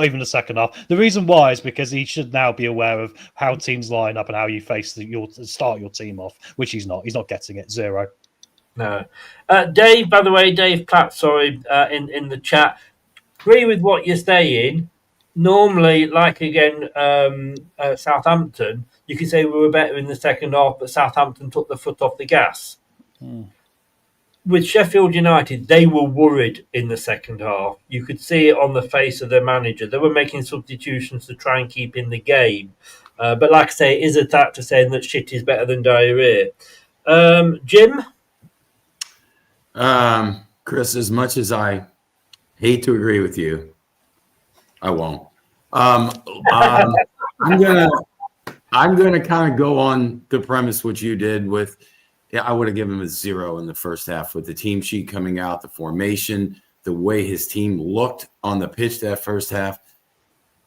even the second half. The reason why is because he should now be aware of how teams line up and how you start your team off, which he's not. He's not getting it. 0. No. Dave, by the way, Dave Platt, sorry, in the chat. Agree with what you're saying. Normally, like again, Southampton, you could say we were better in the second half, but Southampton took the foot off the gas. With Sheffield United, they were worried in the second half. You could see it on the face of their manager. They were making substitutions to try and keep in the game. But like I say, it is a fact to saying that shit is better than diarrhea. Jim? Chris, as much as I hate to agree with you, I won't. I'm gonna kind of go on the premise which you did with. Yeah, I would have given him a 0 in the first half with the team sheet coming out, the formation, the way his team looked on the pitch that first half.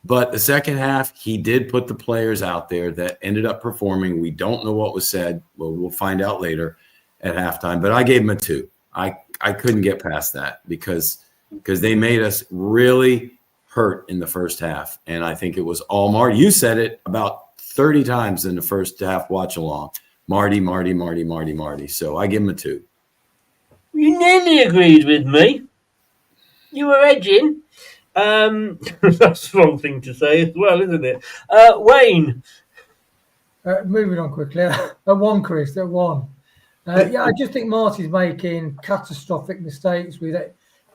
But the second half, he did put the players out there that ended up performing. We don't know what was said. Well, we'll find out later. at halftime, but I gave them a 2. I couldn't get past that because they made us really hurt in the first half. And I think it was all Marty. You said it about 30 times in the first half watch along. Marty. So I give him a 2. You nearly agreed with me. You were edging. That's the wrong thing to say as well, isn't it? Wayne. Moving on quickly. At 1, Chris, at 1. I just think Marty's making catastrophic mistakes with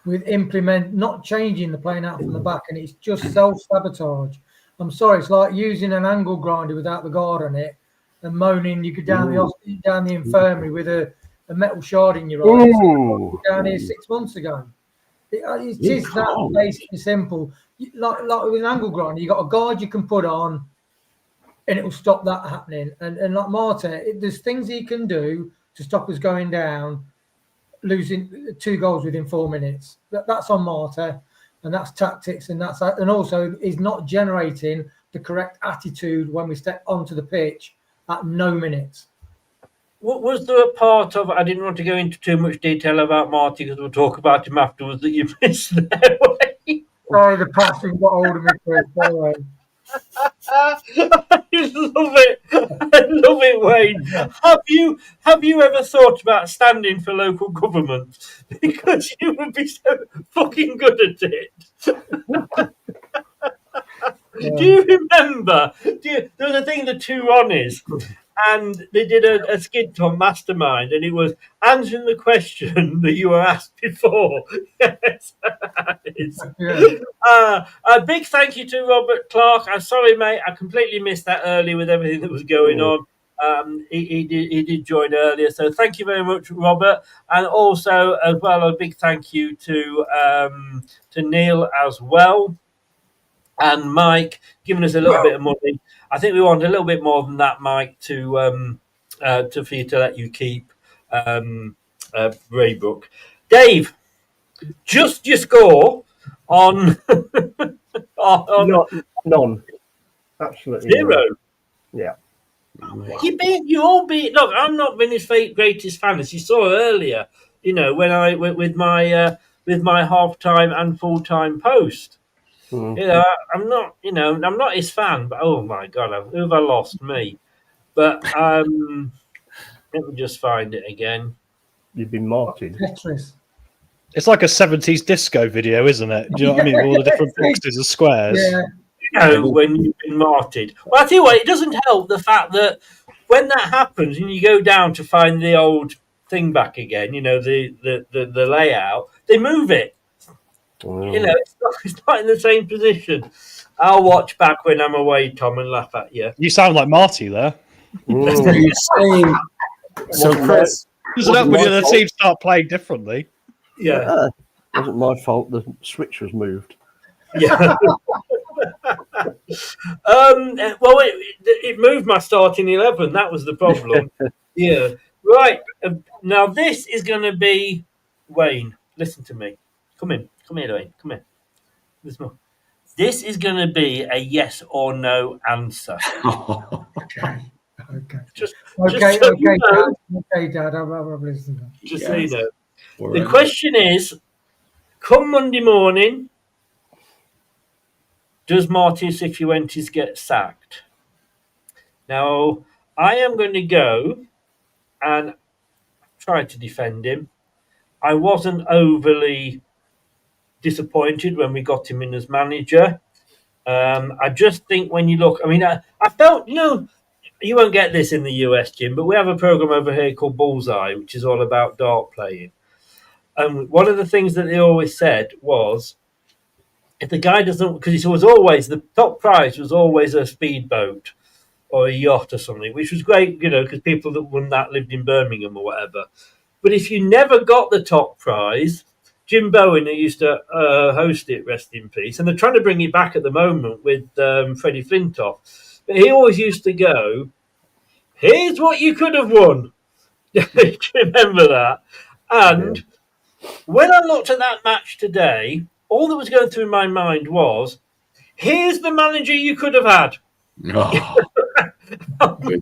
not changing the playing out from the back, and it's just self-sabotage. I'm sorry, it's like using an angle grinder without the guard on it and moaning you go down the infirmary with a metal shard in your eye. Down here 6 months ago. It's just that basically simple. Like with an angle grinder, you got a guard you can put on and it will stop that happening. And like Marty, there's things he can do to stop us going down, losing 2 goals within 4 minutes. That's on Marty, and that's tactics, and also is not generating the correct attitude when we step onto the pitch at no minutes. What was there a part of? I didn't want to go into too much detail about Marty because we'll talk about him afterwards. That you missed there. Sorry, the passing got hold of me. Chris, by the way. I love it, Wayne. Have you ever thought about standing for local government? Because you would be so fucking good at it. Do you remember? There was a thing, the 2 Ronnies, and they did a skit on Mastermind, and it was answering the question that you were asked before. Yes. A big thank you to Robert Clark. I'm sorry, mate, I completely missed that earlier with everything that was going on. He did join earlier, so thank you very much, Robert. And also, as well, a big thank you to Neil as well. And Mike, giving us a little bit of money. I think we want a little bit more than that, Mike, for you to let you keep Braybrook. Dave, just your score on none. Absolutely 0. None. Yeah. You all beat. Look, I'm not been his greatest fan, as you saw earlier. You know, when I with my half-time and full-time post. You know, I'm not his fan, but oh my God, who have I lost? Me. But let me just find it again. You've been martyred. Tetris. It's like a 70s disco video, isn't it? Do you know what I mean? All the different boxes and squares. Yeah. You know, when you've been martyred. Well, I tell you what, it doesn't help the fact that when that happens and you go down to find the old thing back again, you know, the layout, they move it. You know, it's not in the same position. I'll watch back when I'm away, Tom, and laugh at you. You sound like Marty there. So, Chris, doesn't that when the teams start playing differently? Yeah. It wasn't my fault. The switch was moved. Yeah. Well, it moved my starting 11. That was the problem. Yeah. Right. Now, this is going to be Wayne. Listen to me. Come here, Wayne. Come here. This is going to be a yes or no answer. Okay. Just Okay, so you know, Dad. I'll listen. Just so you know. The question is, come Monday morning, does Martin Cifuentes get sacked? Now, I am going to go and try to defend him. I wasn't overly disappointed when we got him in as manager. I just think when you look, I mean, I felt, you know, you won't get this in the US, Jim, but we have a program over here called Bullseye, which is all about dart playing. And one of the things that they always said was, if the guy doesn't, because it was always, the top prize was always a speedboat or a yacht or something, which was great, you know, because people that won that lived in Birmingham or whatever. But if you never got the top prize, Jim Bowen, who used to host it, rest in peace, and they're trying to bring it back at the moment with Freddie Flintoff. But he always used to go, here's what you could have won. Do you remember that? And when I looked at that match today, all that was going through my mind was, here's the manager you could have had. Oh, We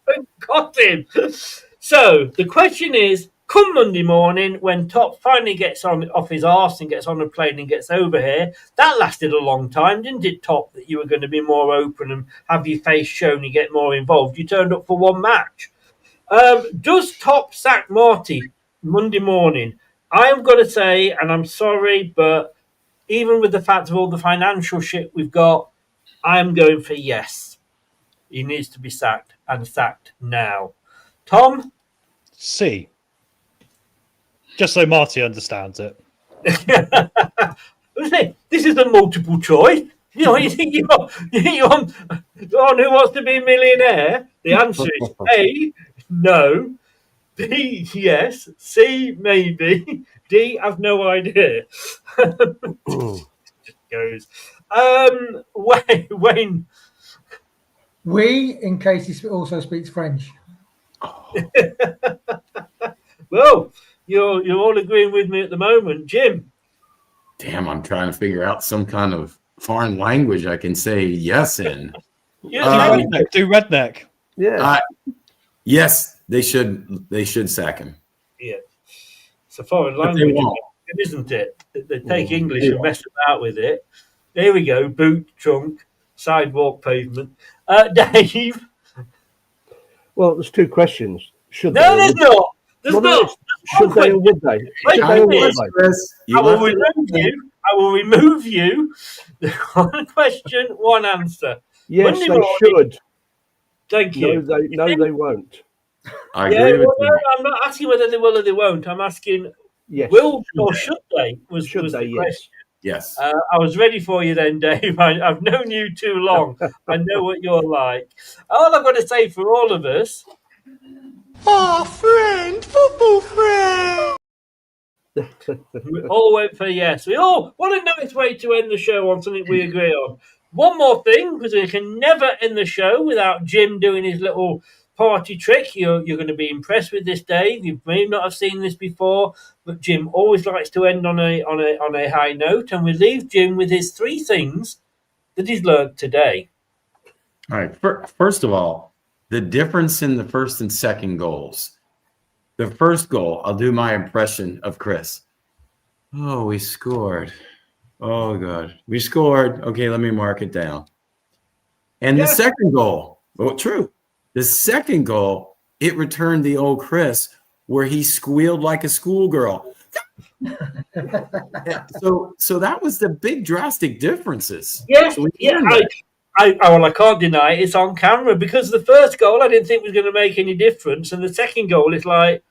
haven't got him. So the question is, come Monday morning, when Top finally gets off his arse and gets on a plane and gets over here, that lasted a long time, didn't it, Top, that you were going to be more open and have your face shown and get more involved? You turned up for one match. Does Top sack Marty Monday morning? I'm going to say, and I'm sorry, but even with the fact of all the financial shit we've got, I'm going for yes. He needs to be sacked, and sacked now. Tom? C. Just so Marty understands it. This is a multiple choice. You know, you think you're on Who Wants to Be a Millionaire? The answer is A, no. B, yes. C, maybe. D, I've no idea. Just goes. Wayne. We, in case he also speaks French. Well, you're all agreeing with me at the moment, Jim. Damn, I'm trying to figure out some kind of foreign language I can say yes in. Do redneck. Yeah. Yes, they should sack him. Yeah, it's a foreign language, isn't it? They take English and mess about with it. There we go. Boot, trunk, sidewalk, pavement. Dave. Well, there's two questions. Should no, there's not. There's not. Should they or would they? I will remove you. One question, one answer. Yes, Monday they morning, should. Thank you. No, they won't. I agree with you. I'm not asking whether they will or they won't. I'm asking, yes, will or should they? Was the question. Yes. I was ready for you then, Dave. I've known you too long. I know what you're like. All I've got to say for all of us. Oh, friend, football friend. We all went for yes. What a nice way to end the show on something we agree on. One more thing, because we can never end the show without Jim doing his little party trick. You're going to be impressed with this, Dave. You may not have seen this before, but Jim always likes to end on a high note, and we leave Jim with his 3 things that he's learned today. All right. First of all, the difference in the first and second goals. The first goal, I'll do my impression of Chris. Oh, we scored. Oh, God. We scored. Okay, let me mark it down. And the second goal, true. The second goal, it returned the old Chris where he squealed like a schoolgirl. So that was the big drastic differences. Yes, so I can't deny it. It's on camera because the first goal I didn't think was going to make any difference, and the second goal is like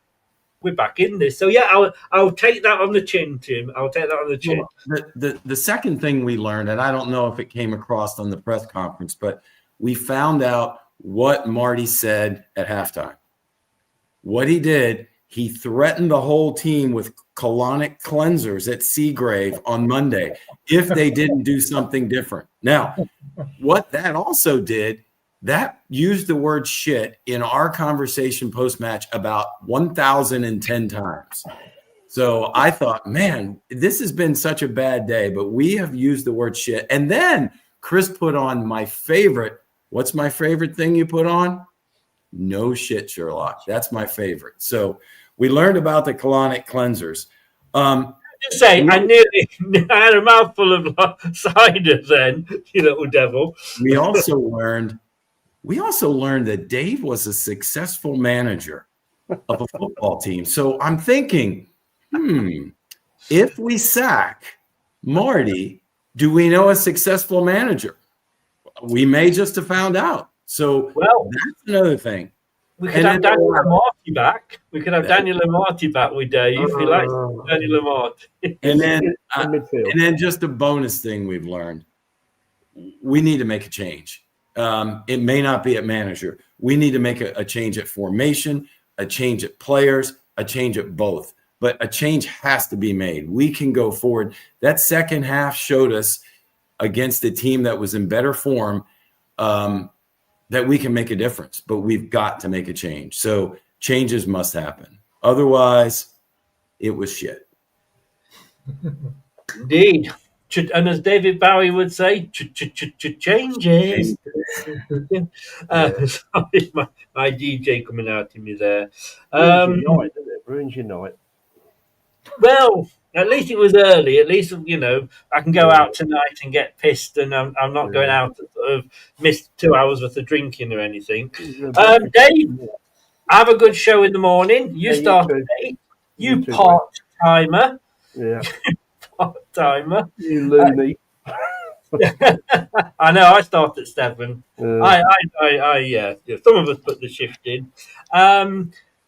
we're back in this. So yeah, I'll take that on the chin, Tim. I'll take that on the chin. The second thing we learned, and I don't know if it came across on the press conference, but we found out what Marty said at halftime. What he did, he threatened the whole team with colonic cleansers at Seagrave on Monday if they didn't do something different. Now, what that also did, that used the word shit in our conversation post-match about 1,010 times. So I thought, man, this has been such a bad day, but we have used the word shit. And then Chris put on my favorite. What's my favorite thing you put on? No shit, Sherlock. That's my favorite. So we learned about the colonic cleansers. Just say, I had a mouthful of cider then, you little devil. We also learned that Dave was a successful manager of a football team. So I'm thinking, if we sack Marty, do we know a successful manager? We may just have found out. So that's another thing. We could have Daniel Lamarty back. We could have Daniel Lamarty back with Dave. If you like Daniel Lamarty. And then just a bonus thing we've learned. We need to make a change. It may not be at manager. We need to make a change at formation, a change at players, a change at both. But a change has to be made. We can go forward. That second half showed us against a team that was in better form that we can make a difference, but we've got to make a change. So changes must happen. Otherwise, it was shit. Indeed. And as David Bowie would say, changes. Sorry, my DJ coming out to me there. Ruins your night, doesn't it? Ruins your night. Well, at least it was early. At least, I can go out tonight and get pissed, and I'm not going out to sort of miss 2 hours worth of drinking or anything. Dave, have a good show in the morning. You start at 8. You part-timer. Yeah. Part-timer. You loony. I know, I start at 7. Yeah. Some of us put the shift in.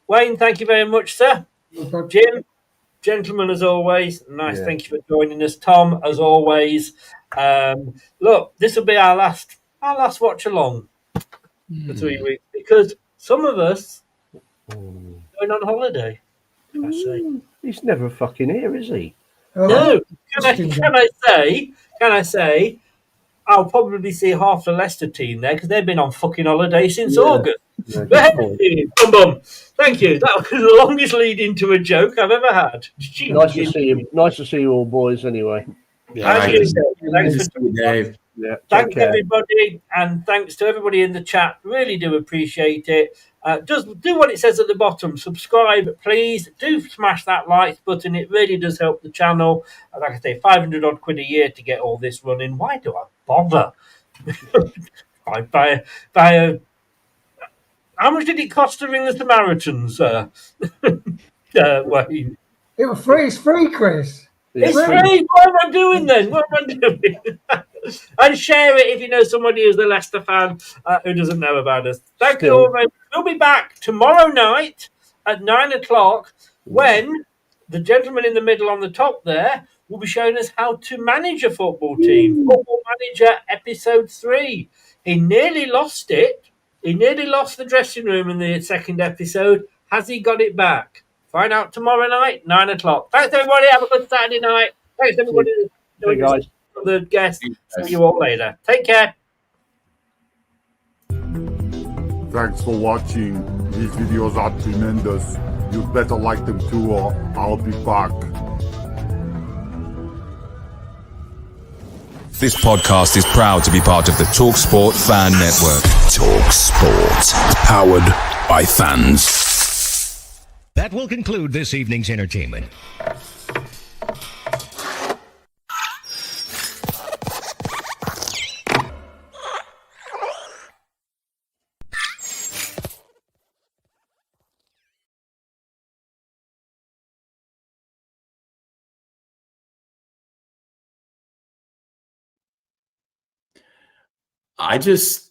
Wayne, thank you very much, sir. Jim, gentlemen, as always. Nice, thank you for joining us. Tom, as always. Look, this will be our last watch along for 3 weeks because some of us going on holiday. I say. He's never fucking here, is he? No. Can I say? I'll probably see half the Leicester team there because they've been on fucking holiday since August. Yeah, Bum bum. Thank you. That was the longest lead into a joke I've ever had. Nice to see you. Nice to see you all, boys. Anyway. Thanks for Dave. Yeah. Thanks everybody, and thanks to everybody in the chat. Really do appreciate it. Just do what it says at the bottom. Subscribe, please. Do smash that like button. It really does help the channel. Like I say, 500 odd quid a year to get all this running. Why do I bother? How much did it cost to ring the Samaritans, Wayne? It was free. It's free, Chris. It's free. What am I doing then? What am I doing? And share it if you know somebody who's a Leicester fan who doesn't know about us. Thank you all very much. We'll be back tomorrow night at 9 o'clock when the gentleman in the middle on the top there will be showing us how to manage a football team. Football Manager episode 3. He nearly lost it. He nearly lost the dressing room in the second episode. Has he got it back? Find out tomorrow night, 9 o'clock. Thanks, everybody. Have a good Saturday night. Thanks, everybody. Hey, guys. The guests. See you all later. Take care. Thanks for watching. These videos are tremendous. You better like them too, or I'll be back. This podcast is proud to be part of the TalkSport Fan Network. TalkSport. Powered by fans. That will conclude this evening's entertainment. I just